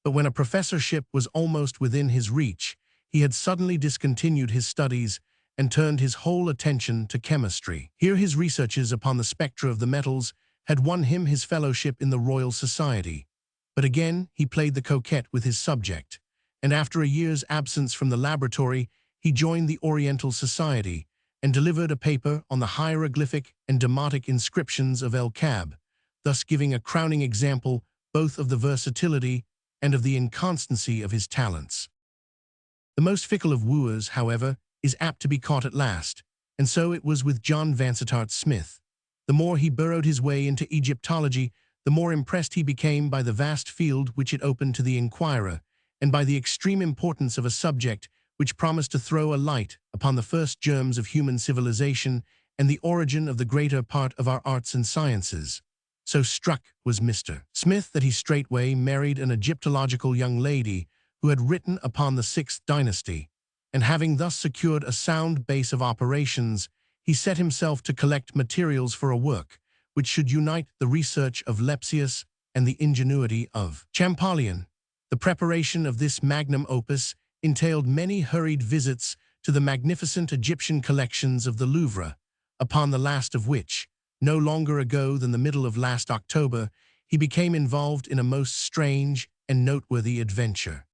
But when a professorship was almost within his reach, he had suddenly discontinued his studies and turned his whole attention to chemistry. Here his researches upon the spectra of the metals had won him his fellowship in the Royal Society. But again he played the coquette with his subject, and after a year's absence from the laboratory, he joined the Oriental Society and delivered a paper on the hieroglyphic and demotic inscriptions of El Kab, thus giving a crowning example both of the versatility and of the inconstancy of his talents. The most fickle of wooers, however, is apt to be caught at last, and so it was with John Vansittart Smith. The more he burrowed his way into Egyptology, the more impressed he became by the vast field which it opened to the inquirer, and by the extreme importance of a subject which promised to throw a light upon the first germs of human civilization and the origin of the greater part of our arts and sciences. So struck was Mr. Smith that he straightway married an Egyptological young lady who had written upon the 6th dynasty, and having thus secured a sound base of operations, he set himself to collect materials for a work which should unite the research of Lepsius and the ingenuity of Champollion. The preparation of this magnum opus entailed many hurried visits to the magnificent Egyptian collections of the Louvre, upon the last of which, no longer ago than the middle of last October, he became involved in a most strange and noteworthy adventure.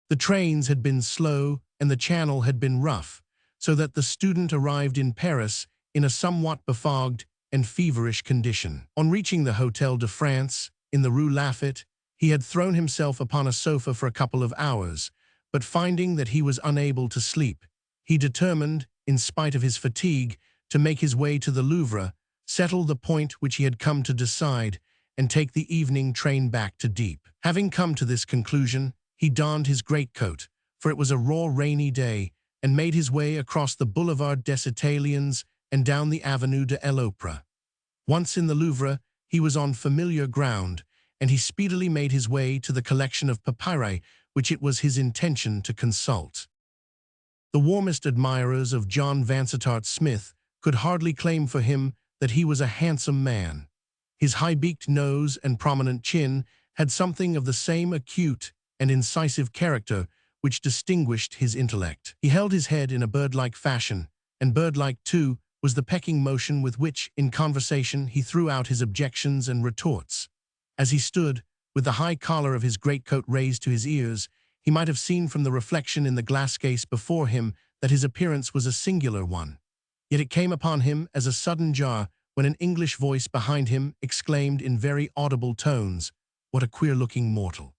The trains had been slow and the channel had been rough, so that the student arrived in Paris in a somewhat befogged and feverish condition. On reaching the Hôtel de France in the Rue Laffitte, he had thrown himself upon a sofa for a couple of hours, but finding that he was unable to sleep, he determined, in spite of his fatigue, to make his way to the Louvre, settle the point which he had come to decide, and take the evening train back to Dieppe. Having come to this conclusion, he donned his greatcoat, for it was a raw, rainy day, and made his way across the Boulevard des Italiens and down the Avenue de l'Opéra. Once in the Louvre, he was on familiar ground, and he speedily made his way to the collection of papyri which it was his intention to consult. The warmest admirers of John Vansittart Smith could hardly claim for him that he was a handsome man. His high-beaked nose and prominent chin had something of the same acute and incisive character which distinguished his intellect. He held his head in a bird-like fashion, and bird-like, too, was the pecking motion with which, in conversation, he threw out his objections and retorts. As he stood, with the high collar of his greatcoat raised to his ears, he might have seen from the reflection in the glass case before him that his appearance was a singular one. Yet it came upon him as a sudden jar when an English voice behind him exclaimed in very audible tones, "What a queer-looking mortal."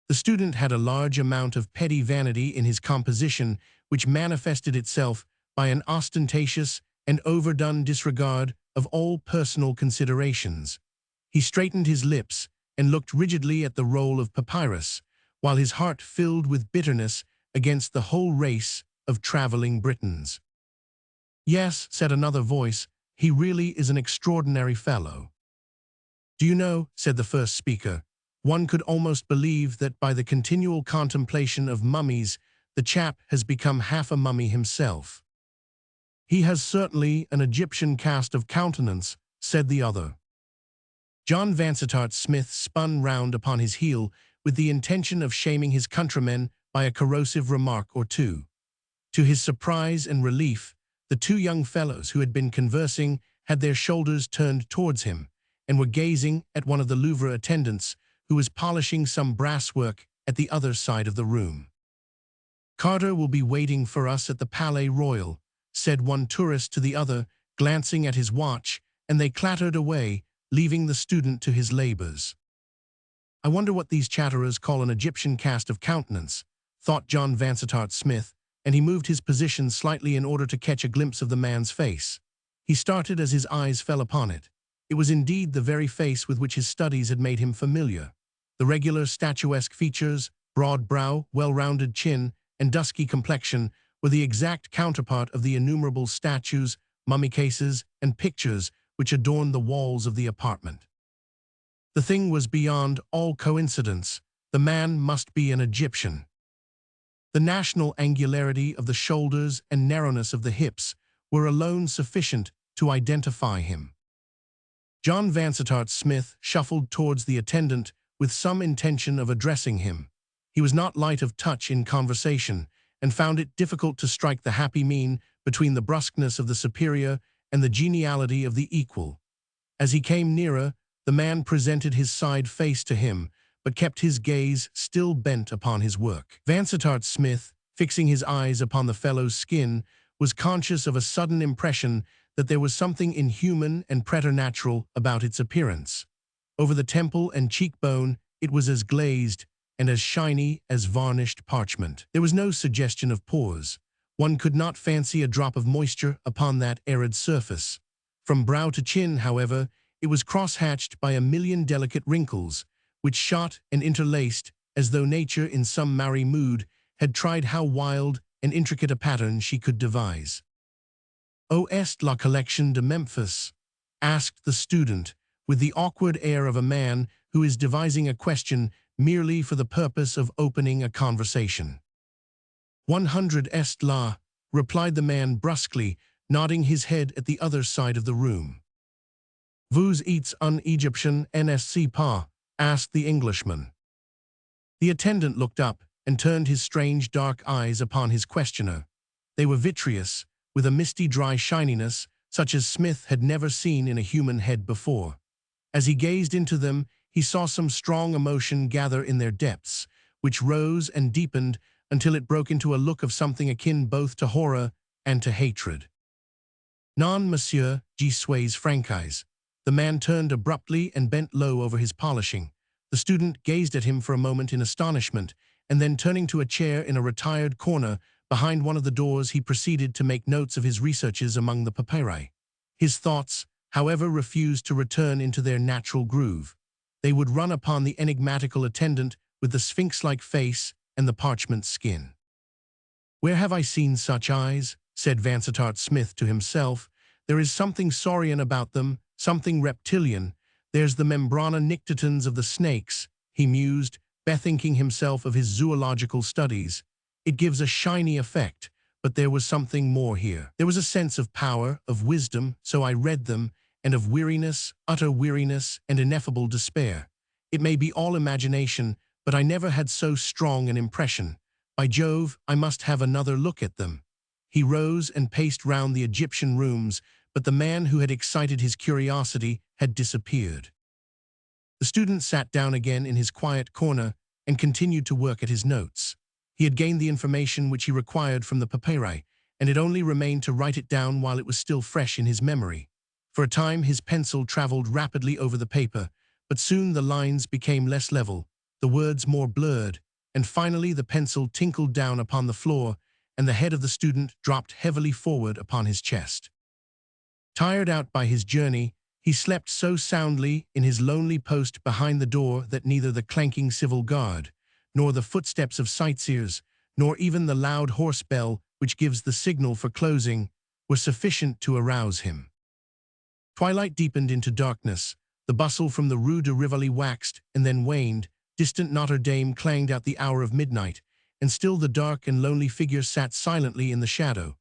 The student had a large amount of petty vanity in his composition, which manifested itself by an ostentatious and overdone disregard of all personal considerations. He straightened his lips and looked rigidly at the roll of papyrus, while his heart filled with bitterness against the whole race of traveling Britons. "Yes," said another voice, "he really is an extraordinary fellow." "Do you know," said the first speaker, "one could almost believe that by the continual contemplation of mummies, the chap has become half a mummy himself." "He has certainly an Egyptian cast of countenance," said the other. John Vansittart Smith spun round upon his heel with the intention of shaming his countrymen by a corrosive remark or two. To his surprise and relief, the two young fellows who had been conversing had their shoulders turned towards him, and were gazing at one of the Louvre attendants who was polishing some brasswork at the other side of the room. "Carter will be waiting for us at the Palais Royal," said one tourist to the other, glancing at his watch, and they clattered away, leaving the student to his labors. "I wonder what these chatterers call an Egyptian cast of countenance," thought John Vansittart Smith, and he moved his position slightly in order to catch a glimpse of the man's face. He started as his eyes fell upon it. It was indeed the very face with which his studies had made him familiar. The regular statuesque features, broad brow, well-rounded chin, and dusky complexion were the exact counterpart of the innumerable statues, mummy cases, and pictures which adorned the walls of the apartment. The thing was beyond all coincidence. The man must be an Egyptian. The national angularity of the shoulders and narrowness of the hips were alone sufficient to identify him. John Vansittart Smith shuffled towards the attendant with some intention of addressing him. He was not light of touch in conversation, and found it difficult to strike the happy mean between the brusqueness of the superior and the geniality of the equal. As he came nearer, the man presented his side face to him, but kept his gaze still bent upon his work. Vansittart Smith, fixing his eyes upon the fellow's skin, was conscious of a sudden impression that there was something inhuman and preternatural about its appearance. Over the temple and cheekbone, it was as glazed and as shiny as varnished parchment. There was no suggestion of pores. One could not fancy a drop of moisture upon that arid surface. From brow to chin, however, it was cross-hatched by a million delicate wrinkles, which shot and interlaced as though nature in some merry mood had tried how wild and intricate a pattern she could devise. "O est la collection de Memphis?" asked the student, with the awkward air of a man who is devising a question merely for the purpose of opening a conversation. 100 est la, replied the man brusquely, nodding his head at the other side of the room. "Vous êtes un Egyptian, n'est-ce pas?" asked the Englishman. The attendant looked up and turned his strange dark eyes upon his questioner. They were vitreous, with a misty dry shininess such as Smith had never seen in a human head before. As he gazed into them, he saw some strong emotion gather in their depths, which rose and deepened until it broke into a look of something akin both to horror and to hatred. "Non, monsieur, je suis franchise." The man turned abruptly and bent low over his polishing. The student gazed at him for a moment in astonishment, and then turning to a chair in a retired corner behind one of the doors, he proceeded to make notes of his researches among the papyri. His thoughts, however, refused to return into their natural groove. They would run upon the enigmatical attendant with the sphinx-like face and the parchment skin. "Where have I seen such eyes?" said Vansittart Smith to himself. "There is something saurian about them, something reptilian. There's the membrana nictitans of the snakes," he mused, bethinking himself of his zoological studies. "It gives a shiny effect, but there was something more here. There was a sense of power, of wisdom, so I read them, and of weariness, utter weariness, and ineffable despair. It may be all imagination, but I never had so strong an impression. By Jove, I must have another look at them." He rose and paced round the Egyptian rooms, but the man who had excited his curiosity had disappeared. The student sat down again in his quiet corner and continued to work at his notes. He had gained the information which he required from the papyri, and it only remained to write it down while it was still fresh in his memory. For a time his pencil traveled rapidly over the paper, but soon the lines became less level, the words more blurred, and finally the pencil tinkled down upon the floor, and the head of the student dropped heavily forward upon his chest. Tired out by his journey, he slept so soundly in his lonely post behind the door that neither the clanking civil guard, nor the footsteps of sightseers, nor even the loud horse bell which gives the signal for closing, were sufficient to arouse him. Twilight deepened into darkness. The bustle from the Rue de Rivoli waxed and then waned. Distant Notre Dame clanged out the hour of midnight, and still the dark and lonely figure sat silently in the shadow.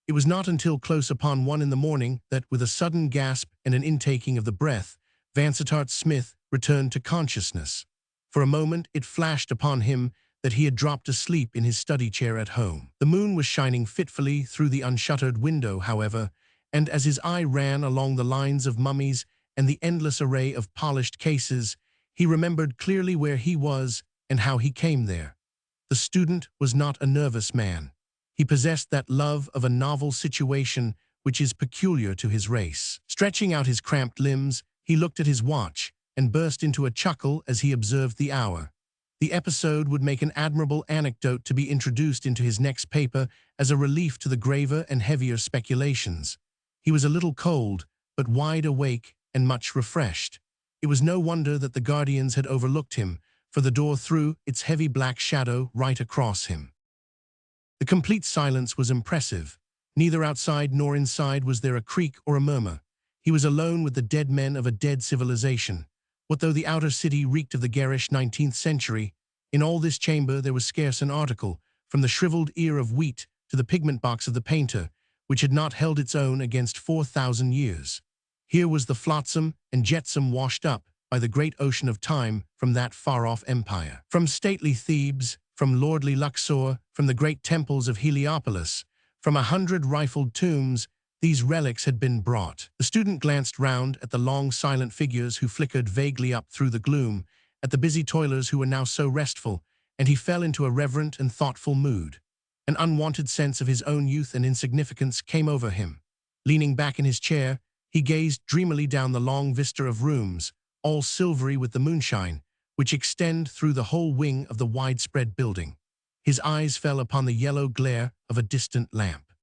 It was not until close upon 1 in the morning that, with a sudden gasp and an intaking of the breath, Vansittart Smith returned to consciousness. For a moment it flashed upon him that he had dropped asleep in his study chair at home. The moon was shining fitfully through the unshuttered window, however, and as his eye ran along the lines of mummies and the endless array of polished cases, he remembered clearly where he was and how he came there. The student was not a nervous man. He possessed that love of a novel situation which is peculiar to his race. Stretching out his cramped limbs, he looked at his watch and burst into a chuckle as he observed the hour. The episode would make an admirable anecdote to be introduced into his next paper as a relief to the graver and heavier speculations. He was a little cold, but wide awake and much refreshed. It was no wonder that the guardians had overlooked him, for the door threw its heavy black shadow right across him. The complete silence was impressive. Neither outside nor inside was there a creak or a murmur. He was alone with the dead men of a dead civilization. What though the outer city reeked of the garish 19th century, in all this chamber there was scarce an article, from the shriveled ear of wheat to the pigment box of the painter, which had not held its own against 4,000 years. Here was the flotsam and jetsam washed up by the great ocean of time from that far-off empire. From stately Thebes, from lordly Luxor, from the great temples of Heliopolis, from 100 rifled tombs, these relics had been brought. The student glanced round at the long, silent figures who flickered vaguely up through the gloom, at the busy toilers who were now so restful, and he fell into a reverent and thoughtful mood. An unwanted sense of his own youth and insignificance came over him. Leaning back in his chair, he gazed dreamily down the long vista of rooms, all silvery with the moonshine, which extend through the whole wing of the widespread building. His eyes fell upon the yellow glare of a distant lamp.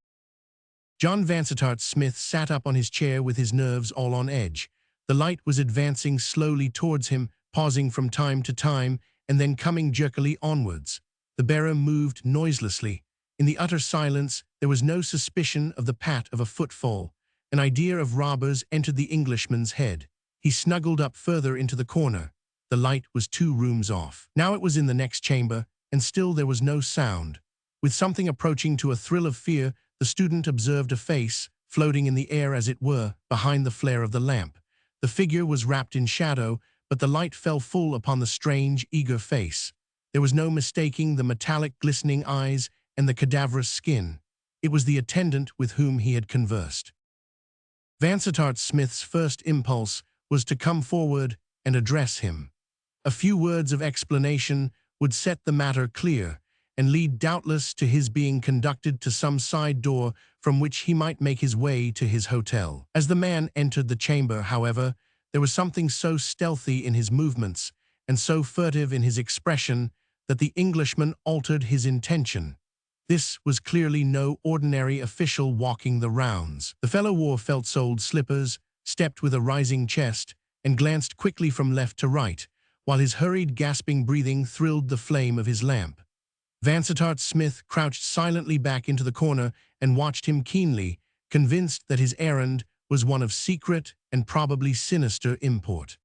John Vansittart Smith sat up on his chair with his nerves all on edge. The light was advancing slowly towards him, pausing from time to time, and then coming jerkily onwards. The bearer moved noiselessly. In the utter silence, there was no suspicion of the pat of a footfall. An idea of robbers entered the Englishman's head. He snuggled up further into the corner. The light was 2 rooms off. Now it was in the next chamber, and still there was no sound. With something approaching to a thrill of fear, the student observed a face, floating in the air as it were, behind the flare of the lamp. The figure was wrapped in shadow, but the light fell full upon the strange, eager face. There was no mistaking the metallic, glistening eyes and the cadaverous skin. It was the attendant with whom he had conversed. Vansittart Smith's first impulse was to come forward and address him. A few words of explanation would set the matter clear, and lead doubtless to his being conducted to some side door from which he might make his way to his hotel. As the man entered the chamber, however, there was something so stealthy in his movements and so furtive in his expression that the Englishman altered his intention. This was clearly no ordinary official walking the rounds. The fellow wore felt-soled slippers, stepped with a rising chest, and glanced quickly from left to right, while his hurried, gasping breathing thrilled the flame of his lamp. Vansittart Smith crouched silently back into the corner and watched him keenly, convinced that his errand was one of secret and probably sinister import.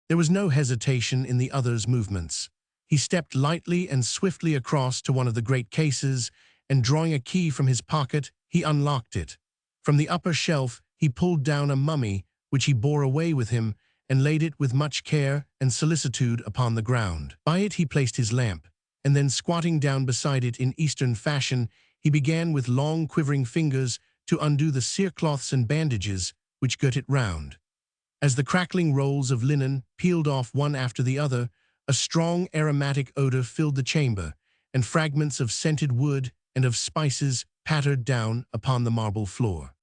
There was no hesitation in the other's movements. He stepped lightly and swiftly across to one of the great cases, and drawing a key from his pocket, he unlocked it. From the upper shelf, he pulled down a mummy, which he bore away with him, and laid it with much care and solicitude upon the ground. By it he placed his lamp, and then squatting down beside it in Eastern fashion, he began with long quivering fingers to undo the cerecloths and bandages which girt it round. As the crackling rolls of linen peeled off one after the other, a strong aromatic odor filled the chamber, and fragments of scented wood and of spices pattered down upon the marble floor.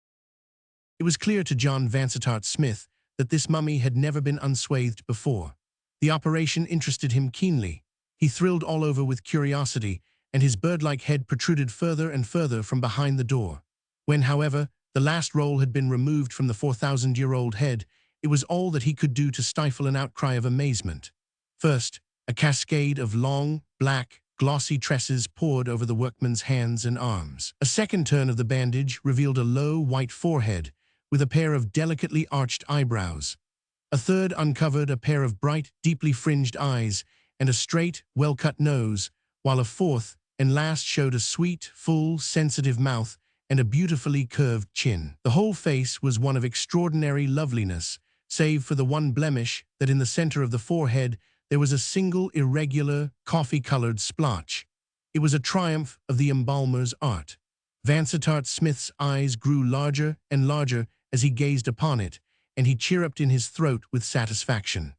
It was clear to John Vansittart Smith that this mummy had never been unswathed before. The operation interested him keenly. He thrilled all over with curiosity, and his bird-like head protruded further and further from behind the door. When, however, the last roll had been removed from the 4,000-year-old head, it was all that he could do to stifle an outcry of amazement. First, a cascade of long, black, glossy tresses poured over the workman's hands and arms. A second turn of the bandage revealed a low, white forehead, with a pair of delicately arched eyebrows. A third uncovered a pair of bright, deeply fringed eyes, and a straight, well-cut nose, while a fourth and last showed a sweet, full, sensitive mouth and a beautifully curved chin. The whole face was one of extraordinary loveliness, save for the one blemish that in the center of the forehead there was a single irregular, coffee-colored splotch. It was a triumph of the embalmer's art. Vansittart Smith's eyes grew larger and larger as he gazed upon it, and he chirruped in his throat with satisfaction.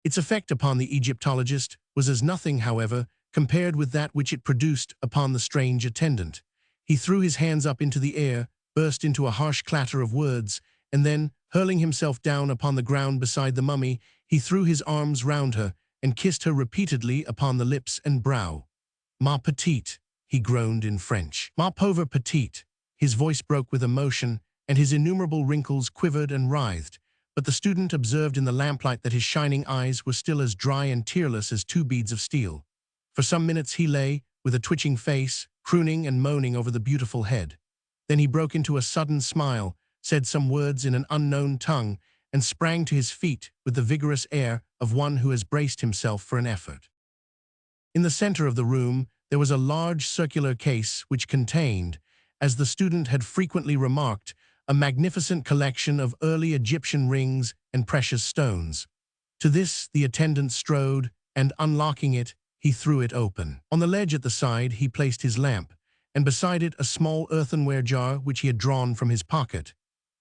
Its effect upon the Egyptologist was as nothing, however, compared with that which it produced upon the strange attendant. He threw his hands up into the air, burst into a harsh clatter of words, and then, hurling himself down upon the ground beside the mummy, he threw his arms round her and kissed her repeatedly upon the lips and brow. "Ma petite," he groaned in French. "Ma pauvre petite." His voice broke with emotion, and his innumerable wrinkles quivered and writhed, but the student observed in the lamplight that his shining eyes were still as dry and tearless as 2 beads of steel. For some minutes he lay, with a twitching face, crooning and moaning over the beautiful head. Then he broke into a sudden smile, said some words in an unknown tongue, and sprang to his feet with the vigorous air of one who has braced himself for an effort. In the center of the room there was a large circular case which contained, as the student had frequently remarked, a magnificent collection of early Egyptian rings and precious stones. To this the attendant strode, and unlocking it, he threw it open. On the ledge at the side he placed his lamp, and beside it a small earthenware jar which he had drawn from his pocket.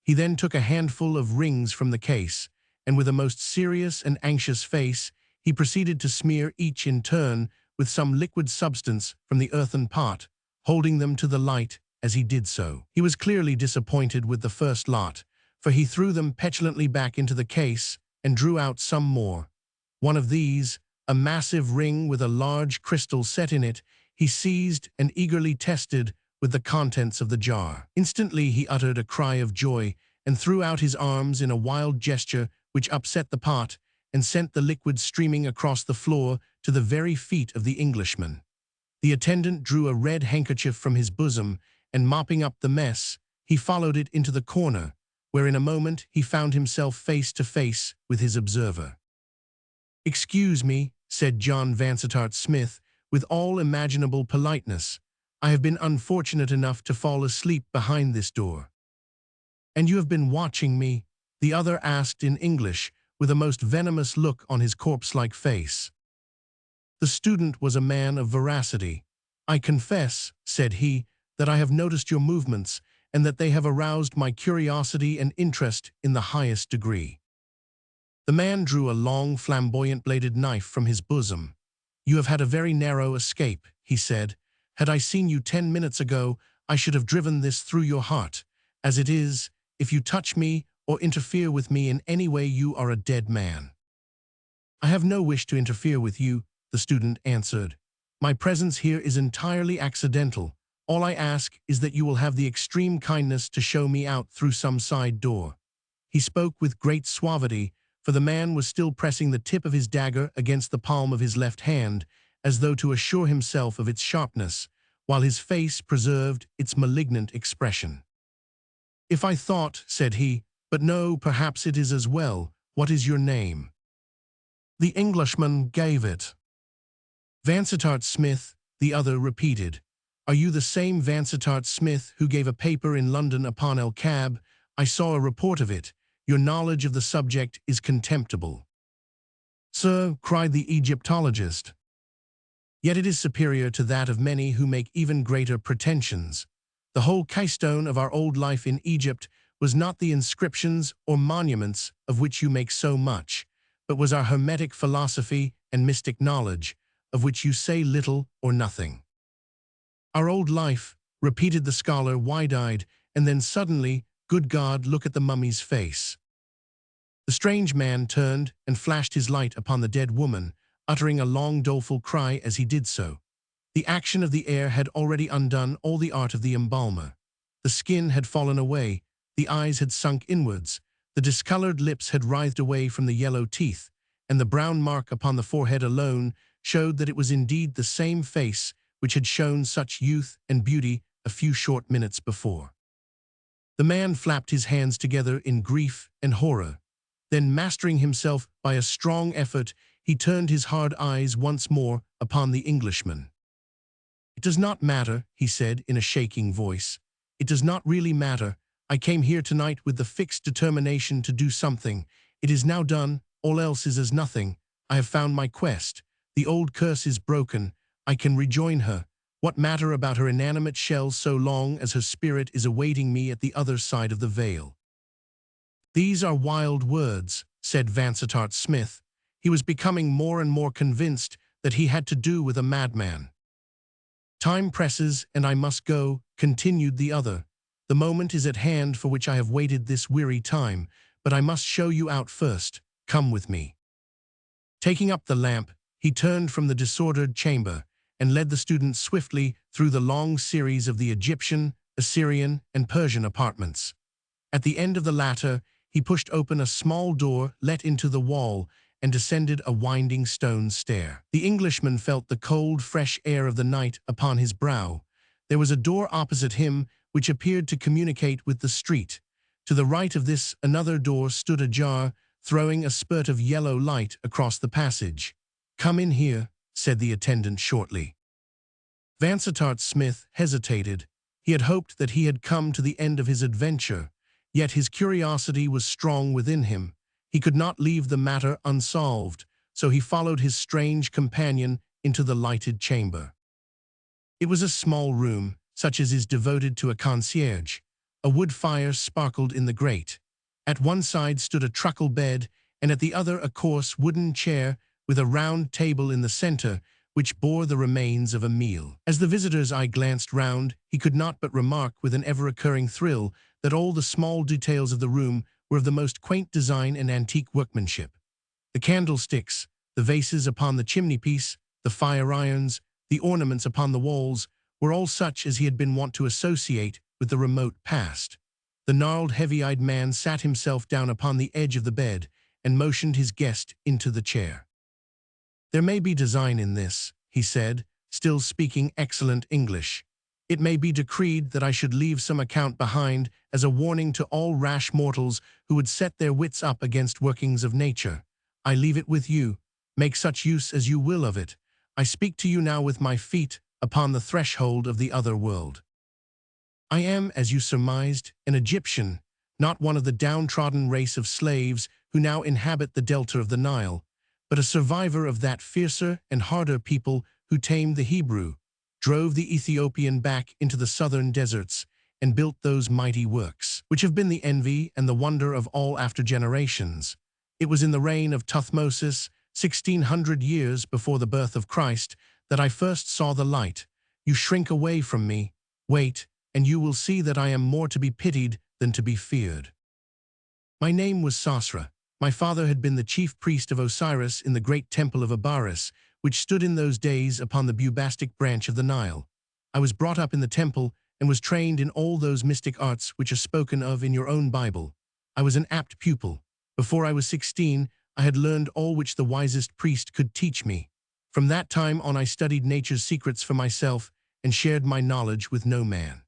He then took a handful of rings from the case, and with a most serious and anxious face, he proceeded to smear each in turn with some liquid substance from the earthen pot, holding them to the light as he did so. He was clearly disappointed with the first lot, for he threw them petulantly back into the case and drew out some more. One of these, a massive ring with a large crystal set in it, he seized and eagerly tested with the contents of the jar. Instantly he uttered a cry of joy and threw out his arms in a wild gesture which upset the pot and sent the liquid streaming across the floor to the very feet of the Englishman. The attendant drew a red handkerchief from his bosom, and mopping up the mess, he followed it into the corner, where in a moment he found himself face to face with his observer. "Excuse me," said John Vansittart Smith, with all imaginable politeness. "I have been unfortunate enough to fall asleep behind this door." "And you have been watching me?" the other asked in English, with a most venomous look on his corpse-like face. The student was a man of veracity. "I confess," said he, "that I have noticed your movements, and that they have aroused my curiosity and interest in the highest degree." The man drew a long, flamboyant-bladed knife from his bosom. "You have had a very narrow escape," he said. "Had I seen you 10 minutes ago, I should have driven this through your heart. As it is, if you touch me or interfere with me in any way, you are a dead man." "I have no wish to interfere with you," the student answered. "My presence here is entirely accidental. All I ask is that you will have the extreme kindness to show me out through some side door." He spoke with great suavity, for the man was still pressing the tip of his dagger against the palm of his left hand, as though to assure himself of its sharpness, while his face preserved its malignant expression. "If I thought," said he, "but no, perhaps it is as well. What is your name?" The Englishman gave it. "Vansittart Smith," the other repeated. "Are you the same Vansittart Smith who gave a paper in London upon El Cab? I saw a report of it. Your knowledge of the subject is contemptible." "Sir," cried the Egyptologist, "yet it is superior to that of many who make even greater pretensions. The whole keystone of our old life in Egypt was not the inscriptions or monuments of which you make so much, but was our hermetic philosophy and mystic knowledge, of which you say little or nothing." "Our old life," repeated the scholar wide-eyed, and then suddenly, "Good God, look at the mummy's face." The strange man turned and flashed his light upon the dead woman, uttering a long doleful cry as he did so. The action of the air had already undone all the art of the embalmer. The skin had fallen away, the eyes had sunk inwards, the discolored lips had writhed away from the yellow teeth, and the brown mark upon the forehead alone showed that it was indeed the same face which had shown such youth and beauty a few short minutes before. The man flapped his hands together in grief and horror. Then, mastering himself by a strong effort, he turned his hard eyes once more upon the Englishman. "It does not matter," he said in a shaking voice. "It does not really matter. I came here tonight with the fixed determination to do something. It is now done. All else is as nothing. I have found my quest. The old curse is broken. I can rejoin her. What matter about her inanimate shell so long as her spirit is awaiting me at the other side of the veil?" "These are wild words," said Vansittart Smith. He was becoming more and more convinced that he had to do with a madman. "Time presses, and I must go," continued the other. "The moment is at hand for which I have waited this weary time, but I must show you out first. Come with me." Taking up the lamp, he turned from the disordered chamber and led the student swiftly through the long series of the Egyptian, Assyrian, and Persian apartments. At the end of the latter, he pushed open a small door let into the wall and descended a winding stone stair. The Englishman felt the cold, fresh air of the night upon his brow. There was a door opposite him which appeared to communicate with the street. To the right of this, another door stood ajar, throwing a spurt of yellow light across the passage. "Come in here," said the attendant shortly. Vansittart Smith hesitated. He had hoped that he had come to the end of his adventure, yet his curiosity was strong within him. He could not leave the matter unsolved, so he followed his strange companion into the lighted chamber. It was a small room, such as is devoted to a concierge. A wood fire sparkled in the grate. At one side stood a truckle bed, and at the other a coarse wooden chair with a round table in the center, which bore the remains of a meal. As the visitor's eye glanced round, he could not but remark with an ever-recurring thrill that all the small details of the room were of the most quaint design and antique workmanship. The candlesticks, the vases upon the chimney-piece, the fire-irons, the ornaments upon the walls, were all such as he had been wont to associate with the remote past. The gnarled, heavy-eyed man sat himself down upon the edge of the bed and motioned his guest into the chair. "There may be design in this," he said, still speaking excellent English. "It may be decreed that I should leave some account behind as a warning to all rash mortals who would set their wits up against workings of nature. I leave it with you. Make such use as you will of it. I speak to you now with my feet upon the threshold of the other world. I am, as you surmised, an Egyptian, not one of the downtrodden race of slaves who now inhabit the delta of the Nile, but a survivor of that fiercer and harder people who tamed the Hebrew, drove the Ethiopian back into the southern deserts, and built those mighty works, which have been the envy and the wonder of all after generations. It was in the reign of Thutmosis, 1600 years before the birth of Christ, that I first saw the light. You shrink away from me. Wait, and you will see that I am more to be pitied than to be feared. My name was Sasra. My father had been the chief priest of Osiris in the great temple of Abaris, which stood in those days upon the Bubastic branch of the Nile. I was brought up in the temple and was trained in all those mystic arts which are spoken of in your own Bible. I was an apt pupil. Before I was 16, I had learned all which the wisest priest could teach me. From that time on I studied nature's secrets for myself and shared my knowledge with no man.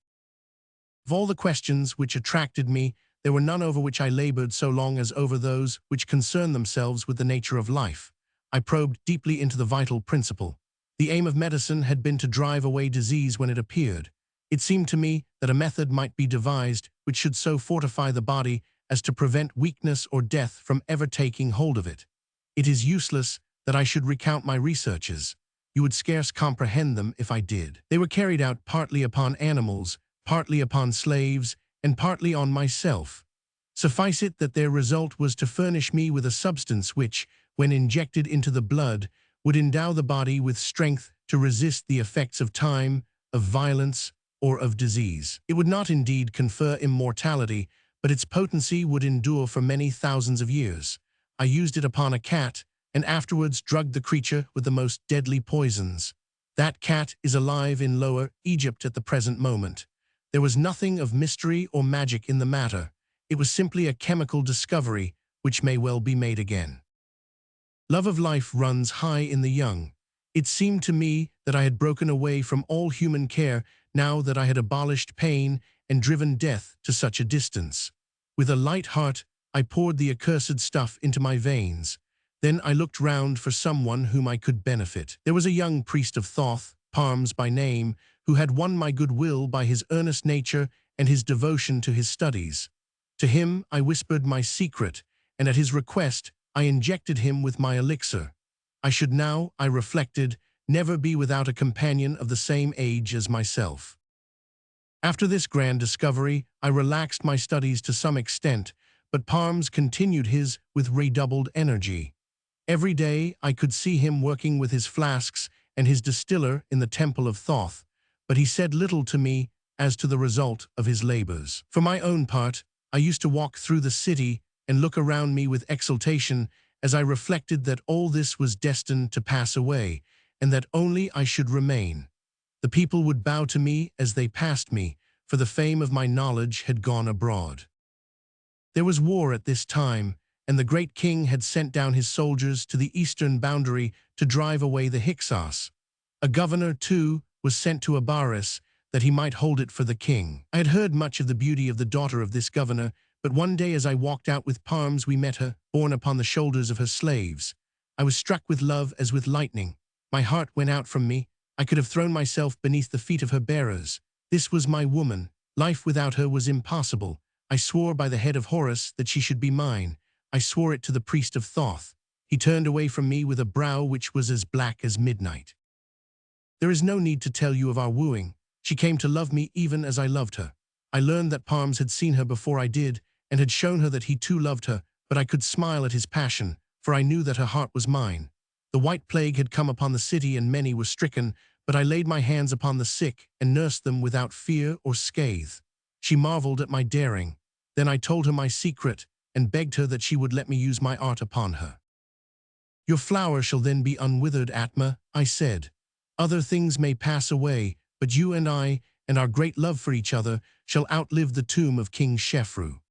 Of all the questions which attracted me, there were none over which I labored so long as over those which concern themselves with the nature of life. I probed deeply into the vital principle. The aim of medicine had been to drive away disease when it appeared. It seemed to me that a method might be devised which should so fortify the body as to prevent weakness or death from ever taking hold of it. It is useless that I should recount my researches. You would scarce comprehend them if I did. They were carried out partly upon animals, partly upon slaves, and partly on myself. Suffice it that their result was to furnish me with a substance which, when injected into the blood, would endow the body with strength to resist the effects of time, of violence, or of disease. It would not indeed confer immortality, but its potency would endure for many thousands of years. I used it upon a cat, and afterwards drugged the creature with the most deadly poisons. That cat is alive in Lower Egypt at the present moment. There was nothing of mystery or magic in the matter. It was simply a chemical discovery, which may well be made again. Love of life runs high in the young. It seemed to me that I had broken away from all human care now that I had abolished pain and driven death to such a distance. With a light heart, I poured the accursed stuff into my veins. Then I looked round for someone whom I could benefit. There was a young priest of Thoth, Parmes by name, who had won my goodwill by his earnest nature and his devotion to his studies. To him I whispered my secret, and at his request I injected him with my elixir. I should now, I reflected, never be without a companion of the same age as myself. After this grand discovery, I relaxed my studies to some extent, but Parmes continued his with redoubled energy. Every day I could see him working with his flasks and his distiller in the temple of Thoth, but he said little to me as to the result of his labors. For my own part, I used to walk through the city and look around me with exultation as I reflected that all this was destined to pass away, and that only I should remain. The people would bow to me as they passed me, for the fame of my knowledge had gone abroad. There was war at this time, and the great king had sent down his soldiers to the eastern boundary to drive away the Hyksos. A governor, too, was sent to Abaris, that he might hold it for the king. I had heard much of the beauty of the daughter of this governor, but one day as I walked out with Parmes we met her, borne upon the shoulders of her slaves. I was struck with love as with lightning. My heart went out from me. I could have thrown myself beneath the feet of her bearers. This was my woman. Life without her was impossible. I swore by the head of Horus that she should be mine. I swore it to the priest of Thoth. He turned away from me with a brow which was as black as midnight. There is no need to tell you of our wooing. She came to love me even as I loved her. I learned that Parms had seen her before I did, and had shown her that he too loved her, but I could smile at his passion, for I knew that her heart was mine. The white plague had come upon the city and many were stricken, but I laid my hands upon the sick and nursed them without fear or scathe. She marveled at my daring. Then I told her my secret and begged her that she would let me use my art upon her. Your flower shall then be unwithered, Atma, I said. Other things may pass away, but you and I, and our great love for each other, shall outlive the tomb of King Shefru.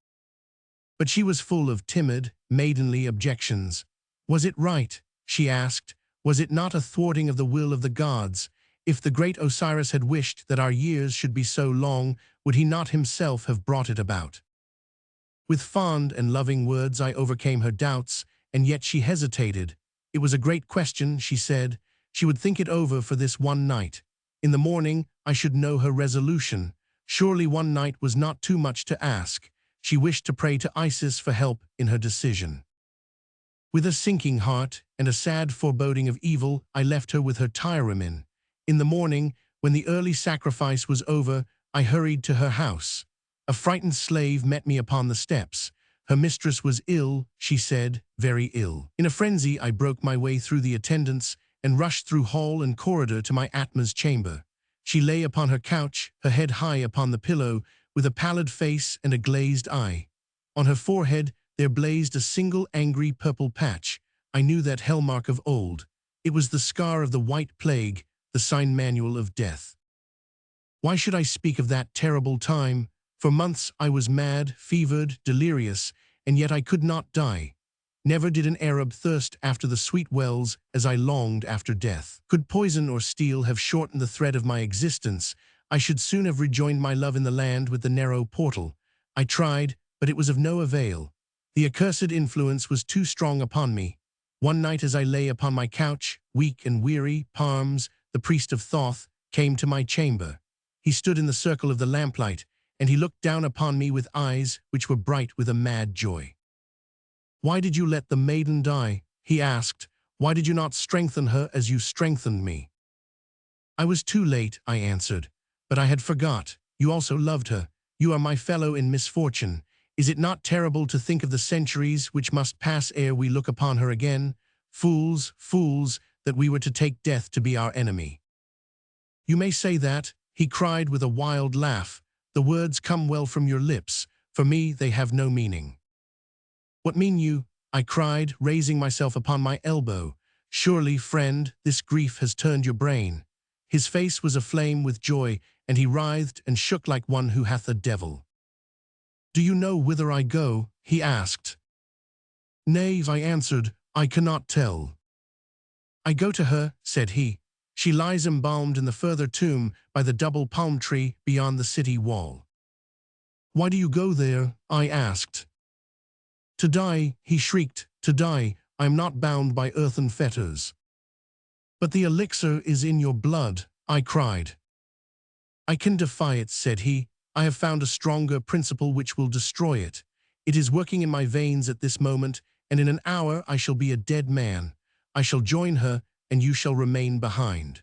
But she was full of timid, maidenly objections. Was it right? She asked. Was it not a thwarting of the will of the gods? If the great Osiris had wished that our years should be so long, would he not himself have brought it about? With fond and loving words I overcame her doubts, and yet she hesitated. It was a great question, she said. She would think it over for this one night. In the morning I should know her resolution. Surely one night was not too much to ask. She wished to pray to Isis for help in her decision. With a sinking heart and a sad foreboding of evil, I left her with her tirewomen. In the morning, when the early sacrifice was over, I hurried to her house. A frightened slave met me upon the steps. Her mistress was ill, she said, very ill. In a frenzy, I broke my way through the attendants and rushed through hall and corridor to my Atma's chamber. She lay upon her couch, her head high upon the pillow, with a pallid face and a glazed eye. On her forehead there blazed a single angry purple patch. I knew that hellmark of old. It was the scar of the white plague, the sign manual of death. Why should I speak of that terrible time? For months I was mad, fevered, delirious, and yet I could not die. Never did an Arab thirst after the sweet wells as I longed after death. Could poison or steel have shortened the thread of my existence, I should soon have rejoined my love in the land with the narrow portal. I tried, but it was of no avail. The accursed influence was too strong upon me. One night as I lay upon my couch, weak and weary, Parms, the priest of Thoth, came to my chamber. He stood in the circle of the lamplight, and he looked down upon me with eyes which were bright with a mad joy. "Why did you let the maiden die?" he asked. "Why did you not strengthen her as you strengthened me?" "I was too late," I answered. "But I had forgot. You also loved her. You are my fellow in misfortune. Is it not terrible to think of the centuries which must pass ere we look upon her again? Fools, fools, that we were to take death to be our enemy." "You may say that," he cried with a wild laugh. "The words come well from your lips. For me they have no meaning." "What mean you?" I cried, raising myself upon my elbow. "Surely, friend, this grief has turned your brain." His face was aflame with joy, and he writhed and shook like one who hath a devil. "Do you know whither I go?" he asked. "Nay," I answered, "I cannot tell." "I go to her," said he. "She lies embalmed in the further tomb by the double palm tree beyond the city wall." "Why do you go there?" I asked. "To die," he shrieked, "to die. I am not bound by earthen fetters." "But the elixir is in your blood," I cried. "I can defy it," said he. "I have found a stronger principle which will destroy it. It is working in my veins at this moment, and in an hour I shall be a dead man. I shall join her, and you shall remain behind."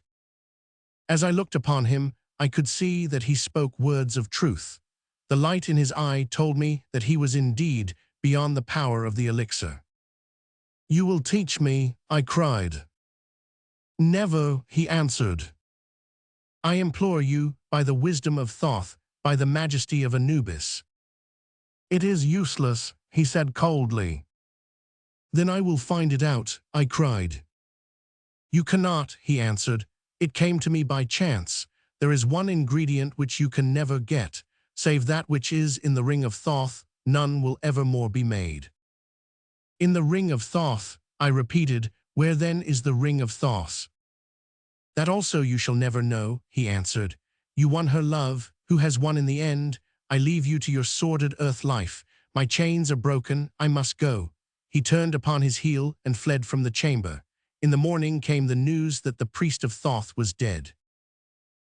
As I looked upon him, I could see that he spoke words of truth. The light in his eye told me that he was indeed beyond the power of the elixir. "You will teach me," I cried. "Never," he answered. "I implore you, by the wisdom of Thoth, by the majesty of Anubis." "It is useless," he said coldly. "Then I will find it out," I cried. "You cannot," he answered. "It came to me by chance. There is one ingredient which you can never get. Save that which is in the ring of Thoth, none will ever more be made." "In the ring of Thoth," I repeated. "Where then is the ring of Thoth?" "That also you shall never know," he answered. "You won her love. Who has won in the end? I leave you to your sordid earth life. My chains are broken. I must go." He turned upon his heel and fled from the chamber. In the morning came the news that the priest of Thoth was dead.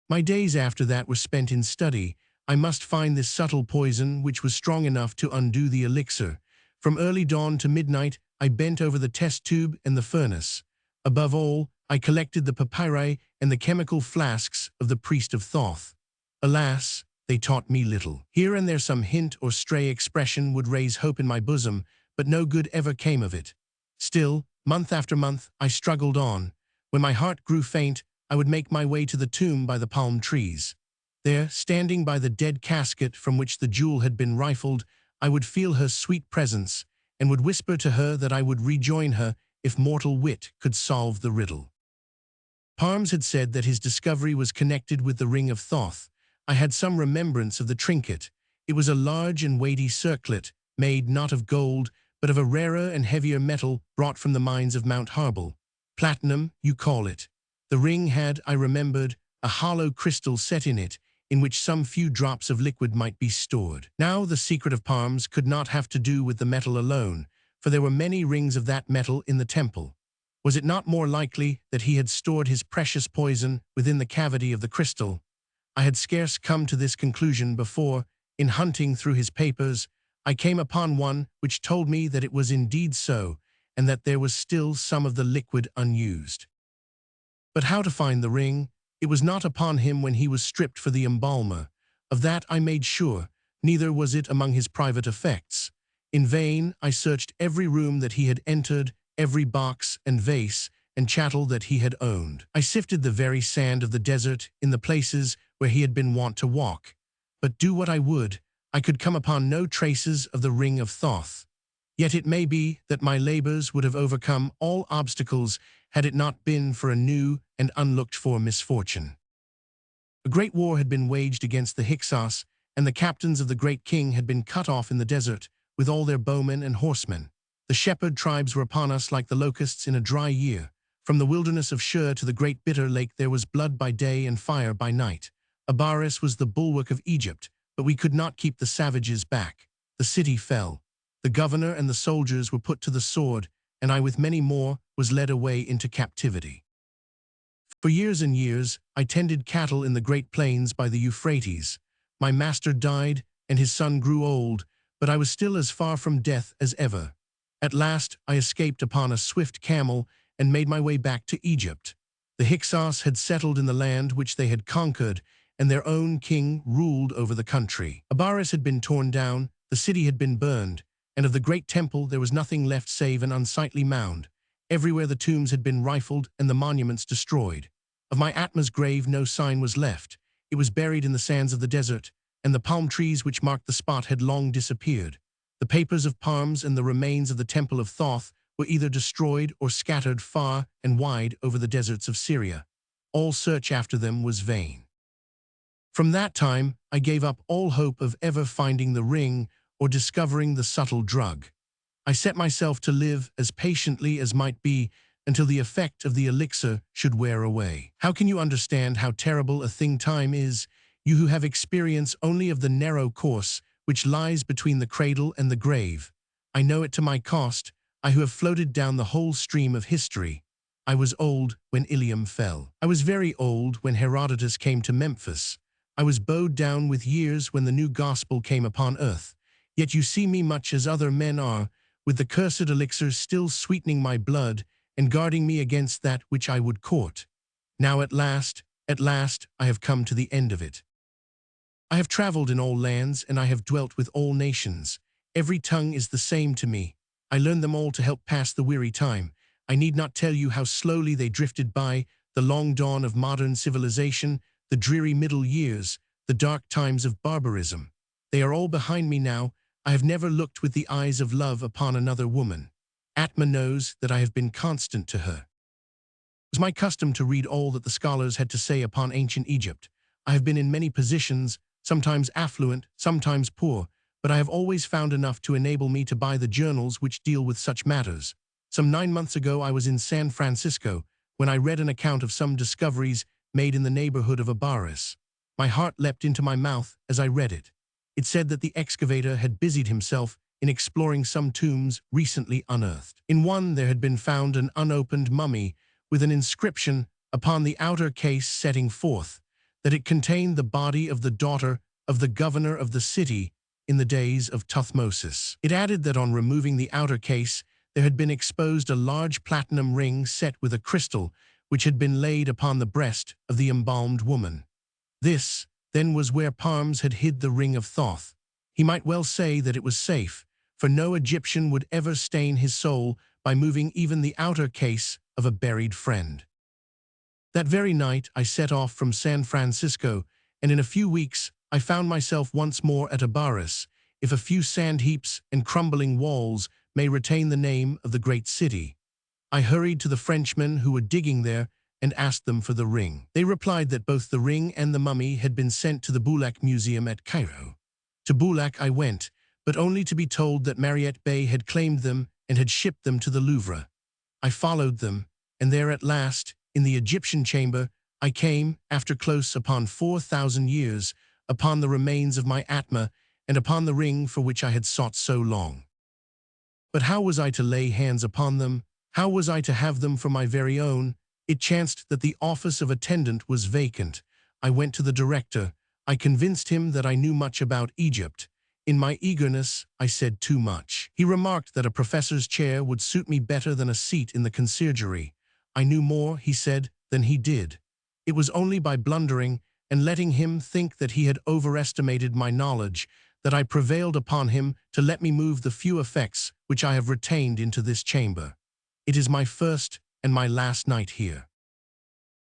My days after that were spent in study. I must find this subtle poison which was strong enough to undo the elixir. From early dawn to midnight, I bent over the test tube and the furnace. Above all, I collected the papyri and the chemical flasks of the priest of Thoth. Alas, they taught me little. Here and there some hint or stray expression would raise hope in my bosom, but no good ever came of it. Still, month after month, I struggled on. When my heart grew faint, I would make my way to the tomb by the palm trees. There, standing by the dead casket from which the jewel had been rifled, I would feel her sweet presence, and would whisper to her that I would rejoin her if mortal wit could solve the riddle. Parmes had said that his discovery was connected with the ring of Thoth. I had some remembrance of the trinket. It was a large and weighty circlet, made not of gold, but of a rarer and heavier metal brought from the mines of Mount Harbel. Platinum, you call it. The ring had, I remembered, a hollow crystal set in it, in which some few drops of liquid might be stored. Now the secret of Parmes could not have to do with the metal alone, for there were many rings of that metal in the temple. Was it not more likely that he had stored his precious poison within the cavity of the crystal? I had scarce come to this conclusion before, in hunting through his papers, I came upon one which told me that it was indeed so, and that there was still some of the liquid unused. But how to find the ring? It was not upon him when he was stripped for the embalmer. Of that I made sure, neither was it among his private effects. In vain I searched every room that he had entered, every box and vase and chattel that he had owned. I sifted the very sand of the desert in the places where he had been wont to walk. But do what I would, I could come upon no traces of the ring of Thoth. Yet it may be that my labors would have overcome all obstacles had it not been for a new and unlooked-for misfortune. A great war had been waged against the Hyksos, and the captains of the great king had been cut off in the desert, with all their bowmen and horsemen. The shepherd tribes were upon us like the locusts in a dry year. From the wilderness of Shur to the great bitter lake there was blood by day and fire by night. Abaris was the bulwark of Egypt, but we could not keep the savages back. The city fell. The governor and the soldiers were put to the sword, and I with many more was led away into captivity. For years and years I tended cattle in the great plains by the Euphrates. My master died, and his son grew old, but I was still as far from death as ever. At last I escaped upon a swift camel and made my way back to Egypt. The Hyksos had settled in the land which they had conquered, and their own king ruled over the country. Abaris had been torn down, the city had been burned, and of the great temple there was nothing left save an unsightly mound. Everywhere the tombs had been rifled and the monuments destroyed. Of my Atma's grave no sign was left. It was buried in the sands of the desert, and the palm trees which marked the spot had long disappeared. The papers of Parmes and the remains of the temple of Thoth were either destroyed or scattered far and wide over the deserts of Syria. All search after them was vain. From that time, I gave up all hope of ever finding the ring or discovering the subtle drug. I set myself to live as patiently as might be until the effect of the elixir should wear away. How can you understand how terrible a thing time is, you who have experience only of the narrow course which lies between the cradle and the grave? I know it to my cost, I who have floated down the whole stream of history. I was old when Ilium fell. I was very old when Herodotus came to Memphis. I was bowed down with years when the new gospel came upon earth. Yet you see me much as other men are, with the cursed elixir still sweetening my blood and guarding me against that which I would court. Now at last, I have come to the end of it. I have traveled in all lands, and I have dwelt with all nations. Every tongue is the same to me. I learned them all to help pass the weary time. I need not tell you how slowly they drifted by, the long dawn of modern civilization, the dreary middle years, the dark times of barbarism. They are all behind me now. I have never looked with the eyes of love upon another woman. Atma knows that I have been constant to her. It was my custom to read all that the scholars had to say upon ancient Egypt. I have been in many positions, sometimes affluent, sometimes poor, but I have always found enough to enable me to buy the journals which deal with such matters. Some 9 months ago I was in San Francisco, when I read an account of some discoveries made in the neighborhood of Abaris. My heart leapt into my mouth as I read it. It said that the excavator had busied himself in exploring some tombs recently unearthed. In one there had been found an unopened mummy with an inscription upon the outer case setting forth that it contained the body of the daughter of the governor of the city in the days of Tuthmosis. It added that on removing the outer case there had been exposed a large platinum ring set with a crystal which had been laid upon the breast of the embalmed woman. This, then, was where Parms had hid the ring of Thoth. He might well say that it was safe, for no Egyptian would ever stain his soul by moving even the outer case of a buried friend. That very night I set off from San Francisco, and in a few weeks I found myself once more at Abaris, if a few sand heaps and crumbling walls may retain the name of the great city. I hurried to the Frenchmen who were digging there and asked them for the ring. They replied that both the ring and the mummy had been sent to the Boulak Museum at Cairo. To Boulak I went, but only to be told that Mariette Bey had claimed them and had shipped them to the Louvre. I followed them, and there at last, in the Egyptian chamber, I came, after close upon 4,000 years, upon the remains of my Atma and upon the ring for which I had sought so long. But how was I to lay hands upon them? How was I to have them for my very own? It chanced that the office of attendant was vacant. I went to the director. I convinced him that I knew much about Egypt. In my eagerness, I said too much. He remarked that a professor's chair would suit me better than a seat in the conciergerie. I knew more, he said, than he did. It was only by blundering and letting him think that he had overestimated my knowledge that I prevailed upon him to let me move the few effects which I have retained into this chamber. It is my first and my last night here.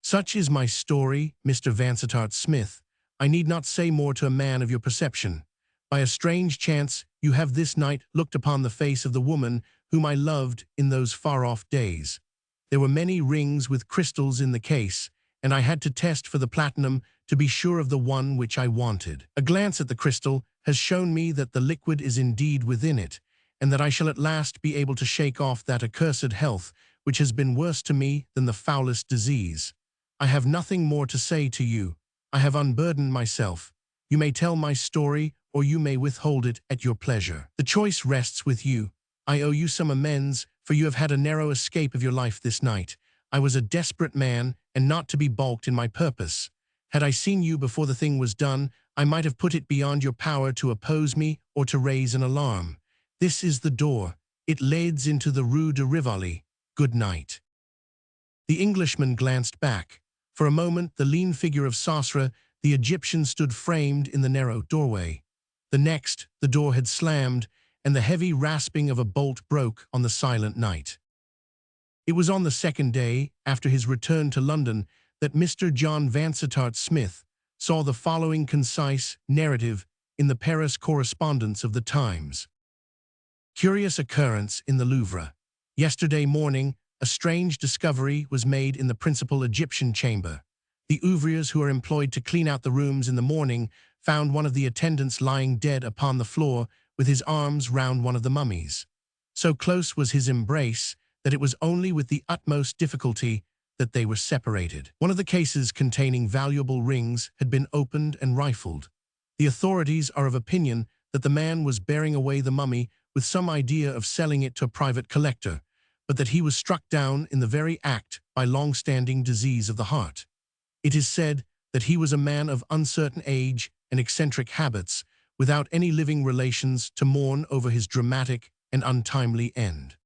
Such is my story, Mr. Vansittart Smith. I need not say more to a man of your perception. By a strange chance, you have this night looked upon the face of the woman whom I loved in those far-off days. There were many rings with crystals in the case, and I had to test for the platinum to be sure of the one which I wanted. A glance at the crystal has shown me that the liquid is indeed within it, and that I shall at last be able to shake off that accursed health which has been worse to me than the foulest disease. I have nothing more to say to you. I have unburdened myself. You may tell my story, or you may withhold it at your pleasure. The choice rests with you. I owe you some amends, for you have had a narrow escape of your life this night. I was a desperate man, and not to be balked in my purpose. Had I seen you before the thing was done, I might have put it beyond your power to oppose me or to raise an alarm. This is the door. It leads into the Rue de Rivoli. Good night. The Englishman glanced back. For a moment, the lean figure of Sasra, the Egyptian, stood framed in the narrow doorway. The next, the door had slammed, and the heavy rasping of a bolt broke on the silent night. It was on the second day, after his return to London, that Mr. John Vansittart Smith saw the following concise narrative in the Paris correspondence of the Times. Curious occurrence in the Louvre. Yesterday morning, a strange discovery was made in the principal Egyptian chamber. The ouvriers who are employed to clean out the rooms in the morning found one of the attendants lying dead upon the floor with his arms round one of the mummies. So close was his embrace that it was only with the utmost difficulty that they were separated. One of the cases containing valuable rings had been opened and rifled. The authorities are of opinion that the man was bearing away the mummy with some idea of selling it to a private collector, but that he was struck down in the very act by long-standing disease of the heart. It is said that he was a man of uncertain age and eccentric habits, without any living relations to mourn over his dramatic and untimely end.